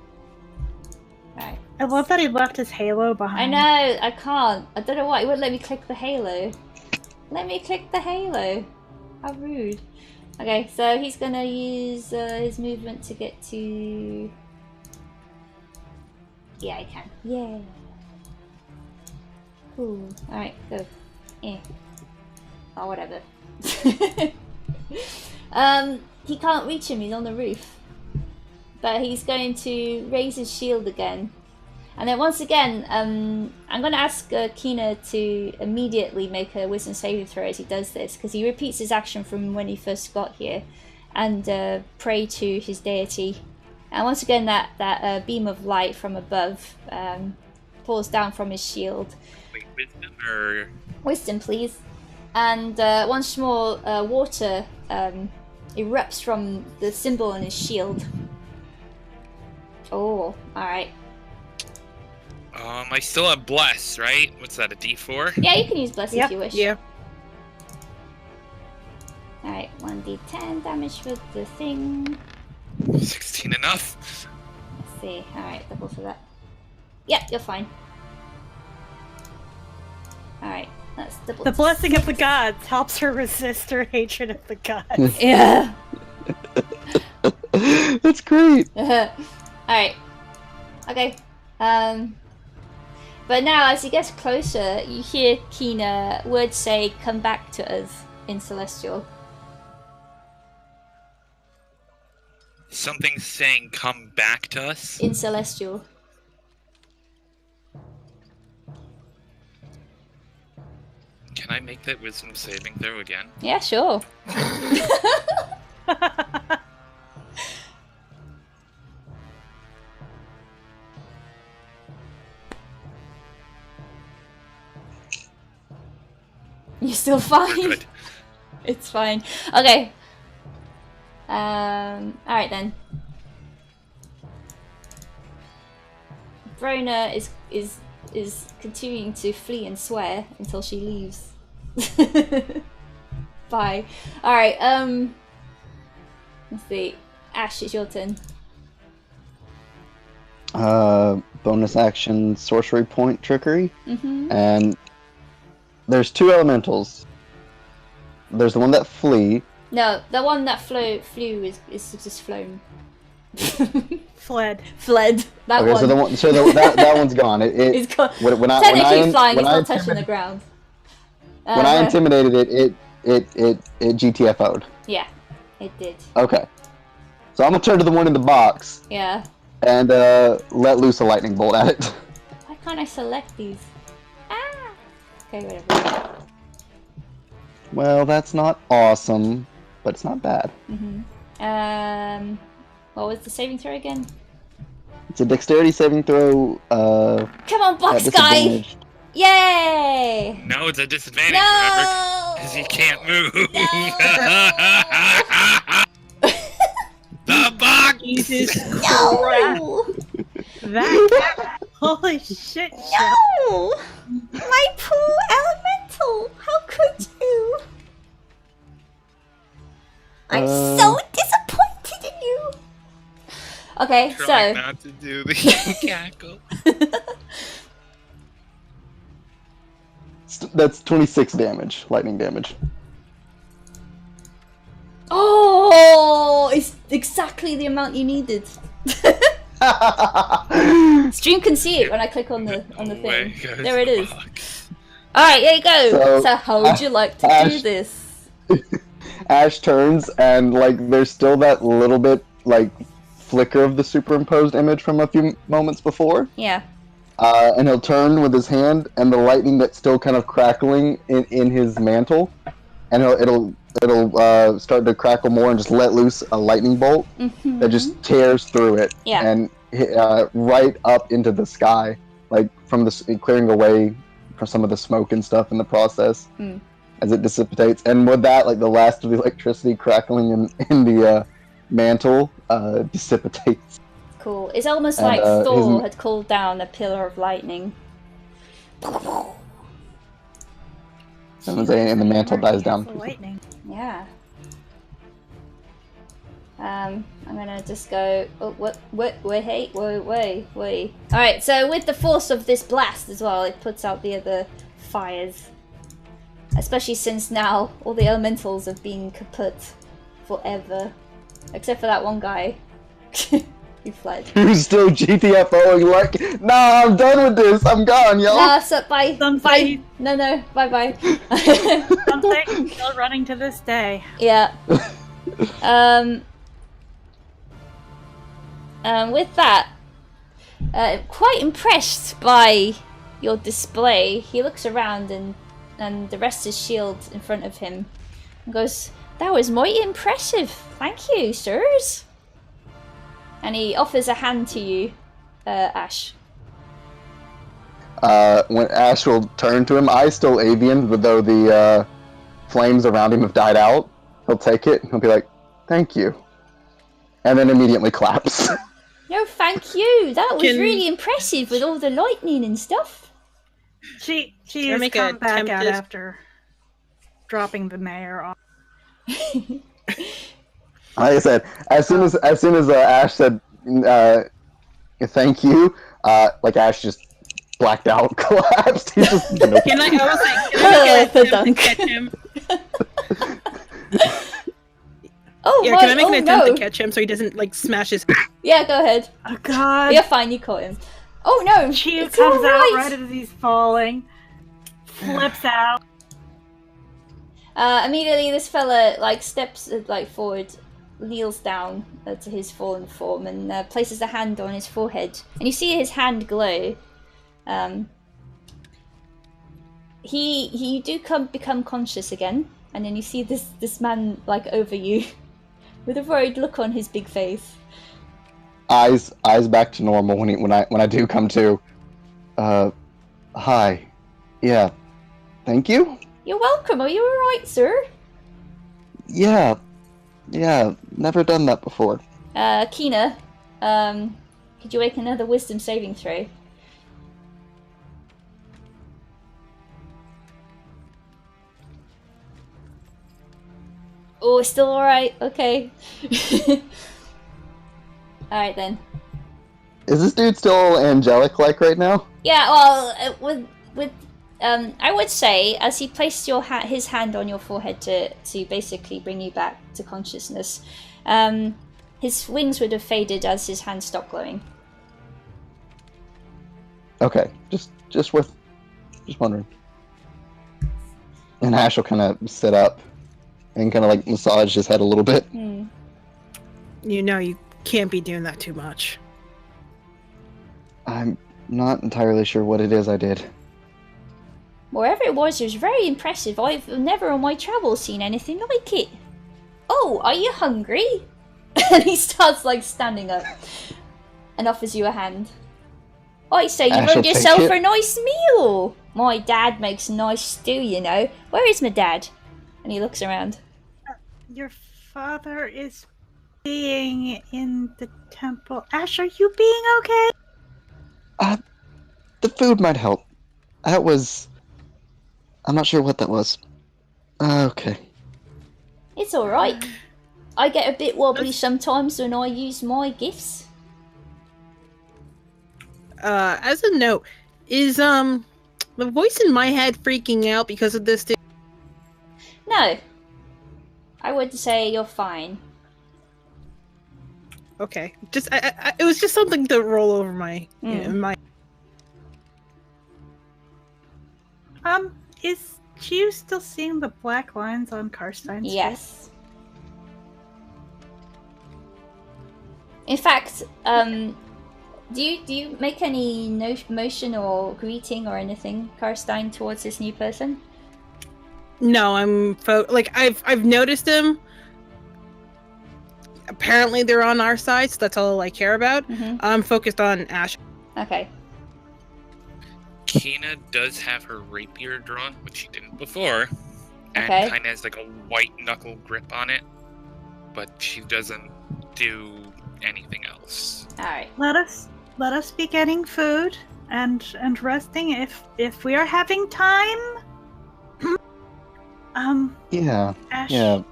Right. I love that he left his halo I behind. know. I can't. I don't know why. It wouldn't let me click the halo. Let me click the halo. How rude. Okay, so he's gonna use his movement to get to. Yeah, I can. Yeah. Cool. Alright, go. Oh, whatever. He can't reach him, he's on the roof. But he's going to raise his shield again. And then once again, I'm going to ask Kina to immediately make a wisdom saving throw as he does this, because he repeats his action from when he first got here, and pray to his deity. And once again, that beam of light from above falls down from his shield. Wait, wisdom or Wisdom, please. And once more, water erupts from the symbol on his shield. Oh, alright. I still have bless, right? What's that, a D4? Yeah, you can use bless if you wish. Yeah. Alright, 1d10 damage for the thing. 16 enough? Let's see. Alright, double for that. Yep, you're fine. Alright, that's double. The blessing of the gods helps her resist her hatred of the gods. Yeah. That's great. Alright. Okay. But now, as he gets closer, you hear Kina words say, "Come back to us," in Celestial. Something saying come back to us? In Celestial. Can I make that wisdom saving throw again? Yeah, sure. You're still fine. We're good. It's fine. Okay. Alright then. Verona is continuing to flee and swear until she leaves. Bye. Alright, let's see. Ash, it's your turn. Bonus action, sorcery point, trickery. Mm-hmm. And there's 2 elementals. There's the one that flee. No, the one that flew is just flown. Fled. That Okay, one. that one's gone. It's gone. When Technically flying, when it's I not touching the ground. When I intimidated it GTFO'd. Yeah, it did. Okay. So I'm gonna turn to the one in the box. Yeah. And let loose a lightning bolt at it. Why can't I select these? Ah! Okay, whatever. Well, that's not awesome, but it's not bad. Mm-hmm. What was the saving throw again? It's a dexterity saving throw. Come on, box guy! Yay! No, it's a disadvantage, remember? Because he can't move. No! The box! Jesus No! That holy shit! No! My poor elemental! How could you? I'm so disappointed in you! Okay, Try so... not to do the cackle. That's 26 damage, lightning damage. Oh! It's exactly the amount you needed. Stream can see it when I click on the thing. There it is. Alright, there you go. So how would you like to do this? Ash turns and like there's still that little bit like flicker of the superimposed image from a few moments before. Yeah. And he'll turn with his hand and the lightning that's still kind of crackling in his mantle, and it'll start to crackle more and just let loose a lightning bolt that just tears through it and right up into the sky, like from the clearing away from some of the smoke and stuff in the process as it dissipates. And with that, like the last of the electricity crackling in the mantle dissipates. Cool. It's almost like Thor had called down a pillar of lightning. And the mantle dies down. Lightning. Yeah. I'm gonna just go. Oh, wait. All right. So with the force of this blast as well, it puts out the other fires. Especially since now all the elementals have been kaput forever, except for that one guy. He fled. Who's still GTFOing like, nah, I'm done with this. I'm gone, yo. Nah, so bye. Bye. No, bye. Something still running to this day. Yeah. With that, quite impressed by your display, he looks around and the rest is shield in front of him and goes, "That was mighty impressive. Thank you, sirs." And he offers a hand to you, Ash. When Ash will turn to him, eyes still avian, but though the flames around him have died out, he'll take it and he'll be like, "Thank you," and then immediately claps. No, thank you. That was really impressive with all the lightning and stuff. She has come back out after dropping the mayor off. Like I said, as soon as Ash said thank you, like Ash just blacked out, collapsed. He just Can I catch him? Oh, yeah, right. can I make an attempt no. to catch him so he doesn't like smash his? Yeah, go ahead. Oh God! You're fine. You caught him. Oh no! She it's comes out right. right as he's falling, flips out. Immediately, this fella like steps forward, kneels down to his fallen form, and places a hand on his forehead. And you see his hand glow. You do become conscious again, and then you see this man like over you, with a worried look on his big face. Eyes back to normal when I do come to. Hi, yeah, thank you. You're welcome. Are you all right, sir? Yeah, never done that before. Kina, could you make another wisdom saving throw? Oh, it's still alright. Okay. Alright then. Is this dude still angelic-like right now? Yeah, well, with I would say, as he placed his hand on your forehead to basically bring you back to consciousness, his wings would have faded as his hand stopped glowing. Okay, just wondering. And Ash will kind of sit up and kind of like massage his head a little bit. You know, you can't be doing that too much. I'm not entirely sure what it is I did. Wherever it was very impressive. I've never on my travels seen anything like it. Oh, are you hungry? And he starts like standing up and offers you a hand. I say you Ash will made take yourself it. a nice meal. My dad makes nice stew, you know. Where is my dad? And he looks around. Your father is being in the temple. Ash, are you being okay? The food might help. That was... I'm not sure what that was. Okay. It's alright. I get a bit wobbly sometimes when I use my gifts. As a note, is the voice in my head freaking out because of this? No. I would say you're fine. Okay, just it was just something to roll over my my. Is Chiu still seeing the black lines on Karstein's Yes. In fact, do you make any motion or greeting or anything, Karstein, towards this new person? No, I'm like I've noticed them. Apparently, they're on our side, so that's all I care about. I'm focused on Ash. Okay. Kina does have her rapier drawn, which she didn't before, and Okay. kind of has like a white knuckle grip on it, but she doesn't do anything else. All right. Let us be getting food and resting if we are having time. Yeah. Ash, Yeah.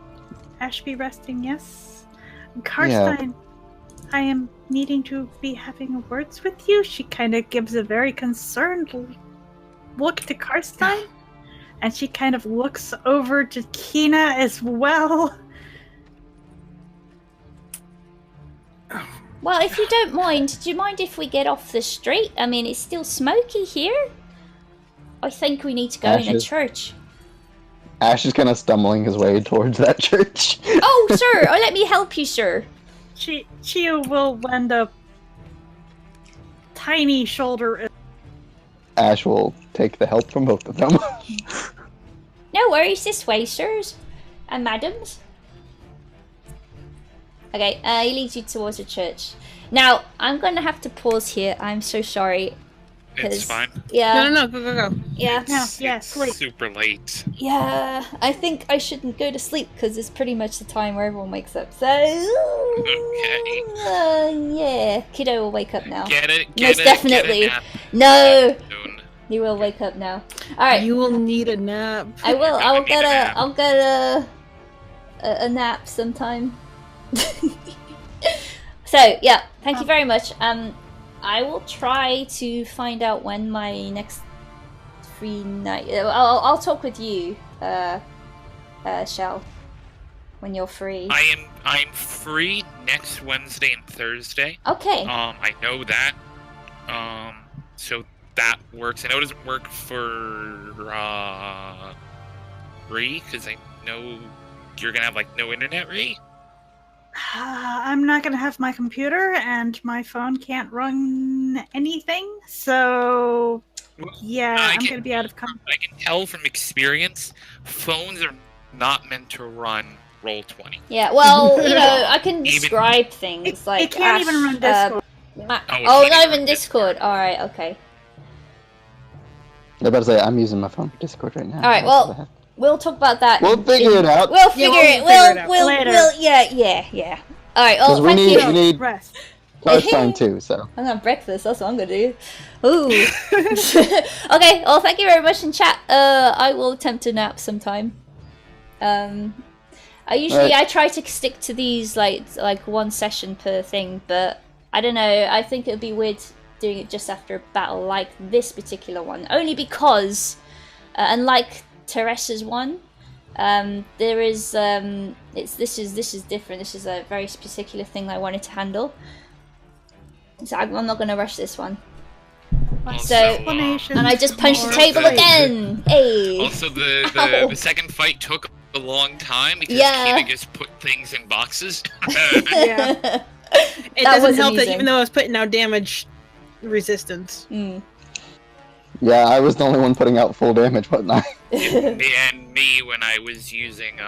Ash be resting, yes. Karstein, I am needing to be having words with you. She kind of gives a very concerned look to Karstein, and she kind of looks over to Kina as well. Well, if you don't mind, do you mind if we get off the street? I mean, it's still smoky here. I think we need to go in a Ashes. church. Ash is kind of stumbling his way towards that church. Oh, sir! Oh, let me help you, sir. Chiu will lend a tiny shoulder. Ash will take the help from both of them. No worries, this way, sirs and madams. Okay, he leads you towards the church. Now, I'm gonna have to pause here. I'm so sorry. It's fine. Yeah. No, go. Yeah. It's sleep. super late. Yeah. I think I shouldn't go to sleep because it's pretty much the time where everyone wakes up. So. Okay. Yeah. Kiddo will wake up now. Get it. Most definitely. No. He will wake up now. All right. You will need a nap. I will. I'll get I'll get a nap sometime. So yeah, thank you very much. I will try to find out when my next free night. I'll talk with you, Shell, when you're free. I'm free next Wednesday and Thursday. Okay. I know that. So that works. I know it doesn't work for Ree, because I know you're gonna have like no internet, Ree. I'm not gonna have my computer, and my phone can't run anything. So yeah, I'm gonna be out of contact. I can tell from experience, phones are not meant to run Roll20. Yeah. Well, you know, I can describe things like it can't even run Discord. Not even Discord. All right. Okay. I was about to say, I'm using my phone for Discord right now. All right. Well, we'll talk about that. We'll figure it out. We'll figure it. We'll yeah. All right. Oh, we thank you. need Rest. Karstein too, so. I'm gonna breakfast. That's what I'm gonna do. Ooh. Okay. Well, thank you very much in chat. I will attempt to nap sometime. I try to stick to these like one session per thing, but I don't know. I think it'd be weird doing it just after a battle like this particular one, only because unlike Teresa's one, there is this is different. This is a very particular thing that I wanted to handle, so I'm not going to rush this one. Also, So, and I just punched the table again. Hey. Also, the second fight took a long time because Kina just put things in boxes. Yeah. It doesn't help that even though I was putting out damage resistance. Yeah, I was the only one putting out full damage, wasn't I? And me when I was using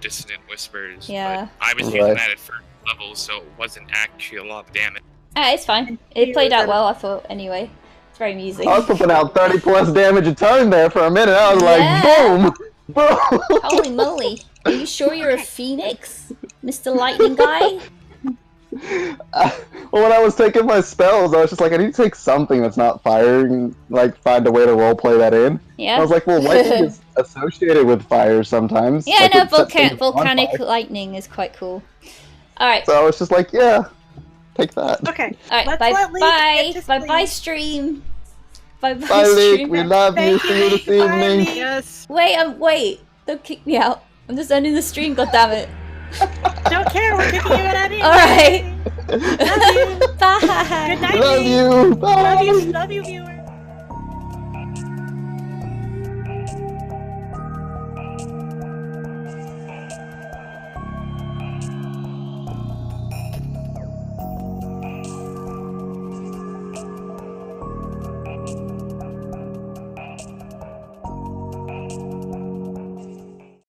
Dissonant Whispers. Yeah. But I was using that at first level, so it wasn't actually a lot of damage. It's fine. It played out well, I thought, anyway. It's very amusing. I was putting out 30 plus damage a turn there for a minute. I was like, boom! Boom! Holy moly. Are you sure you're a phoenix, Mr. Lightning Guy? Well, when I was taking my spells, I was just like, I need to take something that's not fire and like find a way to roleplay that in. Yeah. I was like, well, lightning is associated with fire sometimes. Yeah, like, no, volcanic lightning is quite cool. Alright. So I was just like, yeah, take that. Okay. Alright, bye stream. Bye Bye, stream. Leek, we love you. See you this evening. Yes. Wait, don't kick me out. I'm just ending the stream, goddammit. Don't care, we're kicking you out anyway. Alright. Love you. Bye. Good night. Love you. Bye. Love you, viewers.